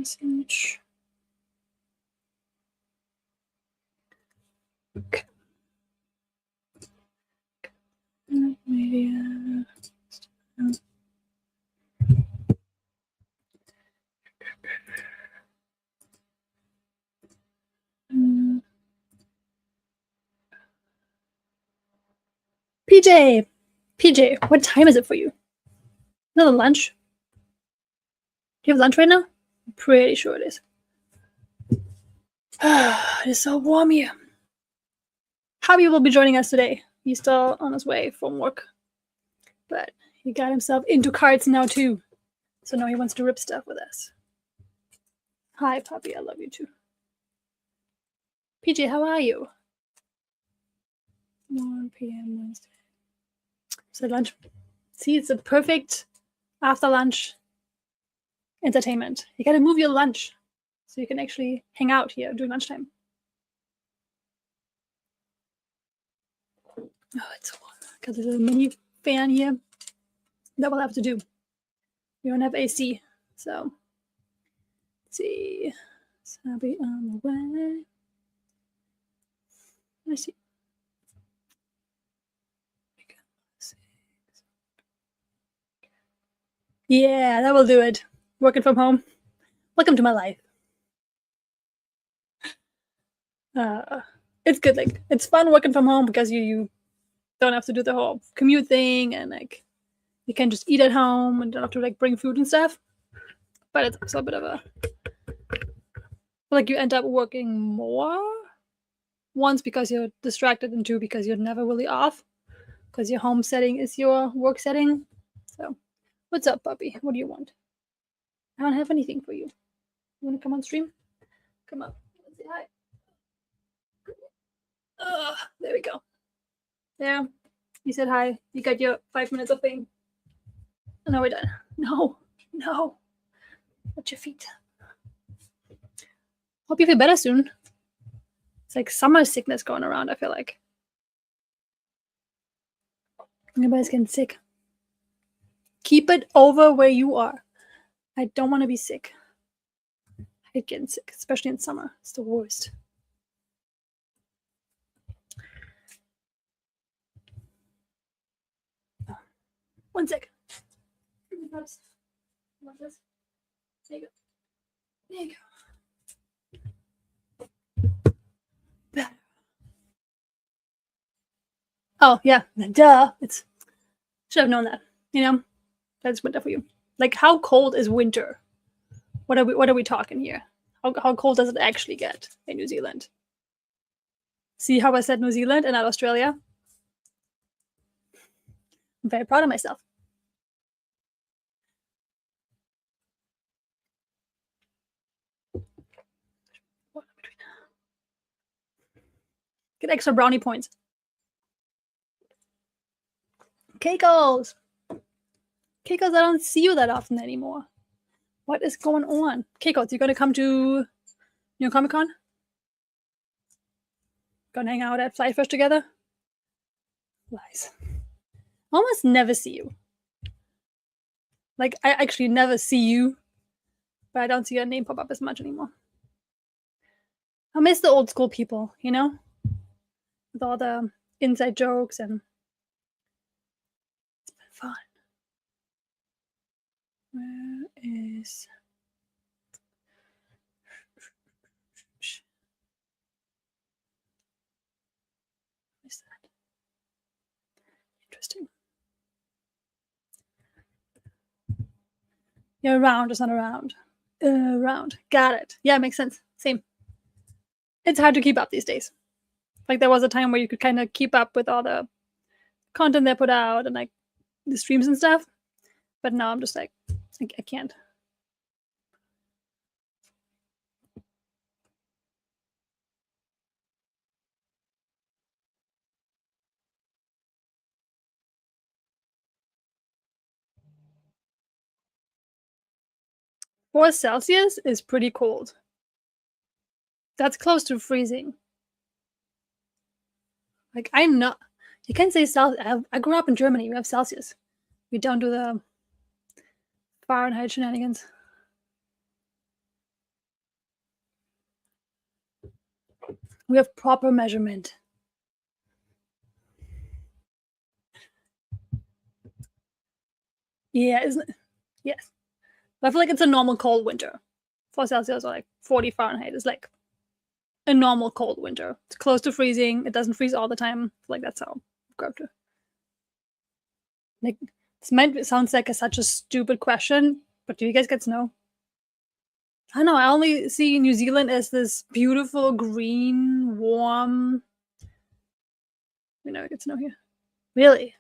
message. Okay. Media. PJ, what time is it for you? Another lunch? Do you have lunch right now? I'm pretty sure it is. It is so warm here. Javi will be joining us today. He's still on his way from work. But he got himself into cards now too. So now he wants to rip stuff with us. Hi, puppy. I love you too. PJ, how are you? 1 p.m. Wednesday. So lunch. See, it's a perfect after lunch entertainment. You gotta move your lunch so you can actually hang out here during lunchtime. Oh, it's warm. Got this little mini fan here. That will have to do. We don't have AC, so let's see. So I'll be on the way. Let's see. Yeah, that will do it. Working from home. Welcome to my life. It's good. Like, it's fun working from home because you don't have to do the whole commute thing, and like you can just eat at home and don't have to like bring food and stuff. But it's also a bit of a like you end up working more once because you're distracted, and two because you're never really off because your home setting is your work setting. So what's up, puppy? What do you want? I don't have anything for you. You want to come on stream? Come up. Let's say hi. There we go. There. You said hi. You got your 5 minutes of fame. And now we're done. No. Watch your feet. Hope you feel better soon. It's like summer sickness going around, I feel like. Everybody's getting sick. Keep it over where you are. I don't want to be sick. I hate getting sick, especially in summer. It's the worst. One sec. Want this? There you go. There you go. Better. Oh, yeah. Duh. Should have known that. You know? That's winter for you. Like, how cold is winter? What are we talking here? How cold does it actually get in New Zealand? See how I said New Zealand and not Australia? I'm very proud of myself. Get extra brownie points. Keikos, I don't see you that often anymore. What is going on? Keikos, you gonna come to New York Comic Con? Gonna hang out at Flyfish together? Lies. I almost never see you. Like, I actually never see you, but I don't see your name pop up as much anymore. I miss the old school people, you know? With all the inside jokes, and it's been fun. Where is... What is that? Interesting. You're around, it's not around. Around. Got it. Yeah, it makes sense. Same. It's hard to keep up these days. Like, there was a time where you could kind of keep up with all the content they put out and like the streams and stuff. But now I'm just like, I can't. Four Celsius is pretty cold. That's close to freezing. Like, I'm not. You can't say Celsius. I grew up in Germany. We have Celsius. We don't do the Fahrenheit shenanigans. We have proper measurement. Yeah, isn't it? Yes. But I feel like it's a normal cold winter. 4 Celsius or like 40 Fahrenheit is like a normal cold winter. It's close to freezing. It doesn't freeze all the time. Like that's how go to. Like sounds like such a stupid question, but do you guys get snow? I don't know. I only see New Zealand as this beautiful green, warm. We never get snow here. Really?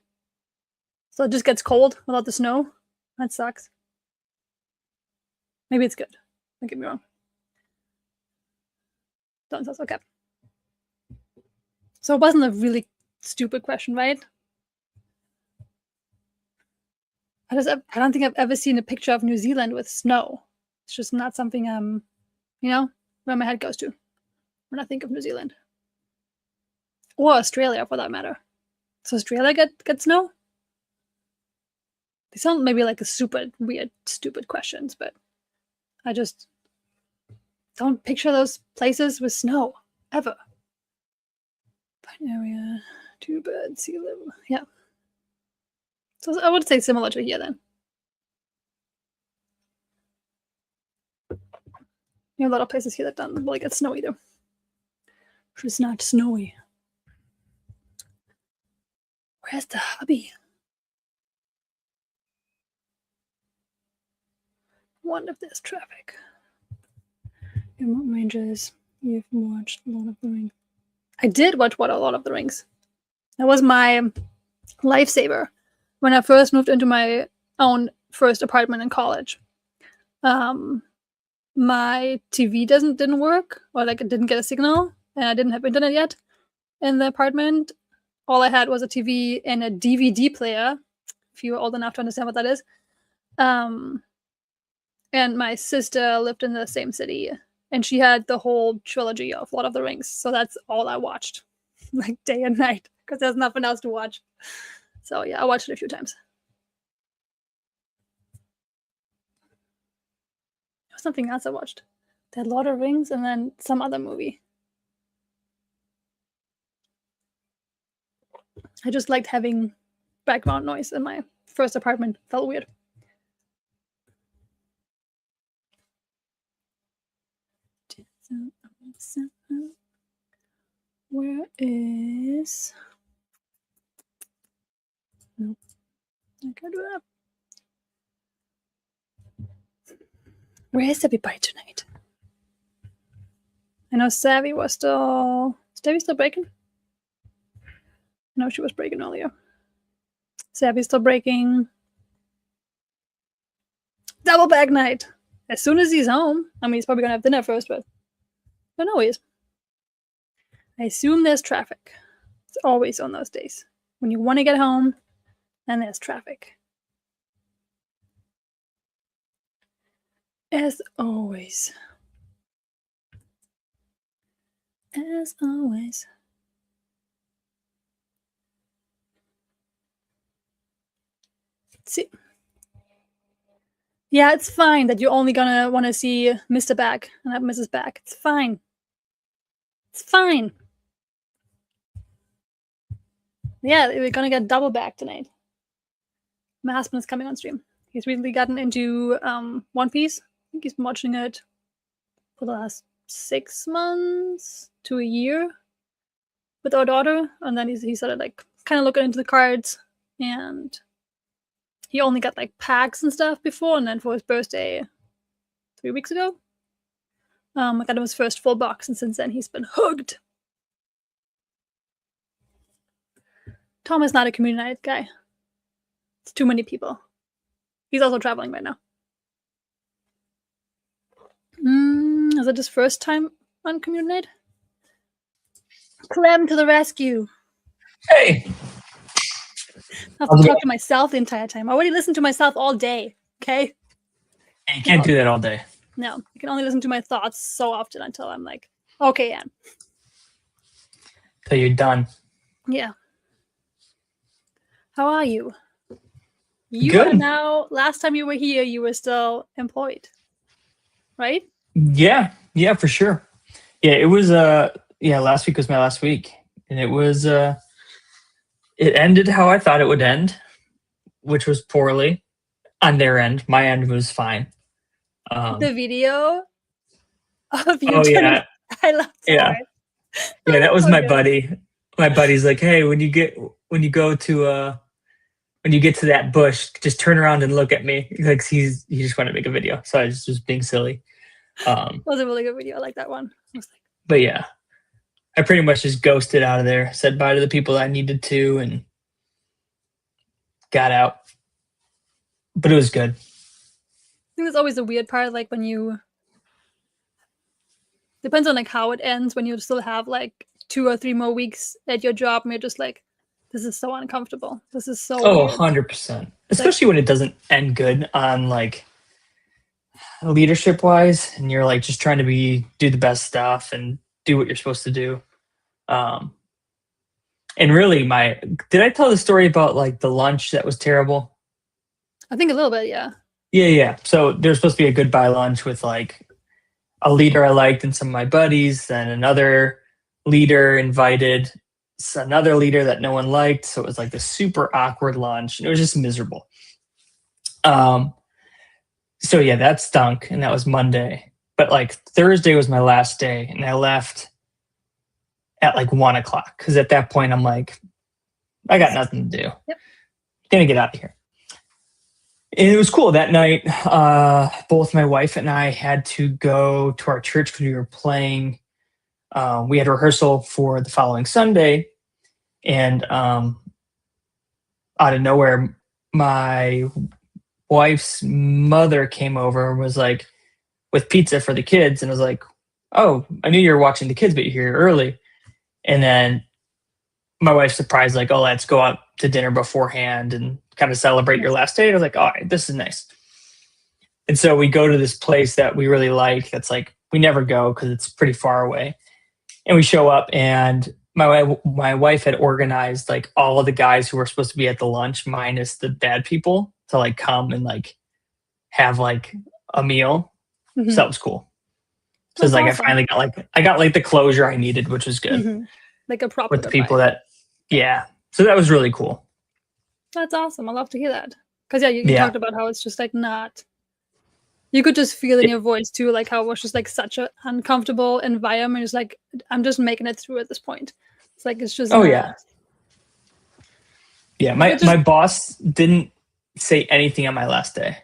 So it just gets cold without the snow? That sucks. Maybe it's good. Don't get me wrong. Don't sound okay. So it wasn't a really stupid question, right? I don't think I've ever seen a picture of New Zealand with snow. It's just not something where my head goes to when I think of New Zealand. Or Australia for that matter. So Australia get snow? They sound maybe like a super weird, stupid questions, but I just don't picture those places with snow ever. Area, too bad, sea level. Yeah. So I would say similar to here then. You have a lot of places here that don't really get snow either. It's not snowy. Where's the hubby? Wonder if there's traffic. Mountain Ranges. You've watched Lord of the Rings. I did watch Lord of the Rings. That was my lifesaver when I first moved into my own first apartment in college. My TV didn't work, or like it didn't get a signal, and I didn't have internet yet in the apartment. All I had was a TV and a DVD player, if you were old enough to understand what that is. And my sister lived in the same city, and she had the whole trilogy of Lord of the Rings. So that's all I watched, like day and night, because there's nothing else to watch. So yeah, I watched it a few times. There was something else I watched. They had Lord of the Rings and then some other movie. I just liked having background noise in my first apartment. Felt weird. Where is... Nope. I can't do that. Where is everybody tonight? I know Savvy was still... Is Debbie still breaking? No, she was breaking earlier. Savvy's still breaking. Double bag night. As soon as he's home. I mean, he's probably gonna have dinner first, but I don't know he is. I assume there's traffic. It's always on those days. When you want to get home, and there's traffic. As always. As always. See. Yeah, it's fine that you're only gonna want to see Mr. Back and not Mrs. Back. It's fine. It's fine. Yeah, we're gonna get double back tonight. My husband is coming on stream. He's recently gotten into One Piece. I think he's been watching it for the last 6 months to a year with our daughter, and then he started like kind of looking into the cards, and he only got like packs and stuff before, and then for his birthday 3 weeks ago, I got him his first full box, and since then he's been hooked. Tom is not a community night guy. It's too many people. He's also traveling right now. Is it his first time on community night? Clem to the rescue. Hey! I have to talk to myself the entire time. I already listened to myself all day, okay? You can't do that all day. No, I can only listen to my thoughts so often until I'm like, okay, Anne. Till you're done. Yeah. How are you? You Good. are now, last time you were here, you were still employed, right? Yeah, for sure. Yeah, it was last week was my last week, and it was it ended how I thought it would end, which was poorly on their end. My end was fine. The video of you Oh turning yeah, highlights. yeah, yeah. That was So my good. buddy. My buddy's like, hey, when you get to that bush, just turn around and look at me. Like he just wanted to make a video, so I just was being silly. That was a really good video. I like that one. I was like, But yeah, I pretty much just ghosted out of there, said bye to the people that I needed to, and got out. But it was good. I think that's always a weird part, like when you depends on like how it ends, when you still have like 2 or 3 more weeks at your job and you're just like, this is so uncomfortable. This is so Oh, weird. 100%. Especially when it doesn't end good on like leadership wise, and you're like just trying to do the best stuff and do what you're supposed to do. And really did I tell the story about like the lunch that was terrible? I think a little bit, yeah. Yeah. So there's supposed to be a goodbye lunch with like a leader I liked and some of my buddies, then another leader invited another leader that no one liked. So it was like this super awkward lunch, and it was just miserable. So yeah, that stunk, and that was Monday. But like Thursday was my last day, and I left at like 1:00 because at that point I'm like, I got nothing to do. Yep. Gonna get out of here. And it was cool that night. Both my wife and I had to go to our church because we were playing. We had rehearsal for the following Sunday, and out of nowhere, my wife's mother came over and was like, with pizza for the kids, and was like, "Oh, I knew you were watching the kids, but you're here early." And then my wife's surprised, like, "Oh, let's go out to dinner beforehand and kind of celebrate your last day." And I was like, "All right, this is nice." And so we go to this place that we really like. That's like, we never go because it's pretty far away. And we show up, and my wife had organized like all of the guys who were supposed to be at the lunch minus the bad people to like come and like have like a meal. Mhm. So that was cool. So it's That's like awesome. I got like the closure I needed, which was good Mhm. Like a proper with the people goodbye. yeah. So that was really cool. That's awesome. I love to hear that. Because yeah, you Yeah. talked about how it's just like not. You could just feel in your voice too, like how it was just like such an uncomfortable environment. It's like, I'm just making it through at this point. It's like it's just. Oh not, yeah. Yeah. It's My boss didn't say anything on my last day.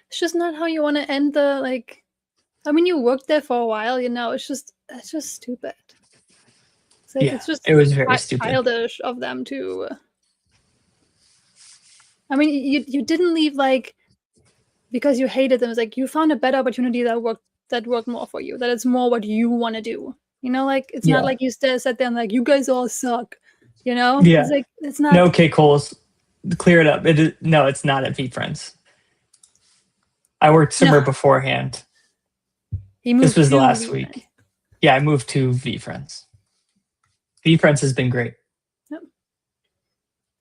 It's just not how you want to end the like. I mean, you worked there for a while, you know. It's just stupid. It's like Yeah, it's just it was very stupid. childish of them to. I mean, you didn't leave like because you hated them. It's like you found a better opportunity that worked more for you. That it's more what you want to do. You know, like it's Yeah. not like you sat there and like you guys all suck. You know, Yeah. It's like it's not. No, okay, Coles, clear it up. No, it's not at V Friends. I worked somewhere beforehand. He moved This was to last V week. Friends. Yeah, I moved to V Friends. V Friends has been great.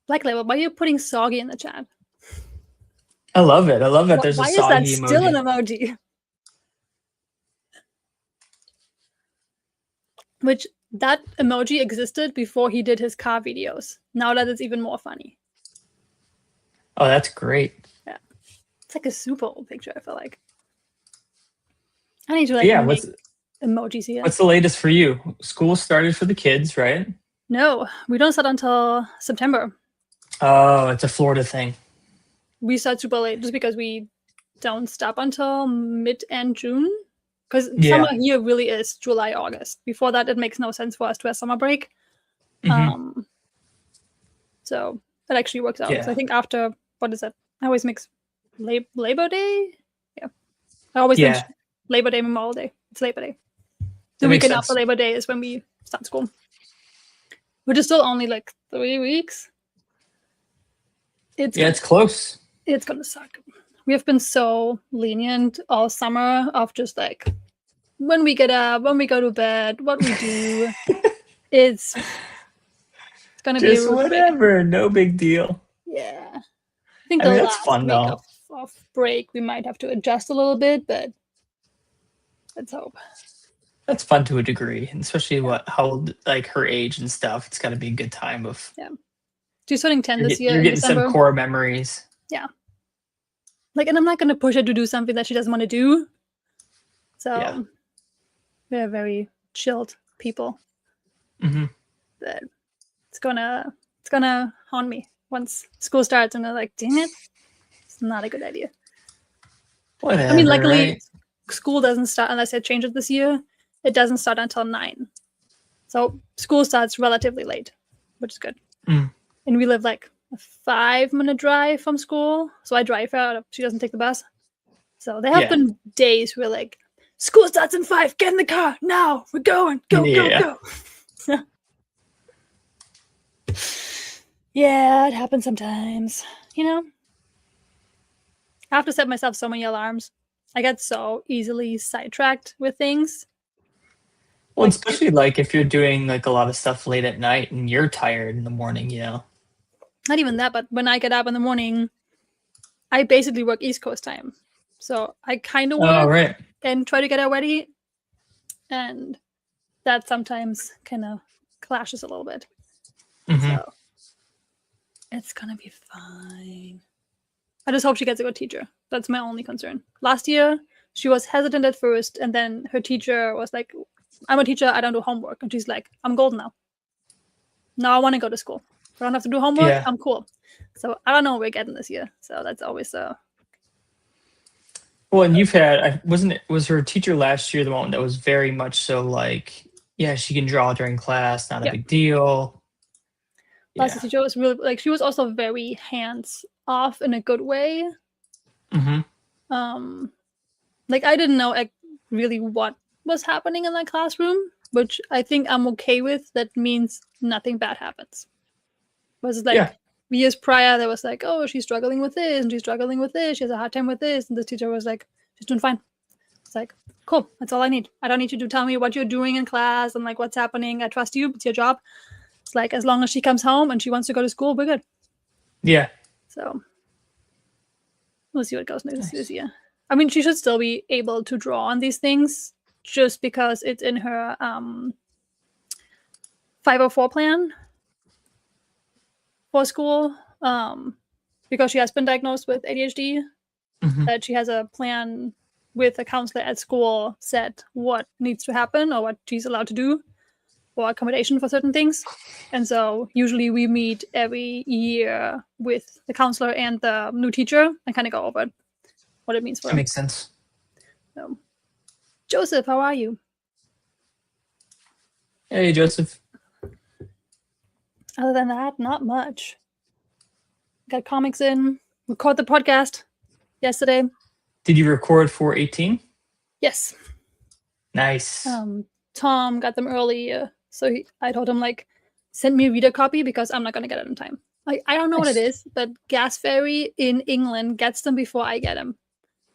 Black Label, why are you putting soggy in the chat? I love it. I love that there's Why a is that soggy still emoji. an emoji? Which that emoji existed before he did his car videos. Now that it's even more funny. Oh, that's great. Yeah. It's like a super old picture, I feel like. I need to like Yeah, make emojis here. what's the latest for you? School started for the kids, right? No, we don't start until September. Oh, it's a Florida thing. We start super late just because we don't stop until mid-end June. Because Yeah. summer here really is July, August. Before that, it makes no sense for us to have summer break. Mhm. So that actually works out. Yeah. So I think after, what is it? I always mix Labor Day? Yeah. I always Yeah. mix Labor Day, Memorial Day. It's Labor Day. The That makes weekend sense. after Labor Day is when we start school. Which is still only like 3 weeks. It's close. It's gonna suck. We have been so lenient all summer of just like when we get up, when we go to bed, what we do. it's gonna be Just whatever. No big deal. Yeah. I think I the mean, that's last fun, week though. of break we might have to adjust a little bit, but let's hope. That's fun to a degree, and especially how old, like her age and stuff. It's got to be a good time of Yeah. She's turning 10 you're, this year you're in getting some December. core memories. Yeah. Like, and I'm not going to push her to do something that she doesn't want to do. So Yeah. we're very chilled people. Hmm. But it's gonna haunt me once school starts, and they're like, dang it, it's not a good idea. Whatever. I mean, luckily, right? school doesn't start unless they change it this year. It doesn't start until 9. So school starts relatively late, which is good. Mm. And we live like a 5-minute drive from school. So I drive her. She doesn't take the bus. So there have been days where like, school starts in 5. Get in the car now. We're going. Go, go. So, yeah, it happens sometimes. You know, I have to set myself so many alarms. I get so easily sidetracked with things. Well, especially like if you're doing like a lot of stuff late at night and you're tired in the morning, Not even that, but when I get up in the morning, I basically work East Coast time. So I kind of work and try to get out ready. And that sometimes kind of clashes a little bit. Mm-hmm. So it's going to be fine. I just hope she gets a good teacher. That's my only concern. Last year, she was hesitant at first. And then her teacher was like, I'm a teacher. I don't do homework. And she's like, I'm golden now. Now I want to go to school. If I don't have to do homework, I'm cool. So I don't know what we're getting this year. So that's always Well, and you've had, was her teacher last year the one that was very much so like, yeah, she can draw during class, not a big deal. Last teacher was really like, she was also very hands off in a good way. Mm-hmm. Like I didn't know really what was happening in that classroom, which I think I'm okay with. That means nothing bad happens. Was like years prior, there was like, oh, she's struggling with this and she's struggling with this. She has a hard time with this, and the teacher was like, she's doing fine. It's like, cool. That's all I need. I don't need you to tell me what you're doing in class and like what's happening. I trust you. It's your job. It's like as long as she comes home and she wants to go to school, we're good. Yeah. So we'll see what goes this year. I mean, she should still be able to draw on these things just because it's in her 504 plan for school, because she has been diagnosed with ADHD, that she has a plan with a counselor at school set what needs to happen or what she's allowed to do for accommodation for certain things. And so usually we meet every year with the counselor and the new teacher and kind of go over what it means for her. That makes sense. So, Joseph, how are you? Hey, Joseph. Other than that, not much. Got comics in. Record the podcast yesterday. Did you record 418? Yes. Nice. Tom got them early, so I told him like, send me a reader copy because I'm not gonna get it in time. Like I don't know what it is, but Gas Ferry in England gets them before I get them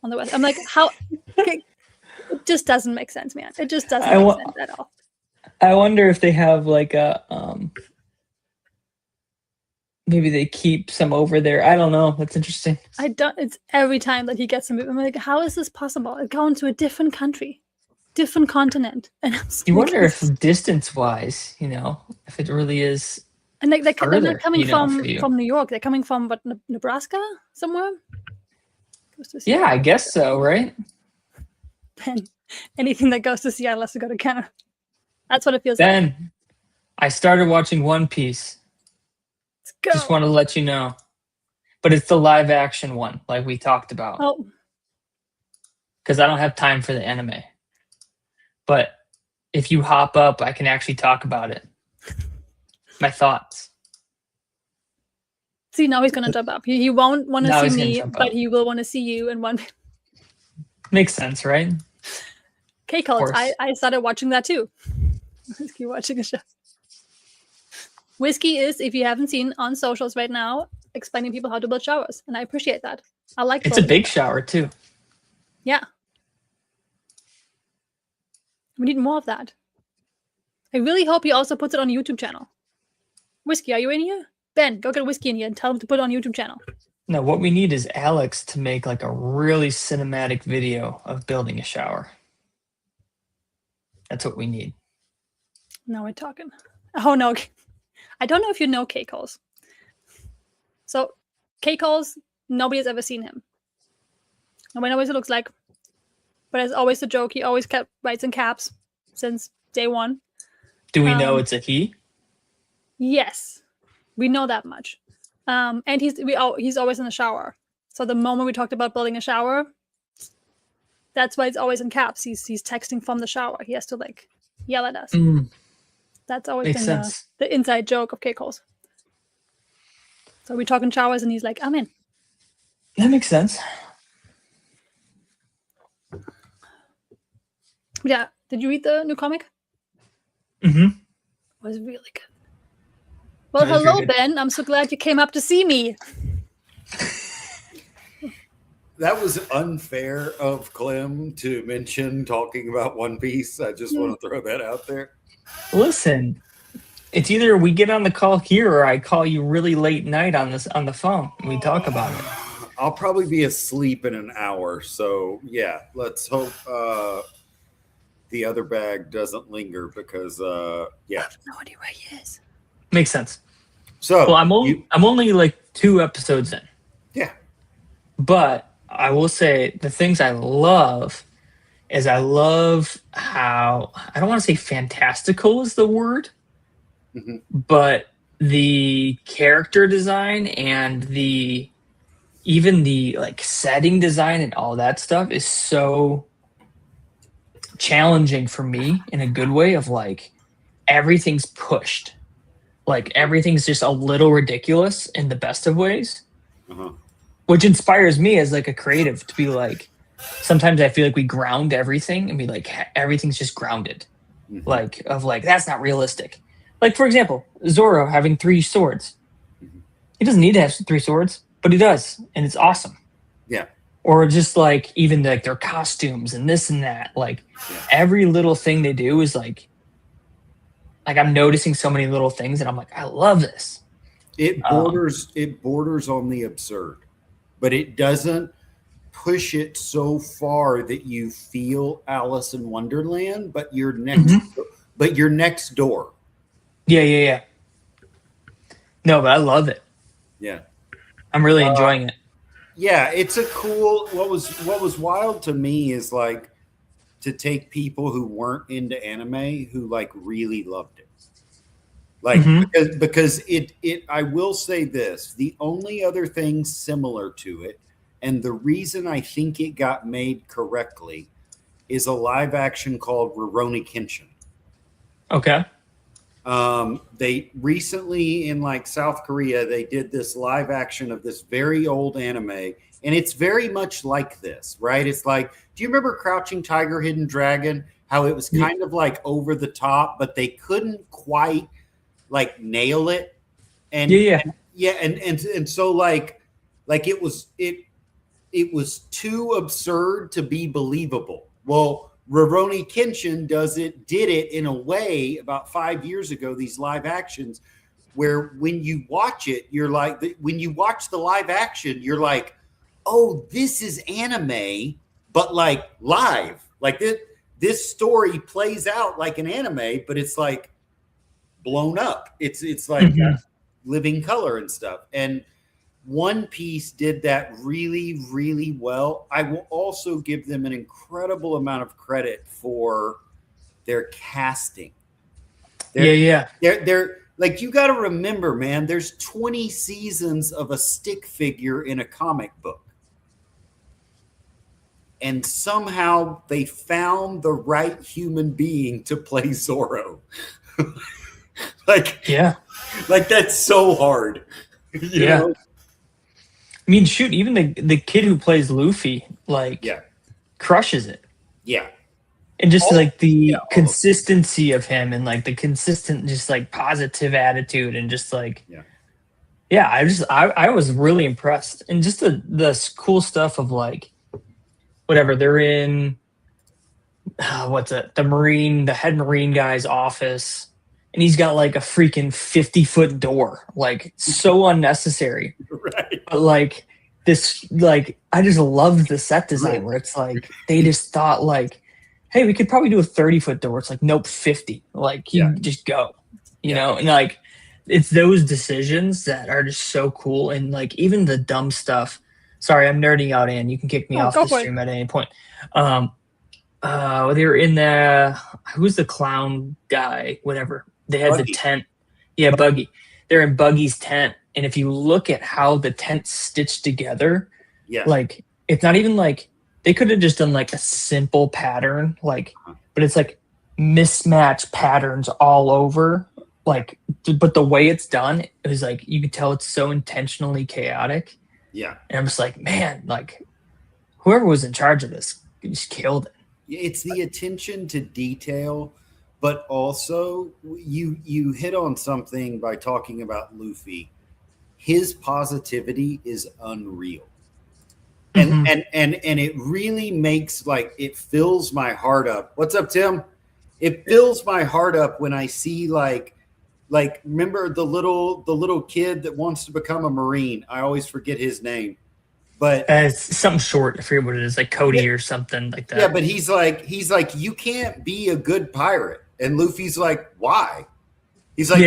on the West. I'm like, how? It just doesn't make sense, man. It just doesn't make sense at all. I wonder if they have like a maybe they keep some over there. I don't know. That's interesting. It's every time that he gets them. I'm like, how is this possible? It's going to a different country, different continent, and you wonder if distance-wise, if it really is. And like they're not coming from New York. They're coming from Nebraska somewhere. Yeah, I guess so, right? And anything that goes to Seattle has to go to Canada. That's what it feels like. I started watching One Piece. Let's go. Just want to let you know. But it's the live action one, like we talked about. Oh. Because I don't have time for the anime. But if you hop up, I can actually talk about it. My thoughts. See, now he's going to jump up. He won't want to see me, but he will want to see you in one. Makes sense, right? Okay, Collins. I started watching that too. Let's keep watching a show. Whiskey is, if you haven't seen on socials right now, explaining people how to build showers. And I appreciate that. I like it's a big shower too. Yeah. We need more of that. I really hope he also puts it on a YouTube channel. Whiskey, are you in here? Ben, go get Whiskey in here and tell him to put it on YouTube channel. No, what we need is Alex to make like a really cinematic video of building a shower. That's what we need. Now we're talking. Oh no, I don't know if you know Keiko's. So Keiko's, nobody's ever seen him. Nobody knows what he looks like. But it's always the joke. He always writes in caps since day one. Do we know it's a he? Yes, we know that much. And he's always in the shower. So the moment we talked about building a shower, that's why it's always in caps. He's texting from the shower. He has to like yell at us. That's always Makes been sense. the inside joke of Keiko's. So we talk in showers, and he's like, "I'm in." That makes sense. Yeah. Did you read the new comic? Mm-hmm. It was really good. Well, That is hello, really good. Ben. I'm so glad you came up to see me. That was unfair of Clem to mention talking about One Piece. I just want to throw that out there. Listen, it's either we get on the call here or I call you really late night on the phone. And we talk about it. I'll probably be asleep in an hour. So, yeah, let's hope the other bag doesn't linger because, yeah. I have no idea where he is. Makes sense. So, Well, I'm only like 2 episodes in. Yeah. But I will say the things I love is I love how, I don't want to say fantastical is the word, but the character design and even the like setting design and all that stuff is so challenging for me in a good way of like everything's pushed. Like everything's just a little ridiculous in the best of ways. Which inspires me as like a creative to be like, sometimes I feel like we ground everything and be like, everything's just grounded. Like, that's not realistic. Like, for example, Zoro having 3 swords. He doesn't need to have 3 swords, but he does. And it's awesome. Yeah. Or just like, even like their costumes and this and that. Like every little thing they do is like I'm noticing so many little things and I'm like, I love this. It borders on the absurd, but it doesn't push it so far that you feel Alice in Wonderland, but you're next door. Yeah. No, but I love it. Yeah. I'm really enjoying it. Yeah, it's a cool. What was wild to me is like to take people who weren't into anime who like really loved it. Like because it I will say this, the only other thing similar to it, and the reason I think it got made correctly, is a live action called Rurouni Kenshin. Okay. They recently in like South Korea, they did this live action of this very old anime, and it's very much like this, right? It's like, do you remember Crouching Tiger, Hidden Dragon? How it was kind of like over the top, but they couldn't quite like nail it. And and so like it was too absurd to be believable. Well, Rurouni Kenshin did it in a way about 5 years ago, these live actions, where when you watch it, you're like, when you watch the live action, you're like, oh, this is anime, but like live. Like this story plays out like an anime, but it's like blown up. It's like living color and stuff. And One Piece did that really, really well. I will also give them an incredible amount of credit for their casting. They're like, you got to remember, man, there's 20 seasons of a stick figure in a comic book. And somehow they found the right human being to play Zoro. Like that's so hard. You know? I mean, shoot, even the kid who plays Luffy, crushes it. Yeah. And just like the consistency of him and like the consistent, just like positive attitude and just like, I was really impressed. And just the cool stuff of like, whatever, they're in, the head Marine guy's office. And he's got like a freaking 50-foot door, like so unnecessary. Right. But like this, like I just loved the set design where it's like they just thought like hey, we could probably do a 30-foot door. It's like, nope, 50. Like, you just go, you know? And like, it's those decisions that are just so cool. And like, even the dumb stuff. Sorry, I'm nerding out, and you can kick me off the stream at any point. They were in who's the clown guy, whatever. They had Buggy. the tent. Yeah, Buggy. They're in Buggy's tent. And if you look at how the tent's stitched together, like, it's not even like, they could have just done like a simple pattern, like, but it's like mismatched patterns all over. Like, but the way it's done, it was like, you could tell it's so intentionally chaotic. Yeah. And I'm just like, man, like, whoever was in charge of this just killed it. It's the attention to detail, but also you hit on something by talking about Luffy. His positivity is unreal. And it really makes, like, it fills my heart up. What's up, Tim? It fills my heart up when I see like remember the little kid that wants to become a Marine. I always forget his name, but it's something short. I forget what it is, like Cody or something like that. Yeah, but he's like, you can't be a good pirate, and Luffy's like, why? He's like,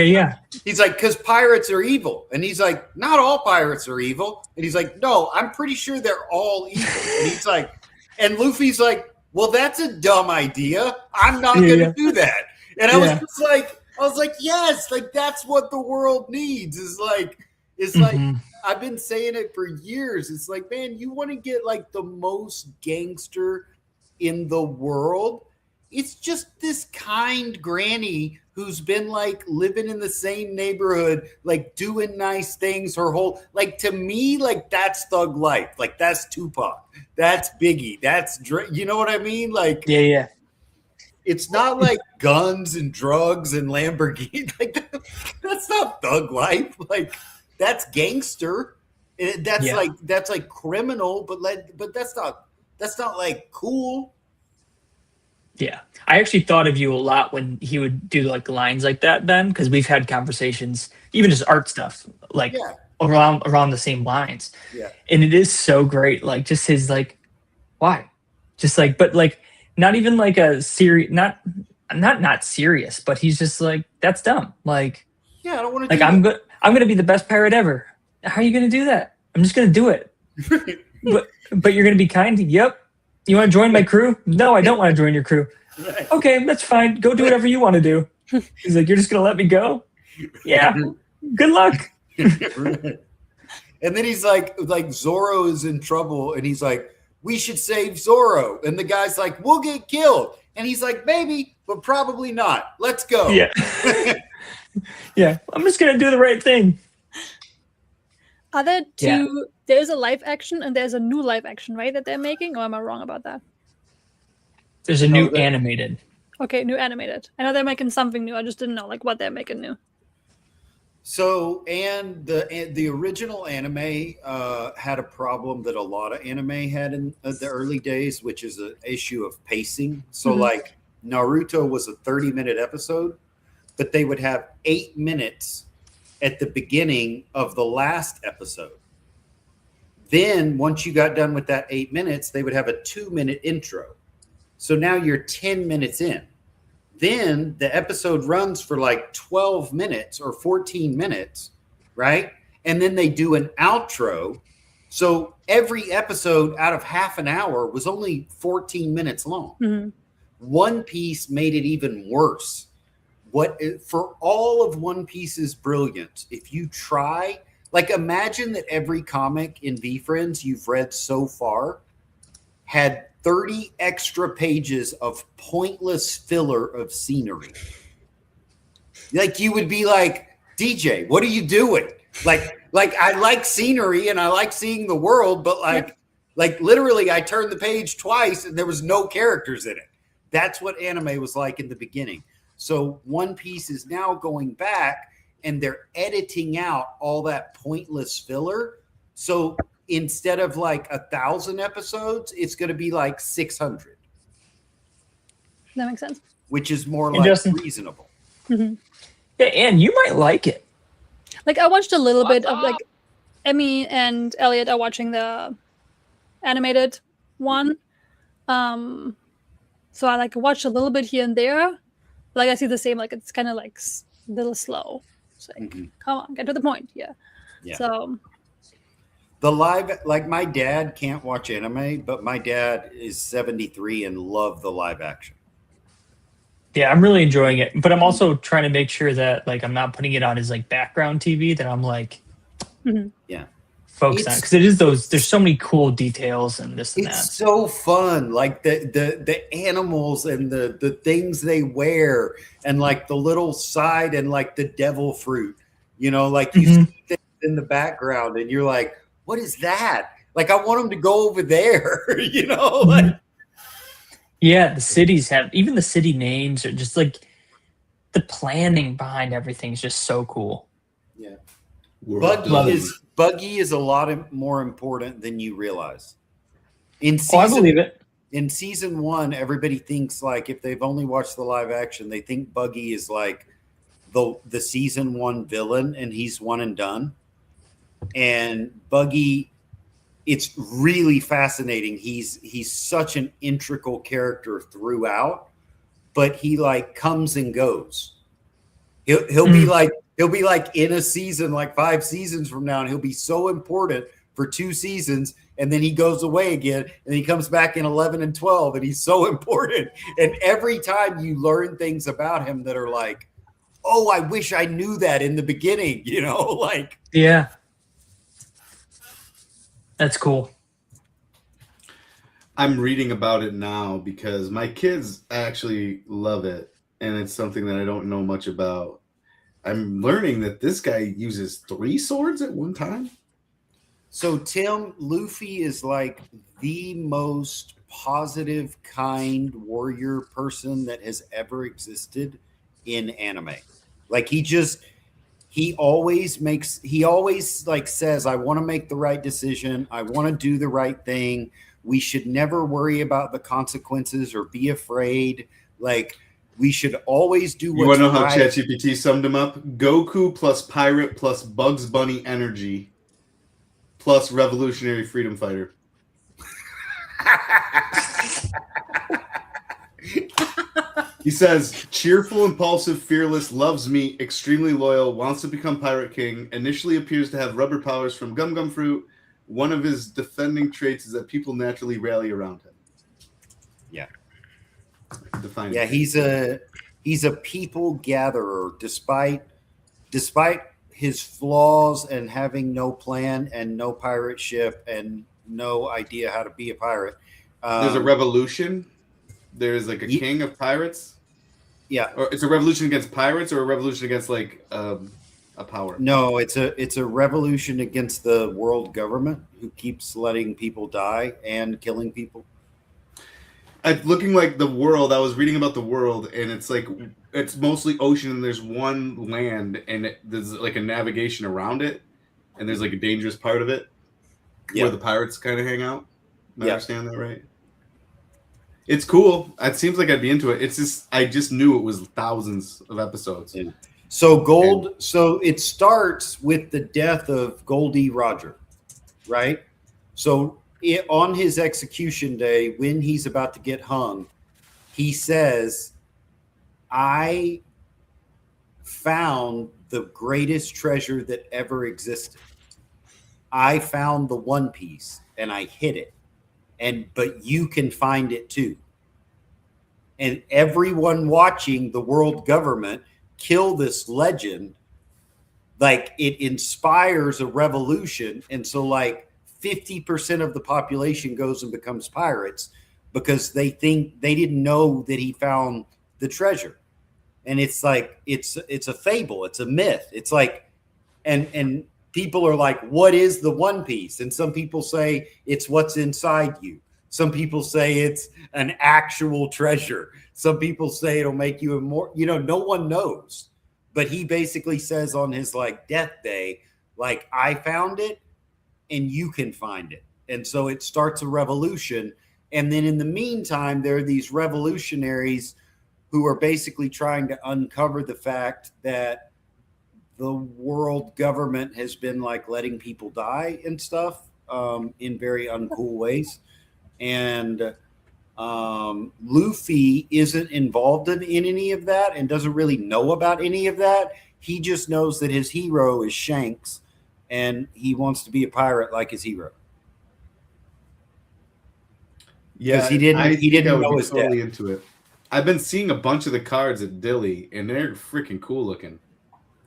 He's like, because pirates are evil. And he's like, not all pirates are evil. And he's like, no, I'm pretty sure they're all evil. And he's like, and Luffy's like, well, that's a dumb idea. I'm not going to do that. And I was like, yes, like, that's what the world needs. Like, I've been saying it for years. It's like, man, you want to get like the most gangster in the world. It's just this kind granny who's been like living in the same neighborhood, like doing nice things her whole, like, to me, like, that's thug life. Like, that's Tupac. That's Biggie. That's you know what I mean? Like, it's not like guns and drugs and Lamborghini. Like, that's not thug life. Like, that's gangster. That's like criminal, but that's not like cool. Yeah. I actually thought of you a lot when he would do like lines like that, Ben, because we've had conversations, even just art stuff, like around the same lines. Yeah. And it is so great. Like, just his, like, why? Just like, but like, not even like a serious, not serious, but he's just like, that's dumb. Like, I don't want to like, I'm going to be the best pirate ever. How are you going to do that? I'm just going to do it. but you're going to be kind. Yep. You want to join my crew? No, I don't want to join your crew. Right. Okay, that's fine. Go do whatever you want to do. He's like, you're just going to let me go? Yeah. Good luck. And then he's like Zoro is in trouble, and he's like, we should save Zoro. And the guy's like, we'll get killed. And he's like, maybe, but probably not. Let's go. Yeah. Yeah. I'm just going to do the right thing. Are there two? There's a live action and there's a new live action, right, that they're making? Or am I wrong about that? There's a new animated. Okay, new animated. I know they're making something new. I just didn't know like what they're making new. So, and the original anime had a problem that a lot of anime had in the early days, which is an issue of pacing. So, like, Naruto was a 30-minute episode, but they would have 8 minutes at the beginning of the last episode. Then once you got done with that 8 minutes, they would have a 2-minute intro. So now you're 10 minutes in. Then the episode runs for like 12 minutes or 14 minutes, right? And then they do an outro. So every episode out of half an hour was only 14 minutes long. One Piece made it even worse. For all of One Piece's brilliance, if you try, like, imagine that every comic in VFriends you've read so far had 30 extra pages of pointless filler of scenery. Like, you would be like, DJ, what are you doing? Like I like scenery and I like seeing the world, but like literally I turned the page twice and there was no characters in it. That's what anime was like in the beginning. So One Piece is now going back and they're editing out all that pointless filler. So instead of like 1,000 episodes, it's going to be like 600. That makes sense. Which is more like reasonable. Yeah, and you might like it. Like, I watched a little bit of, like, Emmy and Elliot are watching the animated one. So I like watch a little bit here and there. Like I see the same, like it's kind of like a little slow. It's like, come on, get to the point. Yeah. So the live, like my dad can't watch anime, but my dad is 73 and love the live action. Yeah, I'm really enjoying it, but I'm also trying to make sure that like I'm not putting it on as like background TV. That I'm like, yeah, focused on, because it is those. There's so many cool details and this and that. It's so fun, like the animals and the things they wear, and like the little side and like the devil fruit. You know, like you see things in the background, and you're like, what is that? Like I want them to go over there. You know, like. Yeah, the cities have, even the city names are just like the planning behind everything is just so cool. Yeah. Buggy is a lot more important than you realize. I believe it. In season 1, everybody thinks like if they've only watched the live action, they think Buggy is like the season 1 villain and he's one and done. And Buggy, it's really fascinating. He's such an integral character throughout, but he like comes and goes. He'll be like in a season, like 5 seasons from now, and he'll be so important for 2 seasons, and then he goes away again, and he comes back in 11 and 12, and he's so important. And every time you learn things about him that are like, oh, I wish I knew that in the beginning, you know, like. Yeah. That's cool. I'm reading about it now because my kids actually love it, and it's something that I don't know much about. I'm learning that this guy uses 3 swords at one time. So, Tim, Luffy is like the most positive, kind warrior person that has ever existed in anime. Like he always like says, I want to make the right decision. I want to do the right thing. We should never worry about the consequences or be afraid. Like, we should always do what's right. You want to know how ChatGPT summed him up? Goku plus pirate plus Bugs Bunny energy plus revolutionary freedom fighter. He says, cheerful, impulsive, fearless, loves meat, extremely loyal, wants to become Pirate King, initially appears to have rubber powers from Gum Gum Fruit. One of his defending traits is that people naturally rally around him. Yeah. Define yeah, he's a people gatherer, despite his flaws and having no plan and no pirate ship and no idea how to be a pirate. There's a revolution. There's like a king of pirates. Yeah. Or it's a revolution against pirates or a revolution against like a power. No, it's a revolution against the world government who keeps letting people die and killing people. Looking like the world, I was reading about the world, and it's like it's mostly ocean, and there's one land, and there's like a navigation around it, and there's like a dangerous part of it where the pirates kind of hang out. I understand that right? It's cool. It seems like I'd be into it. It's just I just knew it was thousands of episodes. Yeah. So it starts with the death of Goldie Roger, right? So on his execution day, when he's about to get hung, he says, I found the greatest treasure that ever existed. I found the One Piece and I hid it. But you can find it too. And everyone watching the world government kill this legend, like it inspires a revolution. And so like 50% of the population goes and becomes pirates because they think they didn't know that he found the treasure. And it's like, it's a fable. It's a myth. It's like, and people are like, what is the One Piece? And some people say it's what's inside you. Some people say it's an actual treasure. Some people say it'll make you immortal. You know, no one knows. But he basically says on his like death day, like, I found it and you can find it. And so it starts a revolution. And then in the meantime, there are these revolutionaries who are basically trying to uncover the fact that the world government has been like letting people die and stuff in very uncool ways. And Luffy isn't involved in any of that and doesn't really know about any of that. He just knows that his hero is Shanks, and he wants to be a pirate like his hero. Yeah, he didn't. I He didn't think I would know be his totally dad. into it. I've been seeing a bunch of the cards at Dilly, and they're freaking cool looking.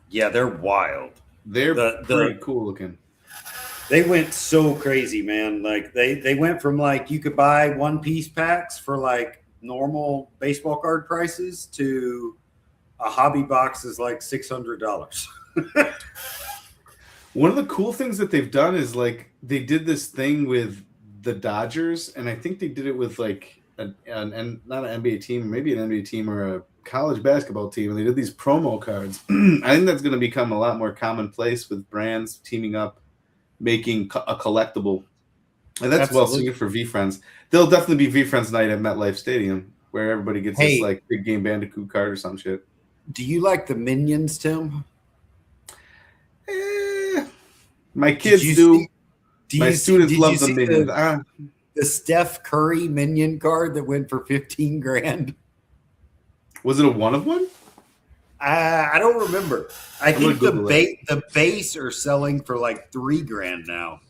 Yeah, they're wild. They're The- pretty cool looking. They went so crazy, man. Like they went from like you could buy one piece packs for like normal baseball card prices to a hobby box is like $600. One of the cool things that they've done is like they did this thing with the Dodgers, and I think they did it with like not an NBA team, maybe an NBA team or a college basketball team, and they did these promo cards. I think that's going to become a lot more commonplace with brands teaming up, making a collectible, and that's well Absolutely. suited for V-Friends. There'll definitely be V-Friends night at MetLife Stadium where everybody gets Hey. this like big game Bandicoot card or some shit. Do you like the Minions, Tim? My kids you do. see- Do My you see- students did you love the see Minions. the Steph Curry Minion card that went for 15 grand? Was it a one of one? I don't remember. I I'm gonna think the Google it. the base are selling for like 3 grand now.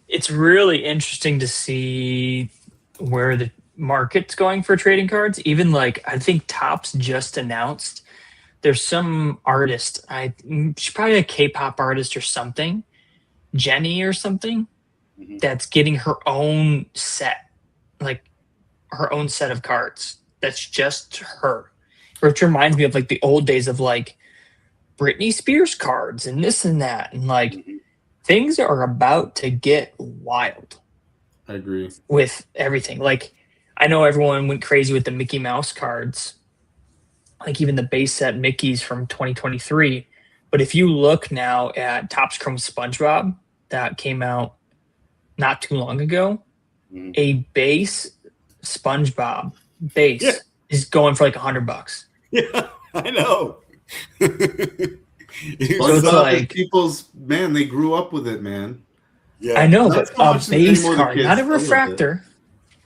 It's really interesting to see where the market's going for trading cards. Even like I think Topps just announced there's some artist, she's probably a K-pop artist or something, Jenny or something, Mhm. that's getting her own set, like her own set of cards. That's just her. Which reminds me of like the old days of like Britney Spears cards and this and that. And like Mhm. things are about to get wild I agree. with everything. Like I know everyone went crazy with the Mickey Mouse cards, like even the base set Mickeys from 2023. But if you look now at Topps Chrome SpongeBob that came out not too long ago, Mhm. a base SpongeBob base Yeah. is going for like $100. Yeah, I know. It So was it's SpongeBob like- is people's man. They grew up with it, man. yeah. I know, Not but so a much base anymore the card, kids not a still with it. refractor.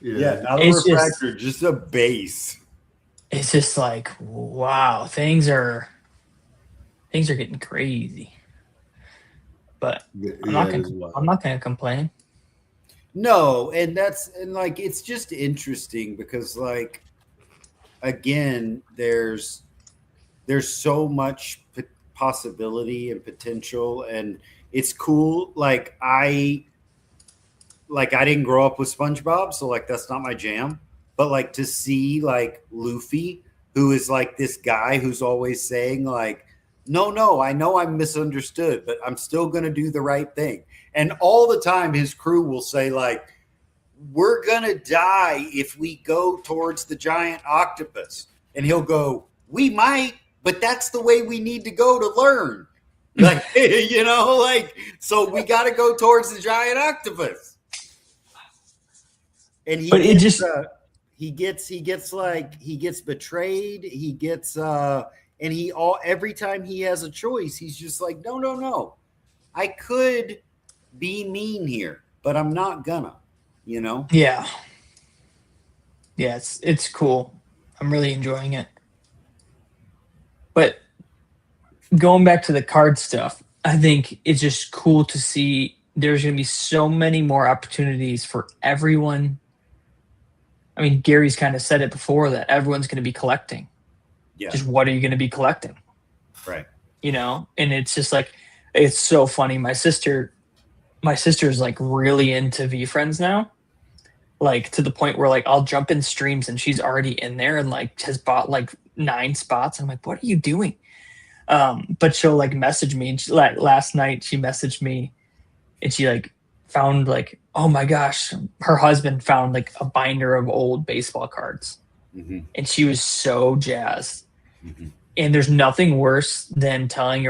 Yeah, not a It's just- refractor, just a base. It's just like, wow, things are getting crazy. But I'm not it is gonna wild. I'm not gonna complain. No, and like it's just interesting because like again, there's so much possibility and potential, and it's cool. Like I didn't grow up with SpongeBob, so like that's not my jam. But like to see like Luffy, who is like this guy who's always saying like, no, I know I'm misunderstood, but I'm still gonna do the right thing. And all the time his crew will say like, we're gonna die if we go towards the giant octopus. And he'll go, we might, but that's the way we need to go to learn. Like, you know, like, so we got to go towards the giant octopus. And he But it gets, just- he gets betrayed. He gets, and every time he has a choice, he's just like, no. I could be mean here, but I'm not gonna, you know? Yeah. Yeah, it's cool. I'm really enjoying it. But going back to the card stuff, I think it's just cool to see there's going to be so many more opportunities for everyone. I mean, Gary's kind of said it before that everyone's going to be collecting. Yeah. Just what are you going to be collecting? Right. You know? And it's just like, it's so funny. My sister's like really into V-Friends now. Like to the point where like I'll jump in streams and she's already in there and like has bought like 9 spots. I'm like, what are you doing? But she'll like message me. Like last night she messaged me and she like found like, oh my gosh, her husband found like a binder of old baseball cards. Mm-hmm. And she was so jazzed. Mm-hmm. And there's nothing worse than telling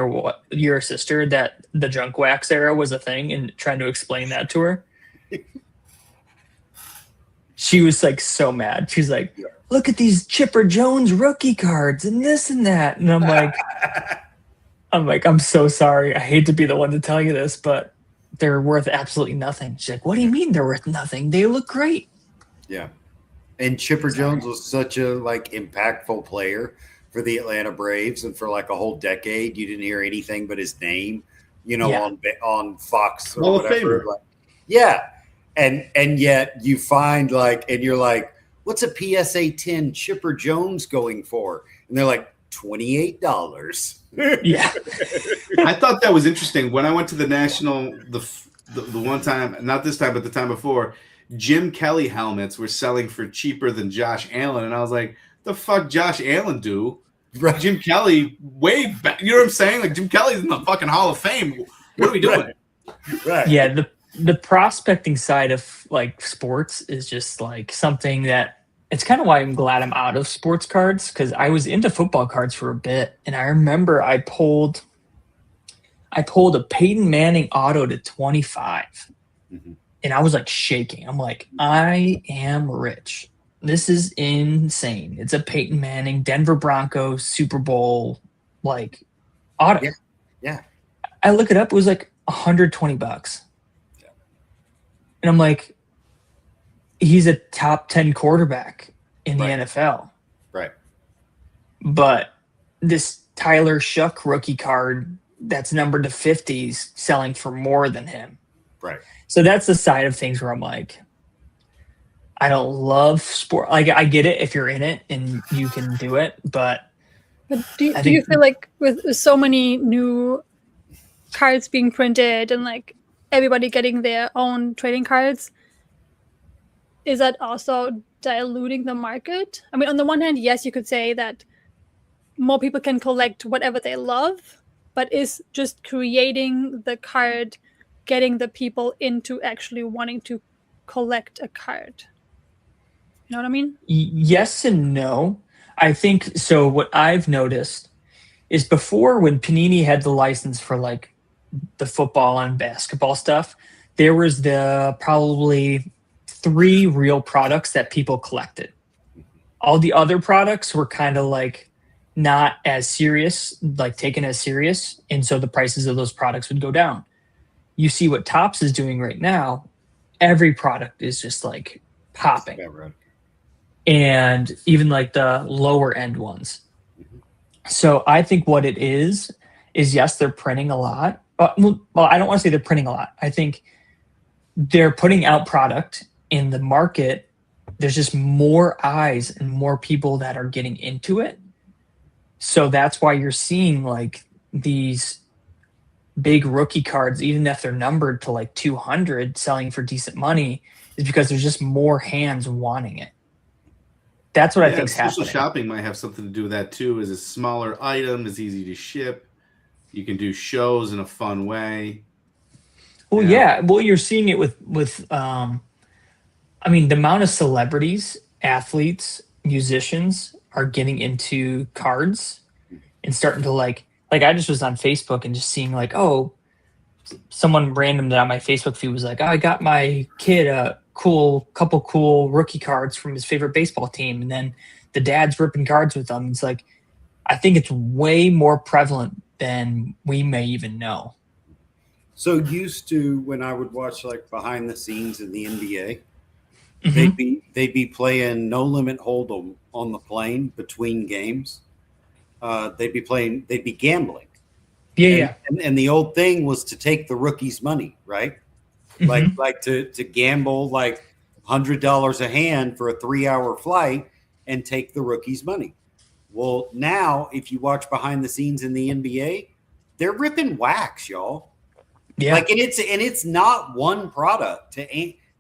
your sister that the junk wax era was a thing and trying to explain that to her. She was like so mad. She's like, look at these Chipper Jones rookie cards and this and that. And I'm like, I'm so sorry. I hate to be the one to tell you this, but they're worth absolutely nothing. She's like, what do you mean they're worth nothing? They look great. Yeah. And Chipper Jones was such a like impactful player for the Atlanta Braves, and for like a whole decade, you didn't hear anything but his name, Yeah. on Fox or Hall of whatever. Famer. Like, yeah, and yet you find like, and you're like, what's a PSA 10 Chipper Jones going for? And they're like $28. Yeah. I thought that was interesting when I went to the National the one time, not this time but the time before. Jim Kelly helmets were selling for cheaper than Josh Allen, and I was like, the fuck Josh Allen do? Right. Jim Kelly way back. You know what I'm saying? Like Jim Kelly's in the fucking Hall of Fame. What are we doing? Right. Yeah, the prospecting side of like sports is just like something that it's kind of why I'm glad I'm out of sports cards, because I was into football cards for a bit, and I remember I pulled a Peyton Manning auto to 25. Mhm. And I was like shaking. I'm like, I am rich. This is insane. It's a Peyton Manning, Denver Broncos, Super Bowl, like auto. Yeah. Yeah. I look it up. It was like $120. Yeah. And I'm like, he's a top 10 quarterback in the Right. NFL. Right. But this Tyler Shuck rookie card that's numbered to 50s selling for more than him. Right. So that's the side of things where I'm like, I don't love sport. Like, I get it if you're in it and you can do it, but But do you I think- feel like with so many new cards being printed and like everybody getting their own trading cards, is that also diluting the market? I mean, on the one hand, yes, you could say that more people can collect whatever they love, but is just creating the card getting the people into actually wanting to collect a card? You know what I mean? yes and no. I think so. What I've noticed is before, when Panini had the license for like the football and basketball stuff, there was the probably 3 real products that people collected. All the other products were kind of like not as serious, like taken as serious. And so the prices of those products would go down. You see what Topps is doing right now. Every product is just like popping. Yeah, right. And even like the lower end ones. So I think what it is yes, they're printing a lot. Well, I don't want to say they're printing a lot. I think they're putting out product in the market. There's just more eyes and more people that are getting into it. So that's why you're seeing like these big rookie cards, even if they're numbered to like 200, selling for decent money, is because there's just more hands wanting it. That's what I think's social happening. shopping might have something to do with that too. Is a smaller item, is easy to ship. You can do shows in a fun way. Well, Yeah. yeah. Well, you're seeing it with I mean, the amount of celebrities, athletes, musicians are getting into cards and starting to like I just was on Facebook and just seeing like, oh, someone random that on my Facebook feed was like, oh, I got my kid a couple cool rookie cards from his favorite baseball team, and then the dad's ripping cards with them. It's like, I think it's way more prevalent than we may even know. So used to, when I would watch like behind the scenes in the NBA, Mhm. they'd be playing No Limit Hold'em on the plane between games. They'd be gambling. Yeah. And the old thing was to take the rookie's money, right? Mhm. Like to gamble like $100 a hand for a 3-hour flight and take the rookie's money. Well, now if you watch behind the scenes in the NBA, they're ripping wax, y'all. Yeah. Like, and it's not one product.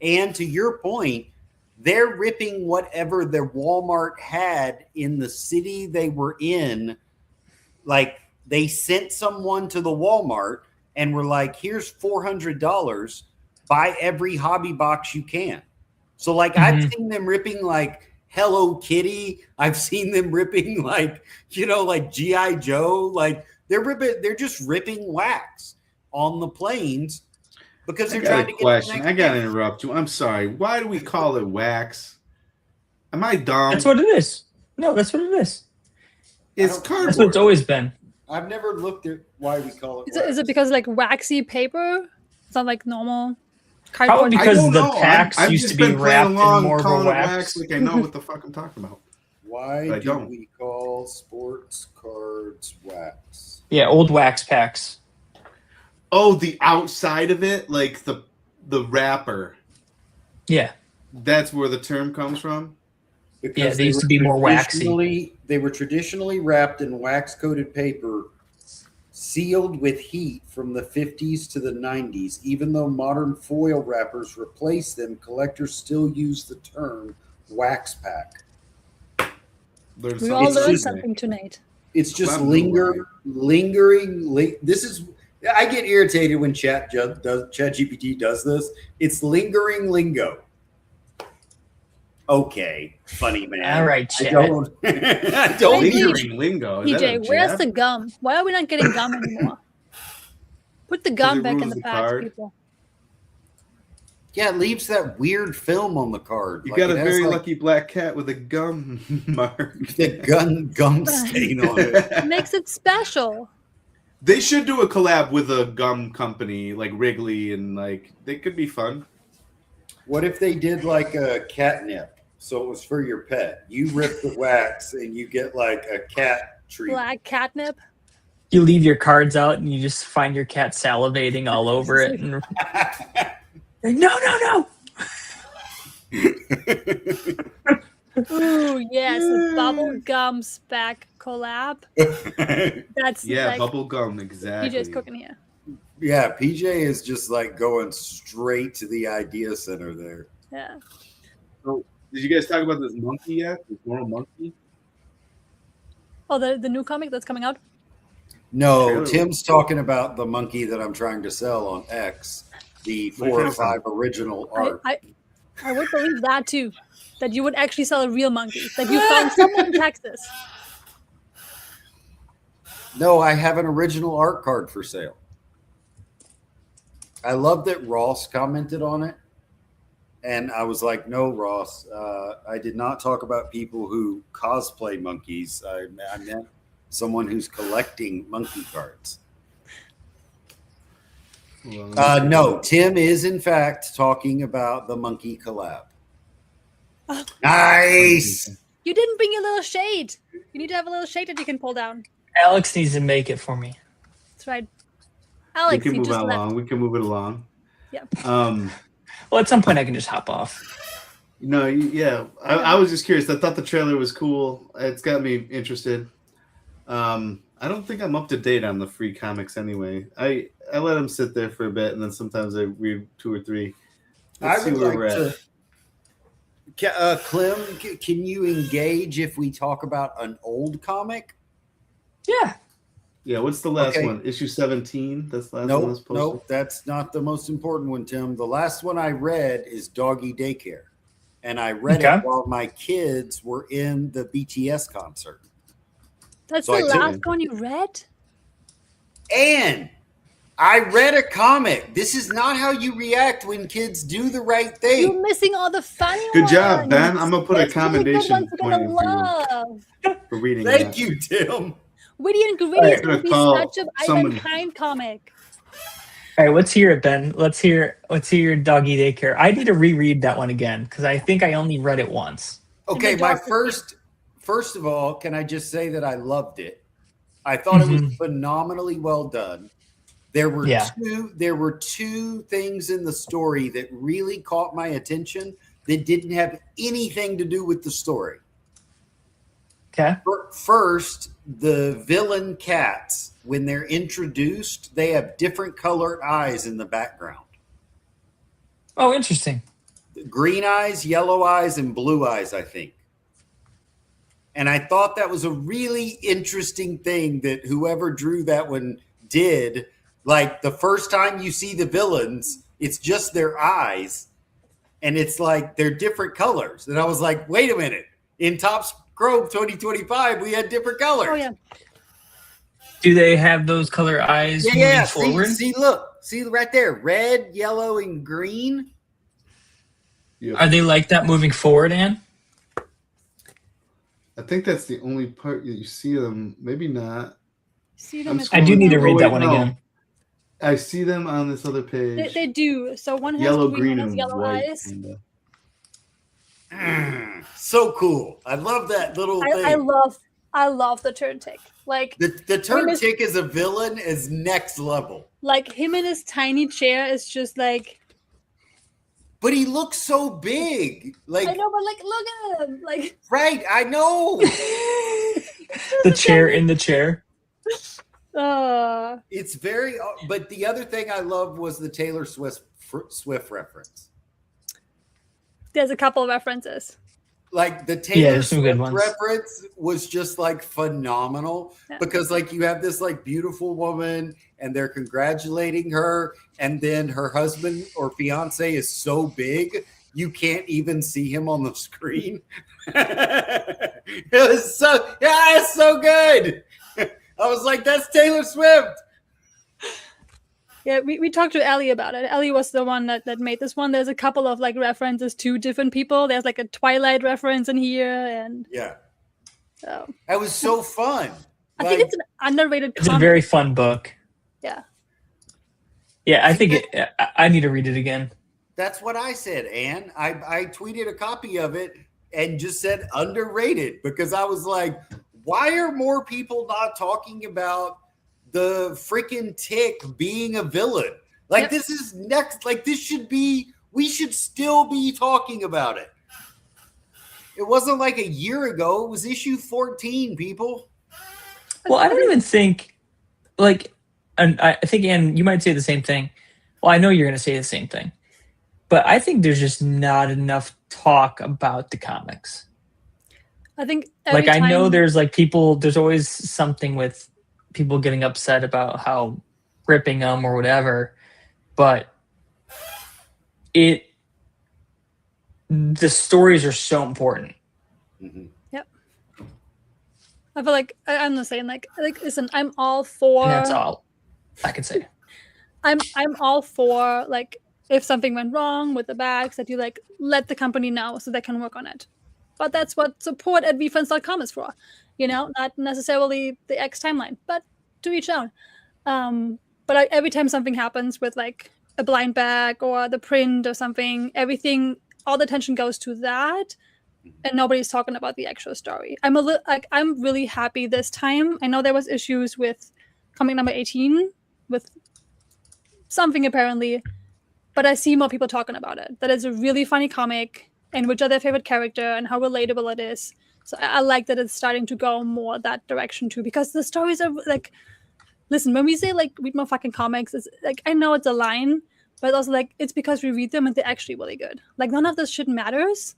And to your point, they're ripping whatever their Walmart had in the city they were in. Like, they sent someone to the Walmart and were like, here's $400, buy every hobby box you can. So like, I've seen them ripping like Hello Kitty. I've seen them ripping like, like G.I. Joe. Like they're just ripping wax on the planes because they're trying to get the next I gotta game. interrupt you. I'm sorry. Why do we call it wax? Am I dumb? That's what it is. No, that's what it is. It's That's what it's cardboard. always been. I've never looked at why we call it. Is it because like waxy paper? It's not like normal. Cardboard. Probably because I don't the know. packs I've used just to be been playing wrapped in along, more of a calling it wax. like I know what the fuck I'm talking about. Why But I do don't. we call sports cards wax? Yeah, old wax packs. Oh, the outside of it, like the wrapper. Yeah. That's where the term comes from. Because Yeah, they used to be more waxy. They were traditionally wrapped in wax-coated paper, sealed with heat from the 50s to the 90s. Even though modern foil wrappers replaced them, collectors still use the term wax pack. There's We all It's learned just- something tonight. It's just Well, lingering. This is. I get irritated when ChatGPT does this. It's lingering lingo. Okay, funny man. All right, I Chat. don't. I don't. Wait, lingering lingo. Is that a PJ, where's jab? the gum? Why are we not getting gum anymore? Put the gum it back in ruins the the packs, card. people. Yeah, it leaves that weird film on the card. You Like, got a it has, very like, lucky black cat with a gum mark. the gum stain on it. It makes it special. They should do a collab with a gum company like Wrigley, and like they could be fun. What if they did like a catnip? So it was for your pet. You rip the wax and you get like a cat treat. Black catnip. You leave your cards out and you just find your cat salivating all over it. And like, no. Ooh, yes, a bubble gum spec collab. That's Yeah, like bubble gum, exactly. PJ's cooking here. Yeah, PJ is just like going straight to the idea center there. Yeah. Did you guys talk about this monkey yet? This normal monkey? Oh, the new comic that's coming out. No, Trailer. Tim's talking about the monkey that I'm trying to sell on X, the 4 or 5 original art. I would believe that too. That you would actually sell a real monkey. That you found someone in Texas. No, I have an original art card for sale. I love that Ross commented on it. And I was like, no, Ross, I did not talk about people who cosplay monkeys. I meant someone who's collecting monkey cards. No, Tim is in fact talking about the monkey collab. Nice. You didn't bring your little shade. You need to have a little shade that you can pull down. Alex needs to make it for me. That's right. We Alex, can you move just it left. along. We can move it along. Yep. Well, at some point I can just hop off. No, yeah. I was just curious. I thought the trailer was cool. It's got me interested. I don't think I'm up to date on the free comics anyway. I let them sit there for a bit, and then sometimes I read 2 or 3. Let's I see would where like we're at. Clem, can you engage if we talk about an old comic? Yeah. Yeah, what's the last Okay. one? Issue 17? That's the last one that's posted? Nope, that's not the most important one, Tim. The last one I read is Doggy Daycare. And I read Okay. it while my kids were in the BTS concert. That's So the I took last it. one you read? And I read a comic. This is not how you react when kids do the right You're thing. missing all the funny Good ones. job, Ben. I'm gonna put a There's really good commendation ones you're gonna point love. for reading Thank that. you, Tim. Witty and Gritty All is right, going to be call such an someone. Ivan Kind comic. All right, let's hear it, Ben. Let's hear your doggy daycare. I need to reread that one again because I think I only read it once. Okay, the my darkest first of all, can I just say that I loved it? I thought it was Mhm. phenomenally well done. There were Yeah. two things in the story that really caught my attention that didn't have anything to do with the story. Okay. First, the villain cats, when they're introduced, they have different colored eyes in the background. Oh, interesting. Green eyes, yellow eyes, and blue eyes, I think. And I thought that was a really interesting thing that whoever drew that one did. Like the first time you see the villains, it's just their eyes. And it's like they're different colors. And I was like, wait a minute. In Topps Chrome 2025, we had different colors. Oh, yeah. Do they have those color eyes Yeah. moving forward? See, look. See right there. Red, yellow, and green. Are they like that moving forward, Ann? I think that's the only part that you see them. Maybe not. See them I'm at I do need to Oh, read wait, that one no. again. I see them on this other page. They do. So one has Yellow, green, green, one has and yellow white. eyes. Kinda. So cool. I love that little thing. I love the turn tick. Like the turn tick as a villain is next level. Like him in his tiny chair is just like. But he looks so big. Like I know, but like look at him. Like right, I know. The chair in the chair. It's very. But the other thing I loved was the Taylor Swift reference. There's a couple of references. Like the Taylor some good Swift ones. reference was just like phenomenal because like you have this like beautiful woman and they're congratulating her, and then her husband or fiance is so big you can't even see him on the screen. It's so good. I was like, that's Taylor Swift. Yeah, we talked to Ellie about it. Ellie was the one that made this one. There's a couple of like references to different people. There's like a Twilight reference in here, and that was so fun. I think it's an underrated comic. It's a very fun book. Yeah, I think I need to read it again. That's what I said, Anne. I tweeted a copy of it and just said underrated because I was like, why are more people not talking about the freaking Tick being a villain? Like this is next. Like this should be. We should still be talking about it. It wasn't like a year ago. It was issue 14. People. Well, I don't even think like, and I think Anne, you might say the same thing. Well, I know you're going to say the same thing, but I think there's just not enough talk about the comics. I think like I know there's like people. There's always something with people getting upset about how ripping them or whatever, but the stories are so important. Mm-hmm. Yep. I feel like I'm the same. Like listen, I'm all for. And that's all I can say. I'm all for like if something went wrong with the bags that you like let the company know so they can work on it. But that's what support at vfriends.com is for. You know, not necessarily the X timeline, but to each own. But every time something happens with like a blind bag or the print or something, everything, all the attention goes to that, and nobody's talking about the actual story. I'm really happy this time. I know there was issues with comic number 18 with something apparently, but I see more people talking about it. That is a really funny comic, and which are their favorite character and how relatable it is. So I like that it's starting to go more that direction too, because the stories are like, listen, when we say like read more fucking comics, it's like, I know it's a line, but also like it's because we read them and they're actually really good. Like none of this shit matters.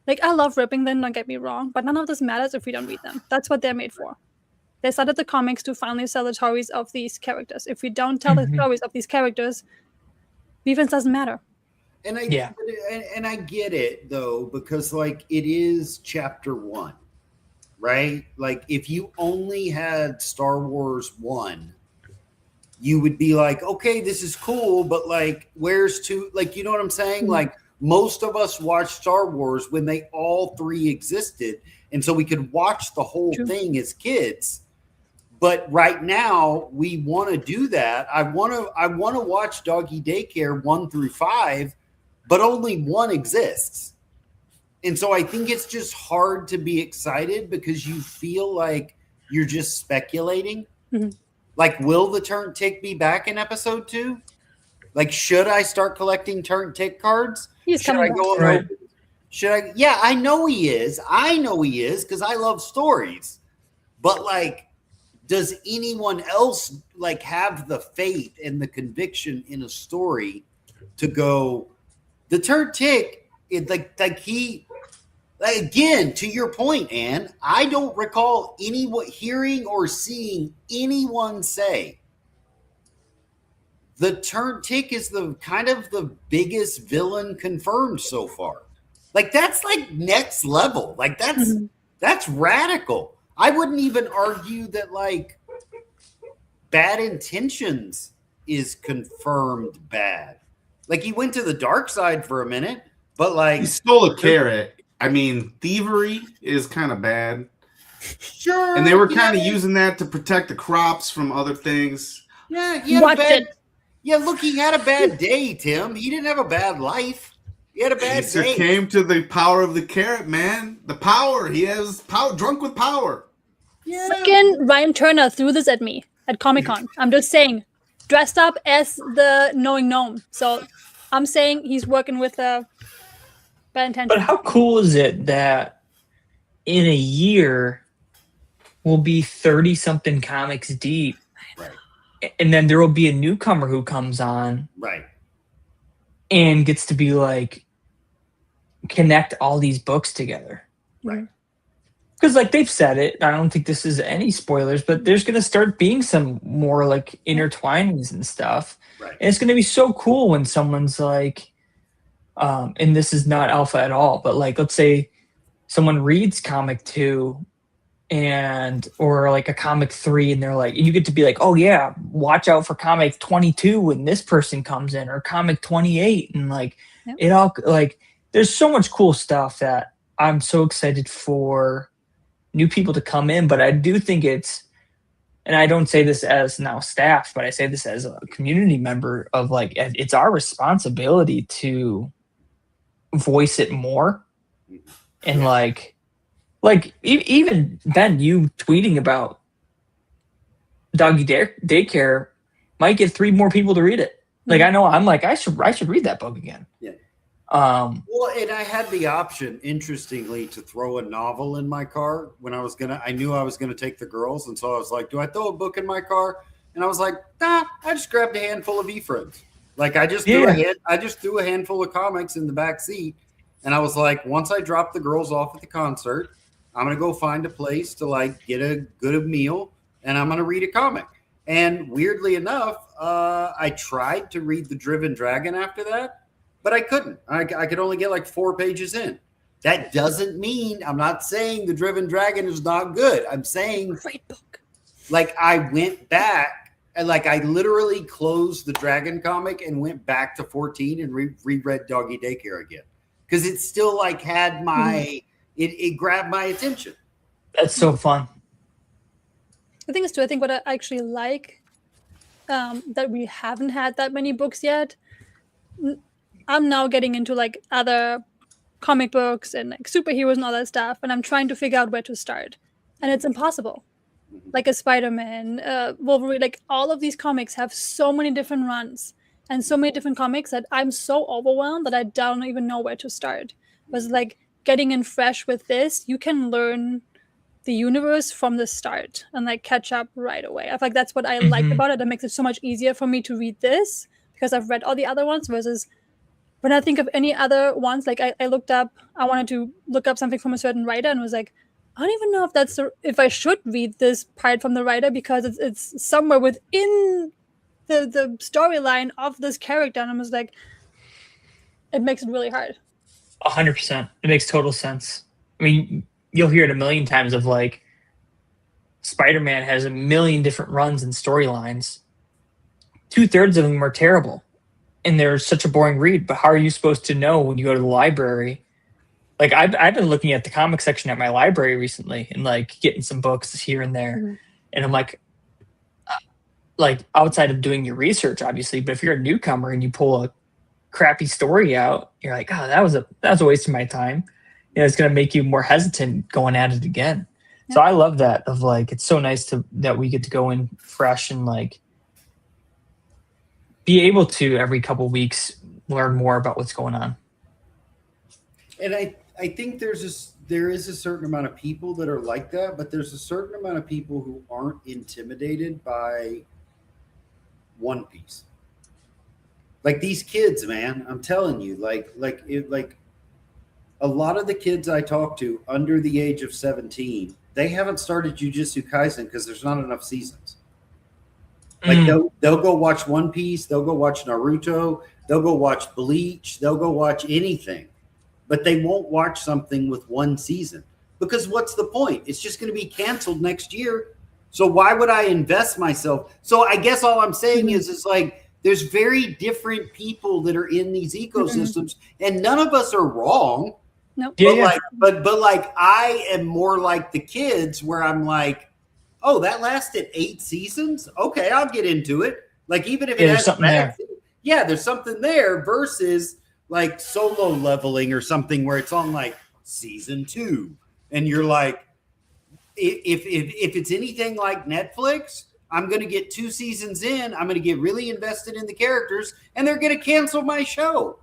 Like I love ripping them, don't get me wrong, but none of this matters if we don't read them. That's what they're made for. They started the comics to finally tell the stories of these characters. If we don't tell the stories of these characters, VFriends doesn't matter. And I get it though, because like it is chapter 1, right? Like if you only had Star Wars 1, you would be like, okay, this is cool, but like where's 2? Like, you know what I'm saying? Mm-hmm. Like most of us watched Star Wars when they all 3 existed, and so we could watch the whole thing as kids. But right now we want to do that. I want to watch Doggy Daycare 1 through 5. But only 1 exists. And so I think it's just hard to be excited because you feel like you're just speculating. Mm-hmm. Like, will the Turn Tick be back in episode 2? Like, should I start collecting Turn Tick cards? Should I go right. Should I? Yeah, I know he is. Because I love stories. But like, does anyone else like have the faith and the conviction in a story to go, the Turn Tick, again, to your point, Anne, I don't recall hearing or seeing anyone say the Turn Tick is the kind of the biggest villain confirmed so far. Like that's like next level. Like that's radical. I wouldn't even argue that like Bad Intentions is confirmed bad. Like he went to the dark side for a minute, but like he stole a carrot. I mean, thievery is kind of bad. Sure. And they were kind of using that to protect the crops from other things. Yeah, he had Yeah, look, he had a bad day, Tim. He didn't have a bad life. He had a bad He day. came to the power of the carrot, man. The power. He has power. Drunk with power. Yeah. Freaking Ryan Turner threw this at me at Comic-Con. I'm just saying, dressed up as the knowing gnome. So I'm saying he's working with bad intentions. But how cool is it that in a year we'll be 30 something comics deep, Right. and then there will be a newcomer who comes on Right. and gets to be like connect all these books together. Right. Because like they've said it, I don't think this is any spoilers, but there's gonna start being some more like intertwinings and stuff. Right. And it's gonna be so cool when someone's like, and this is not alpha at all, but like let's say someone reads comic 2 and or like a comic 3 and they're like, and you get to be like, oh yeah, watch out for comic 22 when this person comes in, or comic 28, and like Yep. it all like there's so much cool stuff that I'm so excited for new people to come in. But I do think it's, and I don't say this as now staff, but I say this as a community member of like, it's our responsibility to voice it more. And even Ben, you tweeting about doggy daycare might get 3 more people to read it. Like, I know I'm like, I should read that book again. Yeah. Well, and I had the option, interestingly, to throw a novel in my car when I knew I was gonna take the girls, and so I was like, do I throw a book in my car? And I was like, nah, I just grabbed a handful of E-Friends. Like I just threw a handful of comics in the back seat, and I was like, once I drop the girls off at the concert, I'm gonna go find a place to like get a good meal, and I'm gonna read a comic. And weirdly enough, I tried to read The Driven Dragon after that, but I couldn't. I could only get like 4 pages in. That doesn't mean, I'm not saying The Driven Dragon is not good. I'm saying, Great book. like, I went back and like I literally closed the Dragon comic and went back to 14 and reread Doggy Daycare again, because it still like had my it grabbed my attention. that's so fun. The thing is, too, I think what I actually like that we haven't had that many books yet. I'm now getting into like other comic books and like superheroes and all that stuff, and I'm trying to figure out where to start, and it's impossible. Like a Spider-Man, Wolverine, like all of these comics have so many different runs and so many different comics that I'm so overwhelmed that I don't even know where to start. But like getting in fresh with this, you can learn the universe from the start and like catch up right away. I feel like that's what I like about it. That makes it so much easier for me to read this because I've read all the other ones, versus when I think of any other ones, like I wanted to look up something from a certain writer and was like, I don't even know if I should read this part from the writer because it's somewhere within the storyline of this character, and I was like, it makes it really hard. 100%. It makes total sense. I mean, you'll hear it a million times of like Spider-Man has a million different runs and storylines. 2/3 of them are terrible, and they're such a boring read. But how are you supposed to know when you go to the library? Like I've been looking at the comic section at my library recently and like getting some books here and there, and I'm like outside of doing your research, obviously. But if you're a newcomer and you pull a crappy story out, you're like, oh, that was a waste of my time. You know, it's going to make you more hesitant going at it again. Yeah. So I love that of like, it's so nice that we get to go in fresh and like be able to every couple of weeks learn more about what's going on. And I think there is a certain amount of people that are like that, but there's a certain amount of people who aren't intimidated by One Piece. Like these kids, man, I'm telling you, like a lot of the kids I talk to under the age of 17, they haven't started Jujutsu Kaisen because there's not enough seasons. Like they'll go watch One Piece, they'll go watch Naruto, they'll go watch Bleach, they'll go watch anything, but they won't watch something with one season because what's the point? It's just going to be canceled next year. So why would I invest myself? So I guess all I'm saying is like, there's very different people that are in these ecosystems, and none of us are wrong. Nope. But like I am more like the kids where I'm like, oh, that lasted 8 seasons? Okay, I'll get into it. Like even if Yeah, it there's has something there. yeah, there's something there versus like Solo Leveling or something where it's on like season 2, and you're like, if it's anything like Netflix, I'm going to get 2 seasons in, I'm going to get really invested in the characters, and they're going to cancel my show.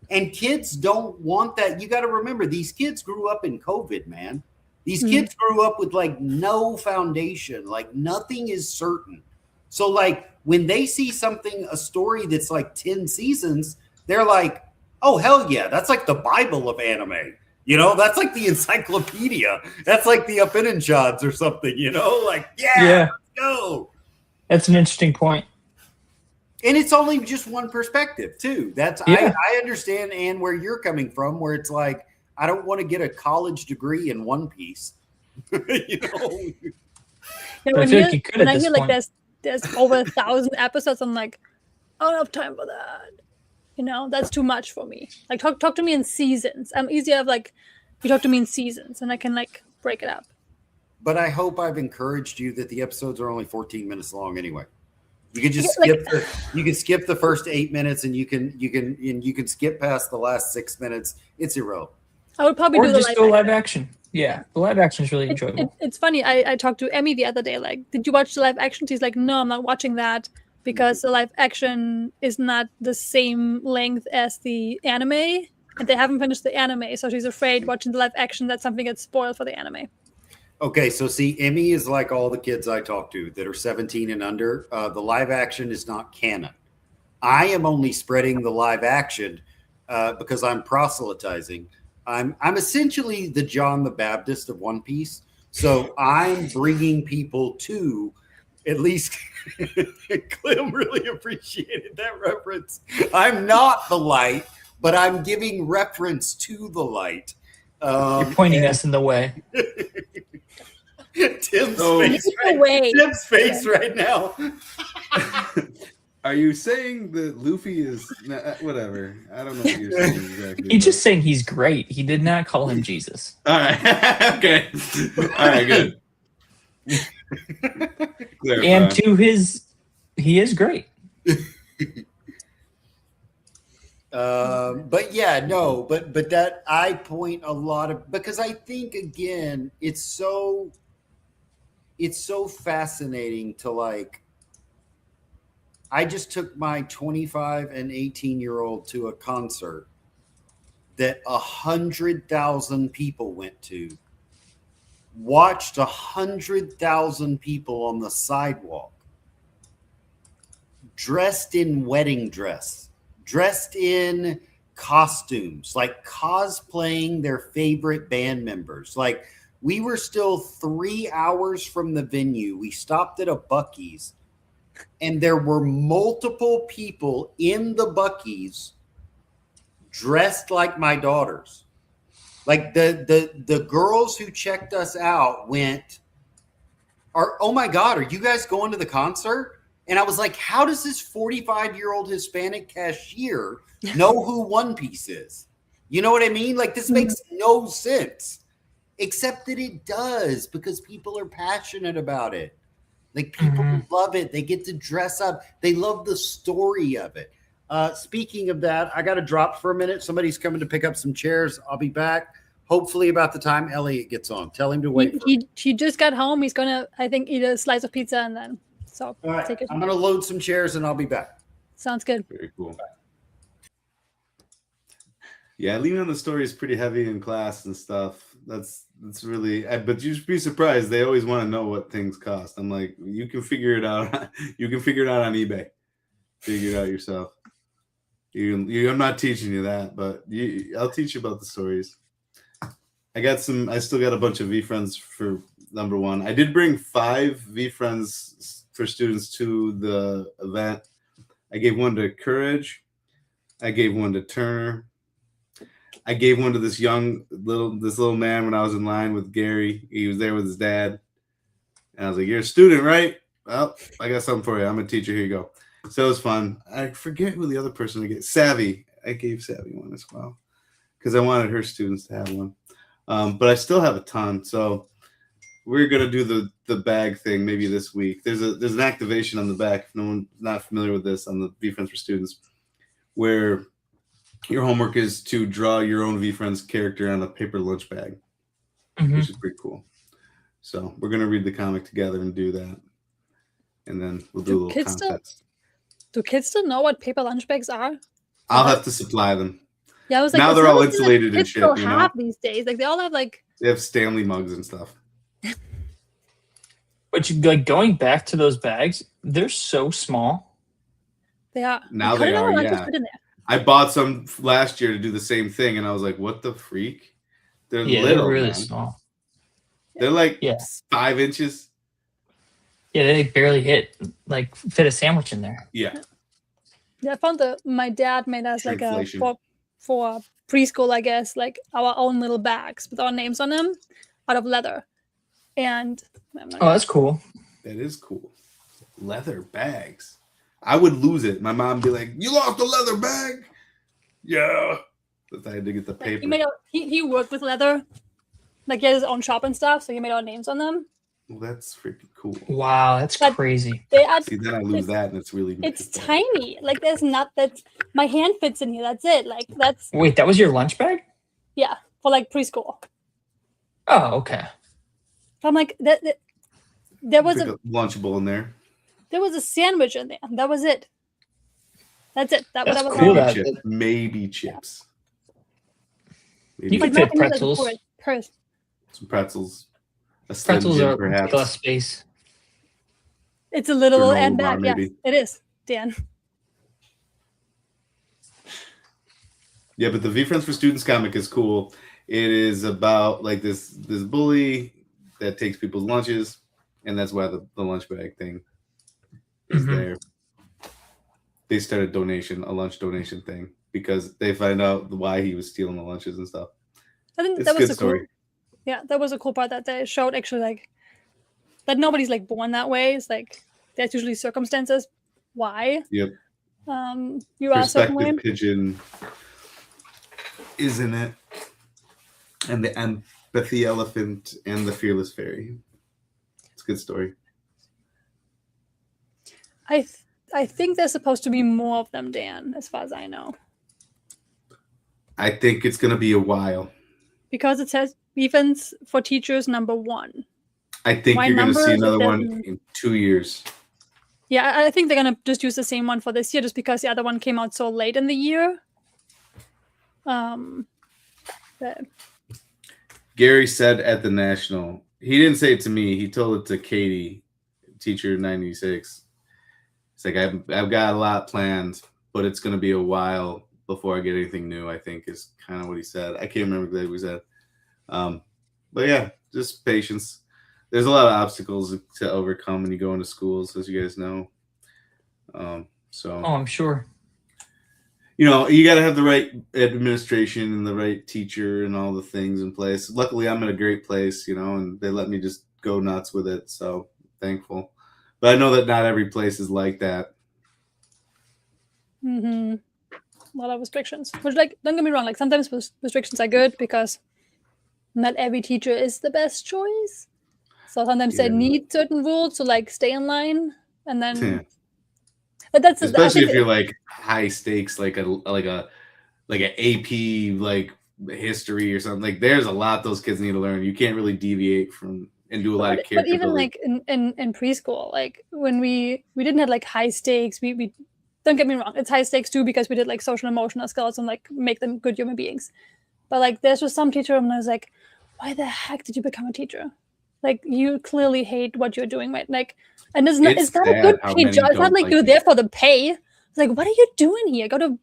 And kids don't want that. You got to remember, these kids grew up in COVID, man. These kids grew up with like no foundation, like nothing is certain. So like when they see something, a story that's like 10 seasons, they're like, oh, hell yeah, that's like the Bible of anime. You know, that's like the encyclopedia. That's like the Upanishads or something, you know? Like, yeah, let's go. That's an interesting point. And it's only just one perspective, too. That's I understand, and where you're coming from, where it's like, I don't want to get a college degree in One Piece. You know? Yeah, I feel like you could when at I this hear like point. there's over 1,000 episodes, I'm like, I don't have time for that. You know, that's too much for me. Like talk to me in seasons. I'm easier of like, you talk to me in seasons and I can like break it up. But I hope I've encouraged you that the episodes are only 14 minutes long anyway. You can just Like- skip the first 8 minutes, and you can skip past the last 6 minutes. It's irrelevant. I would probably Or do the just go live action. Yeah, the live action is really enjoyable. It's funny. I talked to Emmy the other day. Like, did you watch the live action? She's like, no, I'm not watching that because the live action is not the same length as the anime, and they haven't finished the anime. So she's afraid watching the live action that something gets spoiled for the anime. Okay, so see, Emmy is like all the kids I talk to that are 17 and under. The live action is not canon. I am only spreading the live action because I'm proselytizing. I'm essentially the John the Baptist of One Piece. So I'm bringing people to, at least Clem really appreciated that reference. I'm not the light, but I'm giving reference to the light. You're pointing us in the way. Tim's face right now. Are you saying that Luffy is whatever? I don't know what you're saying exactly. He's just saying he's great. He did not call him Jesus. All right. Okay. All right. Good. And to he is great. But yeah, no, but that I point a lot of, because I think again, it's so fascinating to like, I just took my 25 and 18-year-old to a concert that 100,000 people went to, watched 100,000 people on the sidewalk, dressed in wedding dress, dressed in costumes, like cosplaying their favorite band members. Like, we were still 3 hours from the venue. We stopped at a Buc-ee's, and there were multiple people in the Buc-ee's dressed like my daughters. Like the girls who checked us out went, oh my God, are you guys going to the concert? And I was like, how does this 45-year-old Hispanic cashier know who One Piece is? You know what I mean? Like, this makes no sense, except that it does, because people are passionate about it. Like, people love it. They get to dress up. They love the story of it. Speaking of that, I got to drop for a minute. Somebody's coming to pick up some chairs. I'll be back hopefully about the time Elliot gets on. Tell him to wait. He just got home. He's going to, I think, eat a slice of pizza and then. So all right, take it. I'm going to load some chairs and I'll be back. Sounds good. Very cool. Yeah, leaning on the story is pretty heavy in class and stuff. That's really, but you'd be surprised. They always want to know what things cost. I'm like, you can figure it out. You can figure it out on eBay. Figure it out yourself. I'm not teaching you that, but I'll teach you about the stories. I still got a bunch of V-Friends for number one. I did bring 5 V-Friends for students to the event. I gave one to Courage. I gave one to Turner. I gave one to this little man when I was in line with Gary. He was there with his dad. And I was like, you're a student, right? Well, I got something for you. I'm a teacher. Here you go. So it was fun. I forget who the other person I gave. Savvy. I gave Savvy one as well because I wanted her students to have one. But I still have a ton. So we're gonna do the bag thing maybe this week. There's an activation on the back. If no one's not familiar with this on the VFriends for Students, where your homework is to draw your own VFriends character on a paper lunch bag, which is pretty cool. So we're gonna read the comic together and do that, and then we'll do a little contest. Do kids still know what paper lunch bags are? I'll have to supply them. Yeah, I was like, Now it's they're not all something that insulated and kids shit, still you know? have these days. Like they all have like. They have Stanley mugs and stuff. But you, like going back to those bags, they're so small. They are. Now Cut they it out are, and yeah. just put it in there. I bought some last year to do the same thing, and I was like, "What the freak?" They're Yeah, little, they're really man. small. They're like Yeah. 5 inches. Yeah, they barely fit a sandwich in there. Yeah, Yeah, I found my dad made us like a Shrinkflation. for preschool, I guess, like our own little bags with our names on them out of leather. And I'm not Oh, that's cool. that is cool. Leather bags. I would lose it. My mom would be like, "You lost a leather bag?" Yeah, but I had to get the like, paper. he worked with leather, like he had his own shop and stuff, so he made our names on them. Well, that's freaking cool. Wow, that's But- crazy. They add See, then I lose that, and it's really it's tiny. Like there's not that my hand fits in here. That's it. Like that's Wait, that was your lunch bag? yeah, for like preschool. Oh, okay. I'm like there was Like a a Lunchable in there. sandwich in there. That was it. That's it. That That's was cool all. that- Maybe chips. You Maybe can But fit not in the pretzels. purse. some pretzels. A Slim Pretzels Jim, are perhaps. less space. It's a little Granola and bar, back. Yeah, maybe. it is, Dan. Yeah, but the VFriends for Students comic is cool. It is about like this bully that takes people's lunches, and that's why the lunch bag thing is Mhm. there. They started a lunch donation thing, because they find out why he was stealing the lunches and stuff. I think It's that a was good a cool. story. Yeah, that was a cool part that they showed actually like that nobody's like born that way. It's like there's usually circumstances why Yep. you are a certain way. Perspective Pigeon is in it, and the Empathy Elephant and the Fearless Fairy. It's a good story. I think there's supposed to be more of them, Dan, as far as I know. I think it's gonna be a while. Because it says Evans for Teachers #1. I think My you're gonna number see is another one doesn't- in 2 years. Yeah, I think they're gonna just use the same one for this year just because the other one came out so late in the year. But Gary said at the National, he didn't say it to me, he told it to Katie, teacher 96. It's like, I've got a lot planned, but it's going to be a while before I get anything new, I think is kind of what he said. I can't remember exactly what he said. But yeah, just patience. There's a lot of obstacles to overcome when you go into schools, as you guys know. So, Oh, I'm sure. you know, you got to have the right administration and the right teacher and all the things in place. Luckily, I'm in a great place, you know, and they let me just go nuts with it. So thankful. But I know that not every place is like that. a lot of restrictions. Which, like, don't get me wrong, like sometimes restrictions are good because not every teacher is the best choice. So sometimes they Yeah. need certain rules to like stay in line, and then Yeah. but that's I Especially think if you're like high stakes, like an AP like history or something. Like there's a lot those kids need to learn. You can't really deviate from and do a lot of but character even building. like in preschool, like when we didn't have like high stakes, we don't get me wrong, it's high stakes too because we did like social emotional skills and like make them good human beings. But like there's just some teacher and I was like, why the heck did you become a teacher? Like you clearly hate what you're doing, right? Like, and it's not a sad good how pay many job. It's not don't like like you're it. there for the pay. It's like, what are you doing here? Go to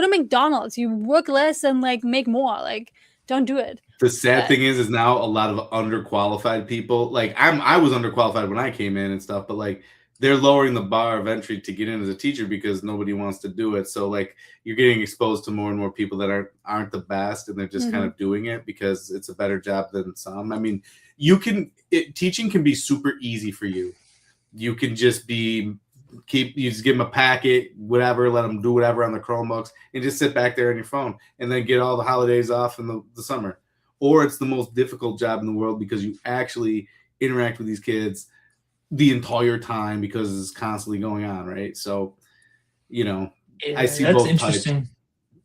McDonald's. You work less and like make more. Like, don't do it. The sad Yeah. thing is now a lot of underqualified people. Like I was underqualified when I came in and stuff, but like they're lowering the bar of entry to get in as a teacher because nobody wants to do it. So like you're getting exposed to more and more people that aren't the best, and they're just kind of doing it because it's a better job than some. I mean, teaching can be super easy for you. You can just you just give them a packet, whatever, let them do whatever on the Chromebooks, and just sit back there on your phone, and then get all the holidays off in the summer. Or it's the most difficult job in the world because you actually interact with these kids the entire time because it's constantly going on, right? So, you know, Yeah, I see that's both types. interesting.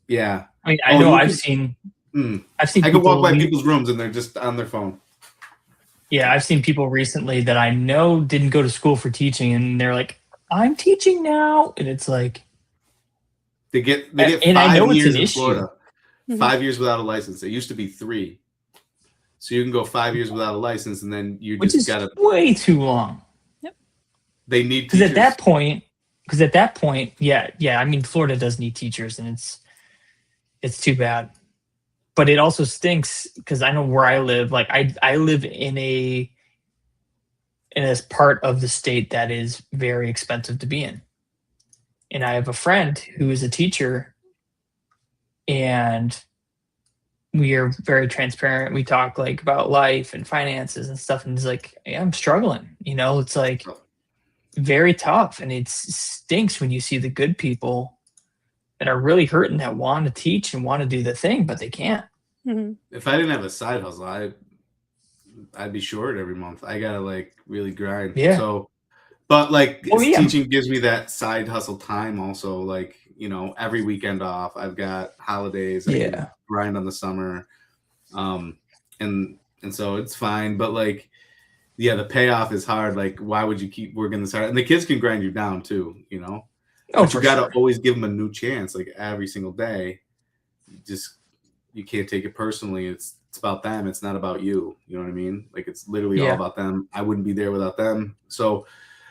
Yeah. I mean, I Oh, know you I've can- seen Mm. I've seen I can walk people by leave- people's rooms and they're just on their phone. Yeah, I've seen people recently that I know didn't go to school for teaching, and they're like, "I'm teaching now," and it's like, They get and I 5 know it's years an in issue. Florida. Mhm. 5 years without a license. It used to be 3. So you can go 5 years without a license, and then you which just is gotta. way too long. They need Because teachers. at that point, yeah. I mean, Florida does need teachers, and it's too bad. But it also stinks because I know where I live. Like I live in a part of the state that is very expensive to be in, and I have a friend who is a teacher, and we are very transparent. We talk like about life and finances and stuff, and he's like, "Yeah, I'm struggling." It's like very tough, and it stinks when you see the good people that are really hurting that want to teach and want to do the thing, but they can't. Mhm. If I didn't have a side hustle, I'd be short every month. I gotta like really grind. Yeah. So, but like Oh, yeah. teaching gives me that side hustle time. Also, like every weekend off. I've got holidays. I can Yeah. grind on the summer, and so it's fine. But like, yeah, the payoff is hard. Like, why would you keep working this hard? And the kids can grind you down too. Oh, But for you gotta sure. always give them a new chance. Like every single day, you can't take it personally. It's about them. It's not about you. You know what I mean? Like it's literally all Yeah. about them. I wouldn't be there without them. So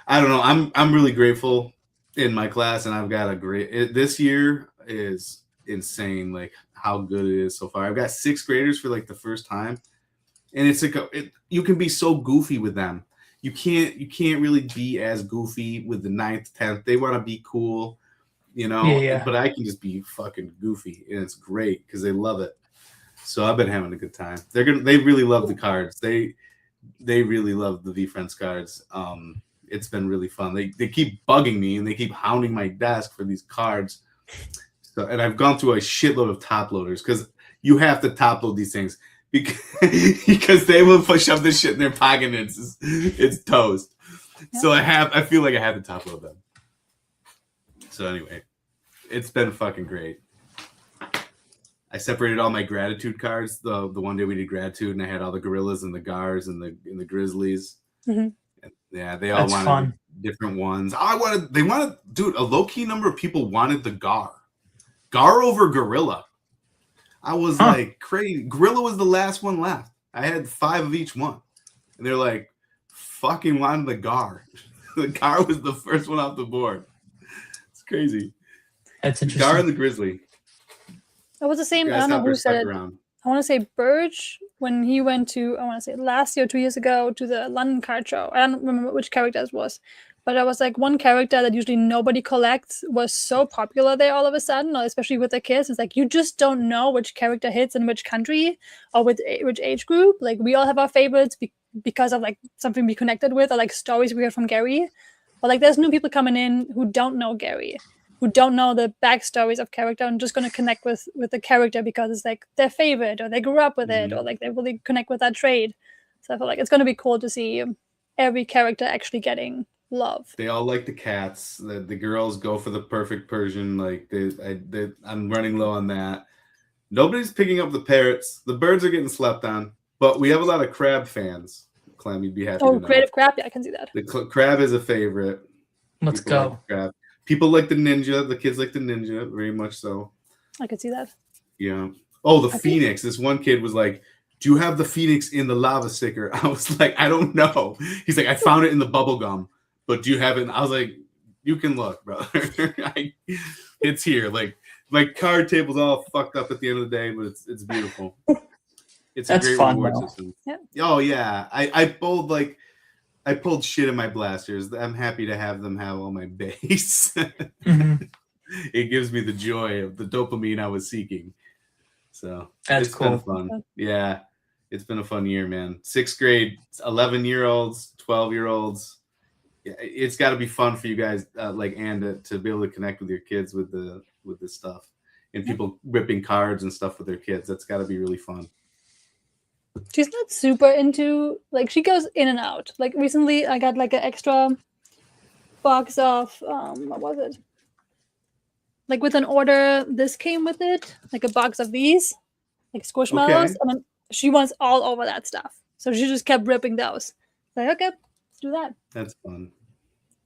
I don't know. I'm really grateful in my class, and I've got this year is insane. Like how good it is so far. I've got 6th graders for like the first time, and it's like you can be so goofy with them. You can't really be as goofy with the 9th, 10th. They want to be cool. Yeah. But I can just be fucking goofy, and it's great because they love it. So I've been having a good time. They really love the cards. They really love the V-Friends cards. It's been really fun. They keep bugging me and they keep hounding my desk for these cards. So, and I've gone through a shitload of top loaders because you have to top load these things because they will shove this shit in their pocket and it's toast. Yeah. So I feel like I have to top load them. So anyway, it's been fucking great. I separated all my gratitude cards. The one day we did gratitude, and I had all the gorillas and the Gars and the Grizzlies. Mhm. And yeah, they all That's wanted fun. different ones. They wanted, dude. A low key number of people wanted the Gar over gorilla. I was like crazy. Gorilla was the last one left. I had 5 of each one, and they're like, fucking wanted the Gar. The Gar was the first one off the board. It's crazy. That's The interesting. Gar and the Grizzly. It was the same. I don't know Grasshopper who said stuck it. around. I want to say Burge when he went to, I want to say last year, 2 years ago, to the London card show. I don't remember which character it was, but it was like one character that usually nobody collects was so popular there all of a sudden, or especially with the kids. It's like you just don't know which character hits in which country or with which age group. Like we all have our favorites because of like something we connected with or like stories we heard from Gary. But like there's new people coming in who don't know Gary, who don't know the backstories of character and just going to connect with the character because it's like their favorite or they grew up with it or like they really connect with that trade. So I feel like it's going to be cool to see every character actually getting love. They all like the cats. The girls go for the perfect Persian. Like I'm running low on that. Nobody's picking up the parrots. The birds are getting slept on, but we have a lot of crab fans. Clem, you'd be happy to know. Creative crab. Yeah, I can see that. The crab is a favorite. Let's People go. like crab. People like the ninja. The kids like the ninja very much so. I can see that. Yeah. Oh, the I think- phoenix. This one kid was like, "Do you have the phoenix in the lava sticker?" I was like, "I don't know." He's like, "I found it in the bubble gum, but do you have it?" And I was like, "You can look, brother. It's here." Like my card table's all fucked up at the end of the day, but it's beautiful. It's That's a great fun, reward though. system. Yeah. Oh yeah. I pulled shit in my blasters. I'm happy to have them have all my base. Mhm. It gives me the joy of the dopamine I was seeking. So That's it's cool. been fun. Yeah. It's been a fun year, man. 6th grade, 11-year-olds, 12-year-olds. Yeah, it's got to be fun for you guys, to be able to connect with your kids with this stuff, and people ripping cards and stuff with their kids. That's got to be really fun. she's not super into, like, she goes in and out. Like recently I got like an extra box of what was it? Like with an order, this came with it, like a box of these, like squishmallows, Okay. and then she wants all over that stuff. So she just kept ripping those. Like, okay, let's do that. That's fun.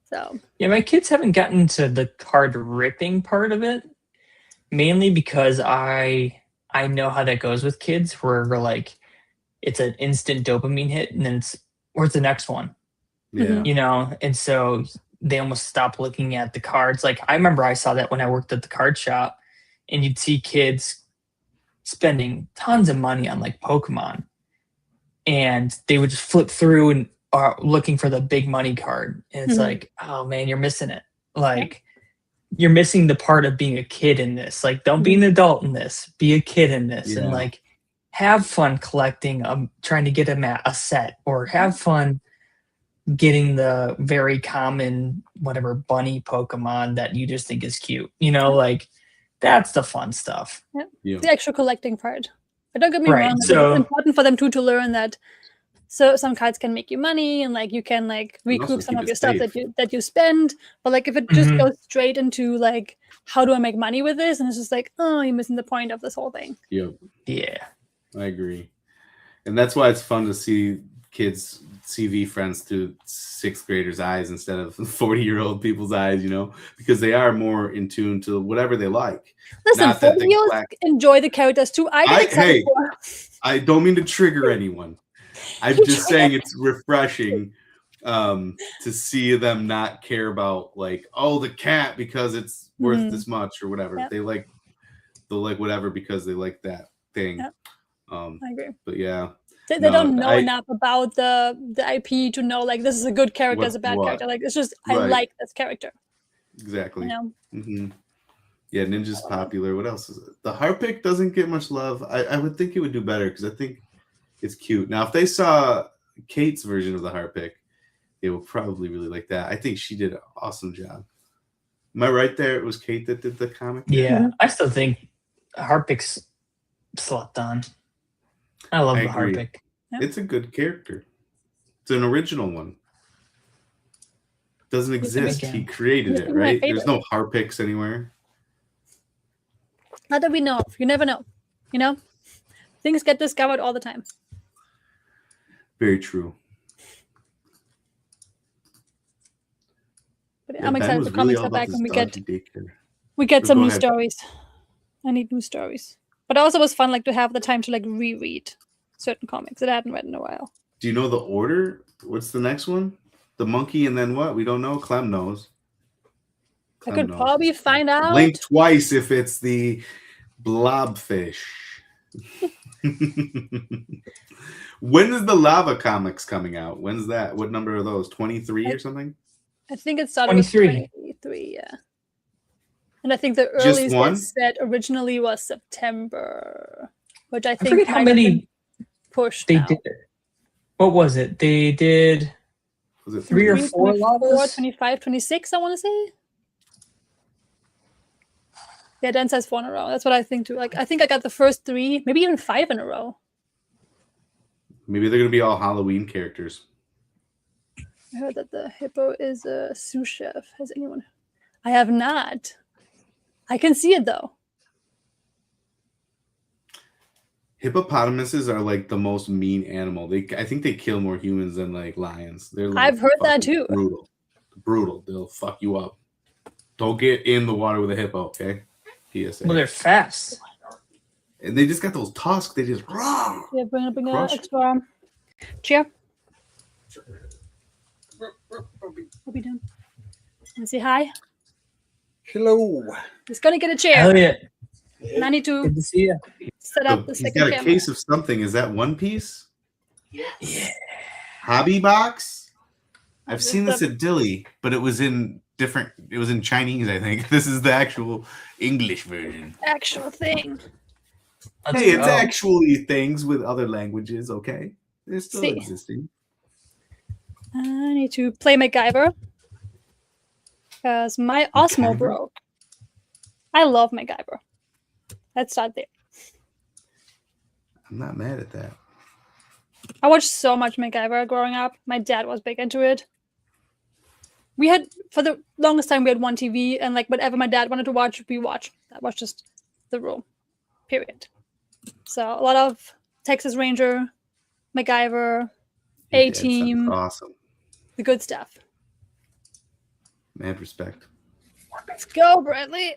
So Yeah, my kids haven't gotten to the card ripping part of it, mainly because I know how that goes with kids, where we're like, it's an instant dopamine hit, and then it's where's the next one, Yeah. you know, and so they almost stop looking at the cards. Like I remember I saw that when I worked at the card shop, and you'd see kids spending tons of money on like Pokemon, and they would just flip through and are looking for the big money card, and it's Mhm. like, oh man, you're missing it. Like you're missing the part of being a kid in this. Like don't be an adult in this, be a kid in this, and Yeah. like have fun collecting, trying to get a set, or have fun getting the very common whatever bunny Pokemon that you just think is cute, you know, like that's the fun stuff. Yeah. the actual collecting part. But don't get me Right, wrong, so- it's important for them too to learn that. So some cards can make you money, and like you can like And also recoup some keep of it your stuff safe. that you spend. But like if it just Mhm. goes straight into like how do I make money with this, and it's just like, oh, you're missing the point of this whole thing. Yeah. Yeah. I agree. And that's why it's fun to see kids CV friends through sixth graders' eyes instead of 40-year-old people's eyes, you know, because they are more in tune to whatever they like. Listen, Not that they 40-year-olds clack- enjoy the characters too. I get excited hey. for. I don't mean to trigger anyone. I'm You just trigger. saying it's refreshing to see them not care about like, oh, the cat because it's worth Mhm. this much or whatever. Yep. They'll like whatever because they like that thing. Yep. I agree. But yeah. They No, don't know I- enough about the IP to know like this is a good character, What- it's a bad what? character. Like it's just I Right. like this character. Exactly. You know? hmm Yeah, Ninja's popular. What else is it? The Harpic doesn't get much love. I would think it would do better because I think it's cute. Now, if they saw Kate's version of the Harpic, they will probably really like that. I think she did an awesome job. Am I right there? It was Kate that did the comic? Yeah. I still think Harpic's slept on. I love I the agree. Harpic. Yep. It's a good character. It's an original one. Doesn't exist. again. He created He's it, my right? favorite. There's no Harpics anywhere. Not that we know of. You never know. You know? Things get discovered all the time. Very true. But Yeah, I'm Ben excited was for really comics all are about back this and doggy daycare. we get Go some new ahead. stories. I need new stories. But it also was fun like to have the time to like reread certain comics that I hadn't read in a while. Do you know the order? What's the next one? The monkey and then what? We don't know. Clem knows. I Clem could knows. probably find out. Blink twice if it's the blobfish. When is the lava comics coming out? When's that? What number are those? 23 or something? I think it started with 23. 23, yeah. And I think the Just earliest one? they said originally was September, which I I think forget how might have been many pushed they now. did. What was it? They did Was it 3 or 3, 4 24, lavas? 25, 26, I want to say. Yeah, Dan says 4 in a row. That's what I think too. Like, I think I got the first 3, maybe even 5 in a row. Maybe they're going to be all Halloween characters. I heard that the hippo is a sous chef. Has anyone? I have not. I can see it though. Hippopotamuses are like the most mean animal. I think they kill more humans than like lions. They're like I've heard that fucking too. Brutal. They'll fuck you up. Don't get in the water with a hippo, okay? PSA. Well, they're fast. And they just got those tusks. They just raw. Yeah, bring an Crush. extra chair. What we doing? Want to say hi? Hello. He's gonna get a chair. Hell yeah. And I need to Good to see you. set up the He's second got a camera. case of something. Is that One Piece? Yeah. Hobby box? I've This seen is this at Dilly, but it was in Chinese, I think. This is the actual English version. Actual thing. Let's Hey, it's go. actually things with other languages, okay? They're still See. existing. I need to play MacGyver because my Osmo MacGyver? broke. I love MacGyver. Let's start there. I'm not mad at that. I watched so much MacGyver growing up. My dad was big into it. We had, for the longest time, we had one TV, and like whatever my dad wanted to watch, we watched. That was just the rule, period. So a lot of Texas Ranger, MacGyver, Your dad sounds A-Team, awesome. the good stuff. Mad respect. Let's go, Bradley.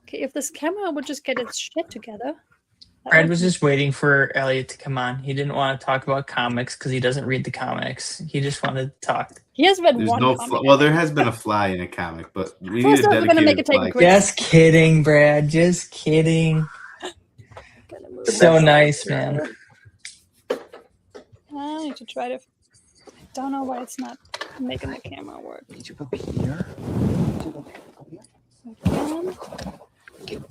Okay, if this camera would just get its shit together. that Brad would was be- just waiting for Elliot to come on. He didn't want to talk about comics because he doesn't read the comics. He just wanted to talk. He has read There's one no comic. well, there has been a fly in a comic, but we First need a off, we're gonna make dedicated it take a fly. quick- Just kidding, Brad. Just kidding. Gonna move So that. nice, man. I need to try to. I don't know why it's not making the camera work. Did you go here? Again.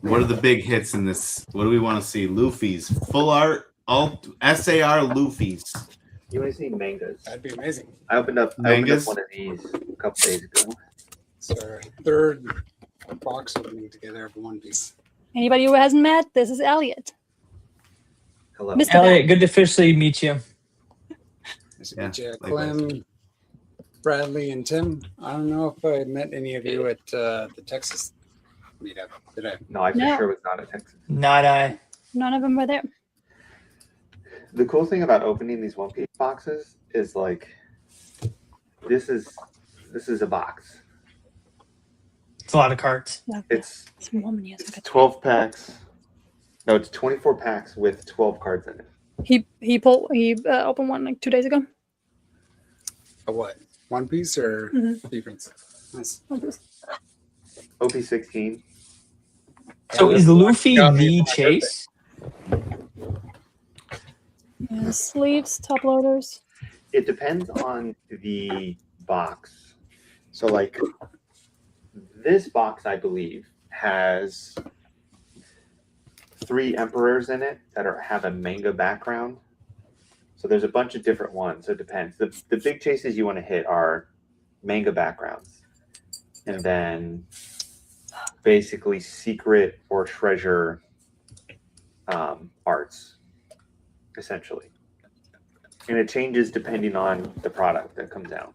What are the big hits in this? What do we want to see? Luffy's full art, all SAR Luffy's. You want to see mangas? That'd be amazing. I opened up Mangas? one of these a couple days ago. It's our third box opening together of One Piece. Anybody who hasn't met, this is Elliot. Hello. Mr. Elliot, good to officially meet you. There's Yeah, Clem, likewise. Bradley, and Tim. I don't know if I met any of you at the Texas meetup. Did I? No, I for No. sure was not at Texas. Not I. None of them were there. The cool thing about opening these One Piece boxes is like this is a box. It's a lot of cards. It's This woman, yes. it's 12 packs. No, it's 24 packs with 12 cards in it. He opened one like 2 days ago. A what? One Piece or Mhm. Defense? Nice. OP16. So is Luffy Yeah, me the for my Chase? Yeah, sleeves, top loaders. It depends on the box. So like this box, I believe, has 3 emperors in it that have a manga background. So there's a bunch of different ones. So it depends. The big chases you want to hit are manga backgrounds, and then basically secret or treasure arts, essentially. And it changes depending on the product that comes out.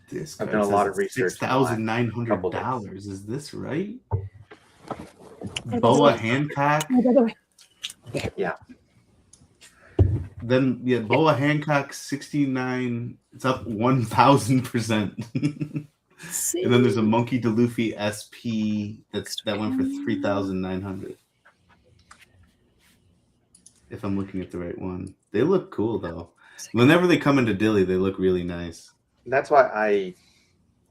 This I've done a lot of research $6,900. Is this right? Boa Hancock. Oh, by the way, Then yeah, Boa Hancock 69. It's up 1,000%. And see. then there's a Monkey D. Luffy SP that went for 3,900. If I'm looking at the right one, they look cool though. Whenever they come into Dilly, they look really nice. That's why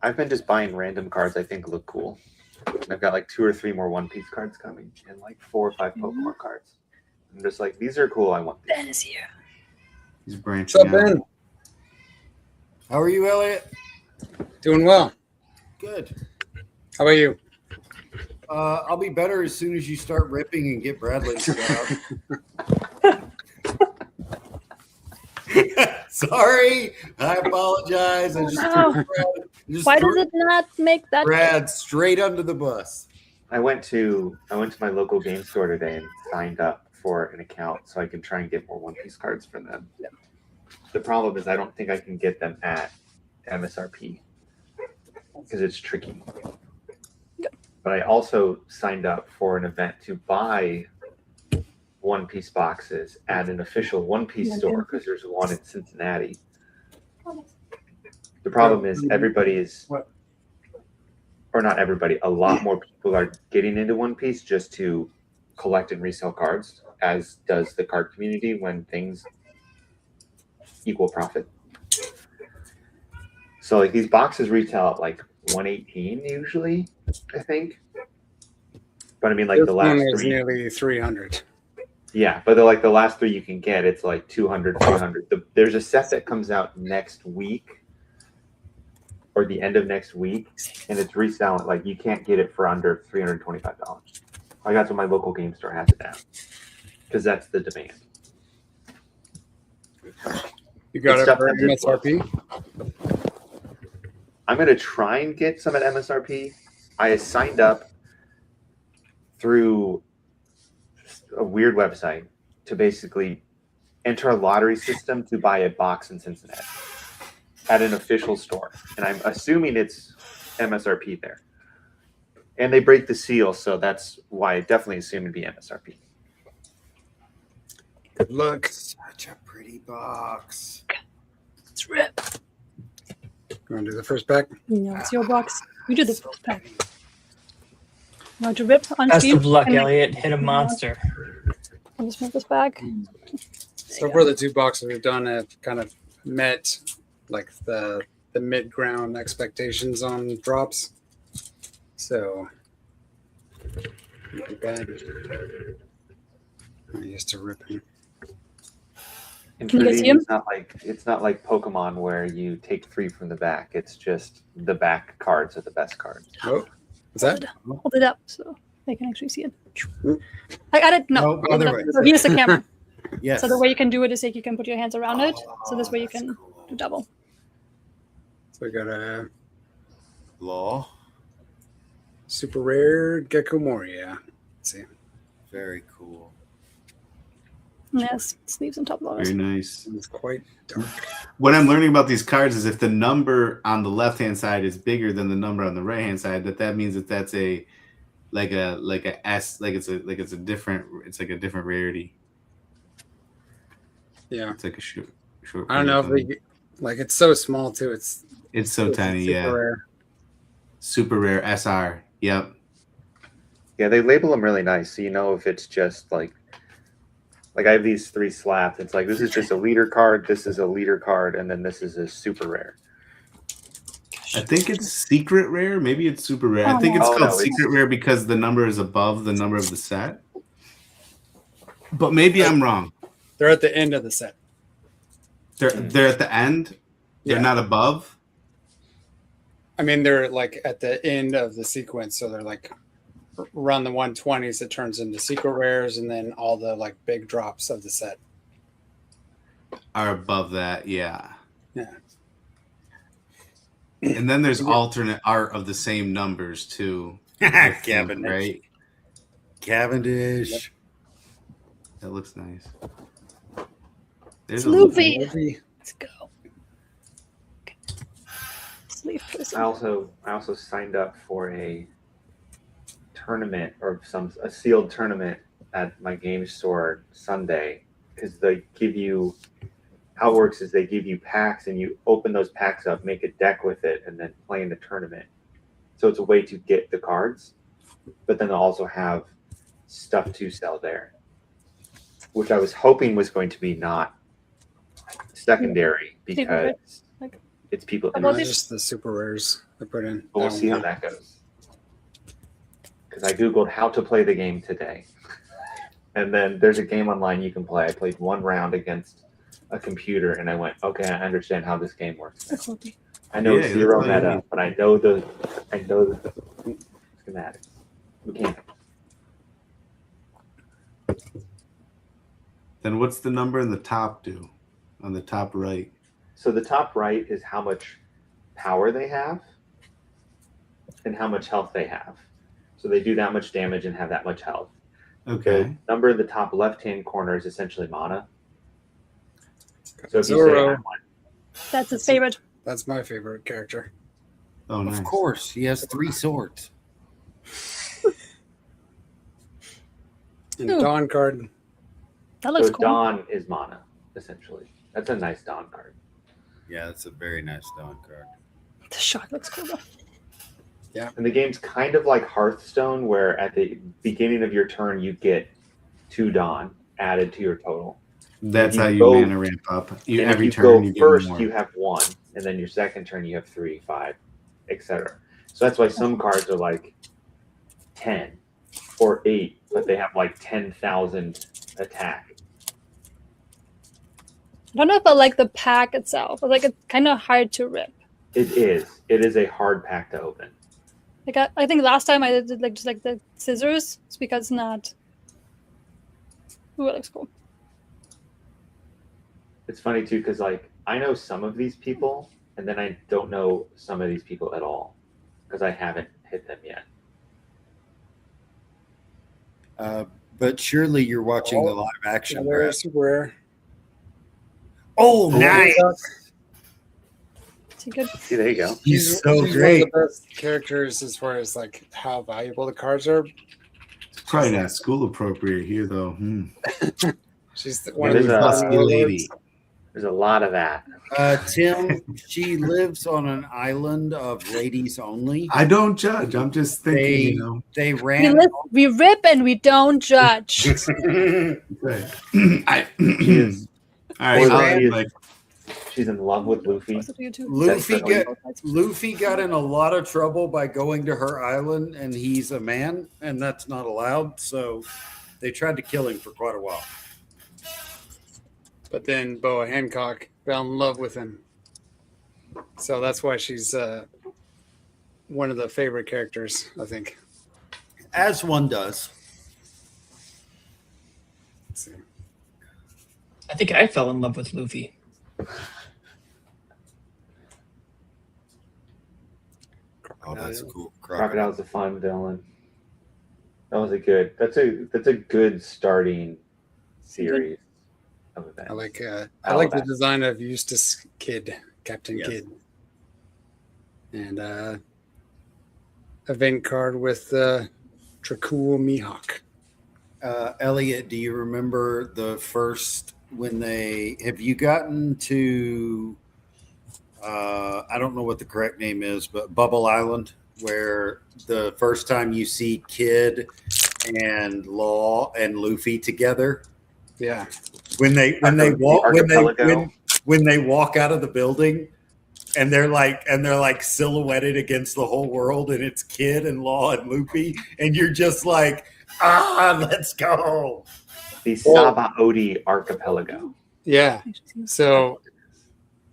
I've been just buying random cards I think look cool. And I've got like 2 or 3 more One Piece cards coming and like 4 or 5 Pokemon cards. I'm just like, these are cool. I want these. Ben is here. He's What's branching up, out. Ben? How are you, Elliot? Doing well. Good. How about you? I'll be better as soon as you start ripping and get Bradley out. Sorry, I apologize. I just No. threw Brad, Why does it not make that? Brad straight under the bus? I went to my local game store today and signed up for an account so I can try and get more One Piece cards for them. The problem is I don't think I can get them at MSRP because it's tricky. But I also signed up for an event to buy One Piece boxes at an official One Piece store because there's one in Cincinnati. The problem is everybody is, or not everybody, a lot more people are getting into One Piece just to collect and resell cards, as does the card community when things equal profit. So like these boxes retail at like 118 usually, I think. But I mean like This the one last is 3. nearly 300. Yeah, but they're like the last 3 you can get, it's like 200, 300. There's a set that comes out next week or the end of next week, and it's reselling. Like you can't get it for under $325. I got to my local game store has it now because that's the demand. You got It's it stuff for that did MSRP? I'm gonna try and get some at MSRP. I signed up through a weird website to basically enter a lottery system to buy a box in Cincinnati at an official store. And I'm assuming it's MSRP there. And they break the seal, so that's why I definitely assume it'd be MSRP. Good luck. Such a pretty box. Let's rip. You want to do the first pack? No, it's your box. You do the first pack. Want to rip on Best Steve? of luck, And then- Elliot. Hit a monster. I'll just move this back. So far, the two boxes we've done have kind of met like the mid-ground expectations on drops. So, not too bad. I'm used to ripping. And Can you for guys these, see 'em? it's not like Pokemon where you take 3 from the back. It's just the back cards are the best cards. Oh, is that? Hold it up so they can actually see it. I got it. No, No, hold it other up. way. So here's the camera. Yes. So the way you can do it is like you can put your hands around it. So this way you that's can cool. do double. So we got a Law. super rare Gecko Moria. Let's see. Very cool. And there's sleeves on top of Very it. nice. It's quite dark. What I'm learning about these cards is if the number on the left hand side is bigger than the number on the right hand side, that means that that's a S, it's a different rarity. Yeah. It's like a short. I don't know if we like it's so small too. It's so tiny, super yeah. rare. Super rare SR. Yep. Yeah, they label them really nice, so you know if it's just like I have these 3 slaps. It's like this is just a leader card, this is a leader card, and then this is a super rare. I think it's secret rare. Maybe it's super rare. Oh, I think no. it's Oh, called no, it's- secret rare because the number is above the number of the set. But maybe I'm wrong. They're at the end of the set. They're at the end. They're Yeah. not above. I mean, they're like at the end of the sequence, so they're like around the 120s. It turns into secret rares, and then all the like big drops of the set. Are above that, yeah. Yeah. And then there's alternate art of the same numbers too. Cavendish. Right? Cavendish. That looks nice. There's Sloopy. Movie. Let's go. Sleeve person. I also signed up for a tournament or a sealed tournament at my game store Sunday because they give you how it works is they give you packs and you open those packs up, make a deck with it, and then play in the tournament. So it's a way to get the cards, but then they'll also have stuff to sell there, which I was hoping was going to be not secondary because Like- it's people. How about Not this? just the super rares they put in. But we'll see how that goes. Because I Googled how to play the game today. And then there's a game online you can play. I played 1 round against a computer and I went, okay, I understand how this game works now. Sloopy. I know Yeah, zero that's what I meta, mean. but I know the schematics. Mechanics. Then what's the number in the top do? On the top right. So the top right is how much power they have and how much health they have. So they do that much damage and have that much health. Okay. The number in the top left-hand corner is essentially mana. So if you say Zoro. I want That's his favorite. That's my favorite character. Oh, nice. Of course, he has 3 swords. And Ooh. Dawn card. That looks so cool. Dawn is mana, essentially. That's a nice Dawn card. Yeah, that's a very nice Dawn card. The shot looks cool though. And the game's kind of like Hearthstone, where at the beginning of your turn, you get 2 Dawn added to your total. That's You how you go- mana ramp up. And Every if you turn go you get first, more. you have 1, and then your second turn, you have 3, 5, etc. So that's why some cards are like 10 or 8, but they have like 10,000 attack. I don't know if I like the pack itself. I like it's kind of hard to rip. It is. It is a hard pack to open. Like I think last time I did like just like the scissors. It's because it's not. Ooh, it looks cool. It's funny too, because like I know some of these people, and then I don't know some of these people at all, because I haven't hit them yet. But surely you're watching the live action, Another Brad. super rare. Oh, nice. Is he good? See, there you go. He's so She's one great. of the best characters as far as like how valuable the cards are. Probably not school appropriate here, though. She's One one of of the the Husky lady. There's a lot of that. Tim, she lives on an island of ladies only. I don't judge. I'm just thinking, They We, ran. we rip and we don't judge. Right. She is, All right. She is- Like, she's in love with Luffy. Closer to you too. Luffy got in a lot of trouble by going to her island, and he's a man, and that's not allowed. So they tried to kill him for quite a while. But then Boa Hancock fell in love with him. So that's why she's one of the favorite characters, I think. As one does. Let's see. I think I fell in love with Luffy. Oh, that's cool. Crocodile's a fun villain. That's a good starting series of events. I like All the that. design of Eustace Kidd, Captain Yes. Kidd. And event card with Dracul Mihawk. Elliot, do you remember the first when have you gotten to I don't know what the correct name is, but Bubble Island, where the first time you see Kid and Law and Luffy together Yeah. when they walk out of the building and they're like silhouetted against the whole world, and it's Kid and Law and Luffy, and you're just like, let's go. The Sabaody Archipelago. Yeah. So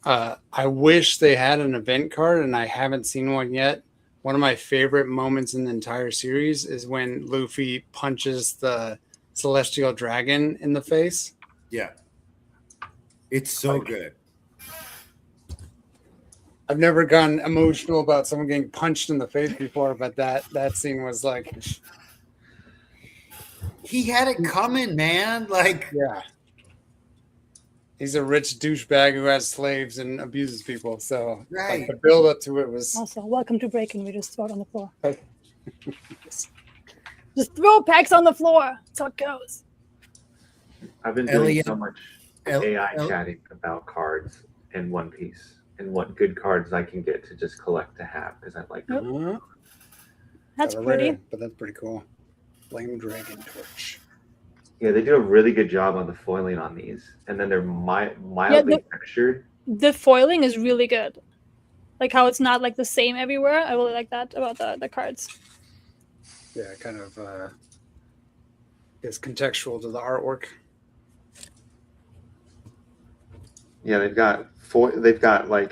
I wish they had an event card, and I haven't seen one yet. One of my favorite moments in the entire series is when Luffy punches the celestial dragon in the face. Yeah, it's so good. I've never gotten emotional about someone getting punched in the face before, but that scene was like, He had it coming, man. Like, yeah. He's a rich douchebag who has slaves and abuses people. So Right. like, the build up to it was Also, welcome to Breaking. We just throw it on the floor. Just throw packs on the floor. That's how it goes. I've been doing Elliot- so much El- AI El- chatting about cards in One Piece and what good cards I can get to just collect to have because I like them. That's Got a pretty. rare, but that's pretty cool. Flame Dragon Torch. Yeah, they do a really good job on the foiling on these, and then they're mildly textured. The foiling is really good. Like how it's not like the same everywhere. I really like that about the cards. Yeah, kind of is contextual to the artwork. Yeah, they've got the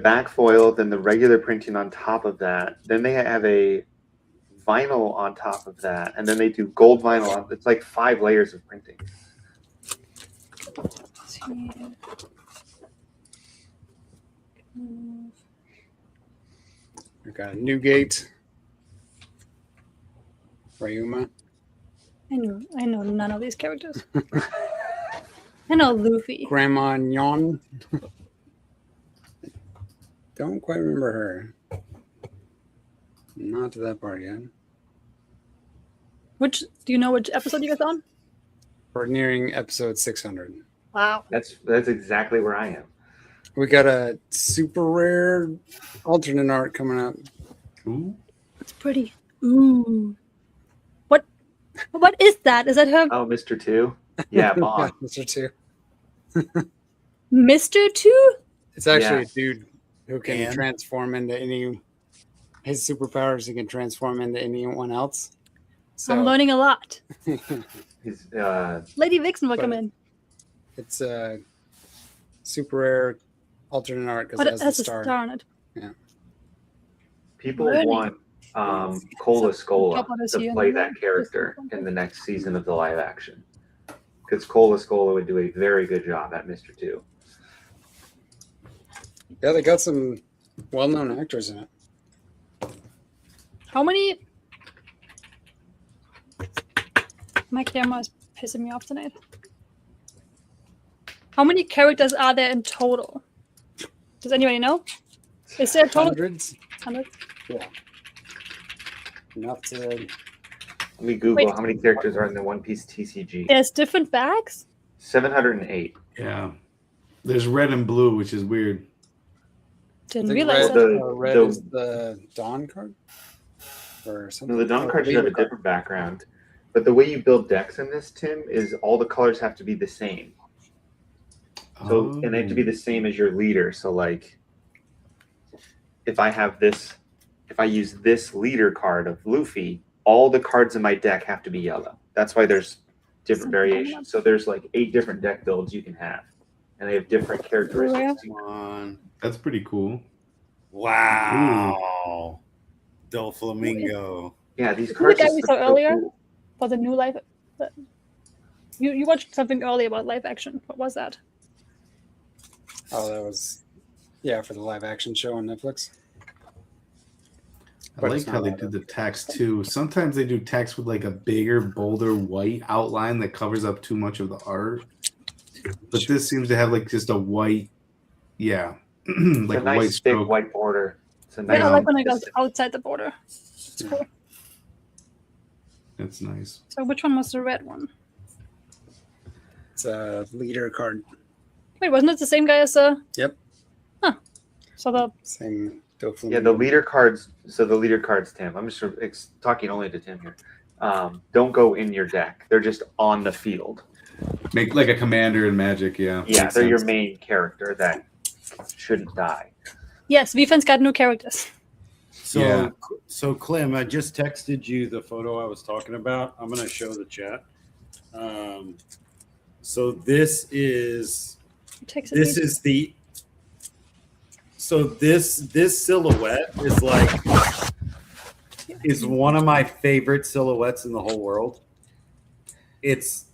back foil, then the regular printing on top of that. Then they have a vinyl on top of that, and then they do gold vinyl on. It's like 5 layers of printing. We've got Newgate, Ryuma. I know none of these characters. I know Luffy. Grandma Nyan. Don't quite remember her. Not to that part yet. Do you know which episode you guys on? We're nearing episode 600. Wow. That's exactly where I am. We got a super rare alternate art coming up. ooh, It's pretty. Ooh. What is that? Is that her Oh, Mr. Two? Yeah, Bond. Mr. Two. Mr. Two? It's actually Yeah. a dude who can And? transform into any. His superpowers, he can transform into anyone else. So I'm learning a lot. He's Lady Vixen will come But- in. it's a super rare alternate art because But it it has has the a star. star on it. people Learning. want Cola Scola Couple of to you play in the that room. character in the next season of the live action. Because Cola Scola would do a very good job at Mr. Two. Yeah, they got some well-known actors in it. How many? My camera is pissing me off tonight. How many characters are there in total? Does anybody know? Is there a total? Hundreds. 100? Enough to. Let me Google Wait. how many characters are in the One Piece TCG. There's different bags? 708. Yeah. There's red and blue, which is weird. I Didn't think realize red, that. red the- is the Dawn card, or something. No, the Dawn Or card should have a Leader card. different background. But the way you build decks in this, Tim, is all the colors have to be the same. So and they have to be the same as your leader. So like if I have this, if I use this leader card of Luffy, all the cards in my deck have to be yellow. That's why there's different variations. So there's like 8 different deck builds you can have. And they have different characteristics. Come on. That's pretty cool. Wow. Doflamingo. Yeah, these Who the cards guy just we look saw so earlier? cool. For the new live. You watched something earlier about live action. What was that? Oh, that was for the live action show on Netflix. I But like it's how not they allowed do to. the text too. Sometimes they do text with like a bigger, bolder white outline that covers up too much of the art. But this seems to have like just a white, It's like a a nice white thick stroke. white border. It's a Yeah, nice I like when it goes consistent- outside the border. It's cool. That's nice. So which one was the red one? It's a leader card. Wait, wasn't it the same guy as the? Yep. Huh. So the Same Doflamingo. Yeah, the leader cards. So the leader cards, Tim. I'm just talking only to Tim here. Don't go in your deck. They're just on the field. Make like a commander in Magic, yeah. Yeah, Makes they're your sense. main character that shouldn't die. yes, VFN's got new characters. So, Yeah. so Clem, I just texted you the photo I was talking about. I'm going to show the chat. So this is Texas this me. is the so this silhouette is like is one of my favorite silhouettes in the whole world. It's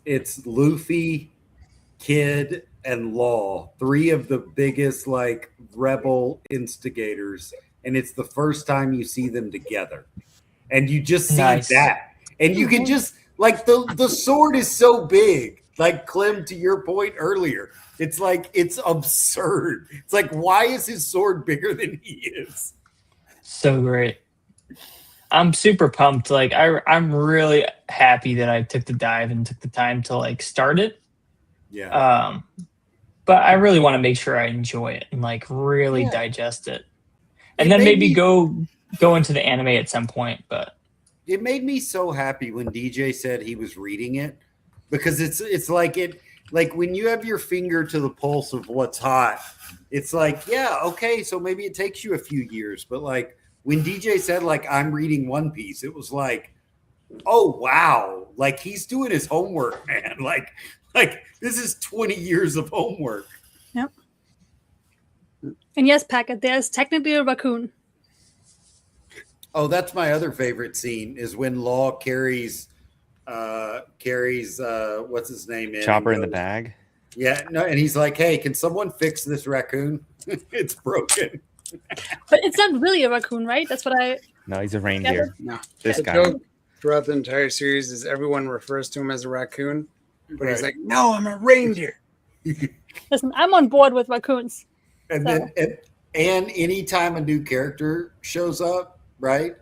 Luffy, Kid, and Law, 3 of the biggest like rebel instigators, and it's the first time you see them together, and you just see Nice. that, and you can just like the sword is so big. Like Clem, to your point earlier, it's like it's absurd. It's like, why is his sword bigger than he is? So great. I'm super pumped. Like I'm really happy that I took the dive and took the time to like start it. Yeah. But I really want to make sure I enjoy it and like really Yeah. digest it. And It then made maybe me- go into the anime at some point. But It made me so happy when DJ said he was reading it, because it's like when you have your finger to the pulse of what's hot, it's like, yeah, okay, so maybe it takes you a few years, but like when DJ said like I'm reading One Piece, it was like, oh wow, like he's doing his homework, man. Like this is 20 years of homework. And yes, Packet, there's technically a raccoon. Oh, that's my other favorite scene is when Law carries what's his name in Chopper and in the goes, bag. Yeah, no, and he's like, "Hey, can someone fix this raccoon? It's broken." But it's not really a raccoon, right? That's what I. No, he's a reindeer. No. This The guy. joke throughout the entire series is everyone refers to him as a raccoon, but he's Right. like, "No, I'm a reindeer." Listen, I'm on board with raccoons. And then and anytime a new character shows up, right?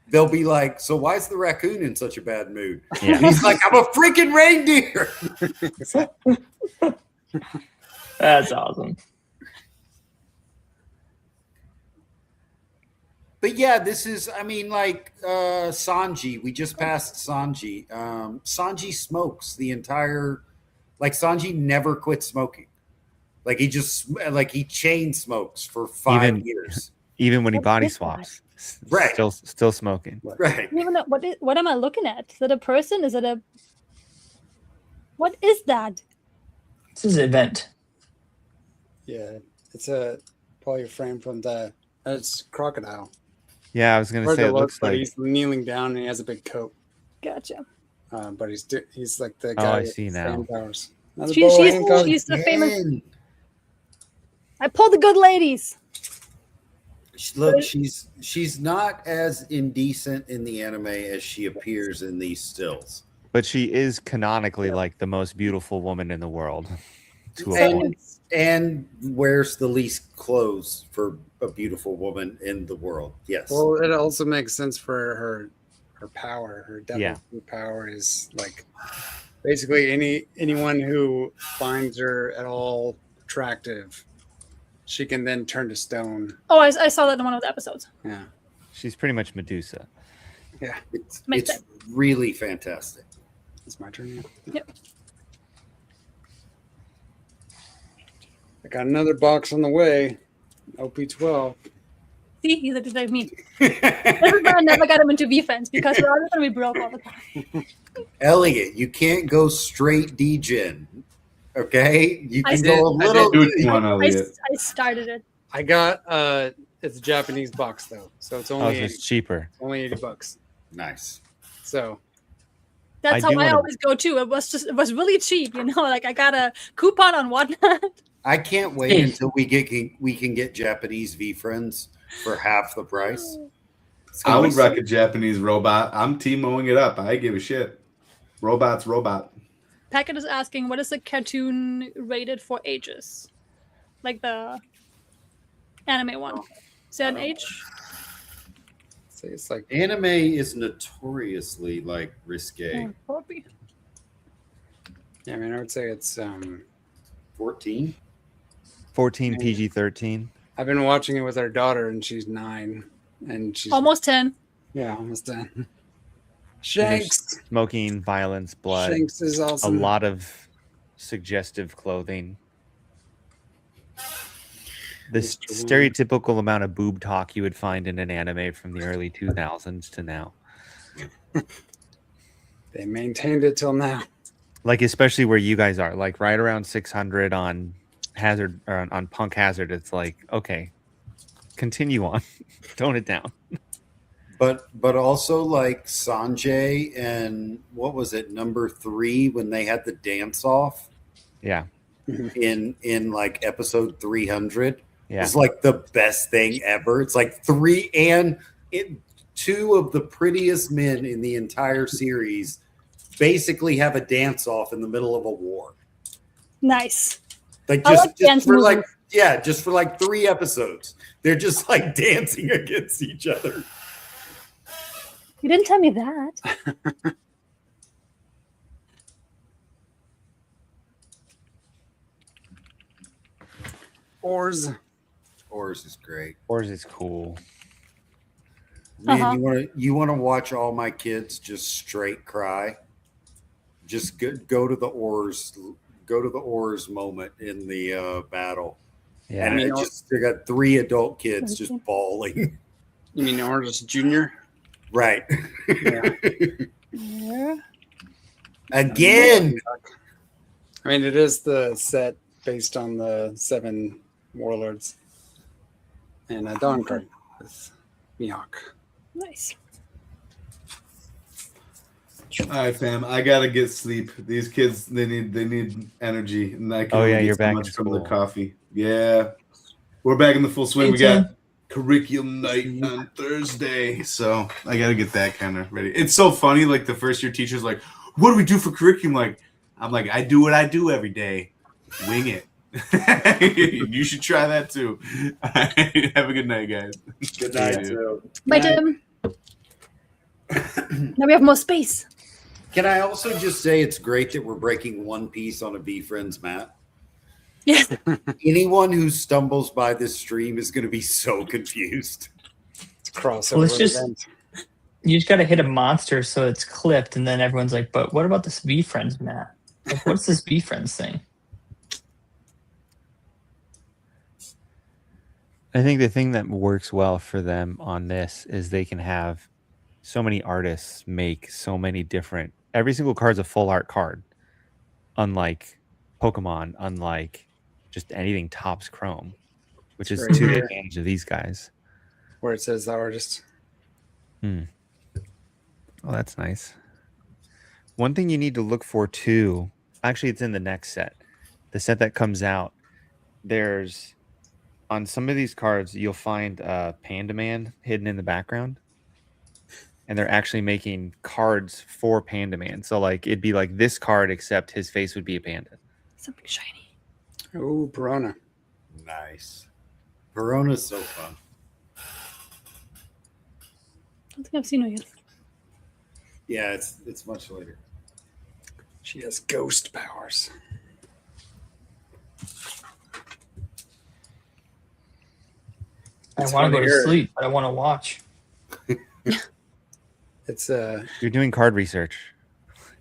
They'll be like, "So why is the raccoon in such a bad mood?" Yeah. And he's like, "I'm a freaking reindeer." that's awesome. But yeah, this is, I mean, like Sanji. We just passed Sanji. Sanji smokes the entire, like Sanji never quit smoking. Like he just, like he chain smokes for 5 Even- years. Even when he What body is that? swaps, Right. Still smoking. Right. I don't even know what am I looking at? Is it a person? Is it a? What is that? This is an event. Yeah, it's probably a frame from the. It's crocodile. Yeah, I was gonna Hard say to it look, looks but like. he's kneeling down and he has a big coat. Gotcha. But he's like the Oh, guy. I with see the now. fan powers. Another She's boa Hancock. the famous. Man. I pulled the good ladies. Look, she's not as indecent in the anime as she appears in these stills. But she is canonically like the most beautiful woman in the world. to a And- point. And wears the least clothes for a beautiful woman in the world. Yes. Well, it also makes sense for her power. Her devil Yeah. fruit power is like basically anyone who finds her at all attractive, she can then turn to stone. Oh, I saw that in one of the episodes. Yeah. She's pretty much Medusa. Makes It's really fantastic. It's my turn now. Yep. I got another box on the way. OP12. See, he's like me. This is why I never got him into defense because we're always gonna be broke all the time. Elliot, you can't go straight degen. Okay? You I can did- go a I little. Do what you want, I Elliot. started it. I got it's a Japanese box though, so it's Oh, only so it's cheaper. only $80. Nice. So That's I how do I wanna- always go too. It was really cheap, you know. Like I got a coupon on Whatnot. I can't wait Hey. until we can get Japanese V friends for half the price. It's I gonna would be wreck a Japanese robot. I'm T-moing it up. I give a shit. Robot's robot. Packet is asking, what is the cartoon rated for ages? Like the anime one. Is that an age? say it's like Anime is notoriously like risque. Probably. yeah, I mean I would say it's 14. 14 PG-13. I've been watching it with our daughter and she's 9 and she's Almost 10. yeah, almost done. Shanks. Smoking, violence, blood, Shanks is a awesome. lot of suggestive clothing. The Mr. Wu. stereotypical amount of boob talk you would find in an anime from the early 2000s to now. They maintained it till now. Like especially where you guys are, like right around 600 on Hazard or on Punk Hazard. It's like, okay, continue on, tone it down. But also like Sanjay and what was it, number 3 when they had the dance off Yeah, in like episode 300. yeah. It's like the best thing ever. It's like 2 of the prettiest men in the entire series basically have a dance off in the middle of a war. Nice. Like I just, like dance for like movies. just for like 3 episodes. They're just like dancing against each other. You didn't tell me that. Oars. Ours is great. Ours is cool. Man, Uh-huh. you want to watch all my kids just straight cry? Just go to the oars moment in the battle. Yeah, And You it know- just they got 3 adult kids Okay. just bawling. You mean Orange Junior? Right. Yeah. Yeah. Again. I mean, it is the set based on the 7 warlords and a Dawn card with Mihawk. Nice. All right, fam. I gotta get sleep. These kids, they need energy, and I can Oh, only yeah, get you're so back much in from the school. coffee. Yeah, we're back in the full swing. We got curriculum night on Thursday, so I gotta get that kind of ready. It's so funny. Like the first year teacher's like, "What do we do for curriculum?" Like, I'm like, "I do what I do every day. Wing it." You should try that too. Have a good night, guys. Good night, dude. Bye, Night. Tim. Now we have more space. Can I also just say it's great that we're breaking One Piece on a Be Friends map? Yes. Anyone who stumbles by this stream is going to be so confused. It's a crossover Well, it's just- event. You just got to hit a monster so it's clipped, and then everyone's like, "But what about this Be Friends map? Like, what's this Be Friends thing?" I think the thing that works well for them on this is they can have so many artists make so many different. Every single card's a full art card, unlike Pokemon, unlike just anything Topps Chrome, which is Right to the here. advantage of these guys. Where it says the artist. Oh, that's nice. One thing you need to look for too, actually, it's in the next set. The set that comes out, there's on some of these cards, you'll find Panda Man hidden in the background. And they're actually making cards for Panda Man. So, like, it'd be like this card, except his face would be a panda. Something shiny. Oh, Piranha. Nice. Verona's so fun. I don't think I've seen her yet. Yeah, it's much later. She has ghost powers. I It's want fun to to go to hear. sleep, but I want to watch. It's You're doing card research.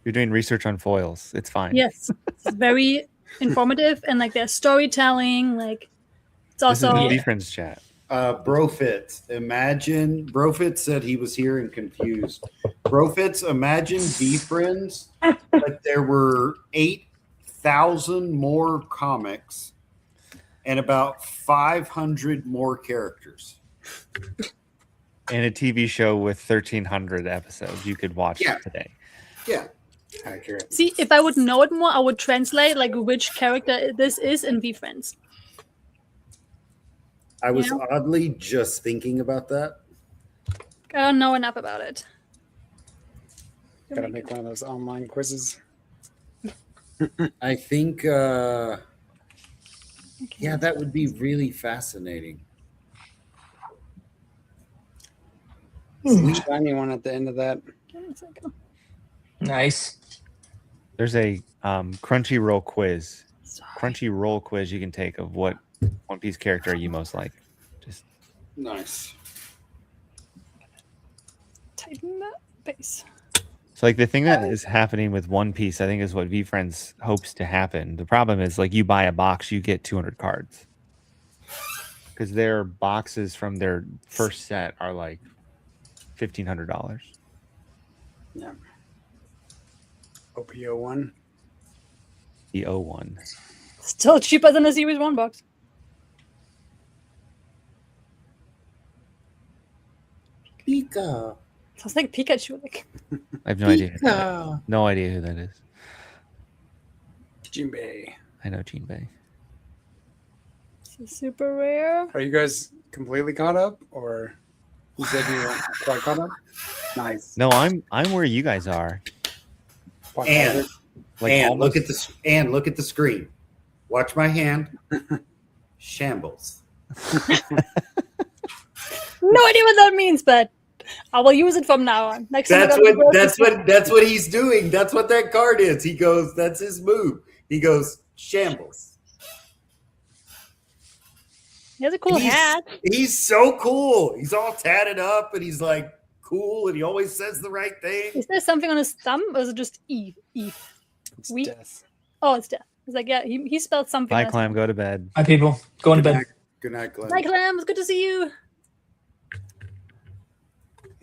You're doing research on foils. It's fine. Yes, it's very informative and like their storytelling. Like it's This is also the friends chat. Brofitz, imagine Brofitz said he was here and confused. Brofitz, imagine V-Friends, but there were 8,000 more comics and about 500 more characters. And a TV show with 1,300 episodes you could watch Yeah. today. Yeah. accurate. see if I would know it more, I would translate like which character this is in V-Friends. I was Yeah. oddly just thinking about that. I don't know enough about it. Gotta make one of those online quizzes. I think, yeah, that would be really fascinating. Shiny one at the end of that. Give me a second. Nice. There's a Crunchyroll quiz. Sorry. Crunchyroll quiz you can take of what One Piece character you most like. Just Nice. Tighten that base. so like the thing that is happening with One Piece, I think, is what V-Friends hopes to happen. The problem is like you buy a box, you get 200 cards. Because their boxes from their first set are like $1,500. Yeah. OPO one. The O1. Still cheaper than a Series 1 box. Pika. Sounds like Pikachu. Like I have no idea. Who that, no idea who that is. Jinbei. I know Gene Bay. this is super rare. Are you guys completely caught up, or you said you weren't quite caught up? Nice. No, I'm where you guys are. And Like and almost- look at the screen. Watch my hand. Shambles. No idea what that means, but I will use it from now on. Next time I That's go to the what grocery that's what he's doing. That's what that card is. He goes, that's his move. He goes, shambles. He has a cool hat. He's so cool. He's all tatted up and he's like cool and he always says the right thing. Is there something on his thumb, or is it just E? E. It's We- death. Oh, it's death. It's like, yeah, he spelled something. Bye, on his Clam. Go to bed. Hi, people. Going to Good bed. night, good night, Glenn. thumb. Bye, Clam. It's good to see you.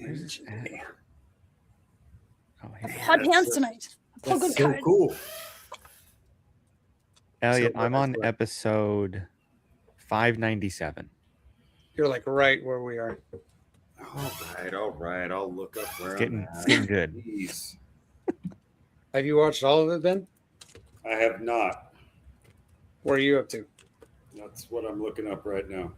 Jinbei. Oh, here. Hot that's hands so- tonight. Pull That's good so card. cool. Elliot, So I'm what- on episode 597. You're like right where we are. All right. I'll look up where It's getting good. Jeez. Have you watched all of it, Ben? I have not. What are you up to? That's what I'm looking up right now.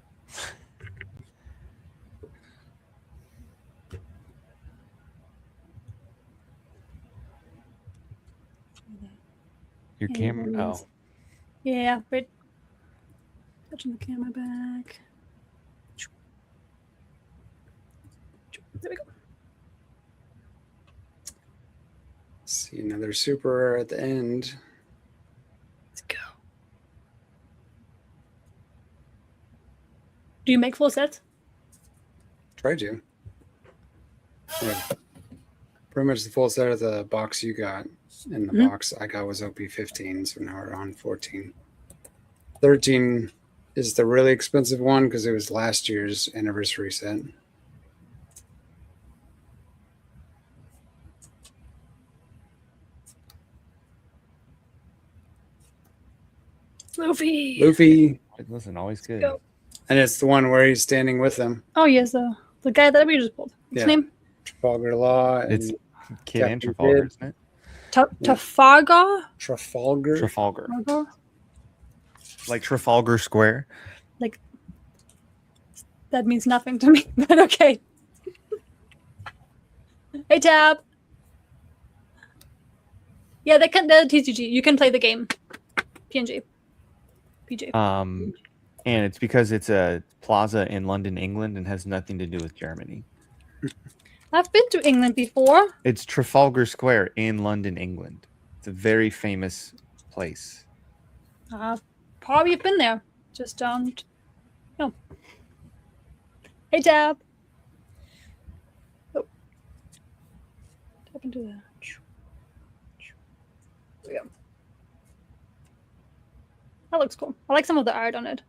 Your camera. Oh, Yeah, wait. Touching the camera back. There we go. See another super rare at the end. Let's go. Do you make full sets? Try to. Yeah. Pretty much the full set of the box you got. And the Mhm. box I got was OP15, so now we're on 14. 13 is the really expensive one because it was last year's anniversary set. Luffy. Luffy, listen, always good. go. and it's the one where he's standing with them. Oh yes, the guy that we just pulled. What's his Yeah. name? Trafalgar Law and It's Kid Captain and Trafalgar, Kidd. isn't it? Trafalgar. Trafalgar. Trafalgar. Trafalgar? Like Trafalgar Square. That means nothing to me, but okay. Hey Tab. Yeah, the TCG. You can play the game. PNG. PJ. And it's because it's a plaza in London, England, and has nothing to do with Germany. I've been to England before. It's Trafalgar Square in London, England. It's a very famous place. Probably have been there. Just don't know. Hey, Tab. Oh. Tap into that. There we go. That looks cool. I like some of the art on it.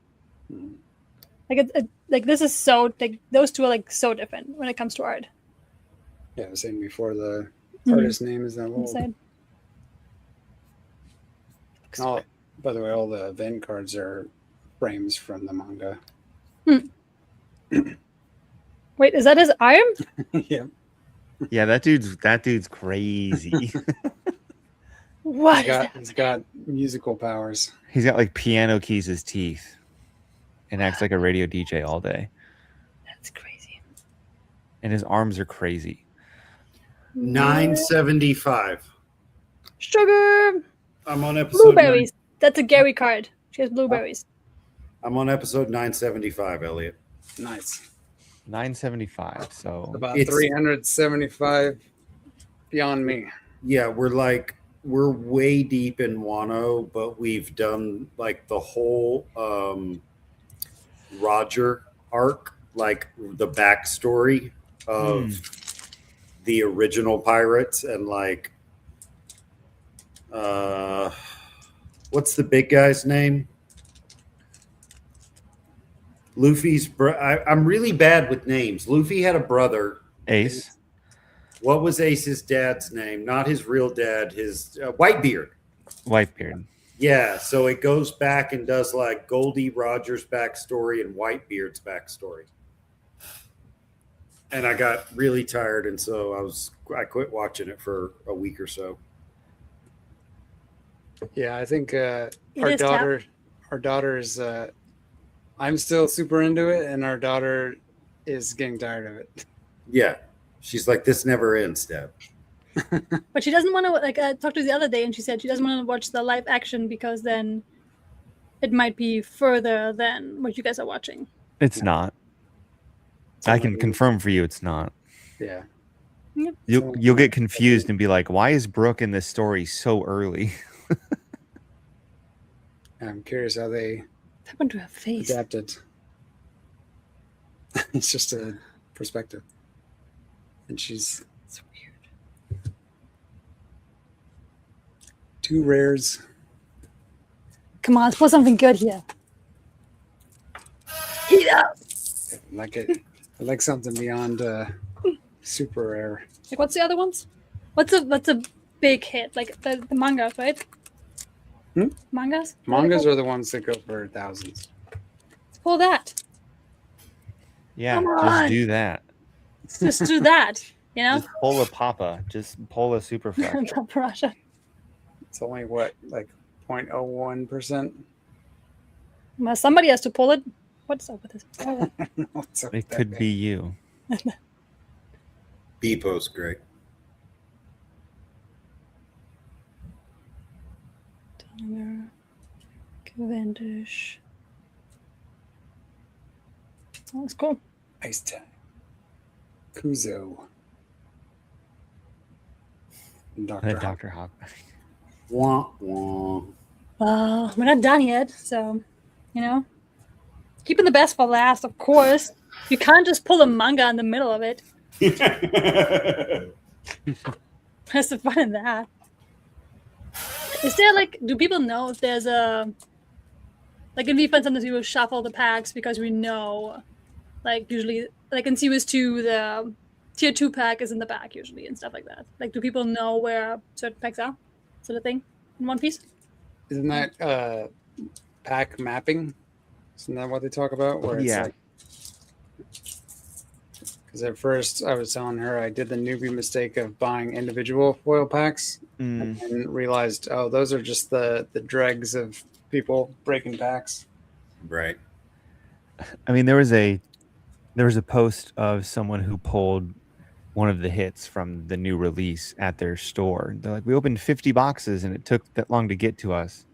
Like like this is so like those two are like so different when it comes to art. Yeah, I was saying before the Mhm. artist name is that little. Inside. All, by the way, all the event cards are frames from the manga. Wait, is that his arm? Yeah, Yeah, that dude's crazy. What? he's got, he's got musical powers. He's got like piano keys as teeth and acts like a radio DJ all day. That's crazy. And his arms are crazy. 975. Sugar. I'm on episode. Blueberries. That's a Gary card. She has blueberries. I'm on episode 975, Elliot. Nice. 975. So About It's- 375 beyond me. Yeah, we're way deep in Wano, but we've done like the whole Roger arc, like the backstory of the original pirates, and like what's the big guy's name? Luffy's I'm really bad with names. Luffy had a brother. Ace. What was Ace's dad's name? Not his real dad, his Whitebeard. Whitebeard. Yeah, so it goes back and does like Goldie Rogers' backstory and Whitebeard's backstory. And I got really tired, and so I quit watching it for a week or so. Yeah, I think our is tough. daughter is. I'm still super into it, and our daughter is getting tired of it. Yeah, she's like, this never ends, Dad. But she doesn't want to, like, I talked to her the other day and she said she doesn't want to watch the live action because then it might be further than what you guys are watching. It's not. I can confirm for you it's not. Yeah. You'll get confused and be like, why is Brooke in this story so early? I'm curious how they What happened to her face? adapted. It's just a perspective. And she's It's weird. 2 rares. Come on, let's put something good here. Heat up. Like it. I like something beyond super rare. Like, what's the other ones? What's a big hit? Like the mangas, right? Hmm? Mangas? Mangas are the ones that go for thousands. Pull that. Yeah, Come just on. do that. Just do that. You know? Just pull a Papa. Just pull a super fracture. Paparasha. It's only what, like 0.01%? Well, somebody has to pull it. What's up with this? Oh, What's up It with that could thing? be you. Bepo's great. Donner, Cavendish. Oh, that's cool. Ice time. Kuzo. And Dr. Hawk. Dr. Hawk. Wah, wah. Well, we're not done yet, so you know, keeping the best for last, of course. You can't just pull a manga in the middle of it. What's the fun in that? Is there like, do people know if there's a, like in VFun sometimes we will shuffle the packs because we know, like usually, like in Series 2, the tier 2 pack is in the back usually and stuff like that. Like, do people know where certain packs are? Sort of thing in One Piece? Isn't that pack mapping? Isn't that what they talk about? Where it's Yeah. like, because at first I was telling her I did the newbie mistake of buying individual foil packs Mm. and realized, oh, those are just the dregs of people breaking packs. Right. I mean, there was a post of someone who pulled one of the hits from the new release at their store. They're like, we opened 50 boxes and it took that long to get to us.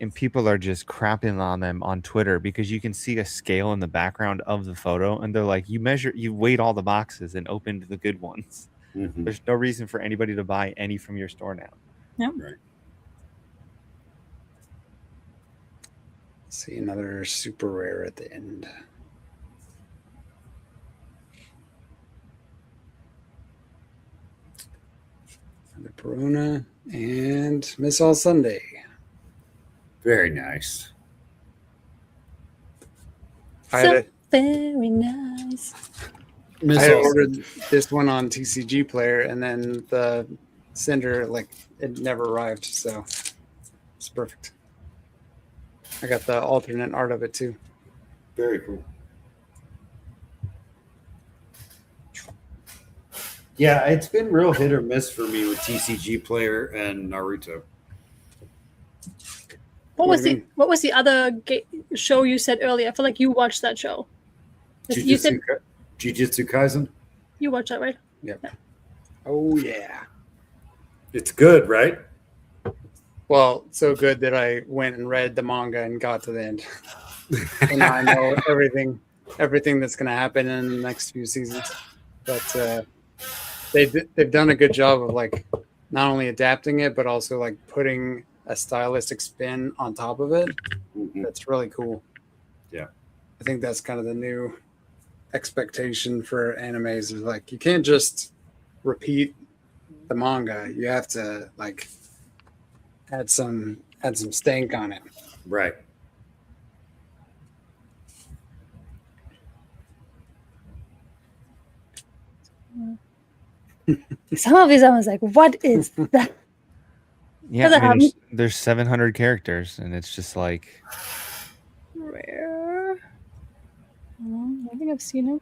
and people are just crapping on them on Twitter because you can see a scale in the background of the photo, and they're like, you weighed all the boxes and opened the good ones. Mhm. There's no reason for anybody to buy any from your store now. See another super rare at the end. Another Peruna and Miss All Sunday. Very nice. I had, Very nice. Miss I had Olsen. ordered this one on TCG Player, and then the sender, like, it never arrived, so it's perfect. I got the alternate art of it too. Very cool. Yeah, it's been real hit or miss for me with TCG Player and Naruto. What What do you mean? what was the other show you said earlier? I feel like you watched that show. You said Jujutsu Kaisen. you watched that, right? Oh yeah. It's good, right? Well, so good that I went and read the manga and got to the end. And now I know everything that's going to happen in the next few seasons. But they've done a good job of like not only adapting it, but also like putting a stylistic spin on top of it. Mhm. That's really cool. Yeah. I think that's kind of the new expectation for animes is like you can't just repeat the manga. You have to like add some stank on it. Right. Some of these I was like, what is that? Yeah, Does it I mean, have- there's 700 characters, and it's just like, Rare. I think I've seen it.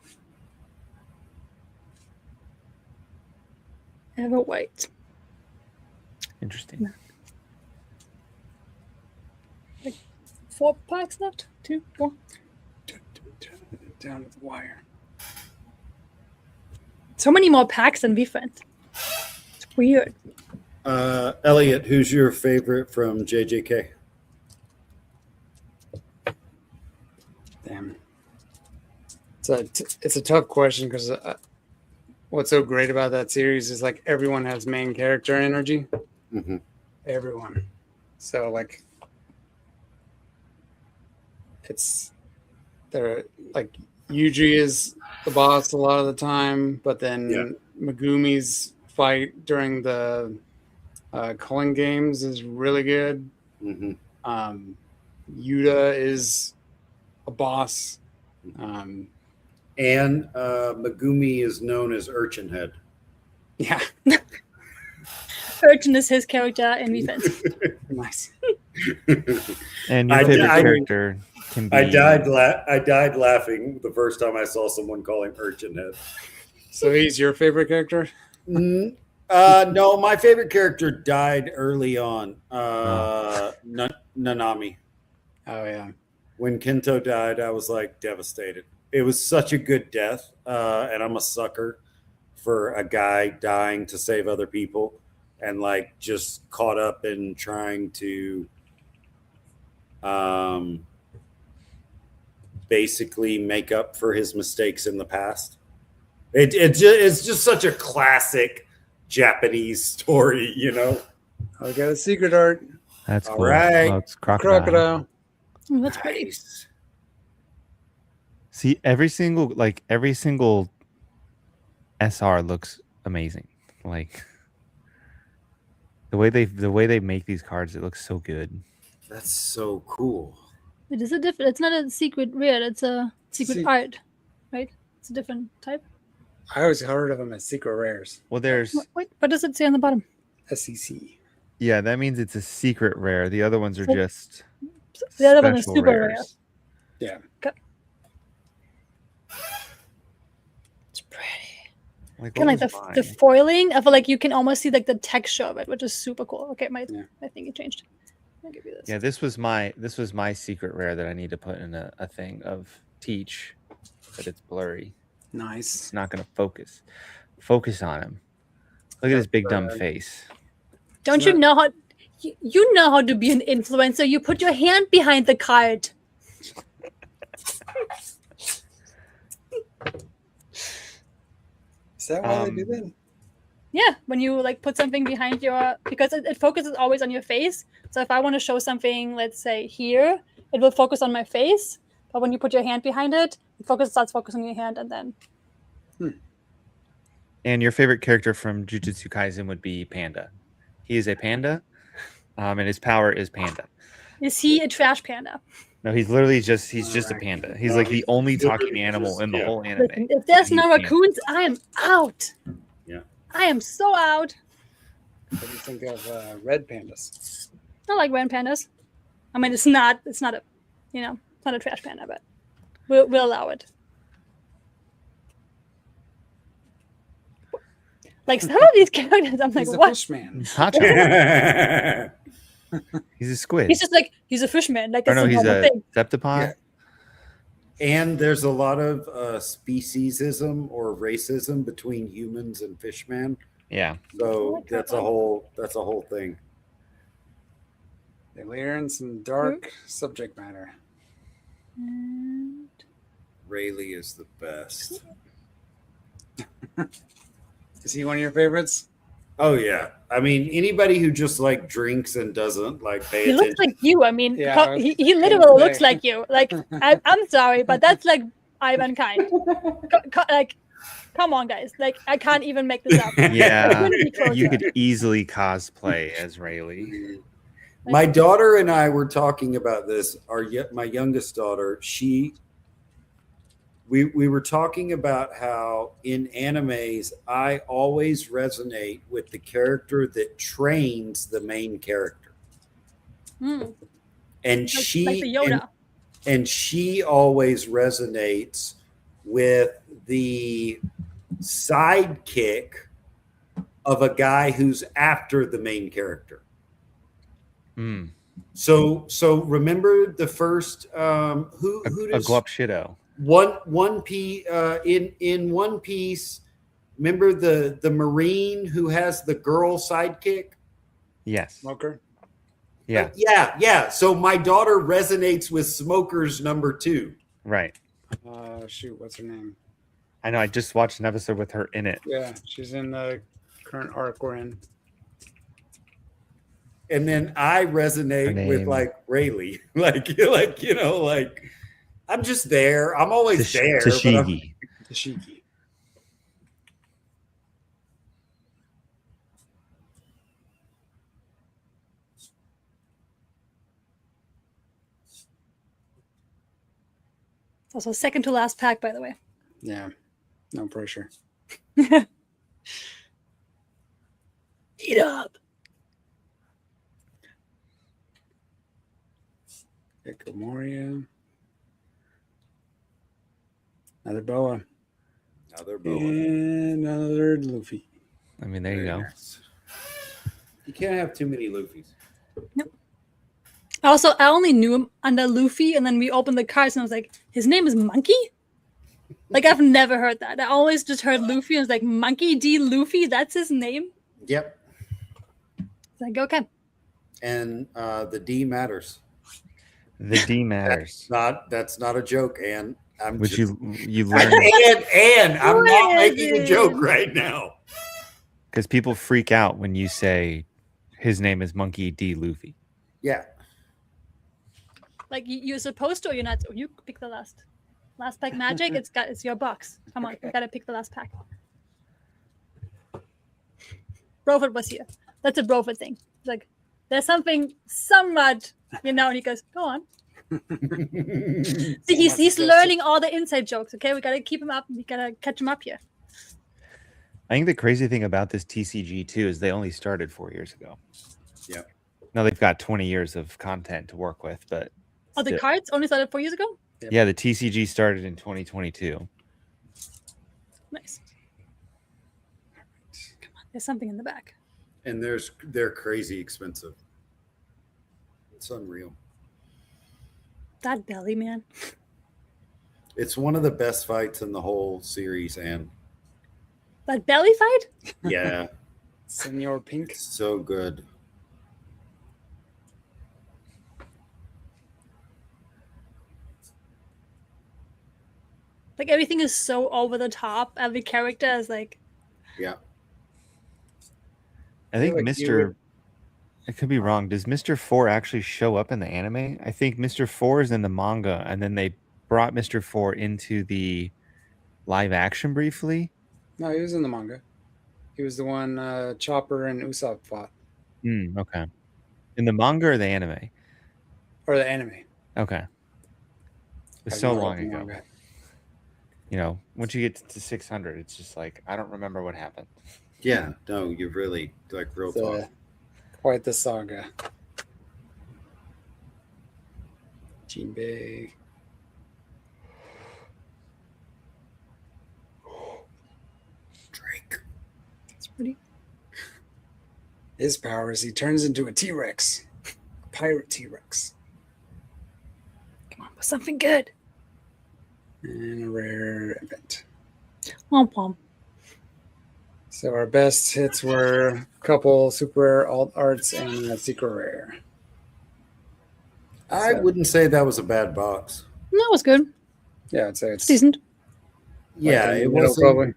Ever White. interesting. 4 packs left? 2, 4. Down to the wire. So many more packs than VFriend. It's weird. Elliot, who's your favorite from JJK? Damn. It's a tough question because what's so great about that series is like everyone has main character energy. Mm-hmm. Everyone. So like they're like Yuji is the boss a lot of the time, but then Yeah. Megumi's fight during the culling games is really good. Mm-hmm. Yuta is a boss. And Megumi is known as Urchin Head. Yeah, Urchin is his character in VFriend. nice. And your I favorite died- character can be. I died laughing the first time I saw someone call him Urchin Head. So he's your favorite character? No, my favorite character died early on. Nanami. Oh yeah. When Kento died, I was like devastated. It was such a good death, and I'm a sucker for a guy dying to save other people, and like just caught up in trying to basically make up for his mistakes in the past. It's just such a classic Japanese story, you know. I got a secret art. That's All cool. right. Oh, it's crocodile. Crocodile. Oh, that's pretty. Nice. See, every single SR looks amazing. Like the way they make these cards, it looks so good. That's so cool. It is a different. It's not a secret rare. It's a secret Se- art, right? It's a different type. I always heard of them as secret rares. Well, there's Wait, what does it say on the bottom? SEC. yeah, that means it's a secret rare. The other ones are So- just The other one is special super rares. Yeah. It's pretty. Like, Kind what of like was the mine? foiling. I feel like you can almost see like the texture of it, which is super cool. Okay, Yeah. I think it changed. I'll give you this. Yeah, this was my secret rare that I need to put in a thing of teach, but it's blurry. Nice. It's not going to focus on him. Look at his big dumb That's face. Don't it's you not- know how You know how to be an influencer. You put your hand behind the card. Is that why they do that? Yeah, when you like put something behind your, because it focuses always on your face. So if I want to show something, let's say here, it will focus on my face. But when you put your hand behind it, starts focusing on your hand, and then. And your favorite character from Jujutsu Kaisen would be Panda. He is a panda, and his power is Panda. Is he a trash panda? No, he's literally just a panda. He's like the only talking animal in the whole anime. Listen, if there's And no he's Panda. raccoons, I am out. Yeah. I am so out. What do you think of red pandas? I like red pandas. I mean, it's not a, it's not a trash panda, but we'll allow it. Like some of these characters, I'm like, He's a what? fish man. Hacho. He's a squid. He's just like, he's a fishman. Like, Or that's no, a he's normal a thing. septipod. And there's a lot of speciesism or racism between humans and fishman. Yeah. So that's a whole thing. They layer in some dark subject matter. And Rayleigh is the best. Is he one of your favorites? Oh yeah. I mean, anybody who just like drinks and doesn't like pay he attention. looks like you. I mean, Yeah, he literally looks like you. Like, I'm sorry, but that's like Ivan kind. Like, come on, guys. Like, I can't even make this up. Yeah. Couldn't be closer. You could easily cosplay as Rayleigh. My daughter and I were talking about this. My youngest daughter, we were talking about how in animes, I always resonate with the character that trains the main character, Mm, and like she the Yoda. and she always resonates with the sidekick of a guy who's after the main character. Mm. So remember the first who A does Glup Shido. one piece in One Piece? Remember the Marine who has the girl sidekick? Yes. Smoker? Yeah. Yeah. So my daughter resonates with Smoker's number 2. Right. Shoot, what's her name? I know. I just watched an episode with her in it. Yeah, she's in the current arc we're in. And then I resonate Her with name. like Rayleigh, like I'm just there. I'm always there. but I'm- Tashigi. Tashiki. It's also second to last pack, by the way. Yeah, no pressure. Eat up. Hikomoria. Another Boa. Another boa. And another Luffy. I mean, there you go. You can't have too many Luffys. Also, I only knew him under Luffy, and then we opened the cards, and I was like, his name is Monkey? Like, I've never heard that. I always just heard Luffy, and I was like, Monkey D. Luffy? That's his name? Yep. It's like, okay. And the D matters. The D matters, That's not a joke, and I'm which just, you learn and I'm not What making a is joke it? right now. because people freak out when you say his name is Monkey D. Luffy. Yeah. Like, you're supposed to, or you're not. You pick the last pack magic. It's your box. Come on, you gotta pick the last pack. Broford was here. That's a Broford thing. It's like, there's something somewhat, and he goes, go on. See, he's learning all the inside jokes. Okay, we gotta keep him up. We gotta catch him up here. I think the crazy thing about this TCG too is they only started 4 years ago. Yep. Now they've got 20 years of content to work with, but Oh, the still- cards only started 4 years ago. yeah, the TCG started in 2022. Nice. Come on, there's something in the back. And they're crazy expensive. It's unreal. That belly, man. It's one of the best fights in the whole series, and That belly fight? yeah, Senor Pink. so good. Like everything is so over the top. Every character is like, I think like you Mr. would- I could be wrong. Does Mr. 4 actually show up in the anime? I think Mr. 4 is in the manga, and then they brought Mr. 4 into the live action briefly. No, he was in the manga. He was the one Chopper and Usopp fought, Okay. In the manga or the anime? or the anime. Okay. It was I've so never read long the ago. manga. You know, once you get to 600, it's just like, I don't remember what happened. Yeah, no, you're really like real It's, talk. quite the saga. Jinbei. Drake. it's pretty. His power is he turns into a T-Rex, a pirate T-Rex, Come on, but something good. and a rare event. Womp womp. So our best hits were a couple super rare alt arts and a secret rare. I wouldn't say that was a bad box. That was good. Yeah, I'd say it's Decent. Yeah, like in it the middle, wasn't. probably.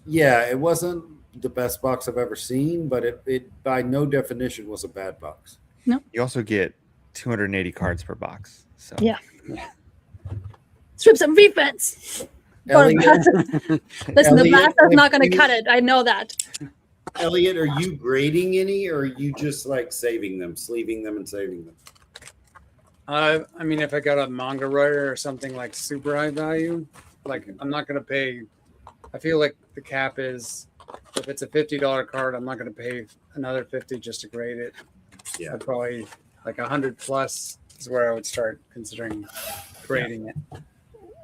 Yeah, it wasn't the best box I've ever seen, but it by no definition was a bad box. You also get 280 cards per box. So Yeah. Strip some defense. Elliot, Listen, the Elliot, math is not going you- to cut it. I know that. Elliot, are you grading any, or are you just like saving them, sleeving them, and saving them? I mean, if I got a manga writer or something like super high value, like I'm not going to pay. I feel like the cap is, if it's a $50 card, I'm not going to pay another $50 just to grade it. Yeah. I'd probably like 100 plus is where I would start considering grading it.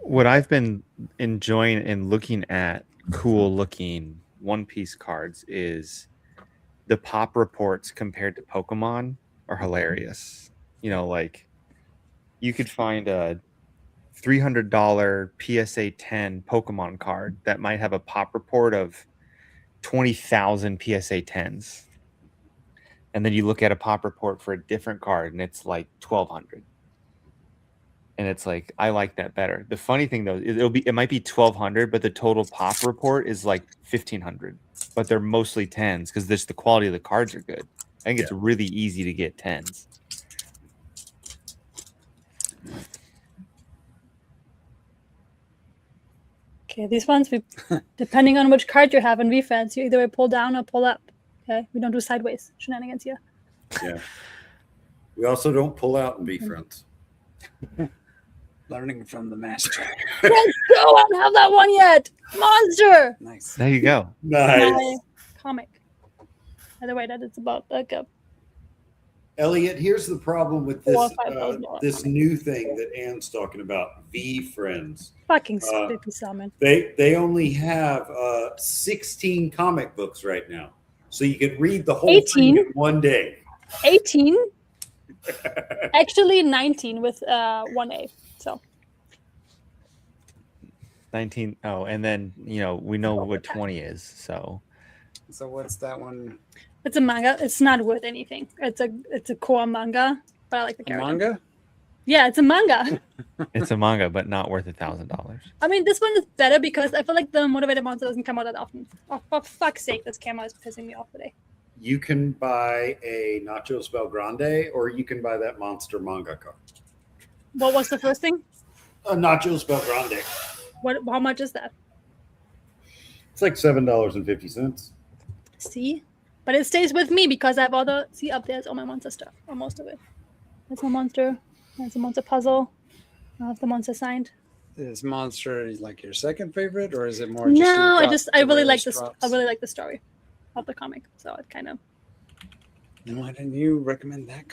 what I've been enjoying and looking at cool looking One Piece cards is the pop reports compared to Pokemon are hilarious. You know, like you could find a $300 PSA 10 Pokemon card that might have a pop report of 20,000 PSA 10s. And then you look at a pop report for a different card and it's like 1,200. And it's like, I like that better. The funny thing though, is it might be 1,200, but the total pop report is like 1,500. But they're mostly 10s because the quality of the cards are good. I think it's really easy to get 10s. Okay, these ones, depending on which card you have in defense, you either pull down or pull up. Okay, we don't do sideways shenanigans here. Yeah. We also don't pull out and be friends. Learning from the master. Let's go! I don't have that one yet. Monster. Nice. There you go. My comic. By the way, that is about like a Elliot, here's the problem with this $4,000 or $5,000 this new thing that Anne's talking about, V Friends. fucking spiffy salmon. They only have 16 comic books right now. So you could read the whole 18? thing in one day. 18, actually 19 with 1A. So 19. Oh, and then, you know, we know what 20 is. So So what's that one? it's a manga. It's not worth anything. It's a core manga, but I like the A character. manga? Yeah, it's a manga. it's a manga, but not worth $1,000. I mean, this one is better because I feel like the Motivated Monster doesn't come out that often. Oh, for fuck's sake, this camera is pissing me off today. You can buy a Nachos Belgrande, or you can buy that monster manga card. What was the first thing? A Nachos Belgrande. How much is that? It's like $7.50. See? But it stays with me because I have all the... See, up there's all my monster stuff, or most of it. That's a monster. That's a monster puzzle. I have the monster signed. Is Monster like your second favorite, or is it more? Just No, you got I the really like rarest this. drops? I really like the story of the comic. So it kind of... And why didn't you recommend that?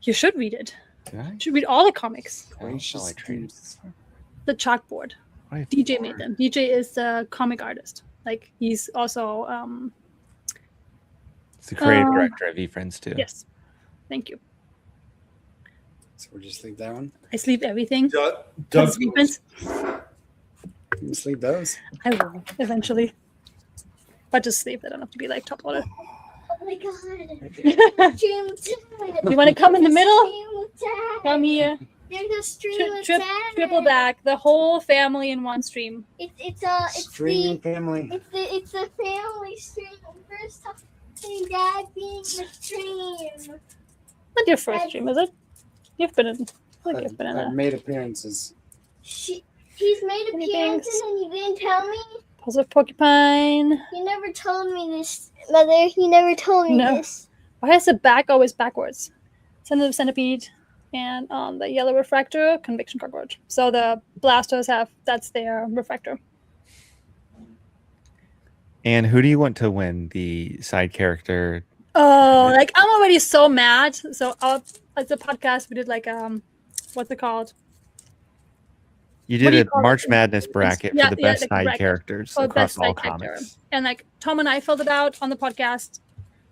You should read it. Did I? You should read all the comics. How shall I trade? The chalkboard. What I- DJ made them. DJ is a comic artist. Like he's also It's the creative director of eFriends too. yes. Thank you. So we'll just leave that one. I sleeve everything. Doug, Sleepins. You just leave those. I will eventually. But just sleep. They don't have to be like top order. Oh my god. You want to come in the middle? Come here. There's a stream of sadness. Triple back, the whole family in one stream. It's Streaming family. it's the family stream. First time Dad being the stream. Not your first stream, is it? You've been in. I think you've been in I've a made appearances. He's made appearances and you didn't tell me. Puzzle Porcupine. You never told me this, Mother. You never told me No. this. Why is the back always backwards? Sensitive Centipede and on the yellow refractor, Conviction Cockroach. So the blasters that's their refractor. And who do you want to win the side character? Oh, like I'm already so mad. So as a podcast, we did like what's it called? You What do did you a call March it? Madness bracket Yeah, for the yeah, best like side bracket. characters Oh, across best all side character. comics. And like Tom and I filled it out on the podcast,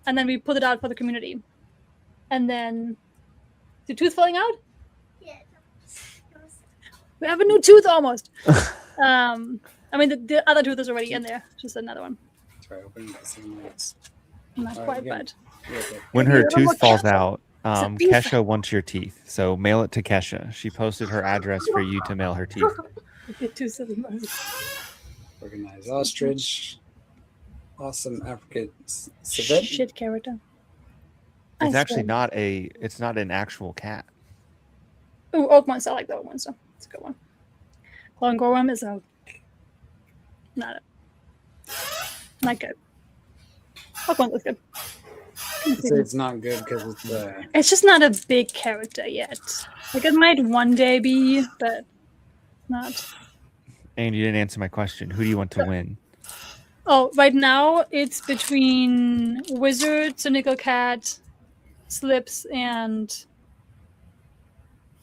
and then we put it out for the community. And then the tooth falling out? Yeah. We have a new tooth almost. I mean the other tooth is already in there. Just another one. Try opening the same notes. Not Alright, quite, again. but Yeah, okay. When Maybe her a little more tooth falls careful. out, a beef. Kesha wants your teeth. So mail it to Kesha. She posted her address for you to mail her teeth. the tooth silly ones. Organized ostrich. Awesome African civet. Shit character. I It's actually swear. it's not an actual cat. Ooh, Oak Monster. I like the Oak Monster. It's a good one. Clone Gorworm is a not good. Oak Monster's good. I'd say it's not good because it's It's just not a big character yet. Like it might one day be, but not. And you didn't answer my question. Who do you want to win? Oh, right now it's between Wizard, Cynical Cat, Slips, and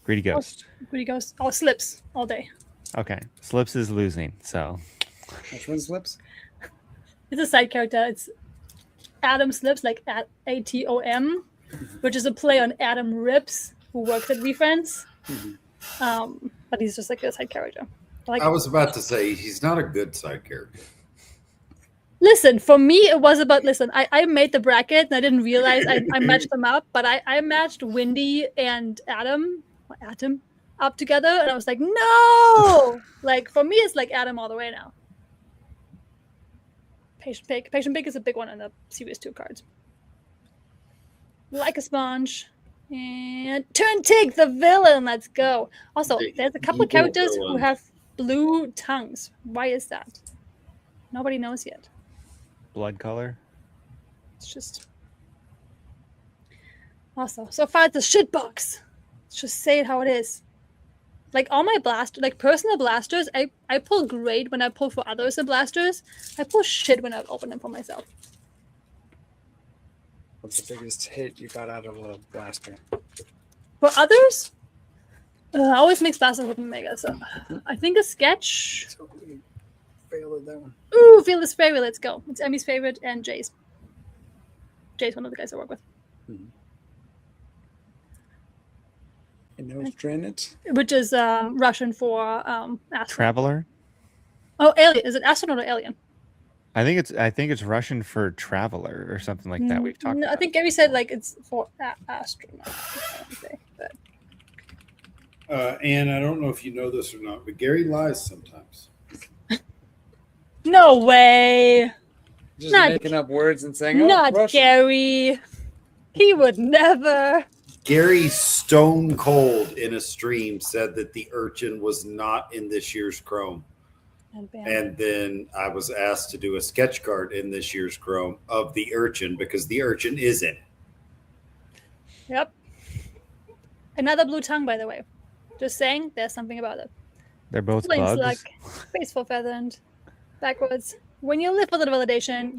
Greedy Ghost. Greedy Ghost. Oh, Slips all day. Okay. Slips is losing, so which one's lips? It's a side character. It's Adam Slips, like at ATOM, which is a play on Adam Rips, who works at WeFriends. But he's just like a side character. Like, I was about to say he's not a good side character. listen, for me, it was about I made the bracket and I didn't realize I matched them up, but I matched Windy and Adam up together, and I was like, no! Like, for me, it's like Adam all the way now. Patient Pig is a big one in the Series 2 cards. Like a Sponge. And Turn Tig, the villain. Let's go. Also, there's a couple of Evil characters who villain. have blue tongues. Why is that? Nobody knows yet. blood color. It's just also so far it's a shit box. Let's just say it how it is. Like all my personal blasters, I pull great when I pull for others in blasters. I pull shit when I open them for myself. What's the biggest hit you got out of a blaster? For others, I always mix blasters with Omega. So I think a sketch. Totally failed at that one. Ooh, Fearless Fairy. Let's go. It's Emmy's favorite and Jay's. Jay's one of the guys I work with. You know, Drainit? Which is Russian for astronaut. Traveler. Oh, alien. Is it astronaut or alien? I think it's Russian for traveler or something like that. We've talked No, about. I think Gary said like it's for astronaut. I would say, but And I don't know if you know this or not, but Gary lies sometimes. no way. Just Not- making up words and saying, oh, Not Russian. Gary. He would never. Gary Stone Cold in a stream said that the urchin was not in this year's Chrome. And then I was asked to do a sketch card in this year's Chrome of the urchin because the urchin is in it. Yep. Another blue tongue, by the way. Just saying, there's something about it. They're both Flame bugs. Slug, Graceful Feathered, Backwards. When you live with a validation,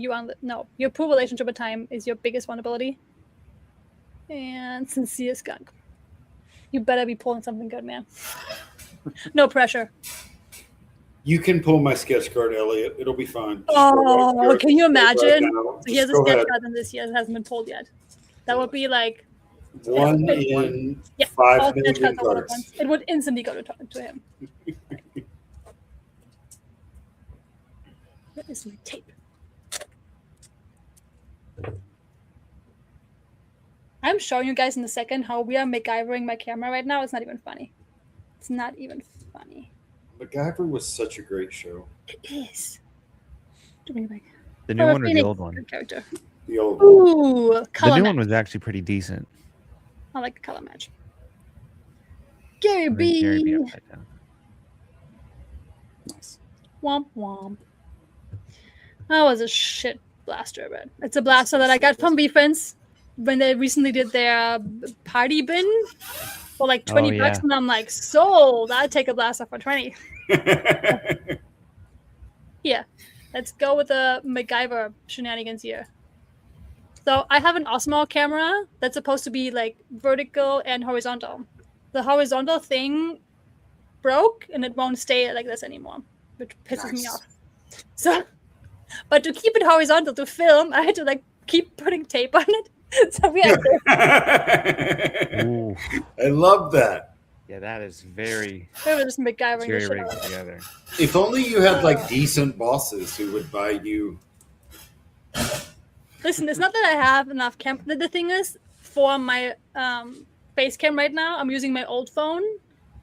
your poor relationship with time is your biggest vulnerability. And Sincere Skunk. You better be pulling something good, man. No pressure. You can pull my sketch card, Elliot. It'll be fine. Oh, can you imagine? So he has a Go sketch ahead. card in this year that hasn't been pulled yet. That would be like 1 in yeah, 5 all sketch million cards all at cards. once. It would instantly go to him. Where is my tape? I'm showing you guys in a second how we are MacGyvering my camera right now. It's not even funny. It's not even funny. MacGyver was such a great show. It is. Bring it back. The new Or one or the Phoenix, old one? good character. The old one. Ooh, The color new match. one was actually pretty decent. I like the color match. Gary And then Gary B B. upside down. Nice. Womp womp. That was a shit blaster, but it's a blaster that I got from BFriends when they recently did their party bin for like 20 Oh, bucks, yeah. and I'm like, sold. I'd take a blaster for 20. Yeah, let's go with the MacGyver shenanigans here. So I have an Osmo camera that's supposed to be like vertical and horizontal. The horizontal thing broke and it won't stay like this anymore, which pisses me Nice. off. So, but to keep it horizontal to film, I had to like keep putting tape on it. So we had to, Ooh. I love that. Yeah, that is very we were just MacGyvering the jerry shit rigged out of it. together. If only you had like decent bosses who would buy you. Listen, it's not that I have enough cam. The thing is, for my face cam right now, I'm using my old phone,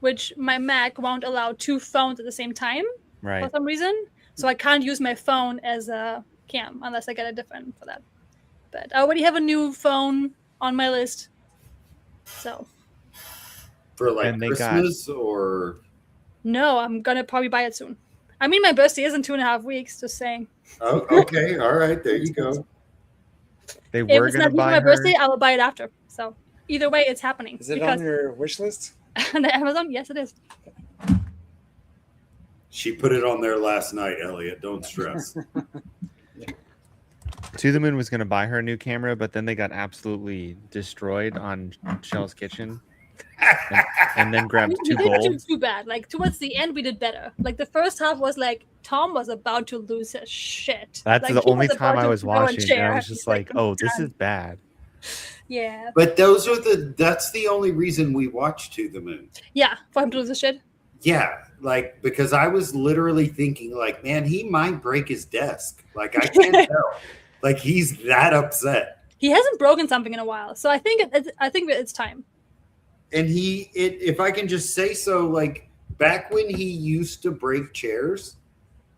which my Mac won't allow 2 phones at the same time for Right. some reason. So I can't use my phone as a cam unless I get a different for that. But I already have a new phone on my list. So For like And they got- Christmas or no, I'm gonna probably buy it soon. I mean, my birthday is in 2.5 weeks. Just saying. oh, okay, all right, there you go. They If were it's gonna not for buy my her. birthday, I will buy it after. So either way, it's happening. Is it because on your wish list? on the Amazon, yes, it is. She put it on there last night, Elliot. Don't stress. To the Moon was gonna buy her a new camera, but then they got absolutely destroyed on Shell's Kitchen, and then grabbed We 2 didn't do gold. too bad. Like towards the end, we did better. Like the first half was like Tom was about to lose his shit. That's Like, the he only was time about I to was throw a watching, and chair. I was He's just like, "Oh, this "I'm is bad." Yeah, But that's the only reason we watch To the Moon. yeah, for him to lose his shit. Yeah, like because I was literally thinking, like, man, he might break his desk. Like I can't tell. Like he's that upset. He hasn't broken something in a while, so I think it's time. And if I can just say so, like back when he used to break chairs,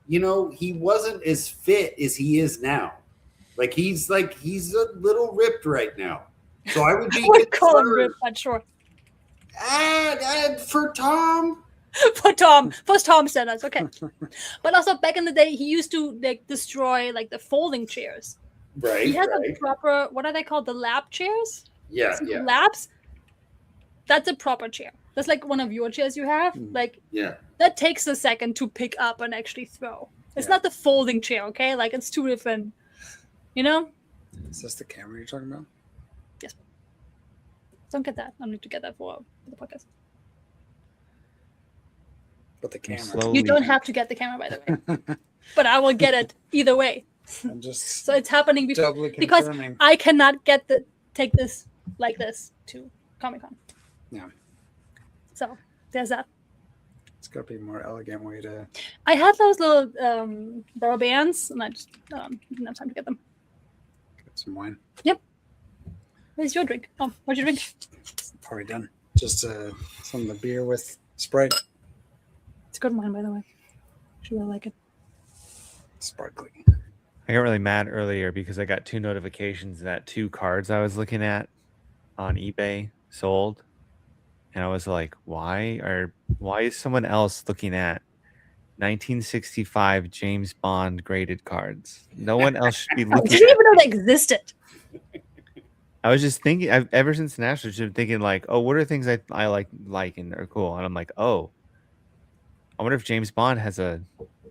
you know, he wasn't as fit as he is now. He's a little ripped right now. So I would be I would call him concerned- Rip, but sure. For Tom. For Tom said us, okay. But also back in the day, he used to like destroy like the folding chairs. Right. He has a right. proper, what are they called? The lap chairs? Yeah, So the yeah, laps. That's a proper chair. That's like one of your chairs you have. Like yeah. that takes a second to pick up and actually throw. It's Yeah. not the folding chair, okay? Like it's 2 different, you know? Is this the camera you're talking about? Don't get that. I need to get that for the podcast. But the I'm camera. slowly- You don't have to get the camera, by the way. But I will get it either way. I'm just So it's happening before. doubly because confirming. I cannot take this like this to Comic Con. Yeah. So there's that. It's got to be a more elegant way to. I had those little rubber bands, and I just didn't have time to get them. Get some wine. Where's your drink? Oh, what'd you drink? Probably done. Just some of the beer with Sprite. It's good wine, by the way. She really like it. Sparkling. I got really mad earlier because I got 2 notifications that 2 cards I was looking at on eBay sold, and I was like, why is someone else looking at 1965 James Bond graded cards? No one else should be I looking didn't at even know they existed. I was just thinking, ever since National, I've been thinking like, oh, what are things I like and are cool? And I'm like, oh, I wonder if James Bond has a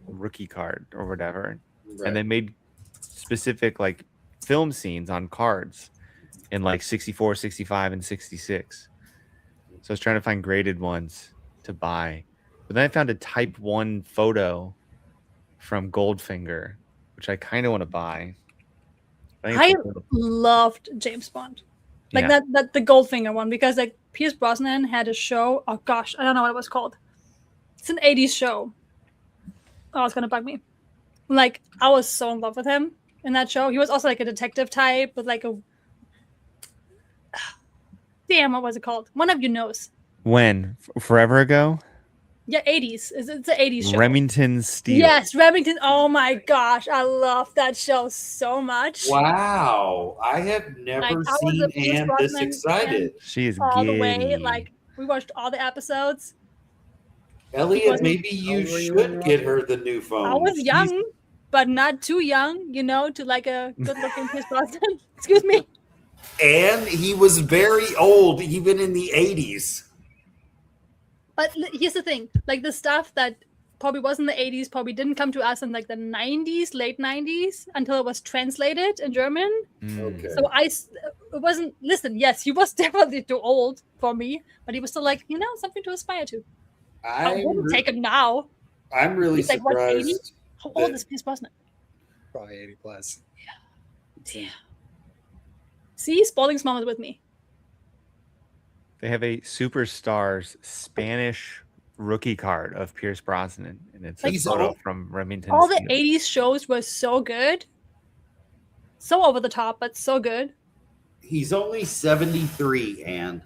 rookie card or whatever. Right. And they made specific like film scenes on cards in like 64, 65, and 66. So I was trying to find graded ones to buy. But then I found a Type 1 photo from Goldfinger, which I kind of want to buy. think I it's a- loved James Bond. Like Yeah. that the Goldfinger one, because like Pierce Brosnan had a show. Oh gosh, I don't know what it was called. It's an 80s show. Oh, it's gonna bug me. Like I was so in love with him in that show. He was also like a detective type with like a damn, what was it called? One of you knows. When? Forever ago? Yeah, 80s. It's an 80s show. Remington Steele. Yes, Remington. Oh my gosh, I love that show so much. Wow, I have never Like, I was seen a Pierce Anne this Brosnan excited. She is all the way. giddy. Like, we watched all the episodes. Elliot, maybe you How were you should when get you her the new phone. I was She's- young, but not too young, to like a good-looking Pierce Brosnan. Excuse me. And he was very old, even in the 80s. But here's the thing: like the stuff that probably was in the 80s probably didn't come to us in like the 90s, late 90s, until it was translated in German. Mm. Okay. So it wasn't. Listen, yes, he was definitely too old for me, but he was still like something to aspire to. I wouldn't take him now. I'm really He's like, what, 80? surprised. How old that- is Pierce Brosnan? Probably 80 plus. Damn. See, Spalding's mom is with me. They have a Superstars Spanish rookie card of Pierce Brosnan, and it's a He's photo old. from Remington All the Steele. 80s shows were so good. So over the top, but so good. He's only 73, Anne.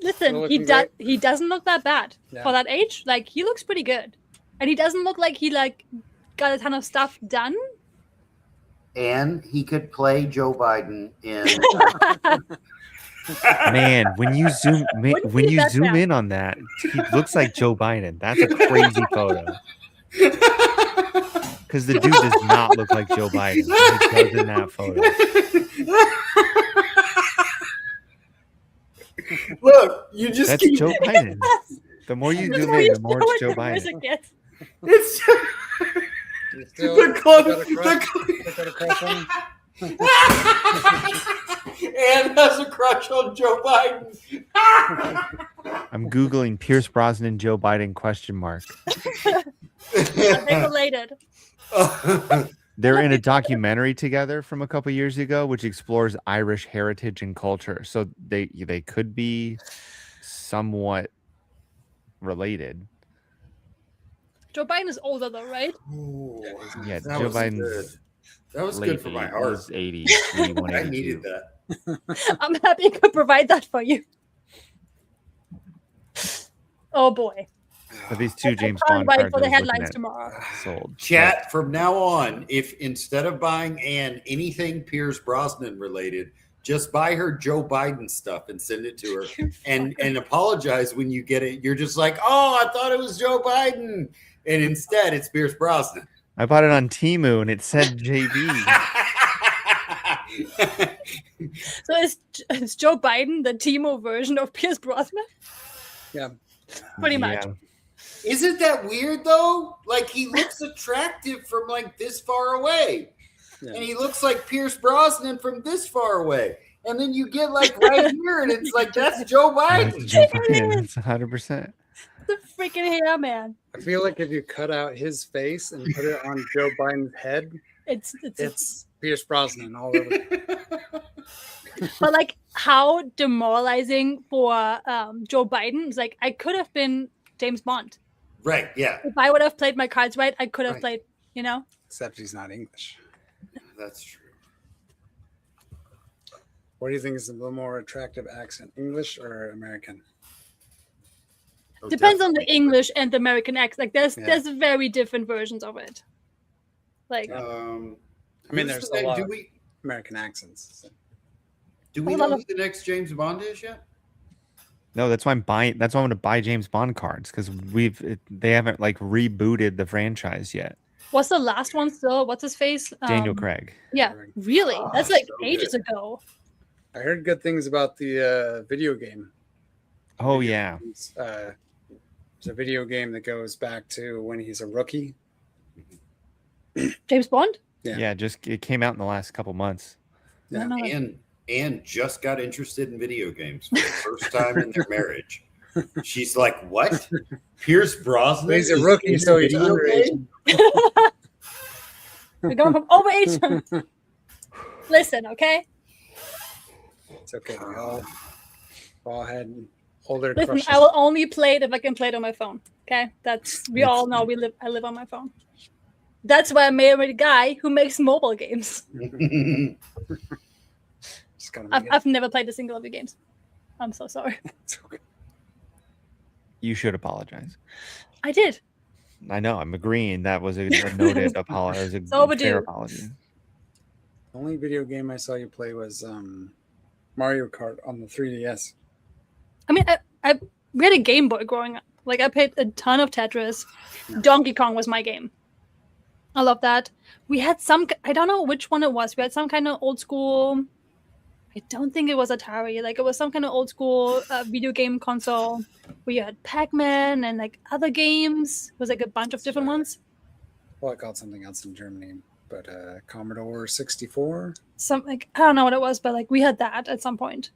Listen, Still he looking great. he doesn't look that bad Yeah. for that age. Like, he looks pretty good. And he doesn't look like he got a ton of stuff done. And he could play Joe Biden in. Man, when you zoom Wouldn't when be you that zoom bad. in on that, he looks like Joe Biden. That's a crazy photo. Because the dude does not look like Joe Biden. He does in that photo. Look, you just That's keep. Joe Biden. The more you zoom in, the more it's Joe Where's Biden. it gets? It's You still the club. got a crush? The, Got a crush on him? Anne has a crush on Joe Biden. I'm Googling Pierce Brosnan, Joe Biden question mark. They related. They're in a documentary together from a couple years ago, which explores Irish heritage and culture. So they could be somewhat related. Joe Biden is older though, right? Yeah, that Joe was Biden's good. That was late good for my heart. 80s, I needed that. I'm happy to provide that for you. Oh boy. But these two James I can't Bond wait cards for the I was looking headlines at tomorrow. sold. Chat, from now on, if instead of buying Anne anything Pierce Brosnan related, just buy her Joe Biden stuff and send it to her. And apologize when you get it. You're just like, oh, I thought it was Joe Biden. And instead it's Pierce Brosnan. I bought it on Temu and it said JB. So is Joe Biden the Timo version of Pierce Brosnan? Yeah. Pretty much. Yeah. Isn't that weird though? Like he looks attractive from like this far away. Yeah. And he looks like Pierce Brosnan from this far away. And then you get like right here and it's like that's Joe That's Biden. Joe Biden. That's 100%. The freaking hair, man. I feel like if you cut out his face and put it on Joe Biden's head, it's Pierce Brosnan all over. But like how demoralizing for Joe Biden. It's like I could have been James Bond. Right, yeah. If I would have played my cards right, I could have Right. played, Except he's not English. That's true. What do you think is the more attractive accent, English or American? Oh, Depends on the definitely. English and the American accent. Like Yeah. there's very different versions of it. Like I who's mean, there's the a lot do of we American accents. So. know who the next James Bond is yet? No, that's why I'm buying. That's why I'm going to buy James Bond cards because they haven't like rebooted the franchise yet. what's the last one still? What's his face? Daniel Craig. Yeah, really? Oh, That's like so ages good. ago. I heard good things about the video game. Oh yeah, It's a video game that goes back to when he's a rookie. James Bond? Yeah. yeah. Just it came out in the last couple months. I don't know. Anne just got interested in video games for the first time in their marriage. She's like, what? Pierce Brosnan? He's a is rookie, in so he's video underage. game? We're going from overage to listen, okay? It's okay. We all had older Listen, crushes. I will only play it if I can play it on my phone. Okay? We all know I live on my phone. That's why I married a guy who makes mobile games. Just gotta make it. I've never played a single of your games. I'm so sorry. It's okay. You should apologize. I did. I know. I'm agreeing. That was a noted apology. It was a It's overdue. fair apology. The only video game I saw you play was Mario Kart on the 3DS. I mean, we had a Game Boy growing up. Like, I played a ton of Tetris. Donkey Kong was my game. I love that. We had some, I don't know which one it was. We had some kind of old school, I don't think it was Atari. Like, it was some kind of old school video game console where you had Pac-Man and like other games. It was like a bunch of different ones. Well, I called something else in Germany, but Commodore 64. Some, like, I don't know what it was, but like we had that at some point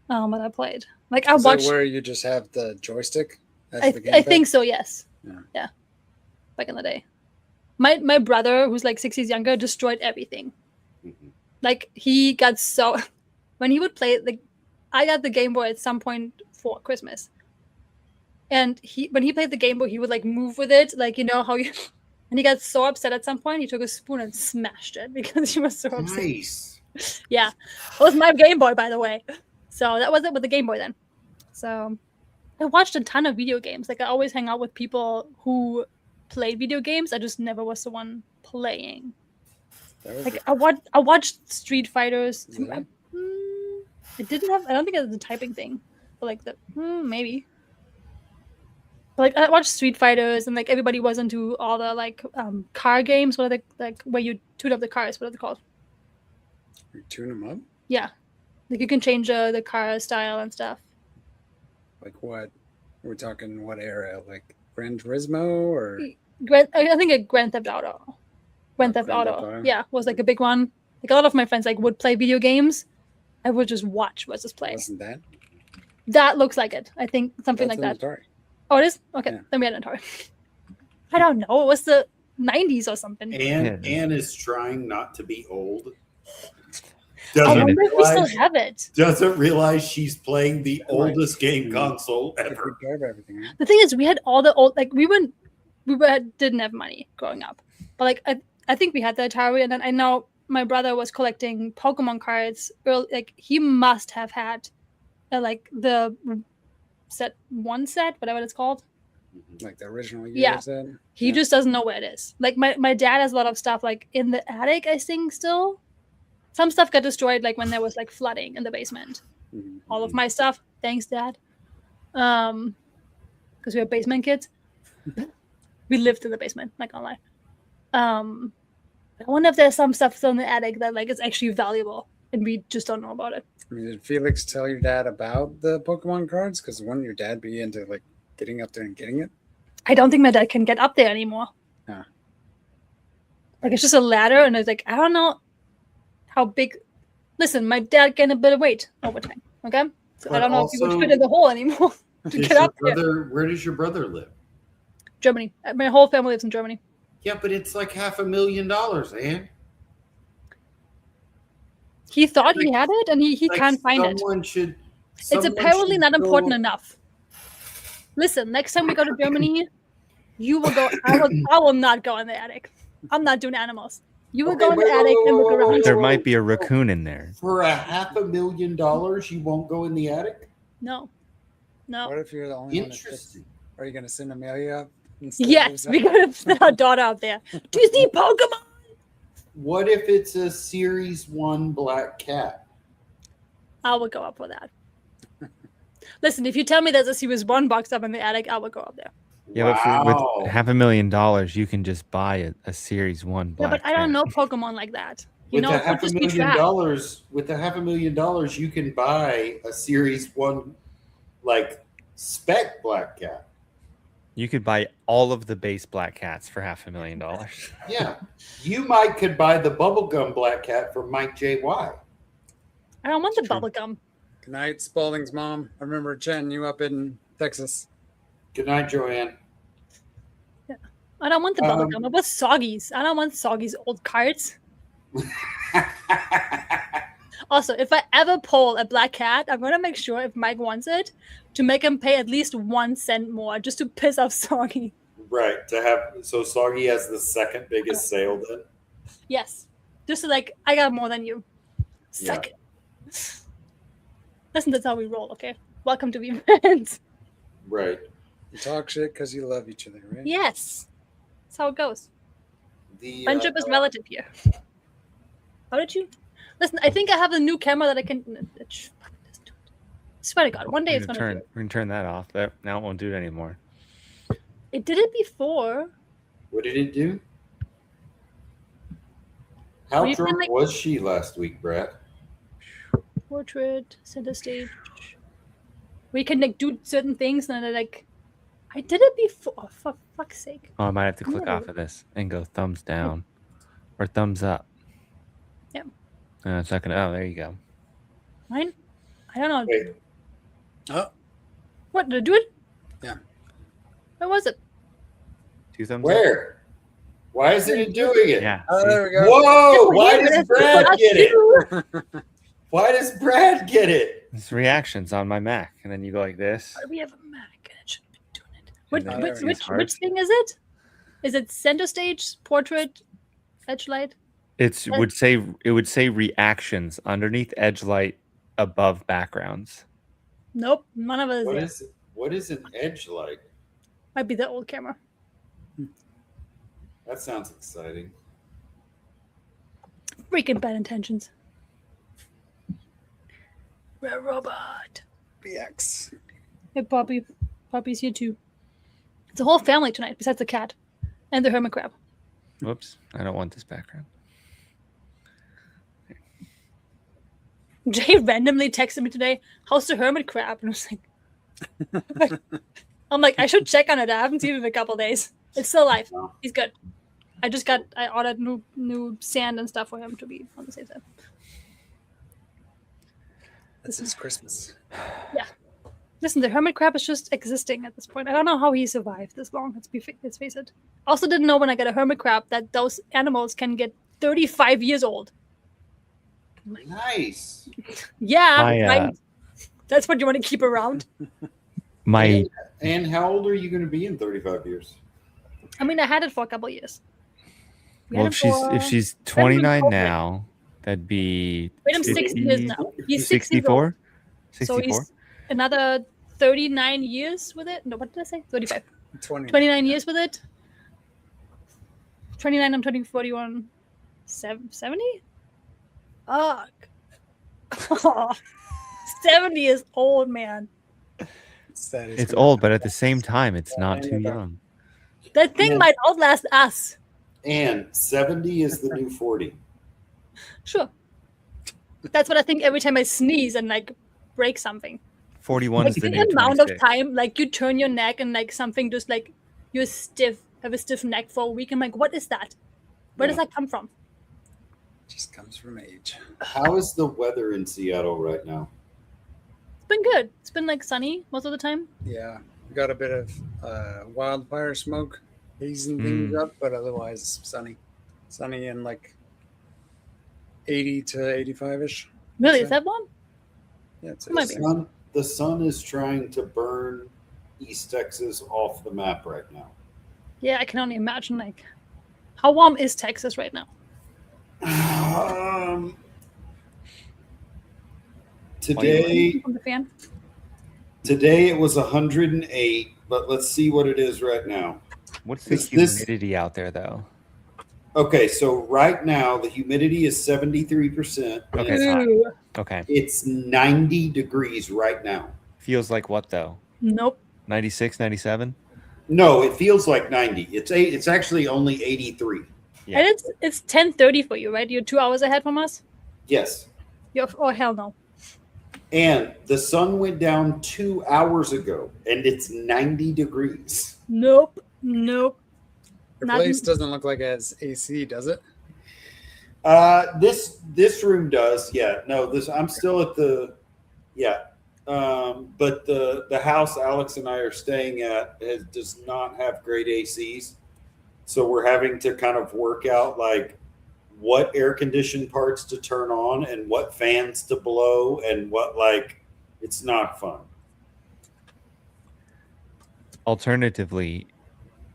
when I played. Like, I Is watched. that where you just have the joystick as I the gamepad? think so, yes. Yeah. Back in the day. My brother, who's like 6 years younger, destroyed everything. Like, he got so when he would play, like, I got the Game Boy at some point for Christmas, and when he played the Game Boy, he would like move with it, like, you know how you. And he got so upset at some point, he took a spoon and smashed it because he was so upset. Nice. Yeah, it was my Game Boy, by the way. So that was it with the Game Boy then. So I watched a ton of video games. Like, I always hang out with people who played video games. I just never was the one playing. That was Like, I watched Street Fighters. Is that- It didn't have. I don't think it was the typing thing, but like the maybe. But like, I watched Street Fighters, and like everybody was into all the like car games. What are they, like, where you tune up the cars? What are they called? You tune them up? Yeah, like you can change the car style and stuff. Like what? We're talking what era? Like Gran Turismo or I think a Grand Theft Auto. Grand Theft Grand Theft Auto. Auto. Yeah, was like a big one. Like, a lot of my friends like would play video games. I would just watch versus play. wasn't that? That looks like it. I think something That's like in that. the story. Oh, it is? Okay, Yeah. then we had an Atari. I don't know. It was the 90s or something. Anne is trying not to be old. I Doesn't wonder if we still realize, have it. doesn't realize she's playing the Right. oldest game console If ever. we drive everything. Right? The thing is, we had all the old, like, didn't have money growing up. But like, I think we had the Atari, and then I know my brother was collecting Pokemon cards early. Like, he must have had like the set, whatever it's called. Like the original year Yeah. set. He Yeah. just doesn't know where it is. Like, my dad has a lot of stuff like in the attic, I think, still. Some stuff got destroyed like when there was like flooding in the basement. Mhm. All of my stuff, thanks, Dad. Because we were basement kids. We lived in the basement, not gonna lie. I wonder if there's some stuff still in the attic that like is actually valuable and we just don't know about it. I mean, did Felix tell your dad about the Pokemon cards? Because wouldn't your dad be into like getting up there and getting it? I don't think my dad can get up there anymore. Yeah. Like, it's just a ladder, and it's like, I don't know how big. Listen, my dad gained a bit of weight over time. Okay, so I But don't know if he would also- fit in the hole anymore to Does get your up there. brother, where does your brother live? Germany. My whole family lives in Germany. Yeah, but it's like $500,000, Anne. He thought he had it, and he Like, can't find it. someone should. It's someone apparently should not go- important enough. Listen, next time we go to Germany, you will go. I will not go in the attic. I'm not doing animals. You will Okay, go in the wait, attic wait, and wait, look wait, around. wait. There might be a raccoon in there. For $500,000, you won't go in the attic? No, no. What if you're the only one that fits? Interesting. Are you going to send Amelia up? instead of Yes, Zach? we gotta send our daughter out there. Do you see Pokemon? What if it's a Series 1 black cat? I will go up for that. Listen, if you tell me there's a Series 1 box up in the attic, I will go up there. Yeah, but Wow. with $500,000, you can just buy a Series 1 Yeah, black but I don't cat. know Pokemon like that. You With know, the it could just be trash. $500,000, with the $500,000, you can buy a Series 1 like spec black cat. You could buy all of the base black cats for $500,000. Yeah. You might could buy the bubblegum black cat from Mike J.Y. I don't want the It's true. bubble gum. Good night, Spalding's mom. I remember chatting you up in Texas. Good night, Joanne. I don't want the bubble Um, gum. I want Soggies. I don't want Soggies old cards. Also, if I ever pull a black cat, I'm gonna make sure if Mike wants it to make him pay at least 1 cent more just to piss off Soggy. Right. To have so Soggy has the second biggest sale then. Yes, just like I got more than you. Yeah. Suck it. Listen, that's how we roll, okay? Welcome to be friends. Right. You talk shit because you love each other, right? Yes. That's how it goes. The Friendship is relative here. How did you? Listen, I think I have a new camera that I can. Swear to God, one day it's gonna do it. We're gonna turn that off. That now it won't do it anymore. It did it before. What did it do? How You can, drunk like- was she last week, Brad? Portrait, center stage. We can like do certain things, and then like, I did it before. Oh, for fuck's sake! Oh, I might have to click No. off of this and go thumbs down or thumbs up. Yep. It's not gonna. Oh, there you go. Mine? I don't know. Wait. Oh, What did I do it? Yeah. Where was it? 2 thumbs up. Where? Why isn't it doing it? Yeah. oh, see? there we go. Whoa! Why Yeah, does that's Brad what I get it? do. Why does Brad get it? It's reactions on my Mac, and then you go like this. Why do we have a Mac? And it should be doing it. Which, then which, these which, hearts. which thing is it? Is it center stage, portrait, edge light? It would say reactions underneath edge light, above backgrounds. Nope, none of it is What there. is it? What is an edge light? Might be the old camera. That sounds exciting. Freaking bad intentions. Red robot. BX. Hey, Poppy. Poppy's here too. It's a whole family tonight, besides the cat and the hermit crab. Whoops! I don't want this background. Jay randomly texted me today, "How's the hermit crab?" And I was like, I'm like, I should check on it. I haven't seen it in a couple days. It's still alive. He's good. I ordered new sand and stuff for him to be on the safe side. This is Christmas. Listen, the hermit crab is just existing at this point. I don't know how he survived this long. Let's face it. Also, didn't know when I got a hermit crab that those animals can get 35 years old. Nice. Yeah, My, right. That's what you want to keep around. My And how old are you going to be in 35 years? I mean, I had it for a couple years. We had well, him if for- she's COVID. 29 now, that'd be Wait, I'm 6 years now. He's 6 years old. 64. So 64. he's another 39 years with it. No, what did I say? 35. 20. 29 years with it. 29, I'm turning 41. 70? Fuck. 70 is old, man. It's old, but at the same time, it's not too young. That thing Yeah. might outlast us. And 70 is the new 40. Sure. That's what I think every time I sneeze and like break something. 41 Like is the the new amount of 26. time, like you turn your neck and like something just like you're stiff, have a stiff neck for a week. I'm like, what is that? Where does that come from? Just comes from age. How is the weather in Seattle right now? It's been good. It's been like sunny most of the time. Yeah, we got a bit of wildfire smoke hazing things up, but otherwise sunny and like 80 to 85 ish. Really, Okay. is that one? Yeah, it's Might be. The sun is trying to burn East Texas off the map right now. Yeah, I can only imagine like how warm is Texas right now? Today From the fan? Today it was 108, but let's see what it is right now. What's the Is this- humidity out there, though? Okay, so right now the humidity is 73%. and Okay, it's hot. Ooh, Okay. It's 90 degrees right now. Feels like what, though? nope. 96, 97? No, it feels like 90. It's actually only 83. Yeah. And it's 10:30 for you, right? You're 2 hours ahead from us. Yes. Oh hell no. And the sun went down 2 hours ago and it's 90 degrees. Nope. Your Not- place doesn't look like it has AC, does it? This room does. Yeah. No, I'm still at the but the house Alex and I are staying at does not have great ACs. So we're having to kind of work out like what air conditioned parts to turn on and what fans to blow and what it's not fun. Alternatively,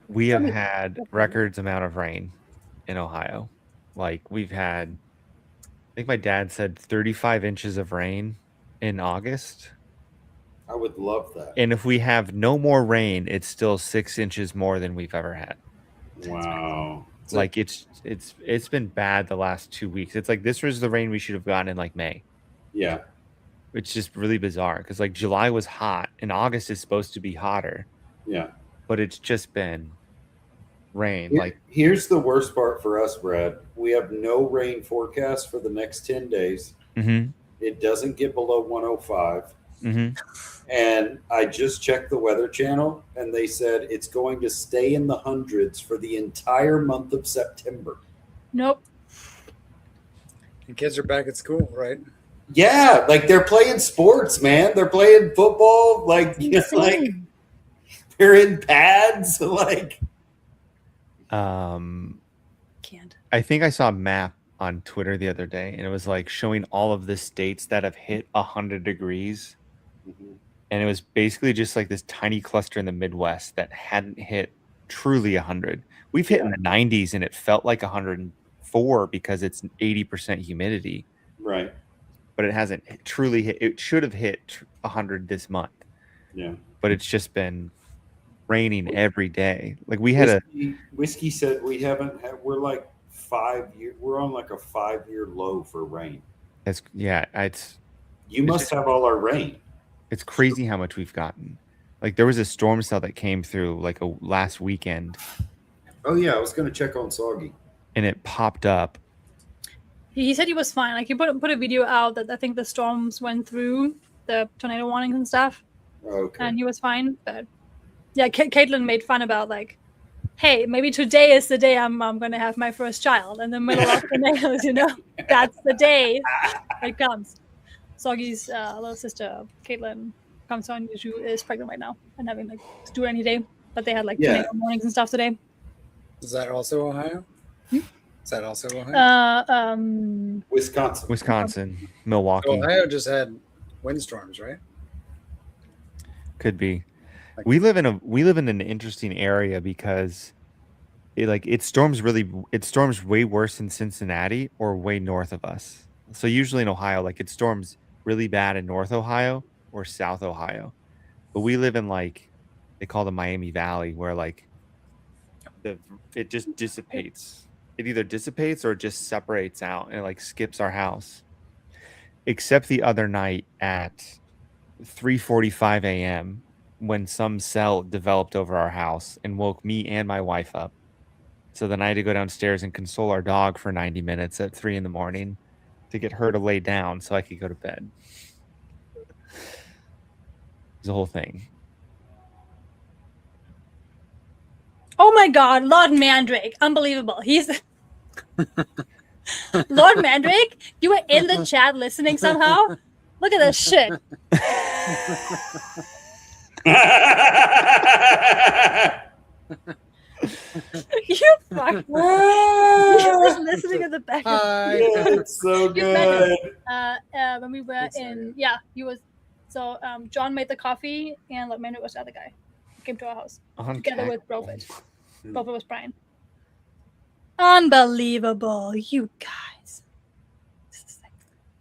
we have had records amount of rain in Ohio. Like we've had, I think my dad said 35 inches of rain in August. I would love that. And if we have no more rain, it's still 6 inches more than we've ever had. Wow. Like it's been bad the last 2 weeks. It's like this was the rain we should have gotten in like May. Yeah. It's just really bizarre because like July was hot and August is supposed to be hotter, Yeah. but it's just been rain. Here- Like here's the worst part for us, Brad. We have no rain forecast for the next 10 days. mm-hmm, It doesn't get below 105. mm-hmm. And I just checked the Weather Channel, and they said it's going to stay in the hundreds for the entire month of September. Nope. And kids are back at school, right? Yeah, like they're playing sports, man. They're playing football. Like, you know, like Insane. they're in pads. Like, Can't. I think I saw a map on Twitter the other day, and it was like showing all of the states that have hit 100 degrees. And it was basically just like this tiny cluster in the Midwest that hadn't hit truly 100. We've hit in the 90s, and it felt like 104 because it's 80% humidity, right. but it hasn't truly hit. It should have hit 100 this month, Yeah. but it's just been raining every day. Like we had Whiskey said we haven't had, we're like 5 years, we're on like a 5-year low for rain. it's You must have all our rain. It's crazy how much we've gotten. Like there was a storm cell that came through like last weekend, Oh, yeah. I was going to check on Soggy. and it popped up. He said he was fine. Like he put a video out that I think the storms went through the tornado warnings and stuff, Okay. and he was fine. But yeah, Caitlin made fun about like, hey, maybe today is the day I'm gonna have my first child in the middle of tornadoes. You know, that's the day it comes. Soggy's little sister Caitlin comes on. She is pregnant right now and having like to do any day. But they had like Yeah. tornado warnings and stuff today. Is that also Ohio? Is that also Ohio? Wisconsin. Milwaukee. Ohio just had windstorms, right? Could be. We live in an interesting area because it storms way worse in Cincinnati or way north of us. So usually in Ohio, like it storms really bad in North Ohio or South Ohio. But we live in like they call the Miami Valley where like it just dissipates. It either dissipates or it just separates out and it like skips our house. Except the other night at 3:45 a.m. when some cell developed over our house and woke me and my wife up. So then I had to go downstairs and console our dog for 90 minutes at 3 a.m. to get her to lay down so I could go to bed. It's a whole thing. Oh my God, Lord Mandrake, unbelievable. He's Lord Mandrake. You were in the chat listening somehow. Look at this shit. You fuck. He's just listening in the background. It's so good. When we were he was. So John made the coffee, and Lord Mandrake was the other guy. He came to our house together with Brofit. Brofit was Brian. Unbelievable, you guys.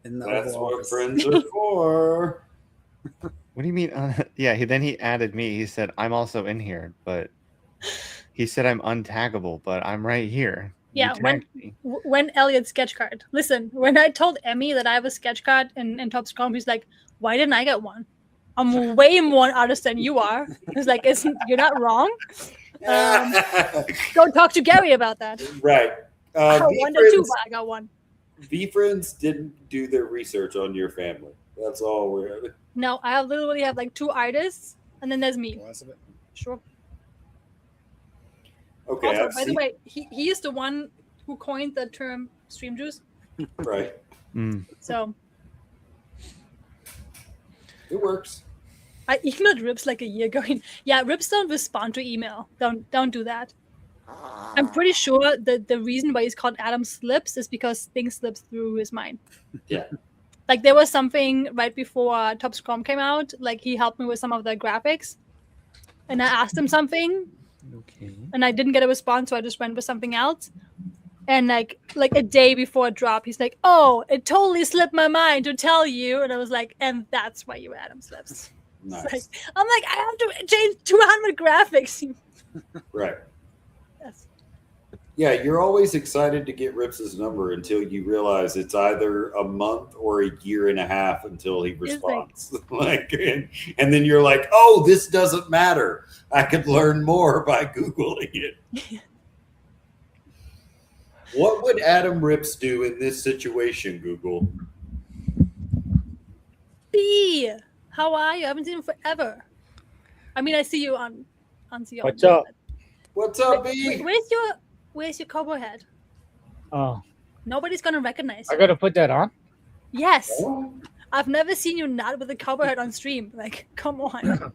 In the That's Oval what Office. friends are for. What do you mean? Then he added me. He said, I'm also in here, but he said I'm untaggable, but I'm right here. You Yeah, tagged me. when Elliot's sketch card. Listen, when I told Emmy that I have a sketch card in Top Scrum, he's like, why didn't I get one? I'm way more an artist than you are. He's like, you're not wrong. Go talk to Gary about that. Right. I wonder too, but I got one. V-Friends didn't do their research on your family. That's all we're. No, I literally have like 2 artists, and then there's me. Less of it. Sure. Okay. Also, I've by the seen- way, he is the one who coined the term stream juice. Right. Mm. So It works. I emailed Rips like a year ago. Yeah, Rips don't respond to email. Don't do that. I'm pretty sure that the reason why he's called Adam Slips is because things slips through his mind. Yeah. Like there was something right before Top Scrum came out. Like he helped me with some of the graphics, and I asked him something, Okay. and I didn't get a response, so I just went with something else. And like a day before it dropped, he's like, "Oh, it totally slipped my mind to tell you." And I was like, "And that's why you Adam slips." Nice. Like, I'm like, I have to change 200 graphics. Right. Yes. Yeah, you're always excited to get Rips's number until you realize it's either a month or a year and a half until he responds. And then you're like, oh, this doesn't matter. I could learn more by Googling it. What would Adam Rips do in this situation, Google? B, how are you? I haven't seen you forever. I mean, I see you on CR. What's up? What's up, B? Where's your cowboy hat? Oh, Nobody's gonna recognize I you. gotta put that on. Yes. Oh, I've never seen you not with a cowboy hat on stream. Like, come on.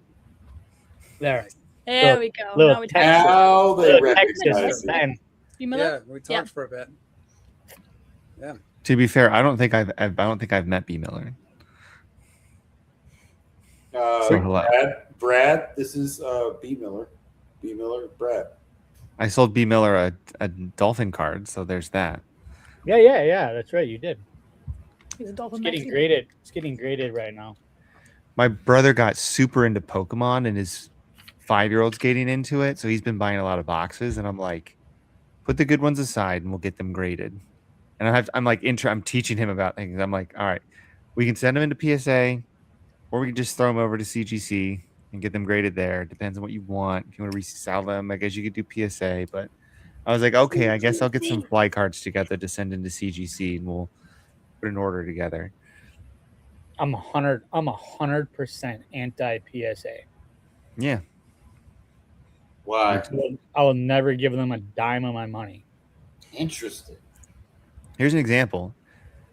There. There Look, we go. look, Now it's Texas. now they Look, Texas, recognize it. man. You Miller? Yeah, we talked Yeah. for a bit. To be fair, I don't think I've met B Miller. So hello. Brad, this is B Miller. B Miller, Brad. I sold B Miller a dolphin card, so there's that. Yeah. That's right. You did. He's a dolphin. It's getting Mexican. graded. It's getting graded right now. My brother got super into Pokemon, and his 5-year-old's getting into it, so he's been buying a lot of boxes. And I'm like, put the good ones aside, and we'll get them graded. And I'm teaching him about things. I'm like, all right, we can send them into PSA, or we can just throw them over to CGC and get them graded there. Depends on what you want. If you want to resell them, I guess you could do PSA. But I was like, okay, I guess I'll get some fly cards together to send into CGC, and we'll put an order together. I'm 100% anti PSA. Yeah. Why? I will never give them a dime of my money. Interesting. Here's an example.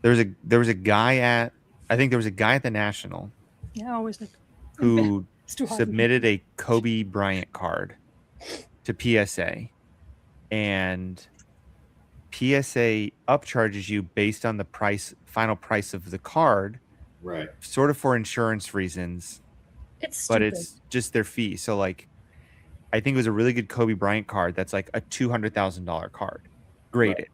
There was a guy at the National Yeah, always like. who It's too hard. submitted a Kobe Bryant card to PSA, and PSA upcharges you based on the final price of the card, Right. sort of for insurance reasons, It's but stupid. it's just their fee. So like, I think it was a really good Kobe Bryant card that's like a $200,000 card, graded. Right.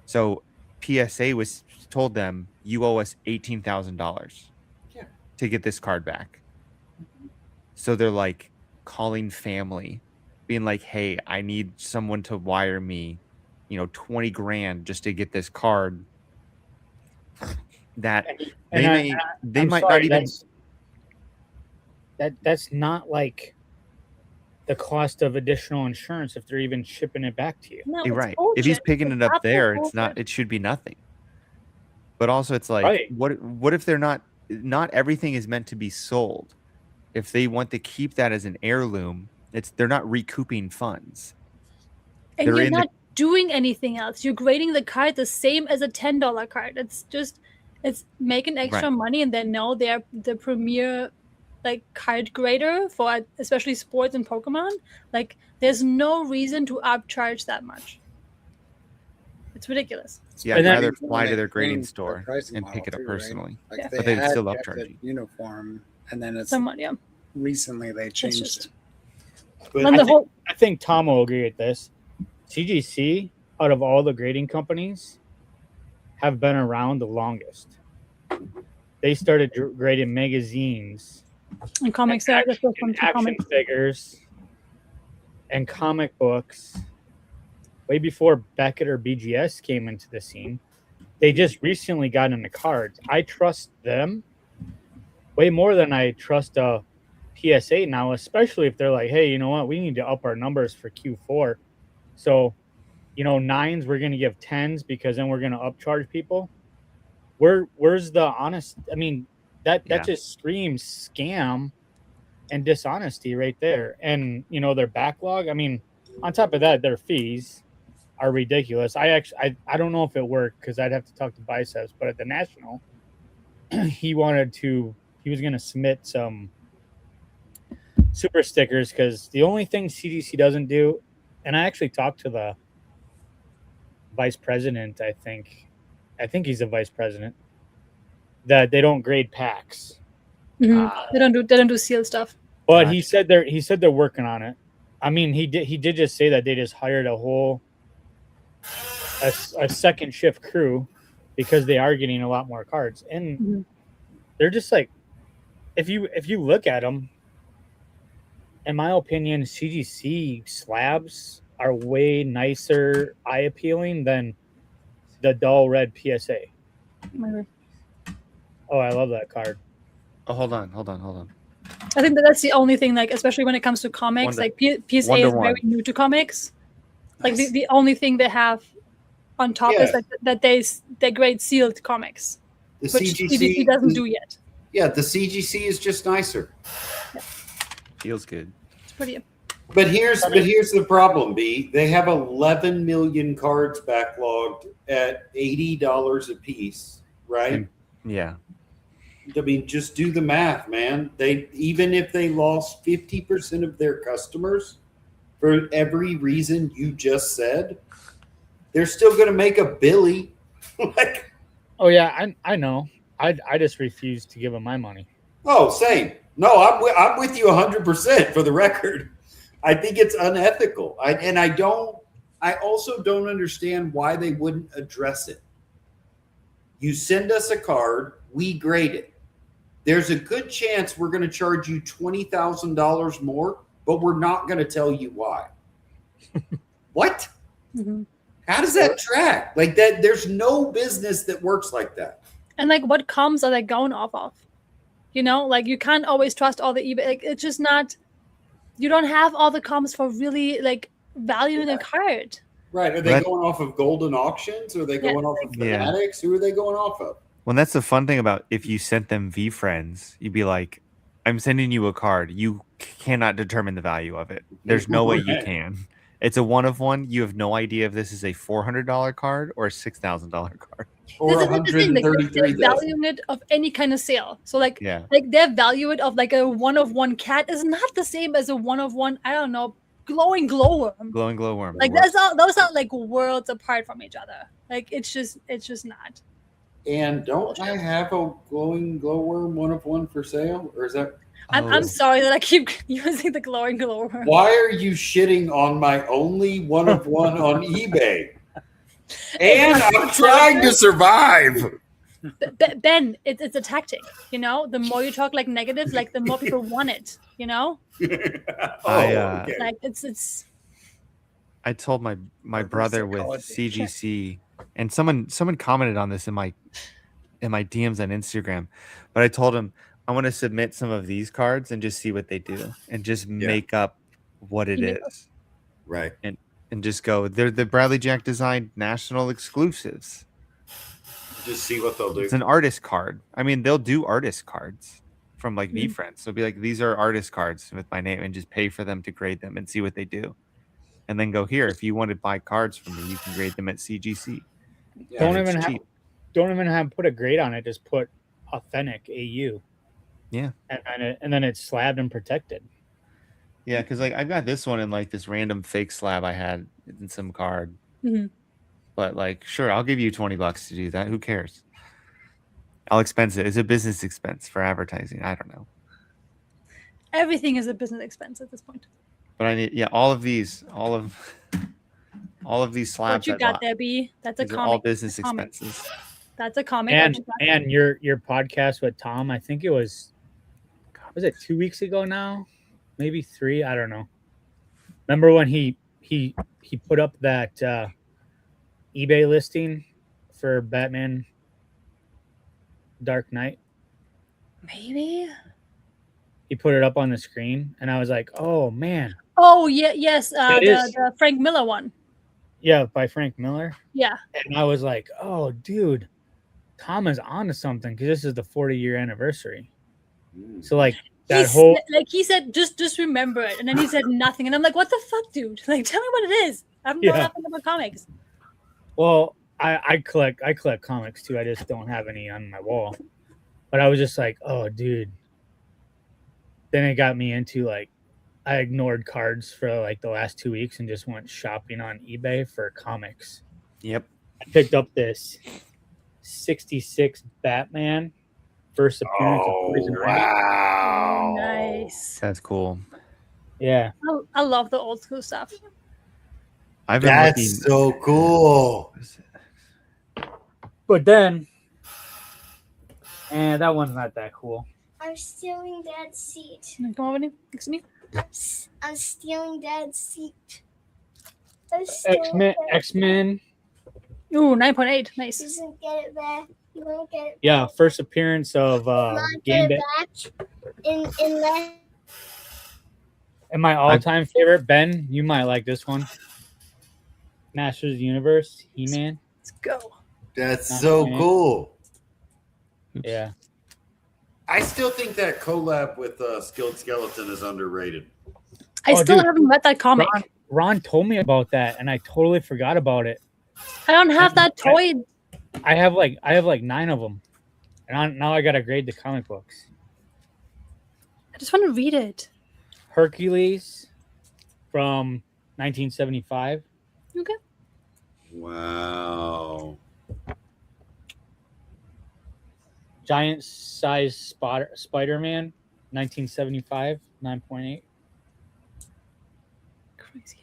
So PSA was told them, you owe us $18,000 Yeah. to get this card back. So they're like calling family, being like, hey, I need someone to wire me, 20 grand just to get this card. That And they I'm might sorry, not even. That's not like the cost of additional insurance if they're even shipping it back to you. No, You're it's right. If he's bullshit. picking It's it up absolute there, it's bullshit. not. It should be nothing. But also, it's like, Right. what if they're not? Not everything is meant to be sold. If they want to keep that as an heirloom, they're not recouping funds. And They're you're in the- not doing anything else. You're grading the card the same as a $10 card. It's making extra money, and then no, they're the premier like card grader for especially sports and Pokemon. Like, there's no reason to upcharge that much. It's ridiculous. Yeah, And I'd then- rather fly to their grading Changed their store pricing and model pick it up too, right? personally. Like Yeah. they But they'd had still kept upcharge it you. uniform, and then it's Somewhat, yeah. recently they changed just- it. But And the whole I think Tom will agree with this. CGC, out of all the grading companies, have been around the longest. They started grading magazines, and comics and are the first one and to action comic. figures, and comic books way before Beckett or BGS came into the scene. They just recently got into cards. I trust them way more than I trust a PSA now, especially if they're like, hey, you know what? We need to up our numbers for Q4. So, 9s, we're going to give 10s because then we're going to upcharge people. Where's the honest? I mean, that Yeah. just screams scam and dishonesty right there. And, their backlog, I mean, on top of that, their fees are ridiculous. I don't know if it worked because I'd have to talk to Biceps, but at the National, he was going to submit some super stickers because the only thing CDC doesn't do, and I actually talked to the vice president, I think he's the vice president, that they don't grade packs. Mhm. They don't do seal stuff. But he said they're working on it. I mean, he did just say that they just hired a whole a second shift crew because they are getting a lot more cards, and Mhm. they're just like, if you look at them, in my opinion, CGC slabs are way nicer, eye appealing than the dull red PSA. Oh, I love that card. Oh, hold on. I think that's the only thing, like, especially when it comes to comics, Wonder- like PSA Wonder is very Woman. new to comics. Like the only thing they have on top is Yeah. that they grade sealed comics, The which CGC doesn't do yet. Yeah, the CGC is just nicer. Feels good. It's pretty. But here's the problem, B. They have 11 million cards backlogged at $80 a piece, right? And- Yeah. I mean, just do the math, man. Even if they lost 50% of their customers for every reason you just said, they're still going to make a billy. Like, Oh yeah, I know. I just refuse to give them my money. oh, same. No, I'm with you 100% for the record. I think it's unethical. I also don't understand why they wouldn't address it. You send us a card, we grade it. There's a good chance we're going to charge you $20,000 more, but we're not going to tell you why. What? Mhm. How does that track? Like that, there's no business that works like that. And like, what comms are they going off of? You know, like you can't always trust all the eBay. Like, it's just not. You don't have all the comms for really like valuing a card. Right. Are they That- going off of golden auctions? Or are they Yeah. going off of Yeah. fanatics? Who are they going off of? Well, that's the fun thing about if you sent them VFriends, you'd be like, I'm sending you a card. You cannot determine the value of it. There's no way you Right. can. It's a one of one. You have no idea if this is a $400 card or a $6,000 card. Or This is the thing, like, they're 133,000. valuing it of any kind of sale. So like Yeah. their value it of like a one of one cat is not the same as a one of one. I don't know, glowing glowworm. Glowing glowworm. Like that's all. Those are like worlds apart from each other. Like it's just not. And don't I have a glowing glowworm one of one for sale? Or is that I'm sorry that I keep using the glowing glowworm. why are you shitting on my only one of one on eBay? And I'm trying to survive. Ben, it's a tactic. You know, the more you talk like negatives, like the more people want it. You know, Okay. like it's. I told my brother with CGC, and someone commented on this in my DMs on Instagram, but I told him I want to submit some of these cards and just see what they do and just make up what it Yeah. is Right. and just go. They're the Bradley Jack designed national exclusives. Just see what they'll do. It's an artist card. I mean, they'll do artist cards from like Mhm. VFriends. So be like, these are artist cards with my name, and just pay for them to grade them and see what they do. And then go here. If you want to buy cards from me, you can grade them at CGC. Yeah. Don't it's even have cheap. put a grade on it. Just put authentic AU. Yeah. And then it's slabbed and protected. Yeah, because like I've got this one in like this random fake slab I had in some card. Mhm. But like, sure, I'll give you $20 to do that. Who cares? I'll expense it. It's a business expense for advertising. I don't know. Everything is a business expense at this point. But I need all of these slabs. What you I got bought, there, B? That's a these are all comic. business Comic. expenses. That's a comic. And What you got? and your podcast with Tom, I think it was it 2 weeks ago now? Maybe 3, I don't know. Remember when he put up that eBay listing for Batman Dark Knight? Maybe. He put it up on the screen and I was like, "Oh man." Oh yeah, yes. It is. The Frank Miller one. Yeah, by Frank Miller. Yeah. And I was like, "Oh, dude, Tom is onto something because this is the 40-year anniversary." So like that He said just remember it, and then he said nothing, and I'm like, what the fuck, dude? Like, tell me what it is. I don't know Yeah. nothing about comics. Well, I collect comics too. I just don't have any on my wall. But I was just like, oh, dude. Then it got me into like, I ignored cards for like the last 2 weeks and just went shopping on eBay for comics. Yep. I picked up this 66 Batman first appearance of Poison Ivy. Wow. Nice. That's cool. Yeah. I love the old school stuff. I've been That's looking. so cool. But then, and that one's not that cool. I'm stealing Dad's seat. Come over next to me. I'm stealing Dad's seat. X-Men. Ooh, 9.8. Nice. You won't get it back. You won't get it. Yeah, first appearance of Mom, Game get Day. it back. In less. And my all-time favorite, Ben, you might like this one. Masters of the Universe, He-Man. Let's go. That's Not so bad. cool. Yeah. I still think that collab with Skilled Skeleton is underrated. I Oh, still dude. haven't read that comic. Ron told me about that, and I totally forgot about it. I don't have that toy. I have like 9 of them, and now I gotta grade the comic books. I just want to read it. Hercules from 1975. Okay. Wow. Giant size Spider-Man, 1975, 9.8. Crazy.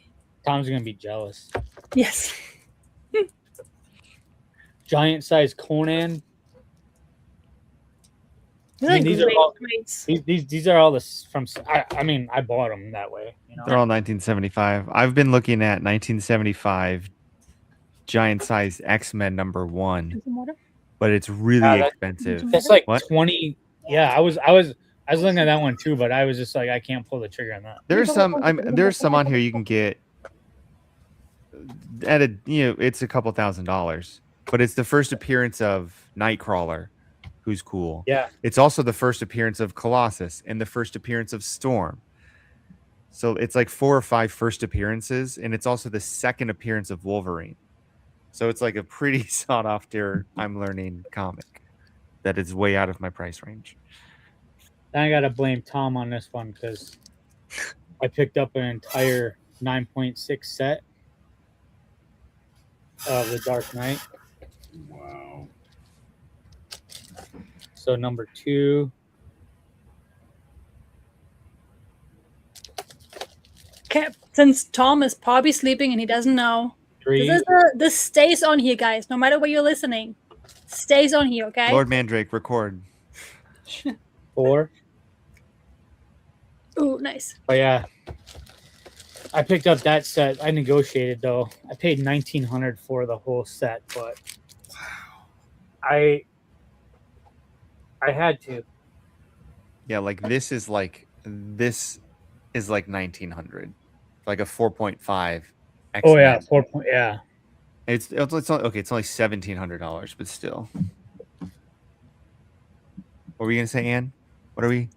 Tom's gonna be jealous. Yes. Giant size Conan. These I mean, are these are great all- grades. These are all from. I mean, I bought them that way. You know. They're all 1975. I've been looking at 1975 giant size X-Men #1, Some water? but it's really Yeah, that- expensive. That's like What? 20. Yeah, I was looking at that one too, but I was just like, I can't pull the trigger on that. There's some on here you can get at a it's a couple $1,000s, but it's the first appearance of Nightcrawler, who's cool. Yeah. It's also the first appearance of Colossus and the first appearance of Storm. So it's like 4 or 5 first appearances, and it's also the second appearance of Wolverine. So it's like a pretty sought after I'm learning comic that is way out of my price range. Then I gotta blame Tom on this one because I picked up an entire 9.6 set of the Dark Knight. Wow. So number 2. Okay, since Tom is probably sleeping and he doesn't know, 3. this stays on here, guys. No matter where you're listening, stays on here. Okay. Lord Mandrake, record. 4. Ooh, nice. But yeah, I picked up that set. I negotiated though. I paid $1,900 for the whole set, but I had to. Yeah, like this is like 1900, like a 4.5. Oh yeah, X-Men. 4 point. Yeah, It's okay. It's only $1,700, but still. What were you gonna say, Anne? What are we?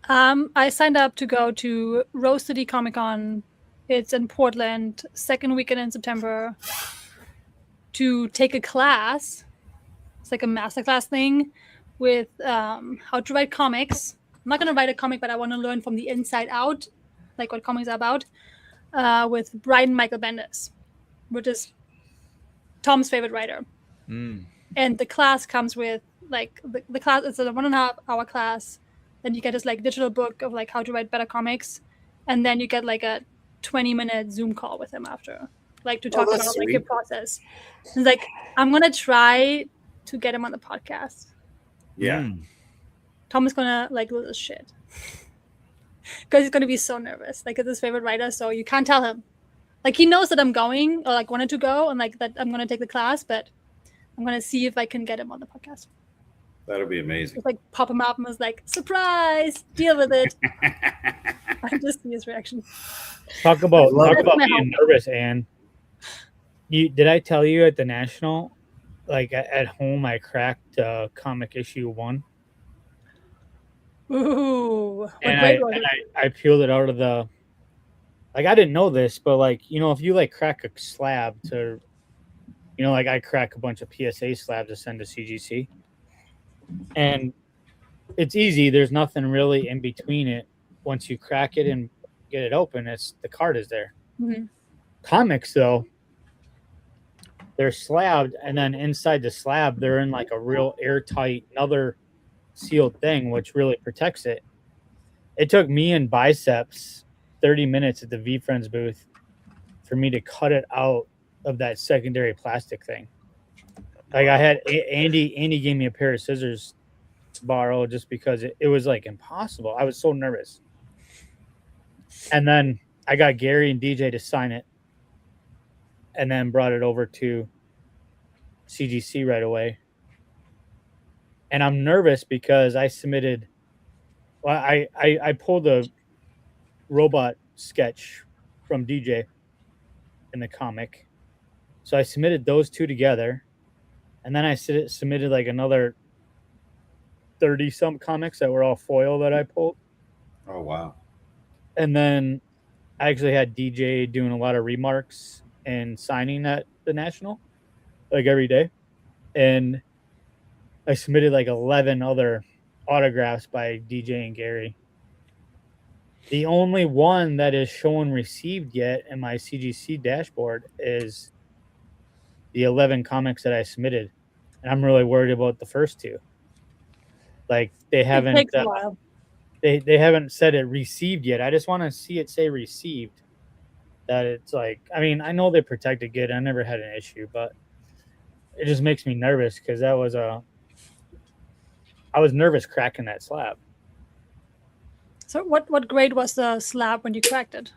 I signed up to go to Rose City Comic Con. It's in Portland, second weekend in September, to take a class. It's like a masterclass thing with how to write comics. I'm not going to write a comic, but I want to learn from the inside out, like what comics are about, with Brian Michael Bendis, which is Tom's favorite writer. And the class comes with, like, the class, it's a 1.5 hour class. Then you get this like digital book of like how to write better comics, and then you get like a 20-minute Zoom call with him after, like to talk that's about like your sweet. process. It's like I'm gonna try to get him on the podcast. Yeah. Tom is gonna like lose his shit because he's gonna be so nervous. Like it's his favorite writer, so you can't tell him. Like he knows that I'm going or like wanted to go and like that I'm gonna take the class, but I'm gonna see if I can get him on the podcast. That'll be amazing. Just like pop him up and was like, surprise, deal with it. I just see his reaction. talk about love it. being nervous, Anne. Did I tell you at the National, like at home, I cracked comic issue 1, Ooh, what and grade was it? I peeled it out of the. Like I didn't know this, but like if you like crack a slab to, like I crack a bunch of PSA slabs to send to CGC. And it's easy. There's nothing really in between it. Once you crack it and get it open, the card is there. Mhm. Comics, though, they're slabbed, and then inside the slab, they're in like a real airtight, another sealed thing, which really protects it. It took me and Biceps 30 minutes at the V Friends booth for me to cut it out of that secondary plastic thing. Like I had Andy gave me a pair of scissors to borrow just because it was like impossible. I was so nervous. And then I got Gary and DJ to sign it and then brought it over to CGC right away. And I'm nervous because I submitted, well, I pulled a robot sketch from DJ in the comic. So I submitted those two together. And then I submitted like another 30 some comics that were all foil that I pulled. Oh, wow. And then I actually had DJ doing a lot of remarks and signing at the National, like every day. And I submitted like 11 other autographs by DJ and Gary. The only one that is showing received yet in my CGC dashboard is the 11 comics that I submitted. And I'm really worried about the first two. Like they haven't takes a while. they haven't said it received yet. I just want to see it say received. That it's like, I mean, I know they protected good. I never had an issue, but it just makes me nervous because I was nervous cracking that slab. So what grade was the slab when you cracked it?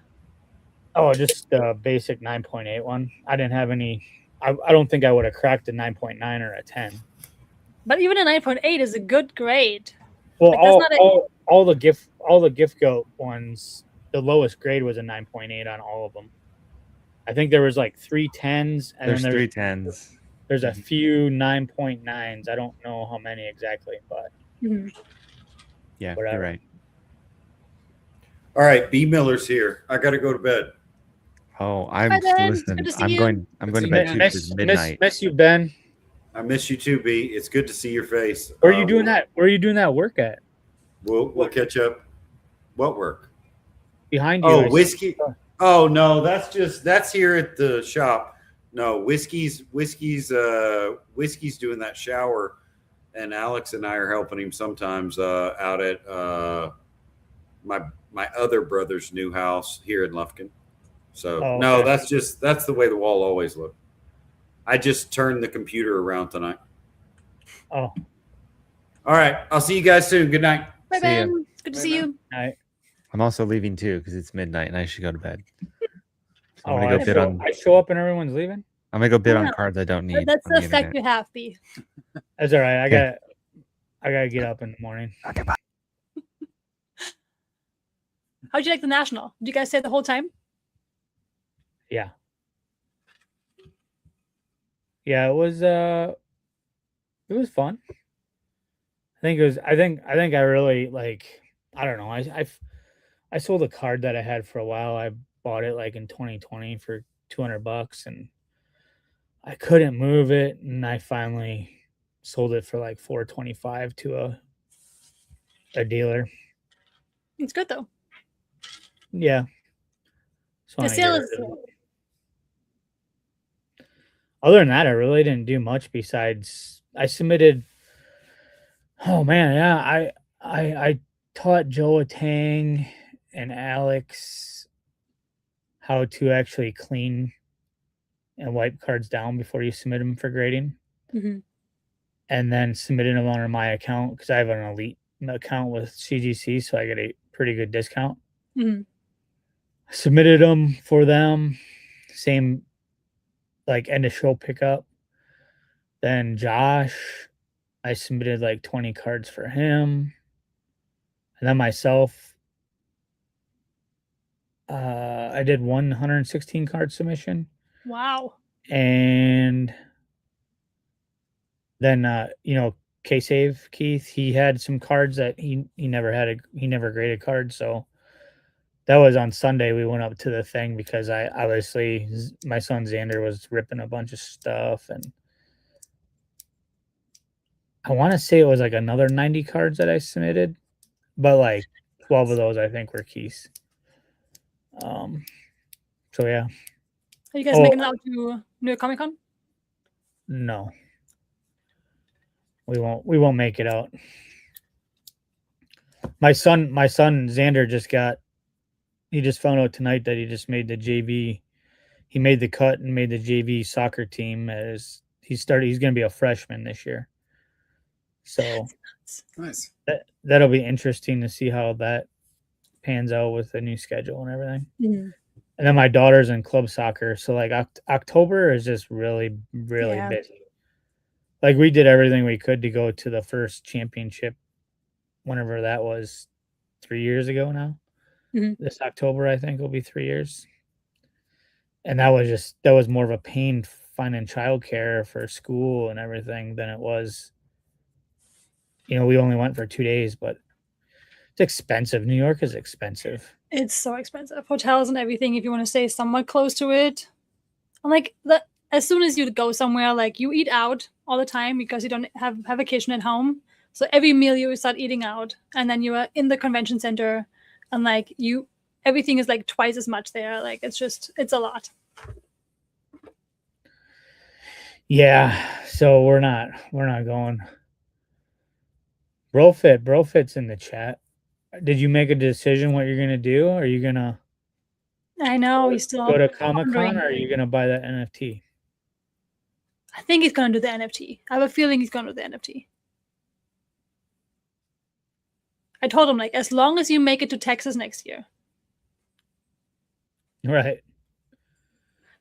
Oh, just the basic 9.8 one. I didn't have any. I don't think I would have cracked a 9.9 or a 10. But even a 9.8 is a good grade. Well, Like, that's not all the gift goat ones, the lowest grade was a 9.8 on all of them. I think there was like 3 10s, and There's then 3 10s. there's a few 9.9s. I don't know how many exactly, but Yeah, whatever. you're right. All right, B Miller's here. I got to go to bed. Oh, I'm Bye, Ben. listen. Good to see I'm you. going to bed too. 'Cause it's midnight. Miss you, Ben. I miss you too, B. It's good to see your face. Where are you doing that? Where are you doing that work at? We'll catch up. What work? Behind you. Oh, I see. whiskey. Oh no, that's here at the shop. No, whiskey's doing that shower, and Alex and I are helping him sometimes out at my other brother's new house here in Lufkin. So Oh, no, okay. that's the way the wall always looked. I just turned the computer around tonight. Oh, All right, I'll see you guys soon. Good night. Bye, See ya. Ben. It's good to see you. I'm also leaving too because it's midnight and I should go to bed. So I'm oh, gonna go bid on. I show up and everyone's leaving. I'm gonna go bid Yeah. on cards I don't need. That's on the the effect internet. you have, B. That's all right. Okay. I gotta get up in the morning. Okay, bye. How'd you like the National? Did you guys stay the whole time? Yeah. Yeah, it was fun. I really like, I don't know. I sold a card that I had for a while. I bought it like in 2020 for $200 and I couldn't move it, and I finally sold it for like $425 to a dealer. It's good though. Yeah. So The sale is other than that, I really didn't do much besides I submitted. Oh man, yeah, I taught Joe Tang and Alex how to actually clean and wipe cards down before you submit them for grading, Mhm. and then submitted them on my account because I have an elite account with CGC, so I get a pretty good discount. Mhm. Submitted them for them, same like end of show pickup. Then Josh, I submitted like 20 cards for him, and then myself, I did 116 card submission, Wow. and then K-Save Keith, he had some cards that he never graded cards, so that was on Sunday. We went up to the thing because I obviously my son Xander was ripping a bunch of stuff, and I want to say it was like another 90 cards that I submitted, but like 12 of those I think were keys. So yeah, Are you guys Oh. making it out to New York Comic Con? no, we won't make it out. My son Xander just found out tonight that he just made the JV he made the cut and made the JV soccer team as he's going to be a freshman this year. So Nice. that'll be interesting to see how that pans out with the new schedule and everything. Mhm. And then my daughter's in club soccer, so like October is just really Yeah. busy. Like we did everything we could to go to the first championship, whenever that was, 3 years ago now. Mhm. This October, I think, will be 3 years. And that was more of a pain finding childcare for school and everything than it was. We only went for 2 days, but it's expensive. New York is expensive. It's so expensive. Hotels and everything, if you want to stay somewhat close to it. And like as soon as you go somewhere, like you eat out all the time because you don't have vacation at home. So every meal you start eating out, and then you are in the convention center, and like everything is like twice as much there. Like it's a lot. Yeah, so we're not going. Brofit's in the chat. Did you make a decision what you're gonna do? Are you gonna I know he's still go to Comic-Con, wondering. or are you gonna buy that NFT? I think he's gonna do the NFT. I have a feeling he's gonna do the NFT. I told him, like, as long as you make it to Texas next year. Right.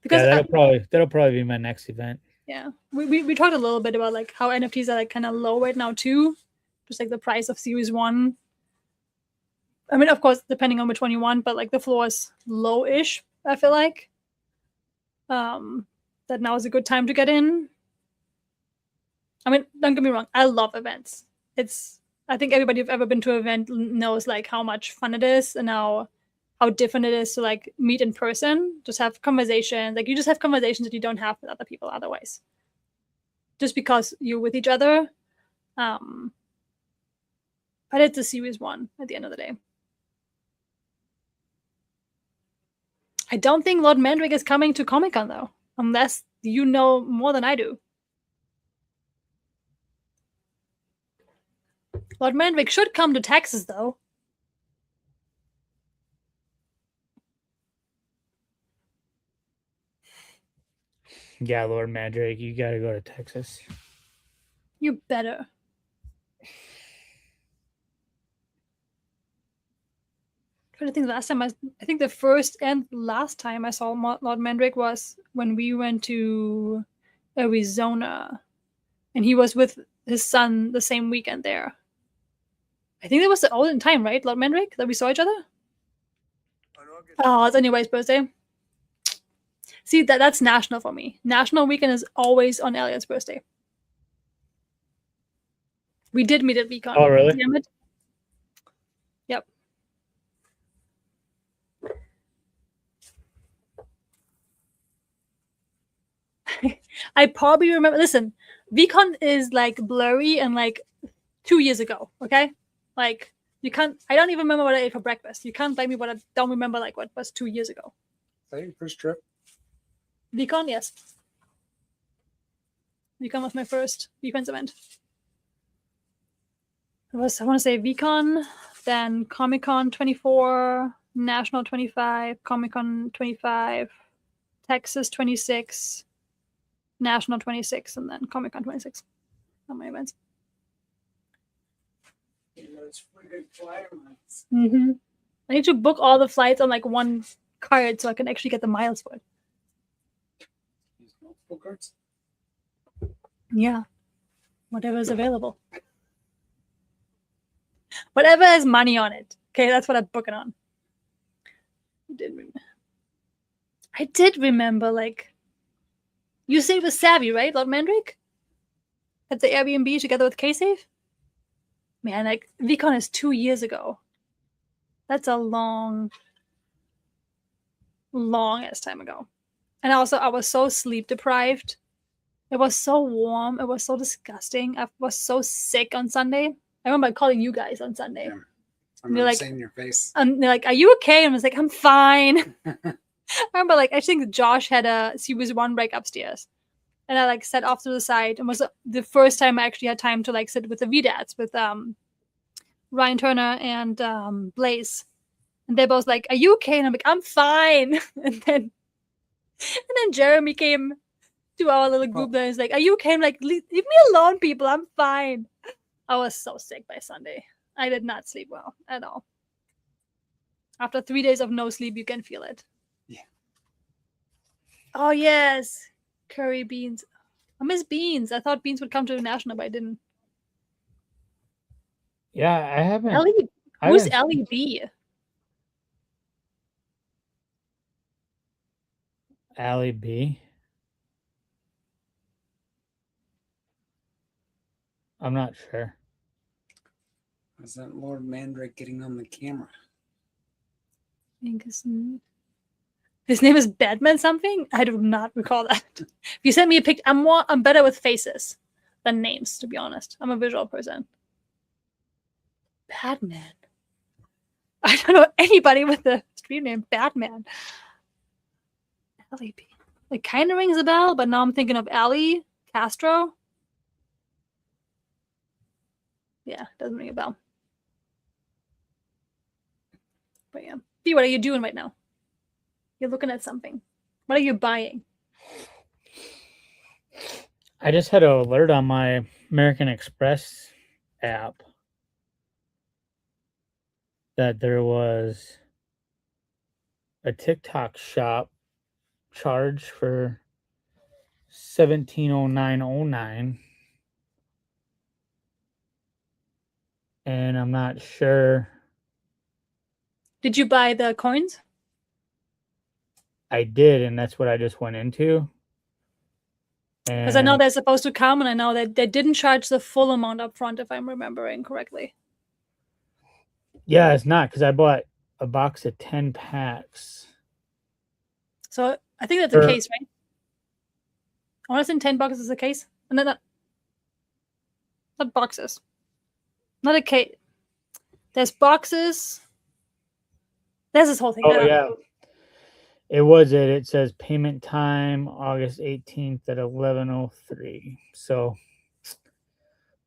Because Yeah, that'll probably be my next event. yeah, we talked a little bit about like how NFTs are like kind of low right now too, just like the price of Series 1. I mean, of course, depending on which one you want, but like the floor is low-ish, I feel like. That now is a good time to get in. I mean, don't get me wrong, I love events. I think everybody who've ever been to an event knows like how much fun it is and how different it is to like meet in person, just have conversations. Like you just have conversations that you don't have with other people otherwise. Just because you're with each other. But it's a Series 1 at the end of the day. I don't think Lord Mandrake is coming to Comic-Con though, unless you know more than I do. Lord Mandrake should come to Texas though. Yeah, Lord Mandrake, you gotta go to Texas. You better. I think last time I think the first and last time I saw Lord Mandrake was when we went to Arizona, and he was with his son the same weekend there. I think that was the olden time, right, Lord Mandrake, that we saw each other. Oh, it's anybody's birthday. See, that's national for me. National weekend is always on Elliot's birthday. We did meet at VCon. Oh, really? Damn it. Yep. I probably remember. Listen, VCon is like blurry and like 2 years ago. Okay, like you can't. I don't even remember what I ate for breakfast. You can't blame me what I don't remember. Like what was 2 years ago. Is that your first trip? VCon, yes. VCon was my first VCon's event. I want to say VCon, then Comic-Con 24, National 25, Comic-Con 25, Texas 26, National 26, and then Comic-Con 26 on my events. Mm-hmm. I need to book all the flights on like one card so I can actually get the miles for it. Multiple cards? Yeah. Whatever is available. Whatever has money on it. Okay, that's what I book it on. I did remember, like, you stayed with Savvy, right, Lord Mandrake? At the Airbnb together with K-Save? Man, like, VCon is 2 years ago. That's a long ass time ago. And also, I was so sleep deprived. It was so warm. It was so disgusting. I was so sick on Sunday. I remember calling you guys on Sunday. Yeah. I remember seeing your face. And they're like, "Are you okay?" And I was like, "I'm fine." I remember, like, I think Josh had a Series 1 break upstairs. And I, like, sat off to the side. And was the first time I actually had time to, like, sit with the VDATs with Ryan Turner and Blaze. And they're both like, "Are you okay?" And I'm like, "I'm fine." And then And then Jeremy came to our little group and he's like, "Are you okay?" I'm like, leave me alone, people. I'm fine. I was so sick by Sunday. I did not sleep well at all. After 3 days of no sleep, you can feel it. Yeah. Oh, yes. Curry beans. I miss beans. I thought beans would come to the national, but I didn't. Yeah, I haven't. Ellie, I who's haven't- Ellie B? Allie B. I'm not sure. Is that Lord Mandrake getting on the camera? His name is Batman something? I do not recall that. If you sent me a picture, I'm better with faces than names, to be honest. I'm a visual person. Batman. I don't know anybody with the stream name Batman. Ellie B. It kind of rings a bell, but now I'm thinking of Ellie Castro. Yeah, doesn't ring a bell. But yeah. B, what are you doing right now? You're looking at something. What are you buying? I just had an alert on my American Express app that there was a TikTok shop charge for $17.09.09, and I'm not sure. Did you buy the coins? I did, and that's what I just went into. Because I know And they're supposed to come, and I know that they didn't charge the full amount up front, if I'm remembering correctly. yeah, it's not because I bought a box of 10 packs. So I think that's the For- case, right? I want to say $10 is the case. And then not boxes. Not a case. There's boxes. There's this whole thing. Oh yeah, it was it. It says payment time August 18th at 11:03. So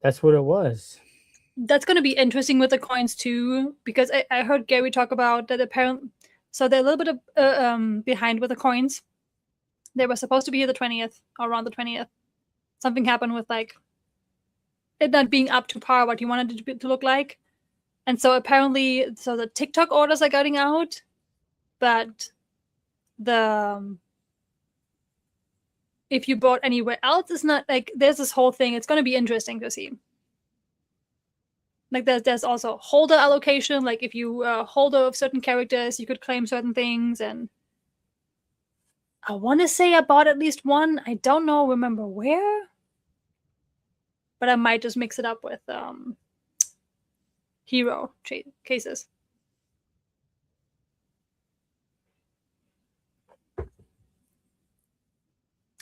that's what it was. That's going to be interesting with the coins too, because I heard Gary talk about that apparently. So they're a little bit of, behind with the coins. They were supposed to be here the 20th, or around the 20th. Something happened with like it not being up to par what you wanted it to look like. And so apparently, so the TikTok orders are getting out, but the if you bought anywhere else, it's not like there's this whole thing. It's going to be interesting to see. Like there's also holder allocation. Like if you holder of certain characters, you could claim certain things. And I want to say I bought at least one. I don't remember where, but I might just mix it up with hero cases.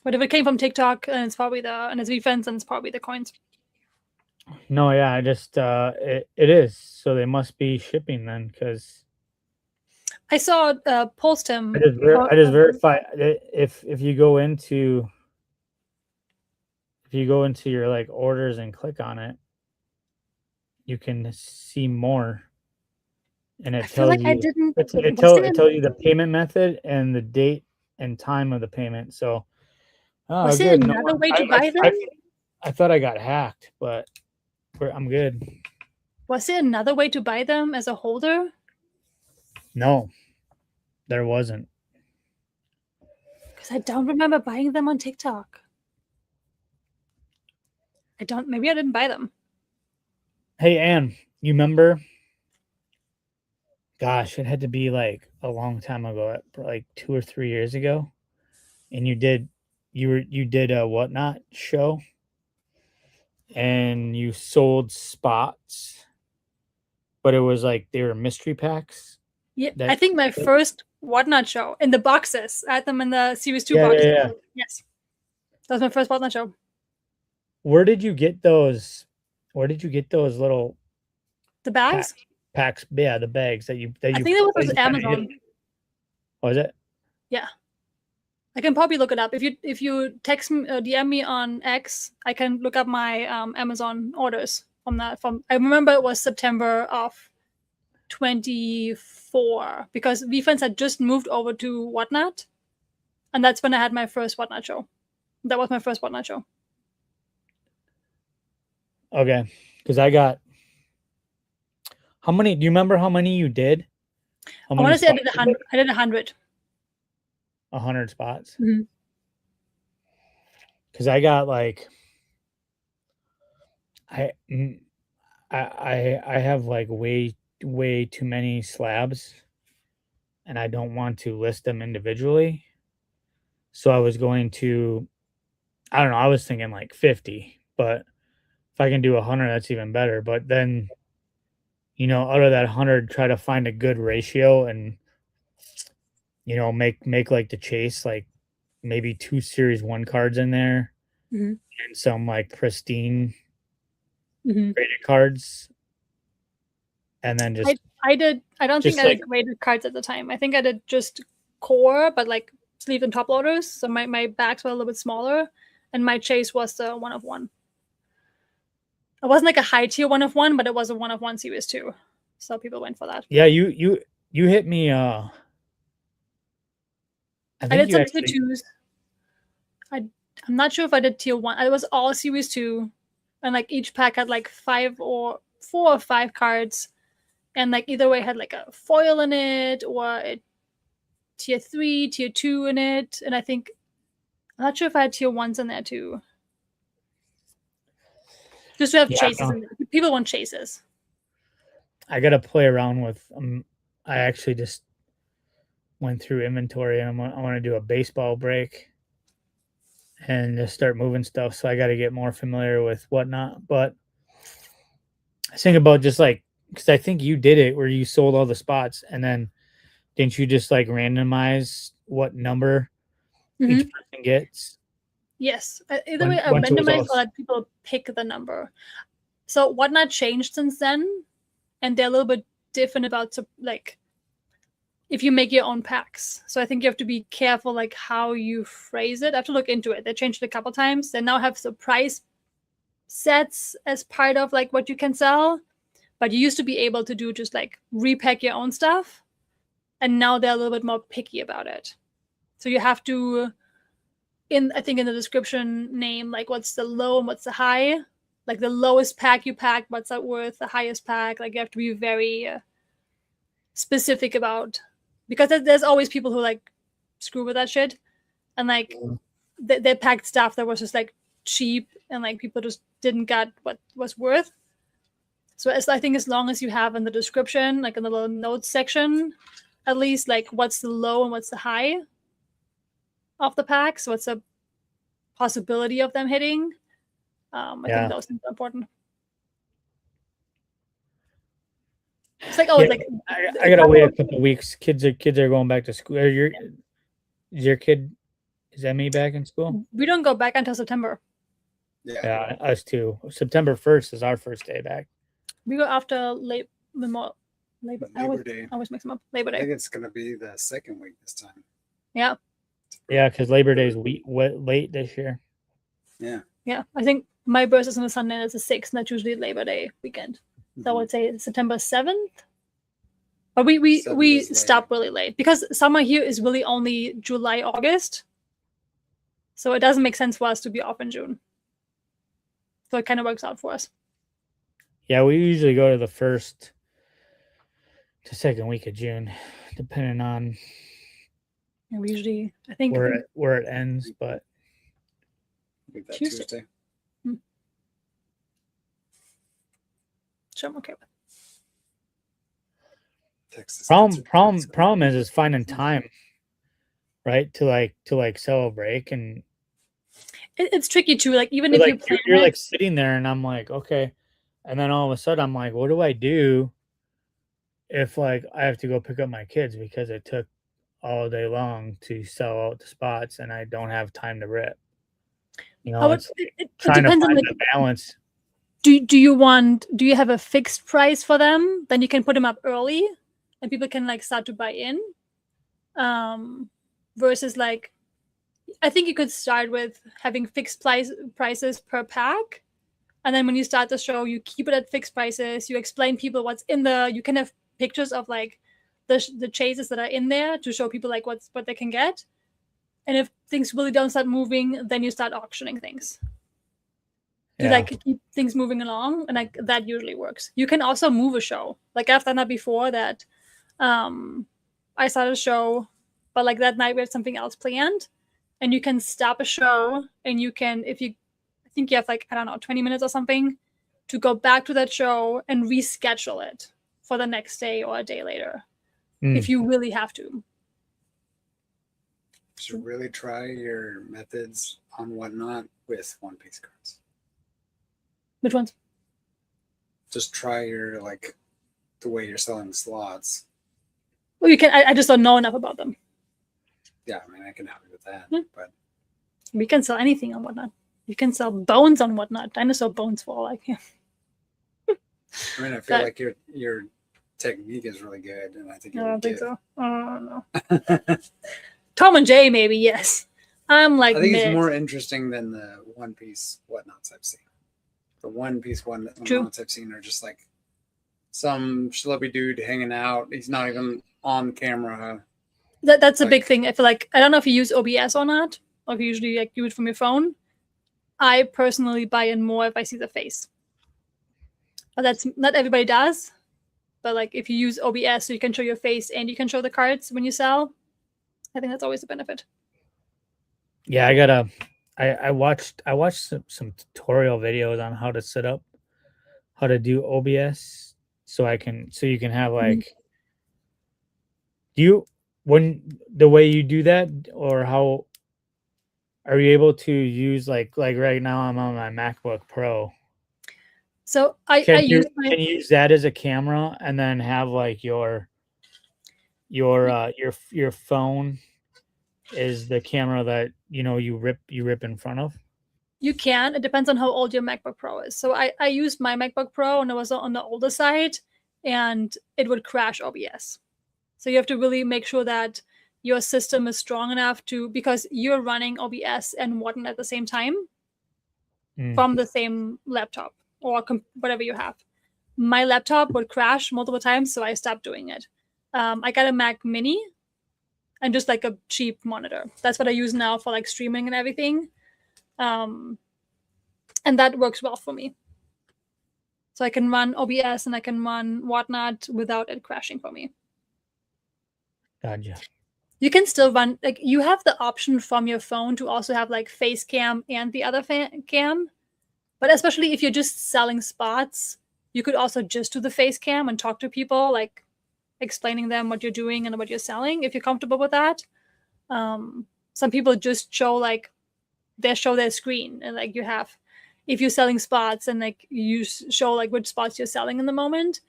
But if it came from TikTok, and it's probably and it's defense, and it's probably the coins. No, yeah, I just it is. So they must be shipping then, because I saw post him. I just verify if you go into your like orders and click on it, you can see more, and it I feel tells like you I didn't. it tells you the payment method and the date and time of the payment. So Was good. there No, another way to buy them? I thought I got hacked, but I'm good. Was there another way to buy them as a holder? No, there wasn't. Because I don't remember buying them on TikTok. Maybe I didn't buy them. Hey, Ann, you remember? Gosh, it had to be like a long time ago, like 2 or 3 years ago. And you did a Whatnot show, and you sold spots, but it was like they were mystery packs. Yeah, I think my first Whatnot show in the boxes. I had them in the Series 2 Yeah, boxes. yeah. Yes. That was my first Whatnot show. Where did you get those? Where did you get those little The bags? packs? Yeah, the bags that you I think that was you kinda Amazon. hid. Was it? Yeah. I can probably look it up. If you text me, DM me on X, I can look up my Amazon orders from that. I remember it was September of 24 because VFans had just moved over to Whatnot, And that's when I had my first Whatnot show. That was my first Whatnot show. Okay, because I got how many? Do you remember how many you did? How I want to say I spots did you 100. I did 100. 100 spots. Mhm. Because I got like I have like way too many slabs, and I don't want to list them individually. So I was going to, I don't know, I was thinking like 50, but if I can do 100, that's even better. But then, you know, out of that 100, try to find a good ratio and, you know, make like the chase, like maybe 2 series 1 cards in there Mhm. and some like pristine Mhm. graded cards. And then just I did. I don't think Just I did graded cards at the time. I think I did just core, but like sleeve and top loaders. So my backs were a little bit smaller, and my chase was the 1 of 1. It wasn't like a high tier 1 of 1, but it was a 1 of 1 series 2. So people went for that. yeah, you hit me. I I think did you some actually, tier 2s. I'm not sure if I did tier 1. It was all series 2, and like each pack had like 5 or 4 or 5 cards, and like either way had like a foil in it or a tier 3, tier 2 in it, and I think I'm not sure if I had tier 1s in there too. Just to have Yeah, chases. no. In there. People want chases. I gotta play around with. I actually just went through inventory, and I want to do a baseball break and just start moving stuff. So I got to get more familiar with whatnot. But I think about just like, because I think you did it where you sold all the spots, and then didn't you just like randomize what number each person gets? Yes. Either way, I Once it was randomized all- or let people pick the number. So Whatnot changed since then, and they're a little bit different about like if you make your own packs. So I think you have to be careful like how you phrase it. I have to look into it. They changed it a couple times. They now have surprise sets as part of like what you can sell, but you used to be able to do just like repack your own stuff, and now they're a little bit more picky about it. So you have to, I think in the description name, like what's the low and what's the high. Like the lowest pack you pack, what's that worth? The highest pack, like you have to be very specific about, because there's always people who like screw with that shit, and like they packed stuff that was just like cheap, and like people just didn't get what was worth. So I think as long as you have in the description, like in the little notes section, at least like what's the low and what's the high of the packs, what's the possibility of them hitting. I think those things are important. It's like, oh, Yeah, like I gotta wait a couple weeks. Kids are going back to school. Is your kid, is Emmy back in school? we don't go back until September. Yeah, us too. September 1st is our first day back. We go after Labor Day. I always mix them up. Labor I think Day. it's going to be the second week this time. Yeah. Yeah, because Labor Day is late this year. Yeah. Yeah. I think my birthday's on a Sunday, and it's the 6th, and that's usually Labor Day weekend. So I would say September 7th. But we 7th we is late. stop really late because summer here is really only July, August. So it doesn't make sense for us to be off in June. So it kind of works out for us. Yeah, we usually go to the first to second week of June, depending on And we usually, I think, where it ends. But Week that Tuesday. Tuesday. so I'm okay with. Texas. problem is finding time, right? To like celebrate, and It's tricky too. Like even if you like plan you're it, like sitting there, and I'm like, okay, and then all of a sudden I'm like, what do I do if like I have to go pick up my kids because it took all day long to sell out the spots and I don't have time to rip. You know, it's it trying to depends on find like, the balance. do you have a fixed price for them? Then you can put them up early, and people can like start to buy in. Versus like, I think you could start with having fixed prices per pack, and then when you start the show, you keep it at fixed prices. You explain people what's in the. You can have pictures of like the chases that are in there to show people like what they can get, And if things really don't start moving, then you start auctioning things to Yeah. like keep things moving along, and like that usually works. You can also move a show. Like I've done that before. That I started a show, but like that night we had something else planned, and you can stop a show, and you can, if you, I think you have like, I don't know, 20 minutes or something to go back to that show and reschedule it for the next day or a day later, if you really have to. Should really try your methods on Whatnot with One Piece cards. Which ones? Just try your like the way you're selling slots. Well, you can. I just don't know enough about them. Yeah, I mean I can help you with that, Yeah. but We can sell anything on Whatnot. You can sell bones on Whatnot. Dinosaur bones for all I can. I mean I feel That- like your technique is really good, and I think I you don't would think get. so. I don't know. Tom and Jay, maybe, yes. I'm like, I think mid. it's more interesting than the One Piece Whatnots I've seen. The One Piece Whatnots I've seen are just like some schlubby dude hanging out. He's not even on camera. That's a big like- thing. I feel like, I don't know if you use OBS or not, or if you usually like do it from your phone. I personally buy in more if I see the face. But that's not everybody does. But like if you use OBS, so you can show your face and you can show the cards when you sell, I think that's always a benefit. Yeah, I watched some tutorial videos on how to set up, how to do OBS, so you can have like, when the way you do that, or how are you able to use like right now I'm on my MacBook Pro. So I Can you use can you use that as a camera and then have like your phone is the camera that you rip in front of? You can. It depends on how old your MacBook Pro is. So I used my MacBook Pro and it was on the older side, and it would crash OBS. So you have to really make sure that your system is strong enough because you're running OBS and Whatnot at the same time from the same laptop or whatever you have. My laptop would crash multiple times, so I stopped doing it. I got a Mac Mini and just like a cheap monitor. That's what I use now for like streaming and everything. And that works well for me. So I can run OBS and I can run Whatnot without it crashing for me. Gotcha. You can still run, like you have the option from your phone to also have like face cam and the other cam. But especially if you're just selling spots, you could also just do the face cam and talk to people, like explaining them what you're doing and what you're selling, if you're comfortable with that. Some people just show show their screen, and like if you're selling spots and like you show like which spots you're selling in the moment,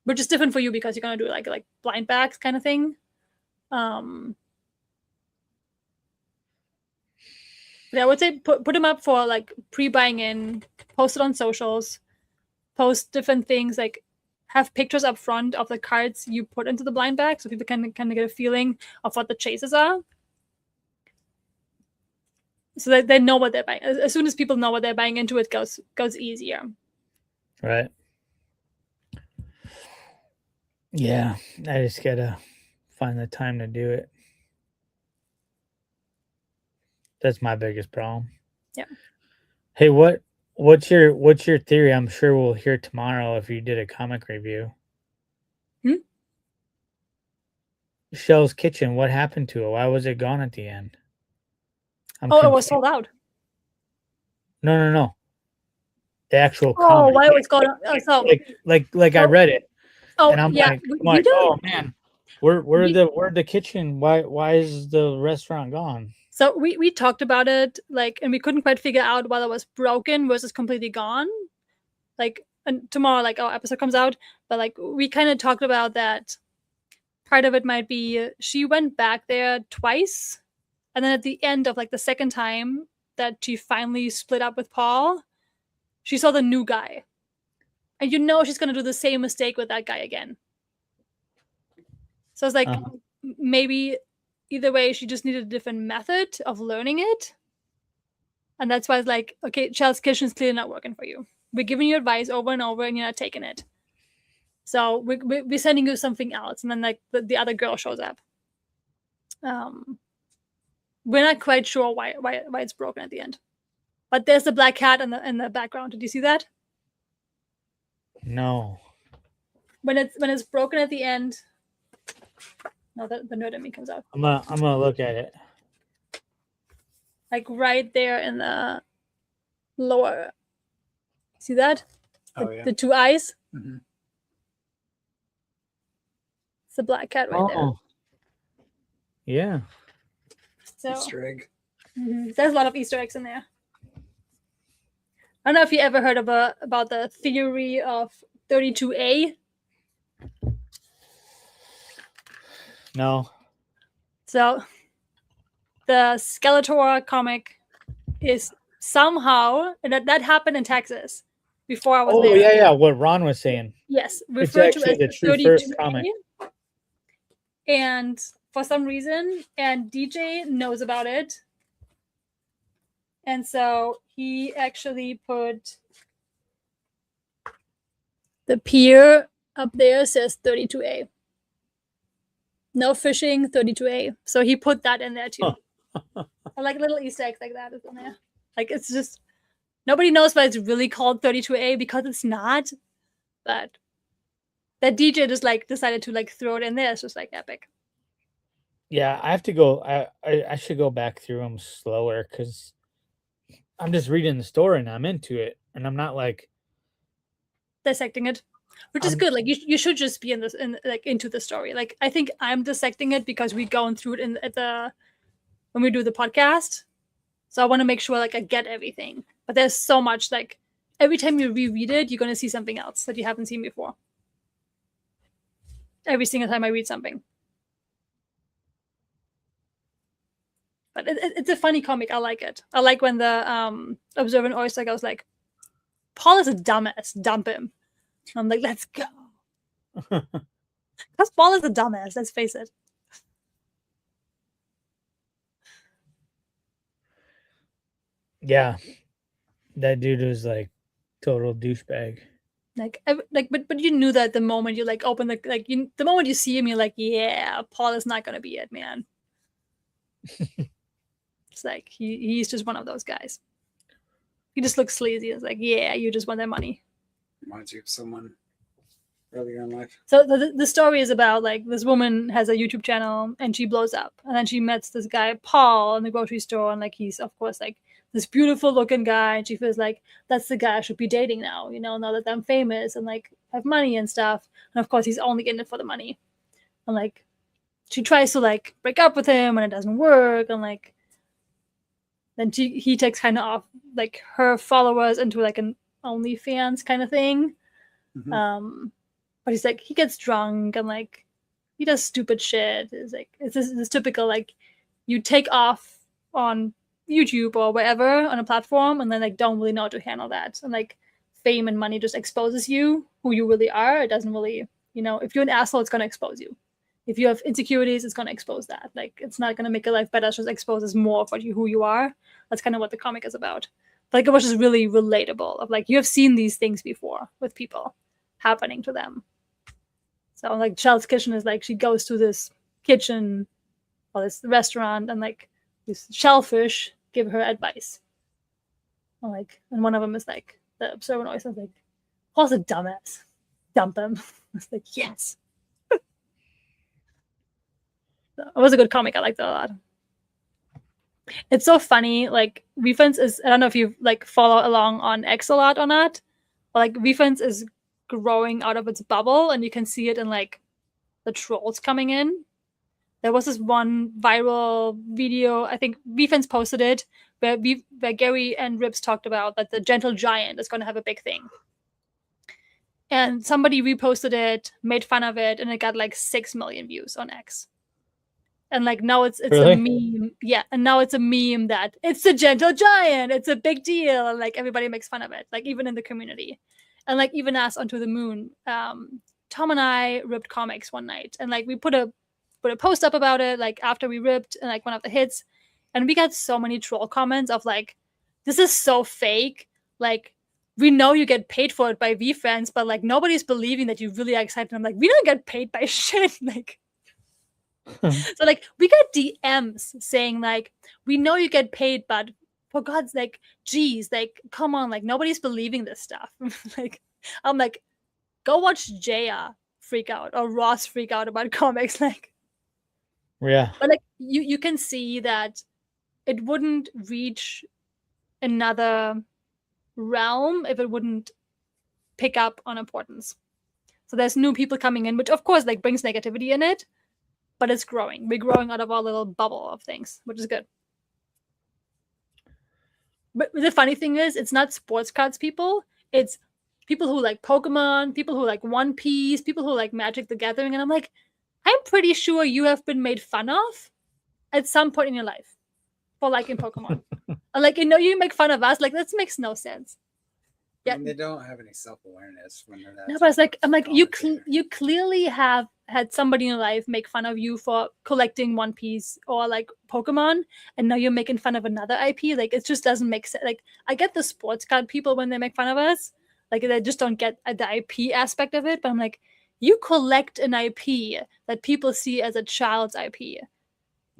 which is different for you because you're gonna do like blind bags kind of thing. But I would say put them up for like pre-buying in, post it on socials, post different things, like have pictures up front of the cards you put into the blind bag so people can kind of get a feeling of what the chases are. So that they know what they're buying. As soon as people know what they're buying into, it goes easier. Right. Yeah, I just gotta find the time to do it. That's my biggest problem. Yeah. Hey, what's your theory? I'm sure we'll hear tomorrow if you did a comic review. Shell's Kitchen, what happened to it? Why was it gone at the end? It was sold out. No. The actual Oh, comic. why it was gone? So Like I read it. oh And I'm yeah, like, don't. oh man, where'd the kitchen? Why is the restaurant gone? So we talked about it, like, and we couldn't quite figure out whether it was broken versus completely gone. Like, and tomorrow, like, our episode comes out, but like we kind of talked about that. Part of it might be she went back there twice, and then at the end of like the second time that she finally split up with Paul, she saw the new guy, and she's gonna do the same mistake with that guy again. So it's like maybe either way, she just needed a different method of learning it. And that's why it's like, okay, Shell's Kitchen is clearly not working for you. We're giving you advice over and over and you're not taking it. So we're sending you something else. And then like the other girl shows up. we're not quite sure why it's broken at the end. But there's the black cat in the background. Did you see that? No. When it's broken at the end. No, the nerd in me comes out. I'm gonna look at it. Like right there in the lower. See that? Oh, yeah. The two eyes. Mhm. It's the black cat right there. Oh. Yeah. So Easter egg. there's a lot of Easter eggs in there. I don't know if you ever heard about the theory of 32A. No. So the Skeletor comic is somehow, and that happened in Texas before I was Oh there. yeah. What Ron was saying. Yes, It's referred to actually as the true 32A. first comic. And for some reason, and DJ knows about it. And so he actually put the pier up there says 32A. No fishing, 32A. So he put that in there too. I like little Easter eggs like that is in there. Like it's just nobody knows why it's really called 32A because it's not. But that DJ just like decided to like throw it in there. It's just like epic. Yeah, I have to go. I should go back through them slower because I'm just reading the story and I'm into it, and I'm not like Dissecting it. Which is good. Like you should just be into the story. Like I think I'm dissecting it because we're going through it when we do the podcast. So I want to make sure like I get everything. But there's so much like every time you reread it, you're gonna see something else that you haven't seen before. Every single time I read something. But it's a funny comic. I like it. I like when the Observant Oyster goes like, Paul is a dumbass. Dump him. I'm like, let's go. Because Paul is a dumbass. Let's face it. yeah, that dude was like total douchebag. But you knew that the moment you like open the moment you see him, you're like, yeah, Paul is not gonna be it, man. It's like he's just one of those guys. He just looks sleazy. It's like, yeah, you just want their money. Reminds you of someone earlier in life. So the story is about like this woman has a YouTube channel and she blows up, and then she meets this guy Paul in the grocery store, and like he's of course like this beautiful looking guy, and she feels like that's the guy I should be dating now, now that I'm famous and like have money and stuff. And of course he's only in it for the money, and like she tries to like break up with him and it doesn't work, and like then he takes kind of off like her followers into like an OnlyFans kind of thing. Mhm. But he's like, he gets drunk and like he does stupid shit. It's like it's this typical like you take off on YouTube or wherever on a platform and then like don't really know how to handle that. And like fame and money just exposes you who you really are. It doesn't really, if you're an asshole, it's gonna expose you. If you have insecurities, it's gonna expose that. Like it's not gonna make your life better. It just exposes more of who you are. That's kind of what the comic is about. But like it was just really relatable. Of like you have seen these things before with people happening to them. So like Child's Kitchen is like she goes to this kitchen or this restaurant and like these shellfish give her advice. And one of them is like the Observant Oyster is like, Paul's a dumbass. Dump him. It's like, yes. So, it was a good comic. I liked it a lot. It's so funny. Like Refunds is, I don't know if you like follow along on X a lot or not, but like Refunds is growing out of its bubble, and you can see it in like the trolls coming in. There was this one viral video, I think Refunds posted it, where Gary and Rips talked about that the Gentle Giant is going to have a big thing. And somebody reposted it, made fun of it, and it got like 6 million views on X. And like now it's Really? a meme. Yeah, and now it's a meme that it's the Gentle Giant. It's a big deal. And like everybody makes fun of it, like even in the community. And like even us Onto the Moon, Tom and I ripped comics one night, and like we put a post up about it like after we ripped and like one of the hits, and we got so many troll comments of like, this is so fake. Like we know you get paid for it by VFriends, but like nobody's believing that you really are excited. I'm like, we don't get paid by shit. Like So like we get DMs saying like, we know you get paid, but for God's like, geez, like come on, like nobody's believing this stuff. Like I'm like, go watch Jaya freak out or Ross freak out about comics. Like, Yeah. but like you can see that it wouldn't reach another realm if it wouldn't pick up on importance. So there's new people coming in, which of course like brings negativity in it, but it's growing. We're growing out of our little bubble of things, which is good. But the funny thing is, it's not sports cards people. It's people who like Pokemon, people who like One Piece, people who like Magic the Gathering. And I'm like, I'm pretty sure you have been made fun of at some point in your life for liking Pokemon. And like, you make fun of us. Like, that makes no sense. I Yeah. mean, they don't have any self-awareness when they're that. No, but it's like, I'm like, you complicated. clearly have had somebody in your life make fun of you for collecting One Piece or like Pokemon, and now you're making fun of another IP. Like, it just doesn't make sense. Like, I get the sports card people when they make fun of us, like they just don't get the IP aspect of it. But I'm like, you collect an IP that people see as a child's IP,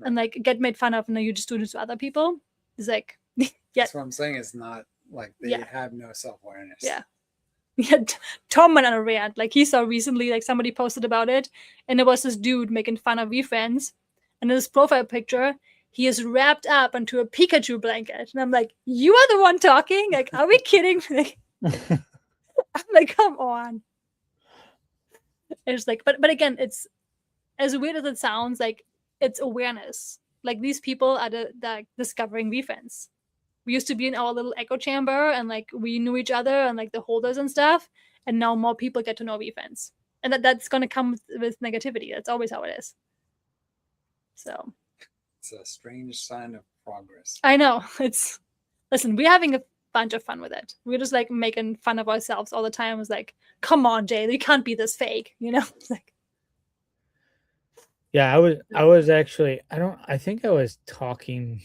and like get made fun of, and then you just do this to other people. It's like, yeah, That's what I'm saying. It's not like they Yeah. have no self-awareness. Yeah. Yeah, Tom went on a rant. Like he saw recently, like somebody posted about it, and it was this dude making fun of VFriends, and in his profile picture, he is wrapped up into a Pikachu blanket, and I'm like, you are the one talking? Like, are we kidding? Like, I'm like, come on. It's like, but again, it's as weird as it sounds. Like, it's awareness. Like these people are the discovering VFriends. We used to be in our little echo chamber and like we knew each other and like the holders and stuff. And now more people get to know VFriends. And that's going to come with negativity. That's always how it is. So It's a strange sign of progress. I know listen, we're having a bunch of fun with it. We're just like making fun of ourselves all the time. It's like, come on, Jay, you can't be this fake, you know? It's like, Yeah, I was actually I think I was talking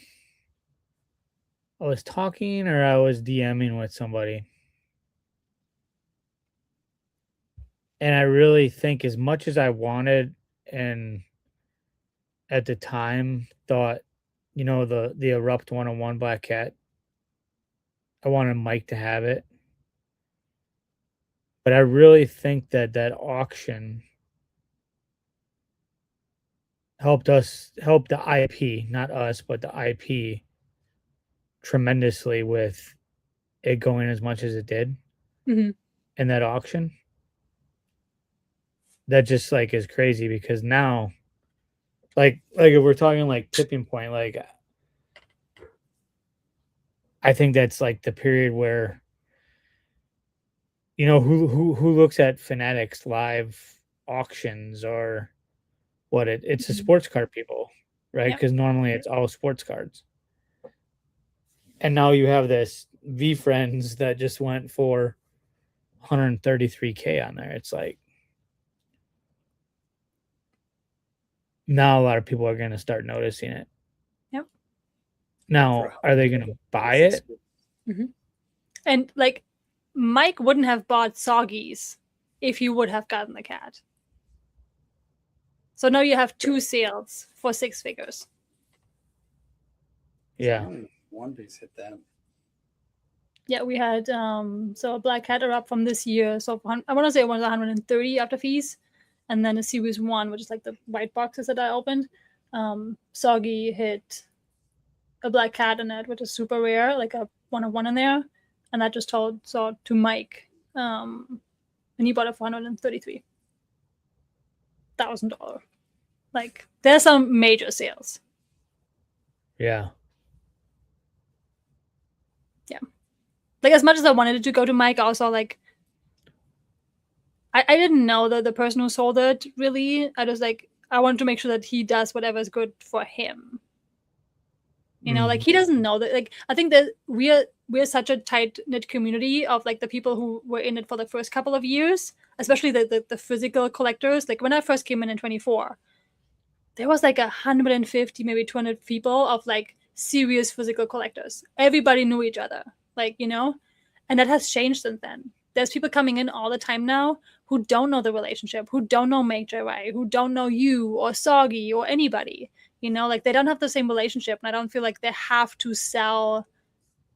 or I was DMing with somebody. And I really think as much as I wanted and at the time thought, the Erupt 101 Black Cat, I wanted Mike to have it. But I really think that auction helped the IP, not us, but the IP tremendously with it going as much as it did Mhm. in that auction. That just like is crazy because now, like if we're talking like tipping point, like I think that's like the period where who looks at Fanatics live auctions or what it's the Mhm. sports card people, right? Yep. Because normally it's all sports cards. And now you have this VFriends that just went for 133K on there. It's like now a lot of people are going to start noticing it. Yep. Now, are they going to buy it? And like Mike wouldn't have bought Soggies if he would have gotten the cat. So now you have 2 sales for 6 figures. Yeah. One Piece hit that. Yeah, we had so a Black Cat are up from this year. So I want to say it was 130 after fees, and then a Series 1, which is like the white boxes that I opened. Soggy hit a Black Cat in it, which is super rare, like a 101 in there, and that just sold to Mike, and he bought it for $133,000. Like there's some major sales. Yeah. Like as much as I wanted it to go to Mike, also like I didn't know that the person who sold it really. I just like I wanted to make sure that he does whatever is good for him. Like he doesn't know that. Like I think that we're such a tight knit community of like the people who were in it for the first couple of years, especially the physical collectors. Like when I first came in 24, there was like 150, maybe 200 people of like serious physical collectors. Everybody knew each other. Like, and that has changed since then. there's people coming in all the time now who don't know the relationship, who don't know Make Rai, who don't know you or Soggy or anybody. You know, like they don't have the same relationship, and I don't feel like they have to sell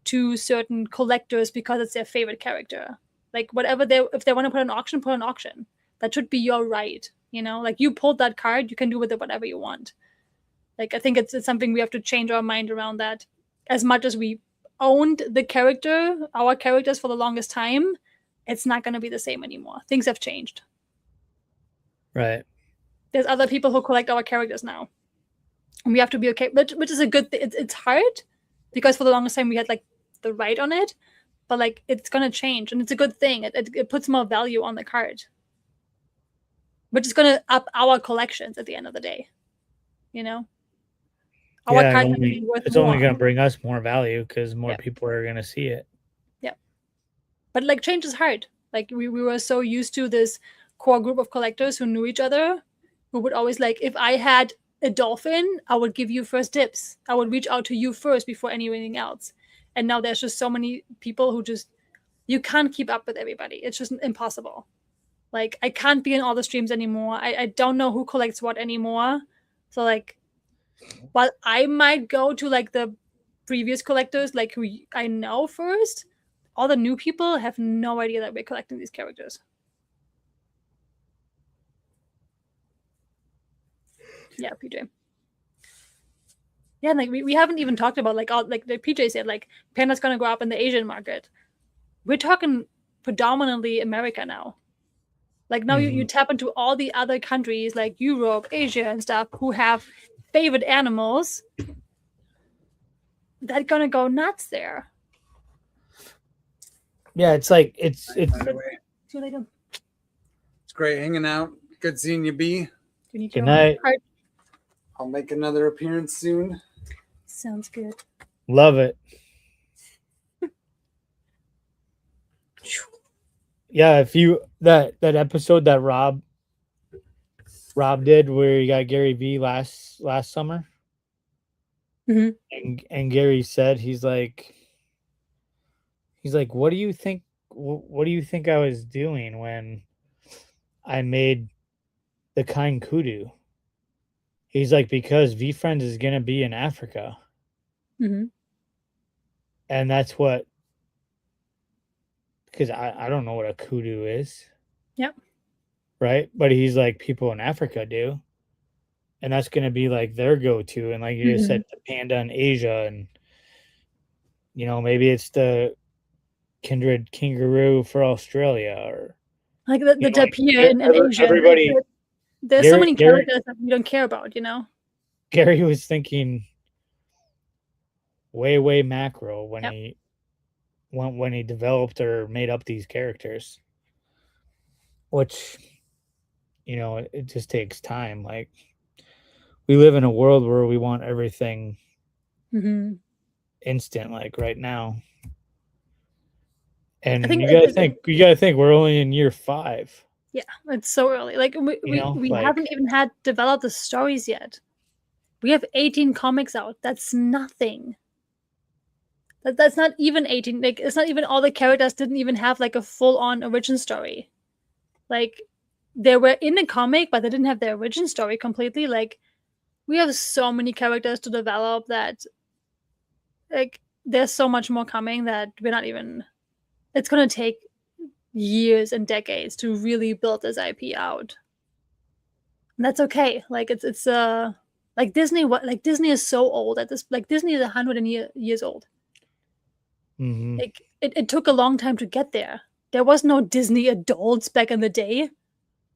to certain collectors because it's their favorite character. Like whatever if they want to put an auction, put an auction. That should be your right. You know, like you pulled that card, you can do with it whatever you want. Like I think it's something we have to change our mind around that. As much as we owned our characters for the longest time, it's not going to be the same anymore. Things have changed. Right. There's other people who collect our characters now, and we have to be okay. Which is a good thing. It's hard because for the longest time we had like the right on it, but like it's going to change, and it's a good thing. It puts more value on the card, which is going to up our collections at the end of the day. You know, our Yeah, cards are gonna be worth it's more. only going to bring us more value because more Yeah. people are going to see it. But like change is hard. Like we were so used to this core group of collectors who knew each other, who would always like, if I had a dolphin, I would give you first dibs. I would reach out to you first before anything else. And now there's just so many people who just, you can't keep up with everybody. It's just impossible. Like I can't be in all the streams anymore. I don't know who collects what anymore. So like, while I might go to like the previous collectors, like who I know first, all the new people have no idea that we're collecting these characters. Yeah, PJ. Yeah, like we haven't even talked about like the PJ said, like Panda's gonna go up in the Asian market. We're talking predominantly America now. Like now you tap into all the other countries like Europe, Asia, and stuff who have favorite animals. They're gonna go nuts there. Yeah, it's like it's By the way, See you later. it's great hanging out. Good seeing you, B. You need Good your night. card. I'll make another appearance soon. Sounds good. love it. Yeah, if you that episode that Rob did where you got Gary V last summer, Mhm. and Gary said he's like, what do you think? What do you think I was doing when I made the Kind Kudu? He's like, because V Friends is gonna be in Africa, Mhm. and that's what. Because I don't know what a kudu is. Yep. Right? But he's like, people in Africa do. And that's going to be like their go-to. And like you just said, the panda in Asia. And, you know, maybe it's the kindred kangaroo for Australia. Or Like the you know, tapir in Asia. everybody. There's so many Gary- characters that we don't care about, you know? Gary was thinking way macro when Yep. when he developed or made up these characters, which, you know, it just takes time. Like we live in a world where we want everything Mhm. instant, like right now. And I think you gotta think we're only in year 5. Yeah, it's so early. Like we like- haven't even had developed the stories yet. We have 18 comics out. That's nothing. That's not even 18. Like it's not even all the characters didn't even have like a full-on origin story. Like they were in the comic, but they didn't have their origin story completely. Like we have so many characters to develop that like there's so much more coming that we're not even. It's gonna take years and decades to really build this IP out. And that's okay. Like it's like Disney. Like Disney is so old at this. Like Disney is 100 years old. Mhm. Like it took a long time to get there. There was no Disney adults back in the day,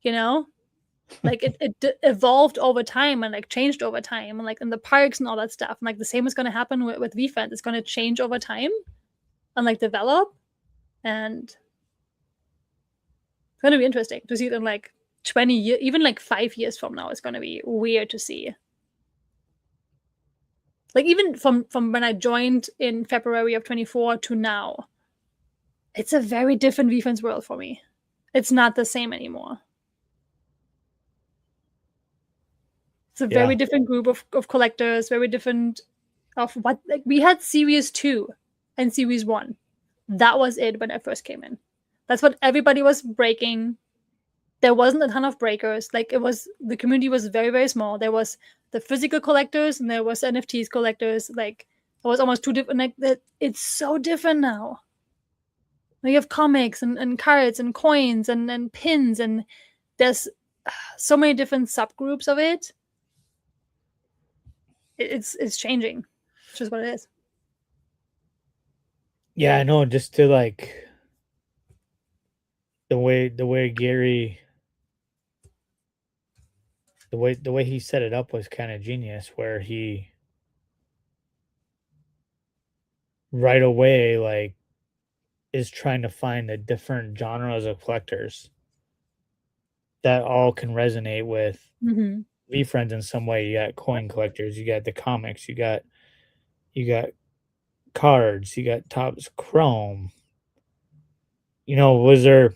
you know. Like it evolved over time and like changed over time and like in the parks and all that stuff. And like the same is going to happen with VFans. It's going to change over time and like develop, and it's going to be interesting to see it in like 20 years, even like 5 years from now. It's going to be weird to see. Like even from when I joined in February of 24 to now, it's a very different VFans world for me. It's not the same anymore. It's a very different group of collectors, very different of what like we had series 2 and series 1. That was it when I first came in. That's what everybody was breaking. There wasn't a ton of breakers. Like the community was very, very small. There was the physical collectors and there was NFTs collectors. Like it was almost two different. Like it's so different now. You have comics and cards and coins and pins, and there's so many different subgroups of it. It's changing. It's just what it is. Yeah, I know. Just to like the way Gary, the way he set it up was kind of genius. Where he right away like is trying to find the different genres of collectors that all can resonate with VeeFriends in some way. You got coin collectors, you got the comics, you got cards, you got Topps Chrome. You know, was there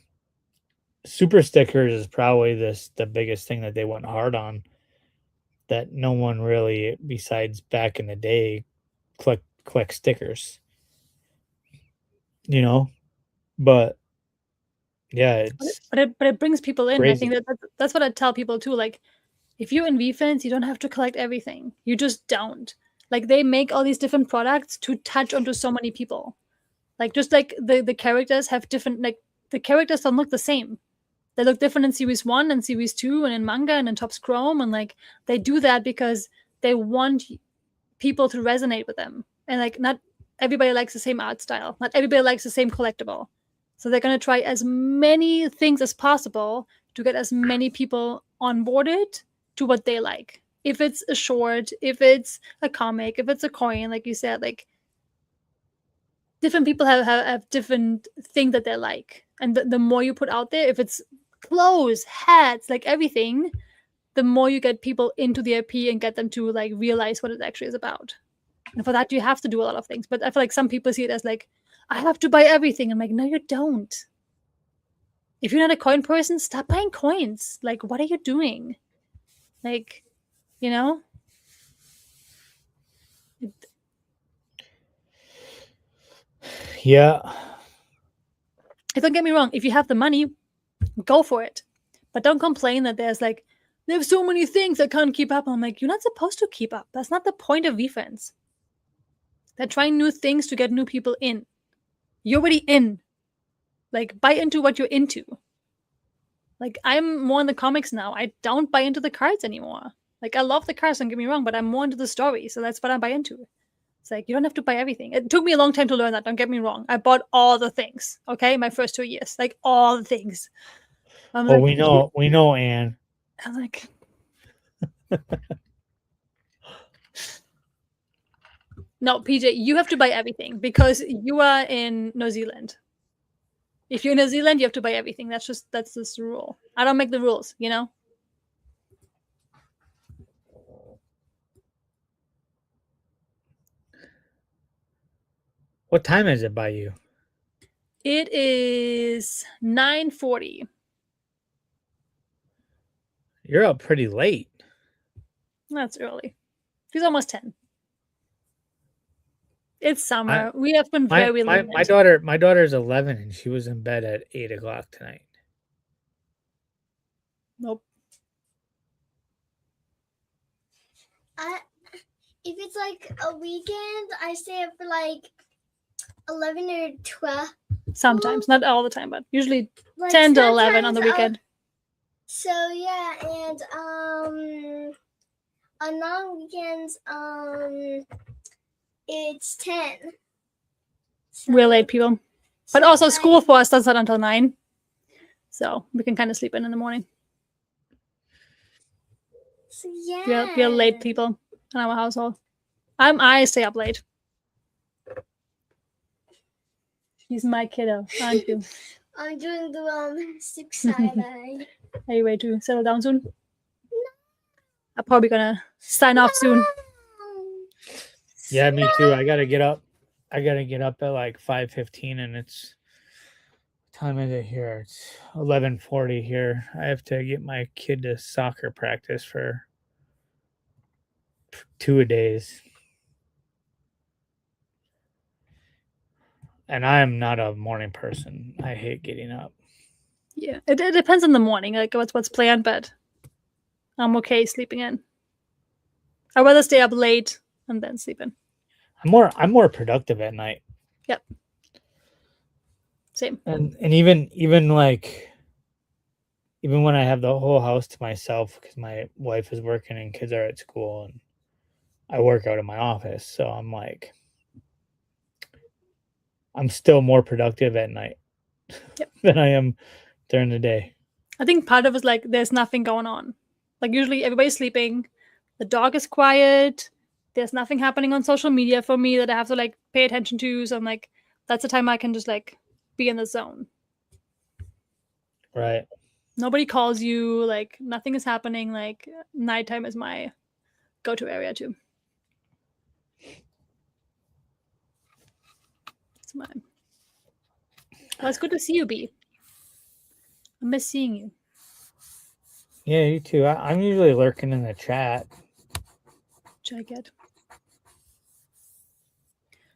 super stickers is probably the biggest thing that they went hard on, that no one really besides back in the day collect stickers. You know, but yeah, but it brings people in. crazy. I think that's what I tell people too. Like, if you're in VeeFriends, you don't have to collect everything. You just don't. Like, they make all these different products to touch onto so many people. Like, just like the characters have different, like the characters don't look the same. They look different in Series 1 and Series 2 and in manga and in Topps Chrome, and like they do that because they want people to resonate with them. And like not everybody likes the same art style. Not everybody likes the same collectible. So they're going to try as many things as possible to get as many people onboarded to what they like. If it's a short, if it's a comic, if it's a coin, like you said, like different people have different things that they like. And the more you put out there, if it's clothes, hats, like everything, the more you get people into the IP and get them to like realize what it actually is about. And for that, you have to do a lot of things. But I feel like some people see it as like, I have to buy everything. I'm like, no, you don't. If you're not a coin person, stop buying coins. Like, what are you doing? Like, you know? Yeah. Don't get me wrong. If you have the money, go for it. But don't complain that there's so many things I can't keep up. I'm like, you're not supposed to keep up. That's not the point of VeeFriends. They're trying new things to get new people in. You're already in. Like, buy into what you're into. Like, I'm more in the comics now. I don't buy into the cards anymore. Like, I love the cards, don't get me wrong, but I'm more into the story, so that's what I buy into. It's like, you don't have to buy everything. It took me a long time to learn that, don't get me wrong. I bought all the things, okay? My first 2 years. Like, all the things. I'm Well, like, we know, Anne. I'm like... No, PJ, you have to buy everything because you are in New Zealand. If you're in New Zealand, you have to buy everything. That's just the rule. I don't make the rules, you know? What time is it by you? It is 9:40. You're up pretty late. That's early. She's almost 10. It's summer. We have been very late. My daughter's 11 and she was in bed at 8 o'clock tonight. Nope. If it's like a weekend, I stay up for like 11 or 12. Sometimes, not all the time, but usually Like 10 to 11 on the sometimes, weekend. So yeah, and on long weekends, it's 10. So, We're late people. But so also like- school for us doesn't start until 9. So we can kind of sleep in the morning. So yeah. We're late people in our household. I stay up late. She's my kiddo, aren't you? I'm doing the 6 side eye. Are you ready to settle down soon? I'm probably gonna sign off soon. Yeah, me too. I gotta get up. I gotta get up at like 5:15, and it's what time is it here? It's 11:40 here. I have to get my kid to soccer practice for 2 days. And I'm not a morning person. I hate getting up. Yeah, it depends on the morning, like what's planned, but I'm okay sleeping in. I'd rather stay up late and then sleep in. I'm more productive at night. Same. And even like even when I have the whole house to myself because my wife is working and kids are at school and I work out of my office, so I'm like I'm still more productive at night than I am during the day. I think part of it is like there's nothing going on. Like usually everybody's sleeping, the dog is quiet, there's nothing happening on social media for me that I have to like pay attention to. So I'm like, that's the time I can just like be in the zone. Right. Nobody calls you, like nothing is happening. Like nighttime is my go-to area too. It's mine. Well, it's good to see you, B. I miss seeing you. Yeah, you too. I'm usually lurking in the chat. Check it.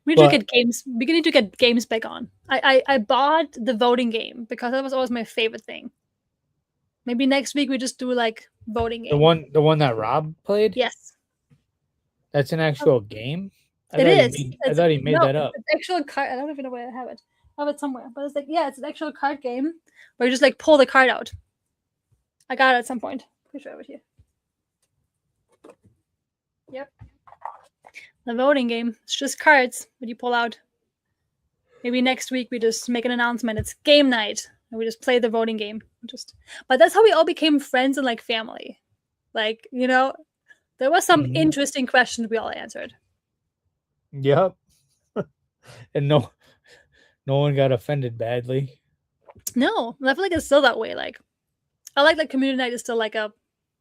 We need to get games. We need to get games back on. I bought the voting game because that was always my favorite thing. Maybe next week we just do like voting game. The one that Rob played? Yes. That's an actual game? I thought he made that up. It's actual card. I don't even know where I have it. I have it somewhere. But it's like, yeah, it's an actual card game where you just like pull the card out. I got it at some point. Pretty sure I have it here. Yep. The voting game. It's just cards that you pull out. Maybe next week we just make an announcement. It's game night. And we just play the voting game. But that's how we all became friends and like family. Like, you know, there were some interesting questions we all answered. Yep. And no one got offended badly. No, I feel like it's still that way. Like, I like that community night is still like a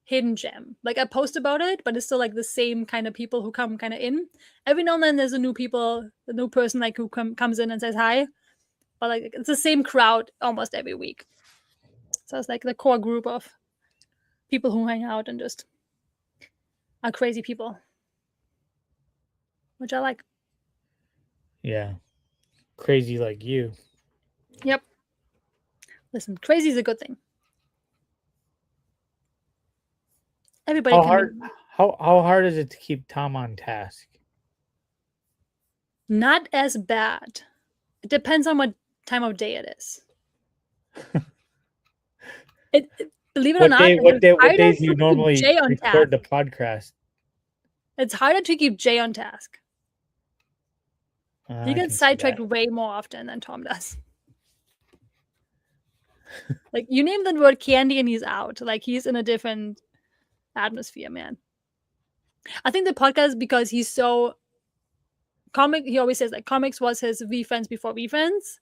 hidden gem. Like I post about it, but it's still like the same kind of people who come kind of in. Every now and then there's a new person like who comes in and says hi. But like it's the same crowd almost every week. So it's like the core group of people who hang out and just are crazy people. Which I like. Yeah. Crazy like you. Yep. Listen, crazy is a good thing. Everybody how hard is it to keep Tom on task? Not as bad. It depends on what time of day it is. Believe it or not, what days do you normally record the podcast? It's harder to keep Jay on task. He gets sidetracked way more often than Tom does. Like you name the word candy and he's out. Like he's in a different atmosphere, man. I think the podcast, because he's so he always says like comics was his V-Friends before V-Friends.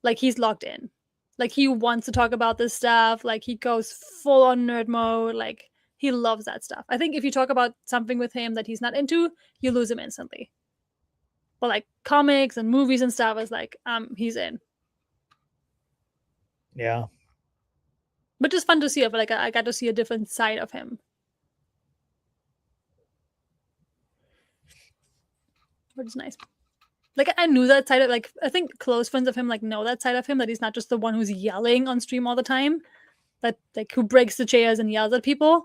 Like he's locked in. Like he wants to talk about this stuff. Like he goes full on nerd mode. Like he loves that stuff. I think if you talk about something with him that he's not into, you lose him instantly. But like comics and movies and stuff is like, he's in. Yeah. But just fun to see it. But like I got to see a different side of him. Which is nice. Like I knew that side of like I think close friends of him like know that side of him, that he's not just the one who's yelling on stream all the time, that like who breaks the chairs and yells at people,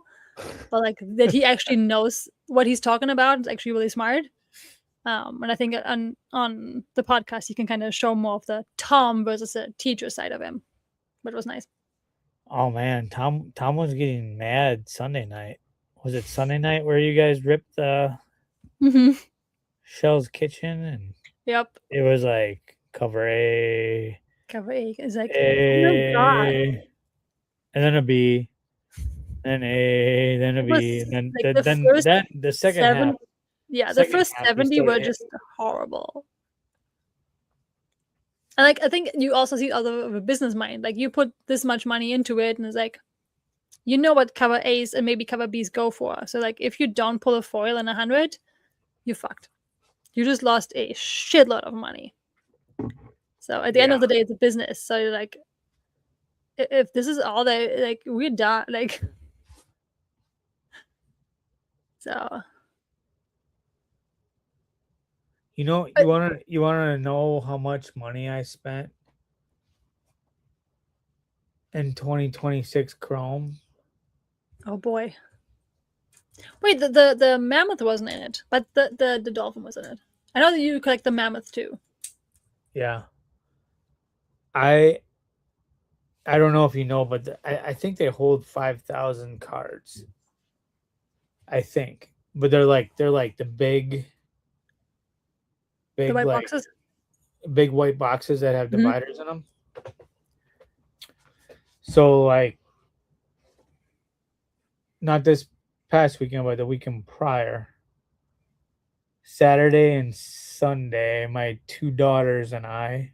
but like that he actually knows what he's talking about. It's actually really smart. And I think on the podcast you can kind of show more of the Tom versus a teacher side of him, which was nice. Oh man, Tom was getting mad Sunday night. Was it Sunday night where you guys ripped the Shell's Kitchen? And yep, it was like cover A. Cover A is like A, oh my God. And then a B, then A, then a B, and then like the second half. Yeah, the first 70 were just horrible. And like I think you also see out of a business mind. Like you put this much money into it, and it's like you know what cover A's and maybe cover B's go for. So like if you don't pull a foil in 100, you're fucked. You just lost a shitload of money. So at the end of the day, it's a business. So you're like, if this is all that, like we're done. Like, so You know, you wanna know how much money I spent in 2026 Chrome? Oh boy. Wait, the mammoth wasn't in it, but the dolphin was in it. I know that you collect the mammoth too. Yeah. I don't know if you know, but I think they hold 5,000 cards. I think, but they're like the big The white like boxes. big white boxes that have Mhm. dividers in them. So like, not this past weekend, but the weekend prior, Saturday and Sunday, my two daughters and I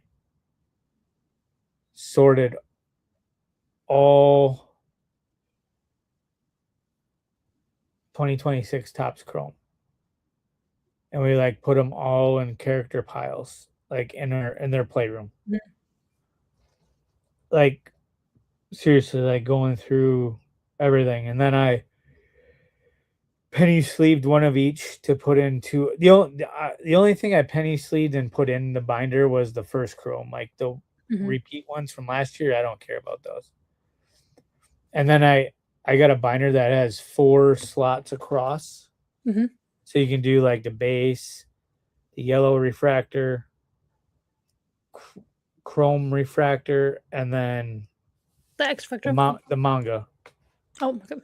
sorted all 2026 Topps Chrome, and we like put them all in character piles, like in their playroom. Mhm. Like seriously, like going through everything, and then I penny sleeved one of each to put into the only thing I penny sleeved and put in the binder was the first Chrome, like the Mhm. repeat ones from last year. I don't care about those. And then I got a binder that has 4 slots across. Mhm. So you can do like the base, the yellow refractor, chrome refractor, and then The X Factor. the manga. Oh, okay.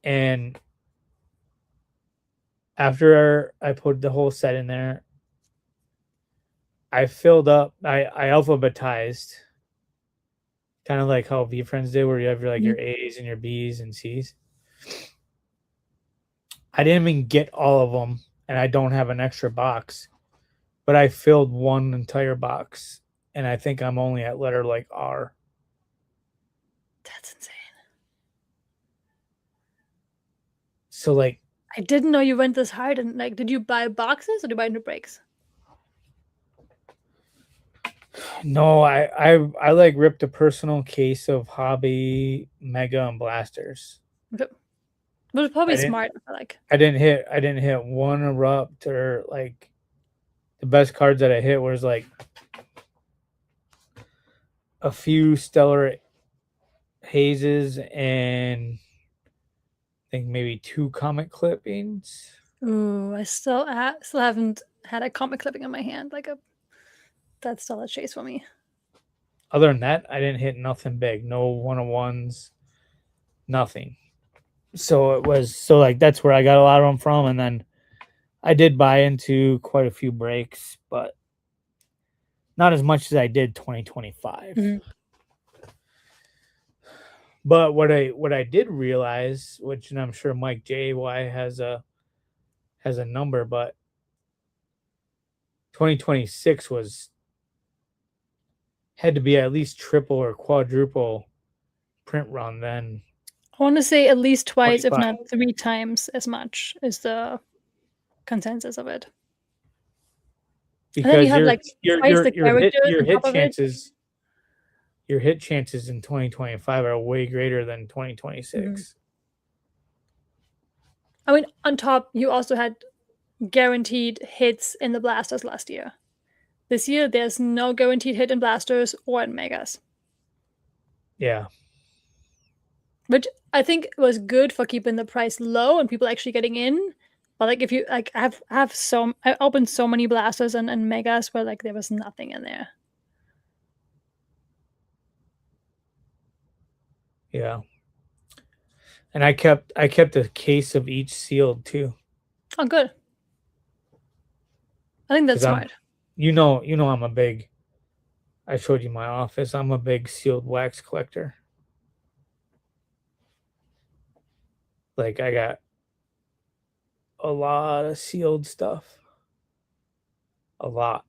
And after I put the whole set in there, I filled up, I alphabetized, kind of like how VFriends did, where you have your your A's and your B's and C's. I didn't even get all of them, and I don't have an extra box, but I filled one entire box, and I think I'm only at letter like R. That's insane. So like, I didn't know you went this hard. And like, did you buy boxes or did you buy new breaks? no, I like ripped a personal case of Hobby Mega and Blasters. Okay. Which is probably I didn't- smart. Like, I didn't hit one erupt, or like the best cards that I hit was like a few stellar hazes and I think maybe 2 comic clippings. ooh, I still haven't had a comic clipping in my hand. That's still a chase for me. Other than that, I didn't hit nothing big. No 101s, nothing. So it was like that's where I got a lot of them from, and then I did buy into quite a few breaks, but not as much as I did 2025. Mhm. But what I did realize, which, and I'm sure Mike JY has a number, but 2026 had to be at least triple or quadruple print run then. I want to say at least twice, if 25. not 3 times as much is the consensus of it. And then Because you have like twice the characters your on hit top of it. chances your hit chances in 2025 are way greater than 2026. I mean, on top, you also had guaranteed hits in the blasters last year. This year, there's no guaranteed hit in blasters or in megas, Yeah. which I think was good for keeping the price low and people actually getting in. But like, if you like, I opened so many blasters and megas where like there was nothing in there. Yeah. And I kept a case of each sealed too. Oh, good. I think that's 'Cause I'm- smart. You know I'm a big, I showed you my office. I'm a big sealed wax collector. Like I got a lot of sealed stuff. A lot.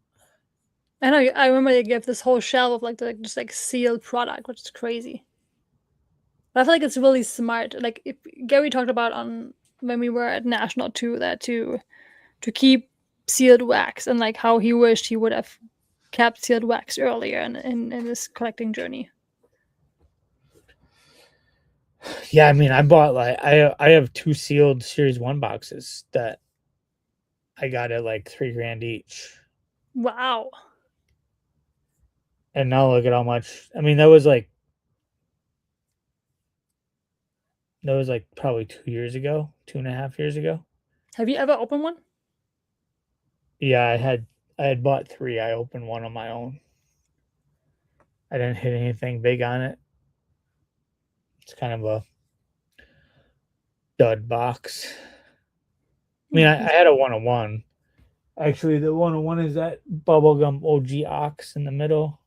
I know. I remember they gave this whole shelf of like just like sealed product, which is crazy. But I feel like it's really smart. Like if Gary talked about on when we were at National too, that to keep sealed wax and like how he wished he would have kept sealed wax earlier in his collecting journey. Yeah, I mean, I bought like I have 2 sealed Series 1 boxes that I got it like $3,000 each. Wow. And now look at how much. I mean, that was like probably 2 years ago, 2.5 years ago. Have you ever opened one? Yeah, I had bought 3. I opened one on my own. I didn't hit anything big on it. It's kind of a dud box. I mean, I had a 101. Actually, the 101 is that Bubblegum OG Ox in the middle.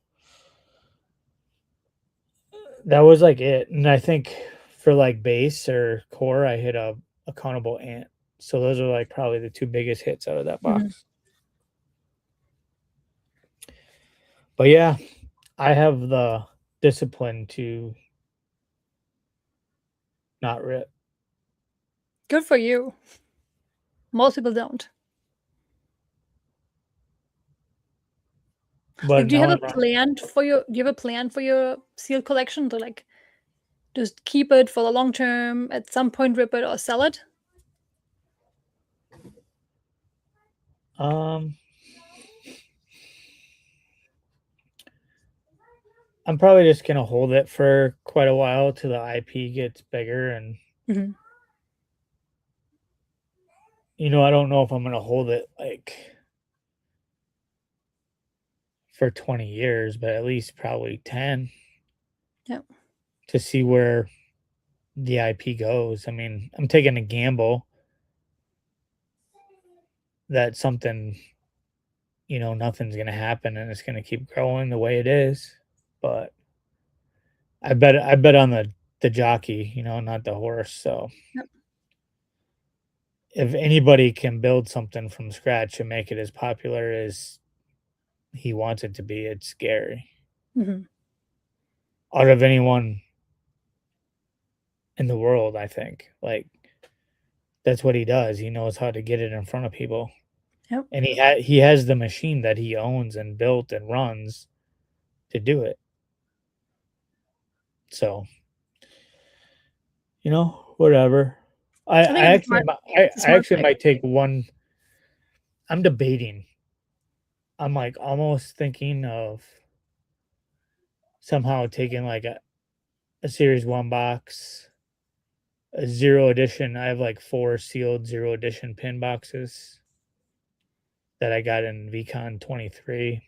That was like it. And I think for like base or core, I hit a Accountable Ant. So those are like probably the 2 biggest hits out of that box. But yeah, I have the discipline to not rip. Good for you. Most people don't. But Like, do you now have a I'm- plan for your? Do you have a plan for your sealed collection to like just keep it for the long term? At some point, rip it or sell it. I'm probably just gonna hold it for quite a while till the IP gets bigger, and Mhm. you know, I don't know if I'm gonna hold it like for 20 years, but at least probably 10. Yep. To see where the IP goes. I mean, I'm taking a gamble that something, you know, nothing's gonna happen and it's gonna keep growing the way it is. But I bet on the jockey, you know, not the horse. So Yep. if anybody can build something from scratch and make it as popular as he wants it to be, it's scary. Mhm. Out of anyone in the world, I think. Like, that's what he does. He knows how to get it in front of people. Yep. And he has the machine that he owns and built and runs to do it. So, you know, whatever. I think it's actually smart. I It's a smart actually pick. might take one. I'm debating. I'm like almost thinking of somehow taking like a Series 1 box, a 0 edition. I have like 4 sealed 0 edition pin boxes that I got in VCon 23.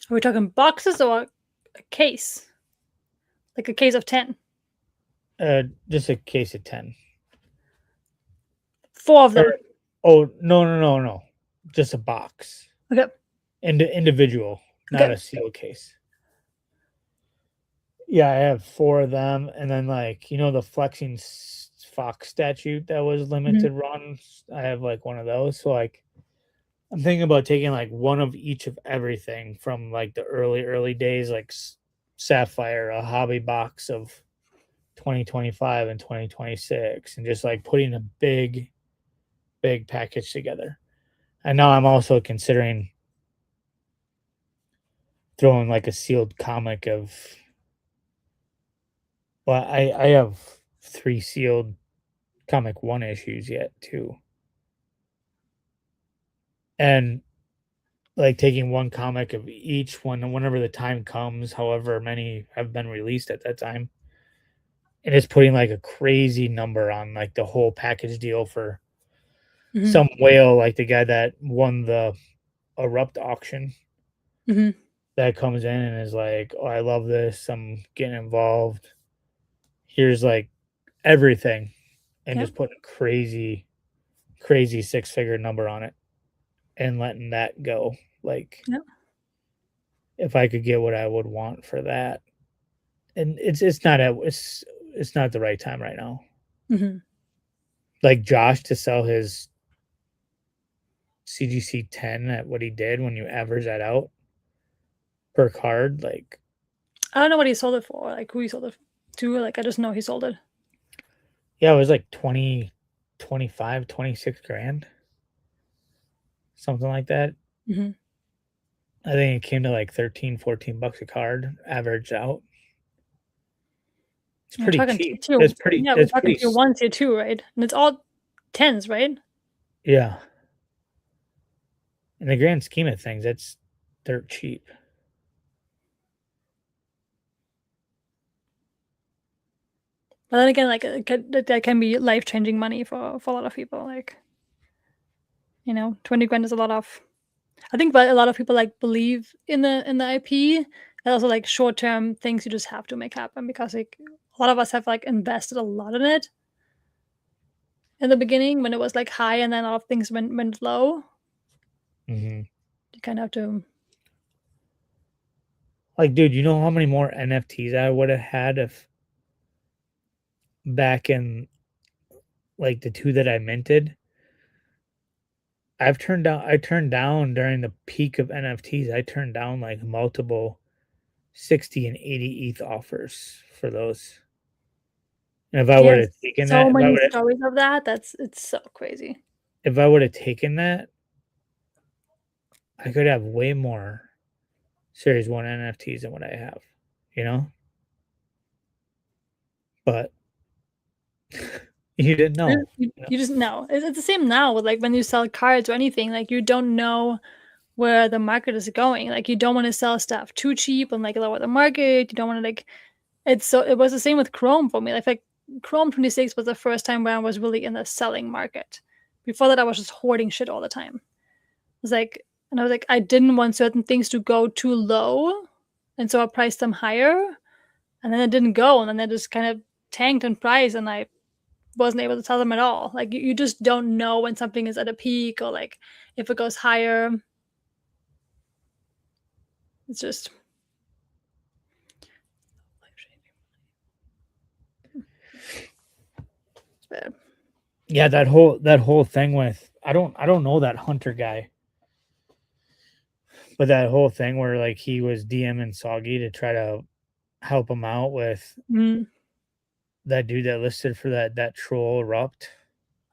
Are we talking boxes or a case? Like a case of 10? Just a case of 10. 4 of them. Oh, no. Just a box. Okay. Individual, not Okay. a sealed case. Yeah, I have 4 of them. And then, like, you know, the flexing fox statute that was limited runs. I have like one of those. So, like, I'm thinking about taking like one of each of everything from like the early days, like Sapphire, a hobby box of 2025 and 2026, and just like putting a big package together. And now I'm also considering throwing like a sealed comic of, well, I have 3 sealed comic 1 issues yet too. And like taking one comic of each one whenever the time comes, however many have been released at that time, and it's putting like a crazy number on like the whole package deal for some whale, like the guy that won the Erupt auction, that comes in and is like, oh, I love this, I'm getting involved, here's like everything, and just putting a crazy 6-figure number on it and letting that go. Like, if I could get what I would want for that, and it's not the right time right now. Like Josh to sell his CGC 10 at what he did, when you average that out per card, like, I don't know what he sold it for, like who he sold it to. Like, I just know he sold it. Yeah, it was like 20, 25, 26 grand. Something like that. I think it came to like 13, 14 bucks a card, averaged out. It's pretty cheap. It's pretty. Yeah, we're talking tier 1, tier 2, right? And it's all 10s, right? Yeah. In the grand scheme of things, it's dirt cheap. But then again, like that can be life changing money for a lot of people. Like, 20 grand is a lot of. I think, but a lot of people like believe in the IP, and also like short term things you just have to make happen because like a lot of us have like invested a lot in it in the beginning when it was like high, and then a lot of things went low. Mm-hmm. You kind of have to. Like, dude, you know how many more NFTs I would have had if back in like the 2 that I minted? I turned down during the peak of NFTs. I turned down like multiple 60 and 80 ETH offers for those. And if I would have taken so that, many stories of that. It's so crazy. if I would have taken that, I could have way more Series 1 NFTs than what I have, But you didn't know. You just know. It's the same now with like when you sell cards or anything. Like you don't know where the market is going. Like you don't want to sell stuff too cheap and like lower the market. You don't want to like. It was the same with Chrome for me. Like Chrome 26 was the first time where I was really in the selling market. Before that, I was just hoarding shit all the time. It was like, and I was like, I didn't want certain things to go too low, and so I priced them higher, and then it didn't go, and then they just kind of tanked in price, and I wasn't able to tell them at all. Like you just don't know when something is at a peak or like if it goes higher. It's just it's bad. Yeah, that whole thing with I don't know that Hunter guy. But that whole thing where like he was DMing Soggy to try to help him out with that dude that listed for that troll erupt.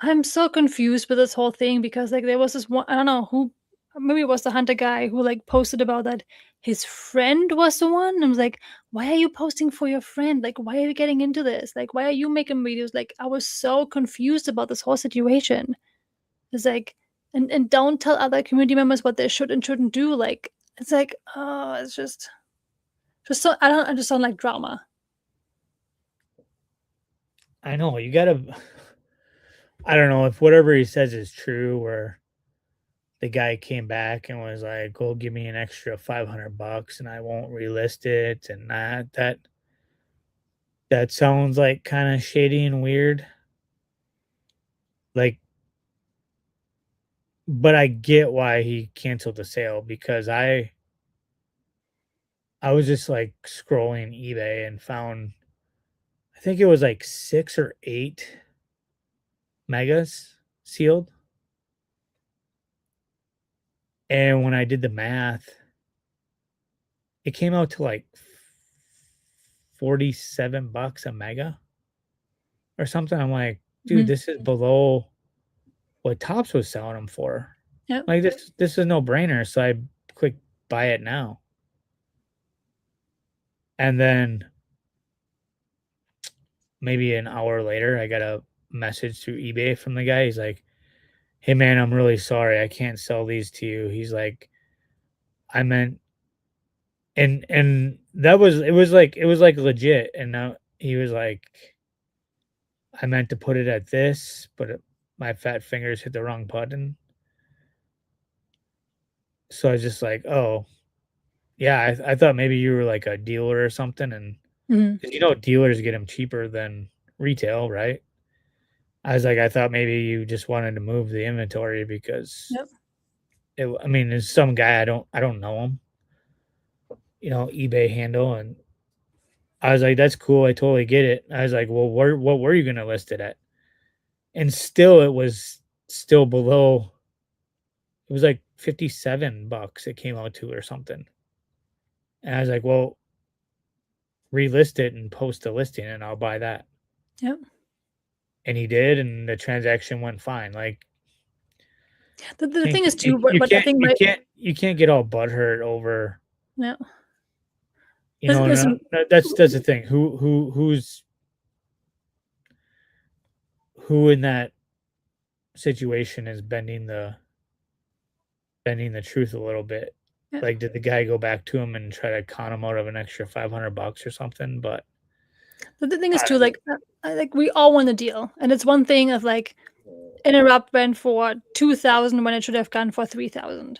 I'm so confused with this whole thing because like there was this one, I don't know who, maybe it was the Hunter guy who like posted about that his friend was the one. I was like, why are you posting for your friend? Like, why are you getting into this? Like, why are you making videos? Like, I was so confused about this whole situation. It's like, and don't tell other community members what they should and shouldn't do. Like, it's like, oh, it's just so I just don't like drama. I know you gotta. I don't know if whatever he says is true, where the guy came back and was like, "Go give me an extra $500 and I won't relist it," and that sounds like kind of shady and weird. Like, but I get why he canceled the sale because I was just like scrolling eBay and found, I think it was like 6 or 8 megas sealed. And when I did the math, it came out to like $47 a mega or something. I'm like, dude, this is below what Topps was selling them for. Yep. Like this is no brainer. So I clicked buy it now. And then maybe an hour later, I got a message through eBay from the guy. He's like, "Hey man, I'm really sorry. I can't sell these to you." He's like, "I meant," and that was it was like legit. And now he was like, "I meant to put it at this, but my fat fingers hit the wrong button." So I was just like, "Oh, yeah, I thought maybe you were like a dealer or something." And 'cause dealers get them cheaper than retail, right? I was like, I thought maybe you just wanted to move the inventory because there's some guy I don't know him, eBay handle, and I was like, that's cool, I totally get it. I was like, well, what were you gonna list it at? And still, it was still below. It was like $57 it came out to or something. And I was like, well, relist it and post a listing, and I'll buy that. Yep. And he did, and the transaction went fine. Like the thing is too, you can't get all butthurt over. No. That's the thing. Who in that situation is bending the truth a little bit. Yeah. Like, did the guy go back to him and try to con him out of an extra $500 or something? But The thing is I too, don't like we all want a deal, and it's one thing of like Interrupt went for 2,000 when it should have gone for 3,000.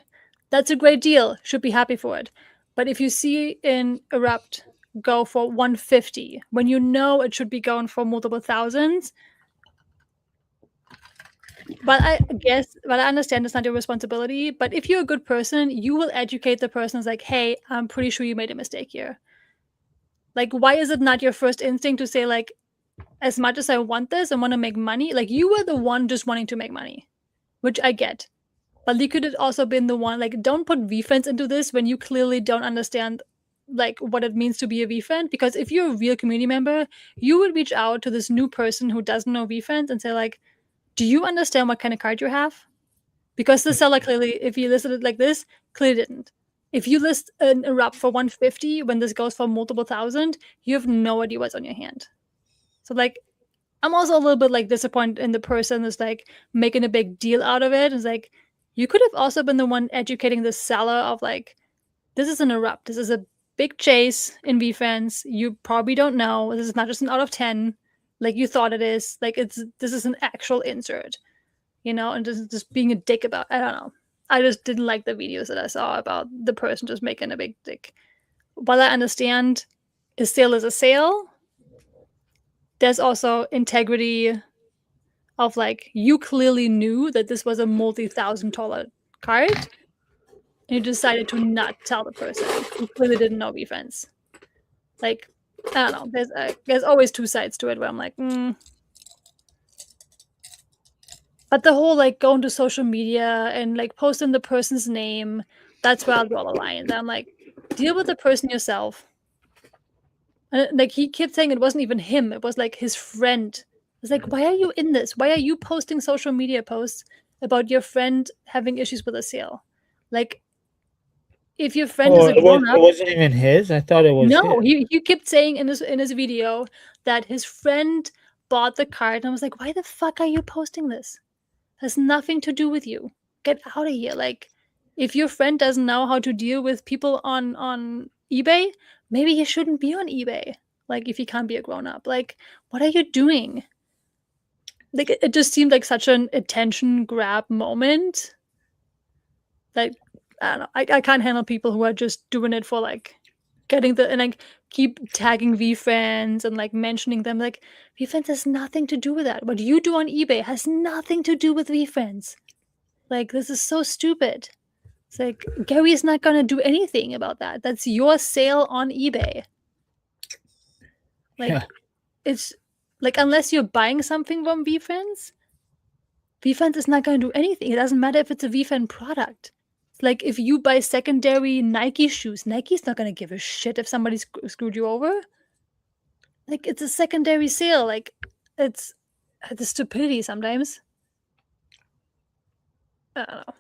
That's a great deal. Should be happy for it. But if you see Interrupt go for 150 when you know it should be going for multiple thousands, but I understand it's not your responsibility. But if you're a good person, you will educate the person. It's like, hey, I'm pretty sure you made a mistake here. Like, why is it not your first instinct to say, like, as much as I want this and want to make money, like, you were the one just wanting to make money, which I get. But you could have also been the one, like, don't put VFans into this when you clearly don't understand, like, what it means to be a VFan. Because if you're a real community member, you would reach out to this new person who doesn't know VFans and say, like, do you understand what kind of card you have? Because the seller clearly, if you listed it like this, clearly didn't. If you list an Erupt for 150 when this goes for multiple thousand, you have no idea what's on your hand. So, like, I'm also a little bit, like, disappointed in the person that's, like, making a big deal out of it. It's like, you could have also been the one educating the seller of, like, this is an Erupt. This is a big chase in VFans. You probably don't know. This is not just an out of 10 like you thought it is. Like, this is an actual insert, you know, and just being a dick about, I don't know. I just didn't like the videos that I saw about the person just making a big dick. While I understand a sale is a sale, there's also integrity of, like, you clearly knew that this was a multi-$1,000 card, and you decided to not tell the person who clearly didn't know VFans. Like, I don't know. There's always two sides to it where I'm like, But the whole, like, going to social media and, like, posting the person's name, that's where I'll draw the line. And I'm like, deal with the person yourself. And, like, he kept saying it wasn't even him. It was, like, his friend. It's like, why are you in this? Why are you posting social media posts about your friend having issues with a sale? Like, if your friend is a grown up, it wasn't even his. I thought it was. no, his. he kept saying in his video that his friend bought the card, and I was like, why the fuck are you posting this? It has nothing to do with you. Get out of here. Like, if your friend doesn't know how to deal with people on eBay, maybe he shouldn't be on eBay. Like, if he can't be a grown up, like, what are you doing? Like, it just seemed like such an attention grab moment. Like, I don't know. I can't handle people who are just doing it for, like, getting and, like, keep tagging VFans and, like, mentioning them. Like, VFans has nothing to do with that. What you do on eBay has nothing to do with VFans. Like, this is so stupid. It's like, Gary's not going to do anything about that. That's your sale on eBay. Like, Yeah. It's like, unless you're buying something from VFans is not going to do anything. It doesn't matter if it's a VFan product. Like, if you buy secondary Nike shoes, Nike's not going to give a shit if somebody screwed you over. Like, it's a secondary sale. Like, it's the stupidity sometimes. I don't know.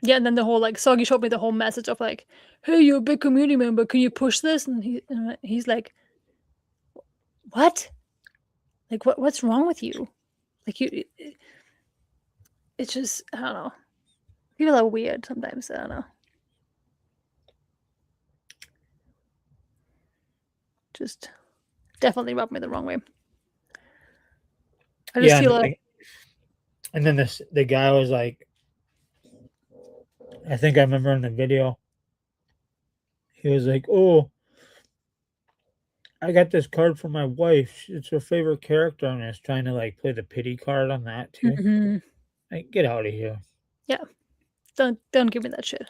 Yeah, and then the whole, like, Soggy showed me the whole message of, like, hey, you're a big community member. Can you push this? And he's like, what? Like, what's wrong with you? Like, it's just, I don't know. People are weird sometimes. I don't know. Just definitely rubbed me the wrong way. I just feel like. And then the guy was like, I think I remember in the video, he was like, oh, I got this card for my wife. It's her favorite character. And I was trying to, like, play the pity card on that too. Mm-hmm. Like, get out of here. Yeah. Don't give me that shit.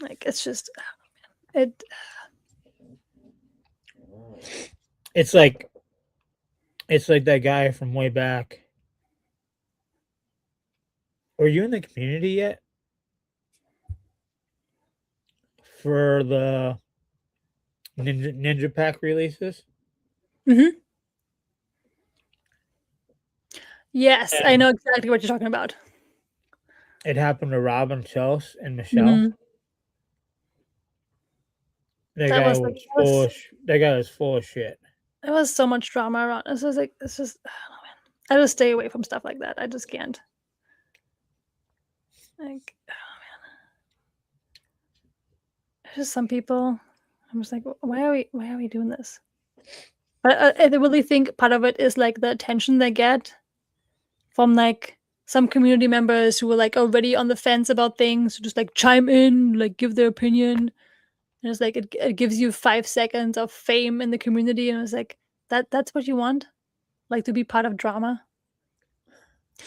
Like, it's just, It's like that guy from way back. Were you in the community yet? For the Ninja Pack releases? Mm-hmm. Yes, I know exactly what you're talking about. It happened to Robin Chelsea and Michelle. Mm-hmm. That guy was full of shit. there was so much drama around. It's just like it's just. I don't know, man. I just stay away from stuff like that. I just can't. Like, oh man, there's just some people. I'm just like, why are we doing this? But I really think part of it is like the attention they get from like some community members who are like already on the fence about things, who just like chime in, like give their opinion. And it's like it gives you 5 seconds of fame in the community, and it's like that's what you want, like to be part of drama.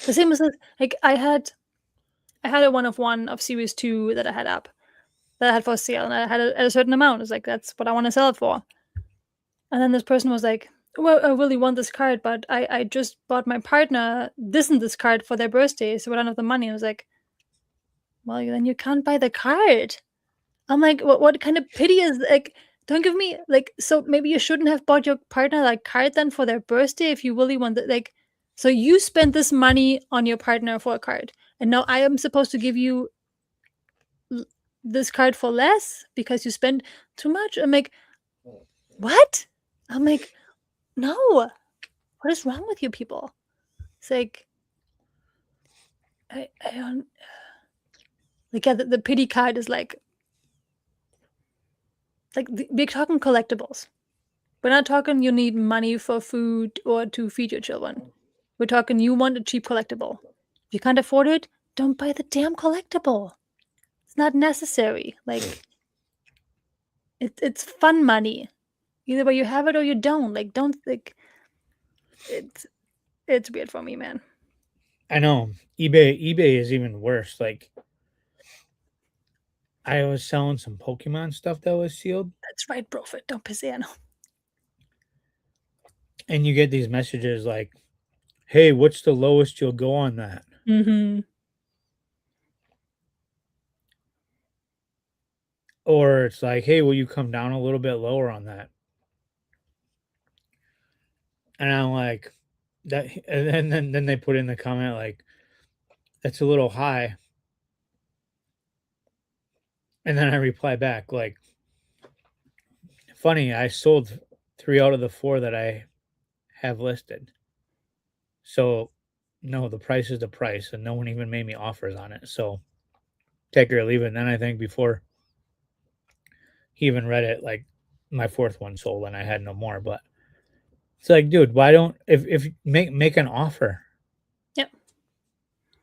The same as like I had a 1 of 1 of series 2 that I had up, that I had for sale, and I had it at a certain amount. It's like that's what I want to sell it for. And then this person was like, well, I really want this card, but I just bought my partner this and this card for their birthday, so we don't have the money. I was like, well, then you can't buy the card. I'm like, what kind of pity is, like, don't give me, like, so maybe you shouldn't have bought your partner like card then for their birthday if you really want it. Like, so you spent this money on your partner for a card, and now I am supposed to give you this card for less because you spent too much. I'm like, what? I'm like, no. What is wrong with you people? It's like, I don't, like, yeah, the pity card is like we're talking collectibles. We're not talking you need money for food or to feed your children. We're talking you want a cheap collectible. If you can't afford it, don't buy the damn collectible. It's not necessary. Like, it's fun money. Either way you have it or you don't. Like, don't, like, it's weird for me, man. I know. eBay is even worse. Like, I was selling some Pokemon stuff that was sealed, That's right, Brofit. Don't piss Anno. and you get these messages like, "Hey, what's the lowest you'll go on that?" Mm-hmm. Or it's like, "Hey, will you come down a little bit lower on that?" And I'm like, that, and then they put in the comment like, "That's a little high." And then I reply back like, "Funny, I sold 3 out of the 4 that I have listed. So no, the price is the price, and no one even made me offers on it. So take it or leave it." And then I think before he even read it, like my 4th one sold and I had no more. But it's like, dude, why don't if make an offer? Yep.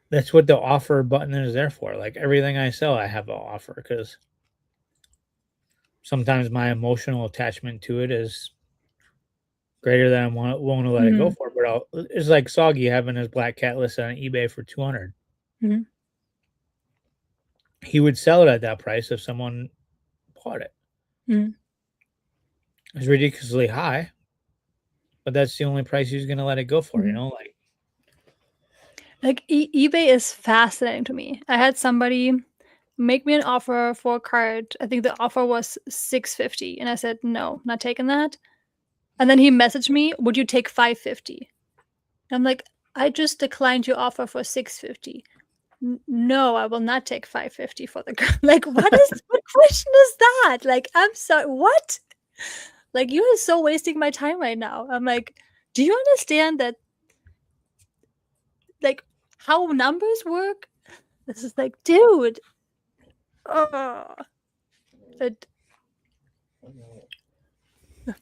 That's what the offer button is there for. Like everything I sell, I have an offer because sometimes my emotional attachment to it is greater than I'm willing to let it go for. But it's like Soggy having his black cat listed on eBay for 200. Mhm. He would sell it at that price if someone bought it. Mhm. It's ridiculously high, but that's the only price he's going to let it go for. You Mhm. know, Like eBay is fascinating to me. I had somebody make me an offer for a card. I think the offer was $650, and I said no, not taking that. And then he messaged me, "Would you take $550?" I'm like, "I just declined your offer for $650. No, I will not take $550 for the card." Like, what question is that? Like, I'm sorry, what? Like, you are so wasting my time right now. I'm like, do you understand that? Like, how numbers work? This is like, dude. Oh, but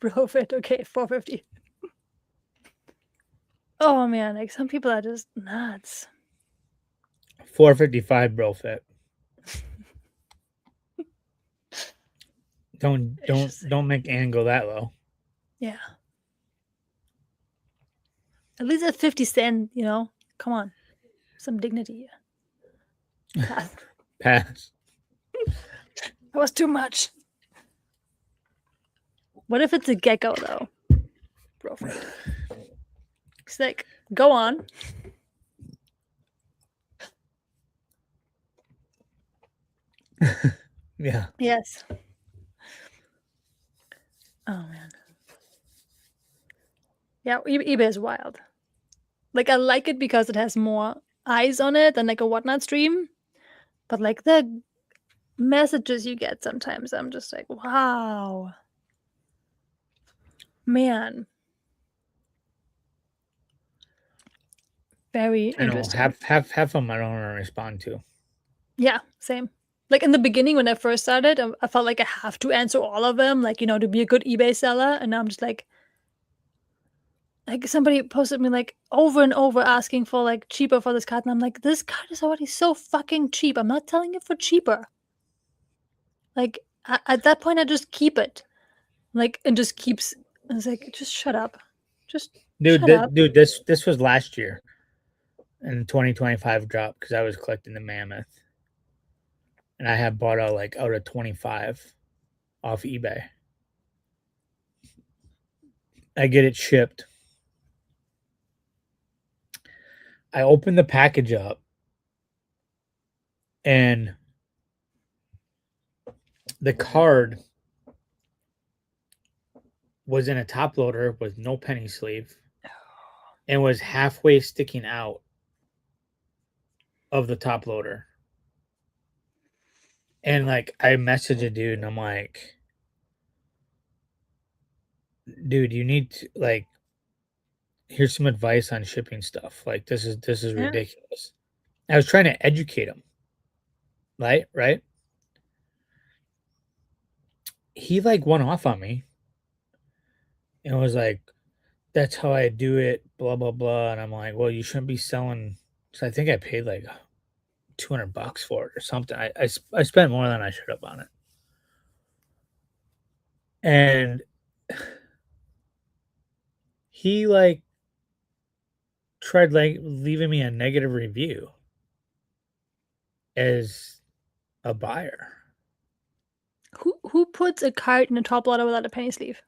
Profit. Okay, $450. Oh man, like some people are just nuts. $455, bro. Fit. Don't make Ann go that low. Yeah. At least at 50 cents, you know. Come on, some dignity. Pass. Pass. That was too much. What if it's a gecko though? Profit. It's like, go on. Yeah. Yes. Oh man. Yeah, eBay is wild. Like I like it because it has more eyes on it than like a Whatnot stream. But like the messages you get sometimes, I'm just like, wow. Man. Very I know interesting. half of them I don't want to respond to. Yeah, same. Like in the beginning when I first started, I felt like I have to answer all of them, like, to be a good eBay seller. And now I'm just like somebody posted me like over and over asking for like cheaper for this card. And I'm like, this card is already so fucking cheap. I'm not selling it for cheaper. Like at that point, I just keep it. Like, and just keeps, I was like, just shut up. Just Dude, shut up. dude, this was last year in 2025 drop because I was collecting the mammoth. And I had bought out like out of 25 off eBay. I get it shipped. I opened the package up and the card was in a top loader with no penny sleeve and was halfway sticking out of the top loader. And like I messaged a dude and I'm like, dude, you need to like, here's some advice on shipping stuff. Like this is Yeah. ridiculous. I was trying to educate him. Right? He like went off on me and was like, that's how I do it, blah blah blah. And I'm like, well, you shouldn't be selling. So I think I paid like $200 for it or something. I spent more than I should have on it. And he like tried like leaving me a negative review as a buyer. Who puts a card in a top loader without a penny sleeve?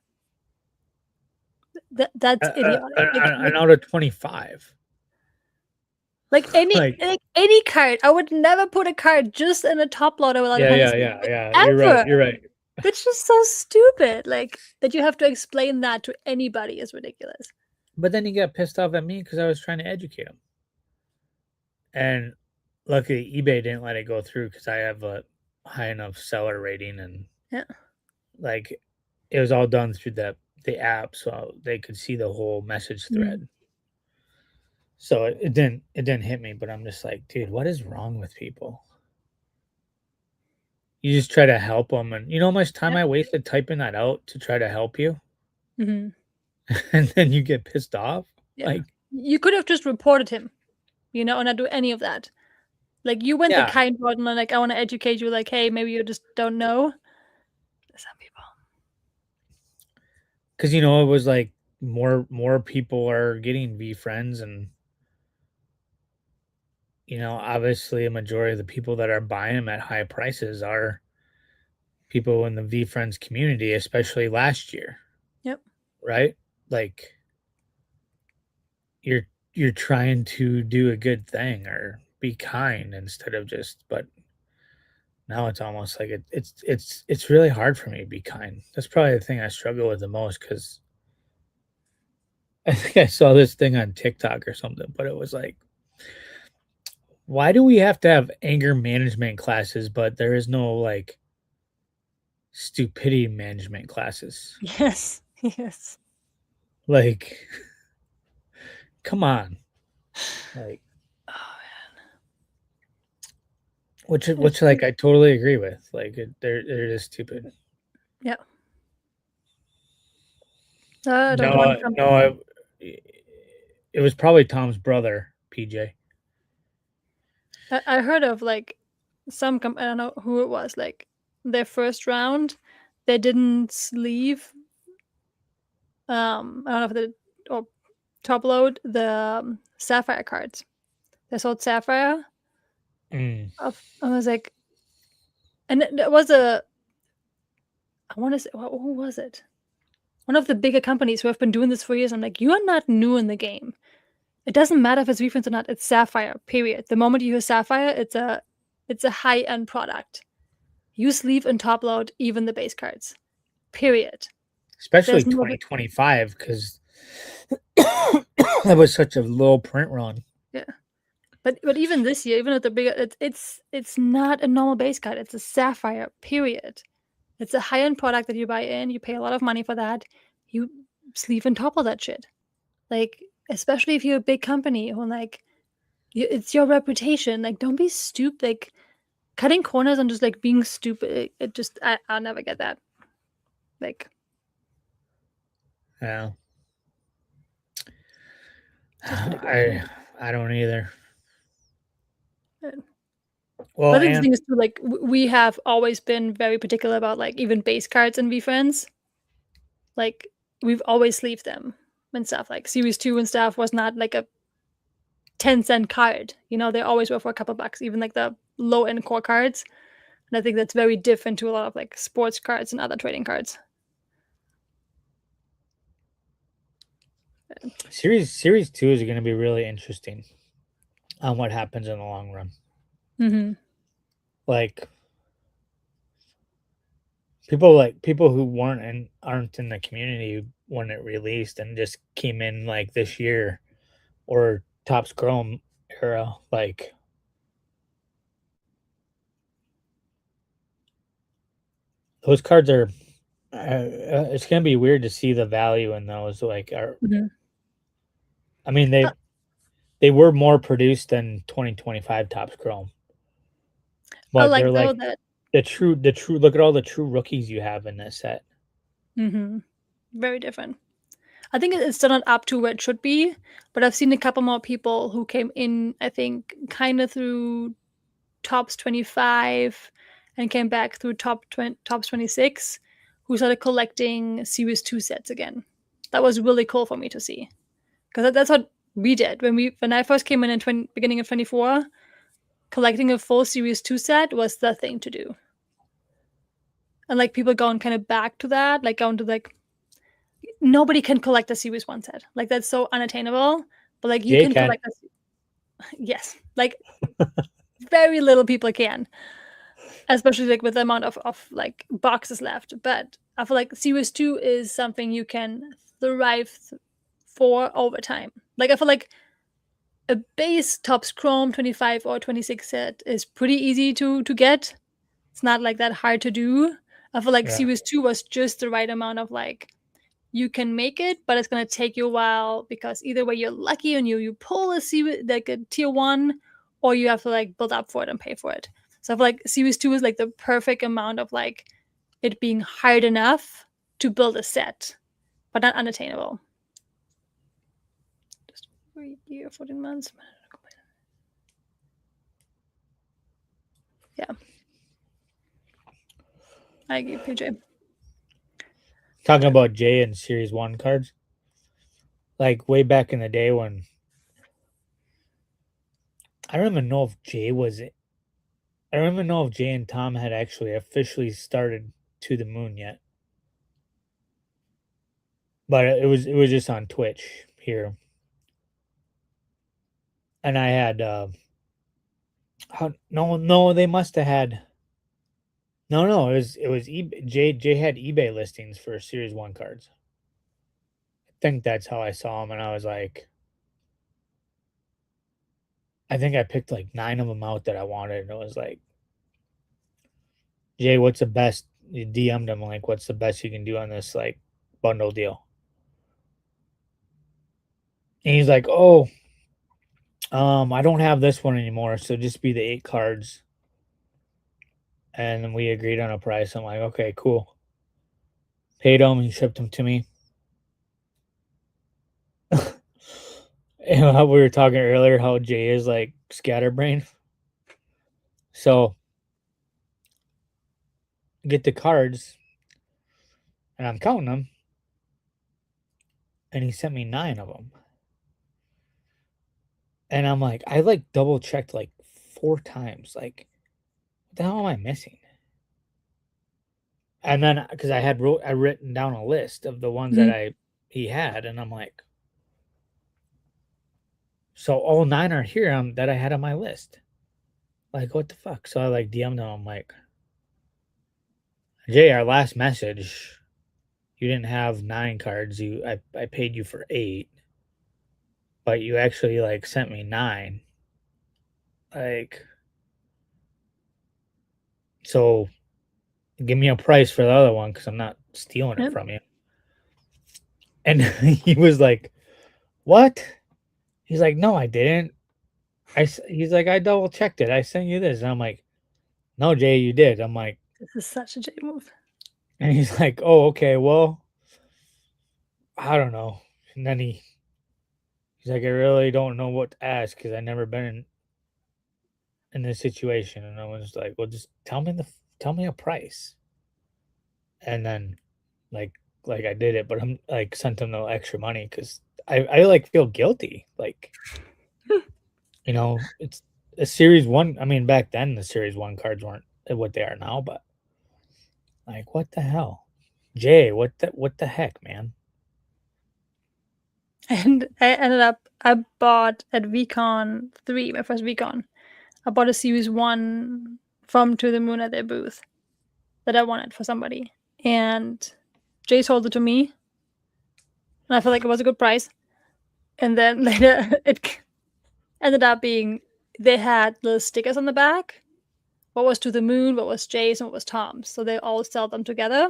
That's idiotic. An out of 25. Like any like- any card, I would never put a card just in a top loader without a penny sleeve. Yeah. You're right. It's just so stupid. Like that you have to explain that to anybody is ridiculous. But then he got pissed off at me because I was trying to educate him. And luckily eBay didn't let it go through because I have a high enough seller rating and Yeah. like it was all done through the app so they could see the whole message thread. So it didn't hit me, but I'm just like, dude, what is wrong with people? You just try to help them, and you know how much time I wasted typing that out to try to help you, Mm-hmm. and then you get pissed off. Yeah. Like You could have just reported him, and not do any of that. Like you went Yeah. the kind route and like I want to educate you. Like, hey, maybe you just don't know. Some people. because it was like more people are getting VFriends, and obviously a majority of the people that are buying them at high prices are people in the VFriends community, especially last year. Yep. Right? Like you're trying to do a good thing or be kind instead of just, but now it's almost like it's really hard for me to be kind. That's probably the thing I struggle with the most because I think I saw this thing on TikTok or something, but it was like, why do we have to have anger management classes, but there is no like stupidity management classes? Yes. Yes. Like, come on. Like, Oh man. which like I totally agree with. Like, they're just stupid. Yeah. I don't want to come- It was probably Tom's brother, PJ. I heard of like I don't know who it was, like their first round, they didn't sleeve. I don't know if they or top load the sapphire cards. They sold sapphire. I was like, and it was I want to say, who was it? One of the bigger companies who have been doing this for years. I'm like, you are not new in the game. It doesn't matter if it's VFriends or not. It's sapphire. Period. The moment you hear sapphire, it's a high end product. You sleeve and top load even the base cards. Period. Especially There's no- 2025 because that was such a low print run. Yeah. But even this year, even at the bigger, it's not a normal base card. It's a sapphire. Period. It's a high end product that you buy in. You pay a lot of money for that. You sleeve and top load that shit. Like, especially if you're a big company who like It's your reputation. Like, don't be stupid. Like, cutting corners and just like being stupid. It just I'll never get that. Like, Yeah. just ridiculous. I don't either. Yeah. Well, But I think the and thing is too, like we have always been very particular about like even base cards in VFriends. Like we've always sleeved them and stuff. Like Series 2 and stuff was not like a 10-cent card. You know, they always were for a couple bucks, even like the low end core cards. And I think that's very different to a lot of like sports cards and other trading cards. Series 2 is going to be really interesting on what happens in the long run. Mm-hmm. Like people who weren't and aren't in the community when it released and just came in like this year or Topps Chrome era, like those cards are. It's gonna be weird to see the value in those. Like, I mean they were more produced than 2025 Topps Chrome, but like they're though like that. the true. Look at all the true rookies you have in this set. Mm-hmm. Very different. I think it's still not up to where it should be, but I've seen a couple more people who came in, I think, kind of through Topps 25 and came back through Topps 26, who started collecting Series 2 sets again. That was really cool for me to see. Because that's what we did. When I first came in beginning of 24, collecting a full Series 2 set was the thing to do. And like people going kind of back to that, like going to like nobody can collect a Series 1 set. Like that's so unattainable. But like you can collect yes. Like very little people can. Especially like with the amount of like boxes left. But I feel like Series 2 is something you can thrive for over time. Like I feel like a base Topps Chrome 25 or 26 set is pretty easy to get. It's not like that hard to do. I feel like Series 2 was just the right amount of like you can make it, but it's gonna take you a while because either way you're lucky and you pull a Series like a tier 1, or you have to like build up for it and pay for it. So I feel like Series 2 is like the perfect amount of like it being hard enough to build a set, but not unattainable. Just 3 years, 14 months. Yeah. I agree, PJ. Talking about Jay and Series 1 cards. Like way back in the day when I don't even know if Jay and Tom had actually officially started To the Moon yet. But it was just on Twitch here. And I had no, they must have had no, it was eBay. Jay had eBay listings for Series 1 cards. I think that's how I saw them, and I was like, I think I picked like 9 of them out that I wanted, and it was like, Jay, what's the best? You DM'd him like, what's the best you can do on this like bundle deal? And he's like, oh, I don't have this one anymore, so just be the 8 cards. And then we agreed on a price. I'm like, okay, cool. Paid him, he shipped them to me. And how we were talking earlier, how Jay is like scatterbrained. So get the cards, and I'm counting them, and he sent me 9 of them. And I'm like, I like double checked like 4 times. Like, what the hell am I missing? And then because I written down a list of the ones that he had, and I'm like, so all 9 are here that I had on my list. Like, what the fuck? So I like DM'd him. I'm like, Jay, our last message, you didn't have 9 cards. I paid you for 8, but you actually like sent me 9. Like, so give me a price for the other one because I'm not stealing it from you. And he was like, what? He's like, no, I didn't. He's like, I double checked it. I sent you this. And I'm like, no, Jay, you did. I'm like, This is such a J move. and he's like, oh, okay, well, I don't know. And then he's like, I really don't know what to ask because I've never been in this situation. And I was like, well, just tell me a price. And then like I did it, but I'm like sent him no extra money because I like feel guilty. Like, you know, it's a series one. I mean, back then the series one cards weren't what they are now, but like, what the hell? Jay, what the heck, man? And I bought at VCon 3, my first VCon, I bought a Series 1 from To the Moon at their booth that I wanted for somebody. And Jay sold it to me. And I felt like it was a good price. And then later it ended up being, they had little stickers on the back. What was To the Moon, what was Jay's, and what was Tom's. So they all sell them together.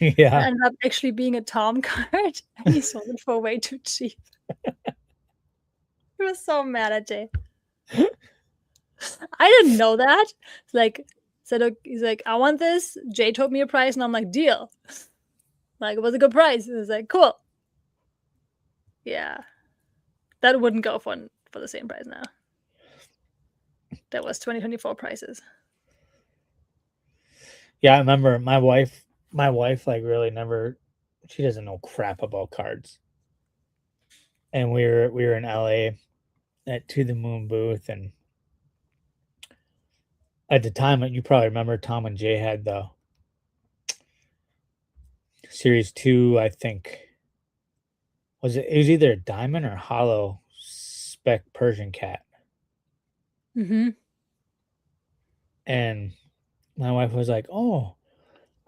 Yeah. It ended up actually being a Tom card. And he sold it for way too cheap. He was so mad at Jay. I didn't know that. Like, said he's like, I want this. Jay told me a price, and I'm like, deal. Like, it was a good price. It was like, cool. Yeah, that wouldn't go for the same price now. That was 2024 prices. Yeah, I remember my wife like really never, she doesn't know crap about cards. And we were in LA at To the Moon booth, and at the time, you probably remember Tom and Jay had the Series 2, I think. It was either a diamond or hollow spec Persian cat. Mm-hmm. And my wife was like, oh,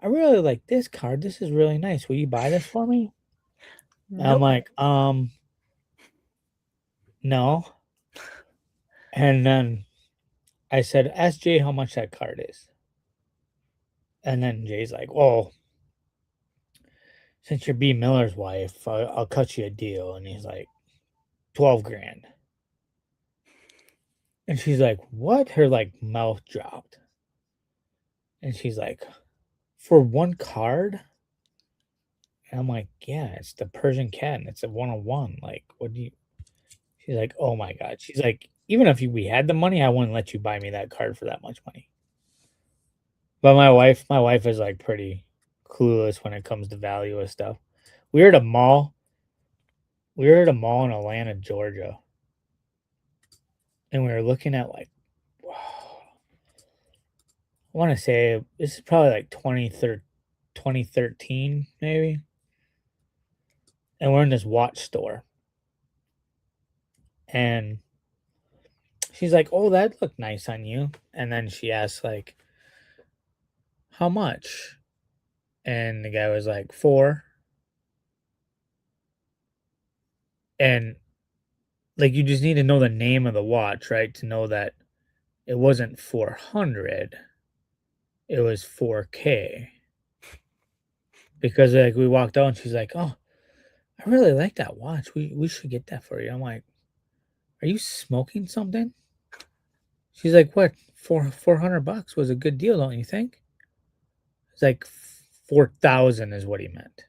I really like this card. This is really nice. Will you buy this for me? Nope. And I'm like, no. And then I said, ask Jay how much that card is. And then Jay's like, well, since you're B. Miller's wife, I'll cut you a deal. And he's like, 12 grand. And she's like, what? Her like mouth dropped. And she's like, for one card? And I'm like, yeah, it's the Persian cat and it's a 101. Like, what do you? She's like, oh my God. She's like, even if we had the money, I wouldn't let you buy me that card for that much money. But my wife is like pretty clueless when it comes to value of stuff. We were at a mall. We were at a mall in Atlanta, Georgia. And we were looking at like, wow, I want to say this is probably like 2013, maybe. And we're in this watch store. And she's like, oh, that looked nice on you. And then she asked, like, how much? And the guy was like, 4. And like, you just need to know the name of the watch, right? To know that it wasn't 400, it was 4K. Because like we walked out and she's like, oh, I really like that watch. We should get that for you. I'm like, are you smoking something? She's like, what? $400 was a good deal, don't you think? It's like 4,000 is what he meant.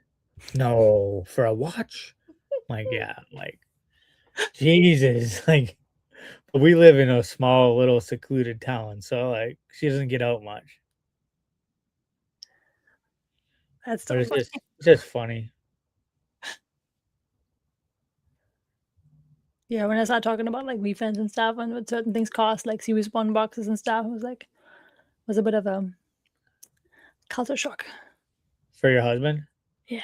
No, for a watch? I'm like, yeah, like, Jesus, like, but we live in a small, little, secluded town, so like, she doesn't get out much. That's But so it's funny. just funny. Yeah, when I started talking about like refans and stuff and what certain things cost, like Series 1 boxes and stuff, it was a bit of a culture shock. For your husband? Yeah.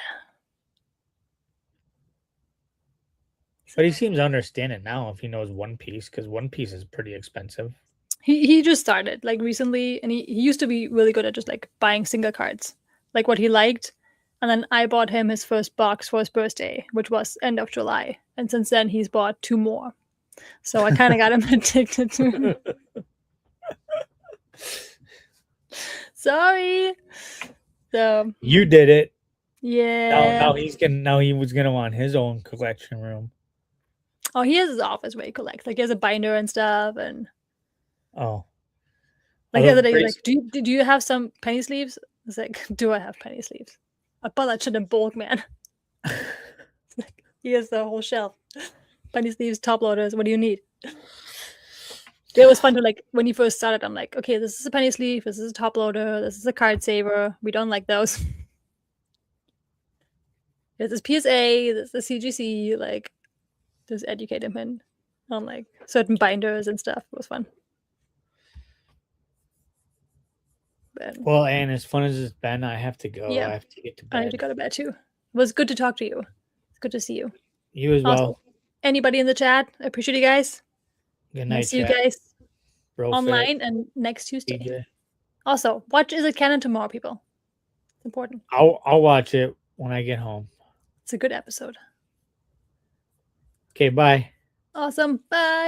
But he seems to understand it now if he knows One Piece, because One Piece is pretty expensive. He just started like recently, and he used to be really good at just like buying single cards, like what he liked. And then I bought him his first box for his birthday, which was end of July. And since then, he's bought 2 more. So I kind of got him addicted to it. Sorry. So You did it. yeah. Now he was gonna want his own collection room. Oh, he has his office where he collects. Like he has a binder and stuff, and Oh, like the Oh, other day, he's crazy. like, do you have some penny sleeves? I was like, do I have penny sleeves? I bought that shit in bulk, man. Like, he has the whole shelf. Penny sleeves, top loaders. What do you need? It was fun to like when you first started. I'm like, okay, this is a penny sleeve. This is a top loader. This is a card saver. We don't like those. This is PSA. This is CGC. Like, just educate him in on like certain binders and stuff. It was fun. But well, and as fun as it's been, I have to go. Yeah. I have to get to I need bed. to go to bed too. It was good to talk to you. It's good to see you. You as well. Also, anybody in the chat, I appreciate you guys. Good I'll night, see you chat. guys Bro online and next Tuesday. DJ. Also, watch Is It Canon tomorrow, people. It's important. I'll watch it when I get home. It's a good episode. Okay, bye. Awesome. Bye.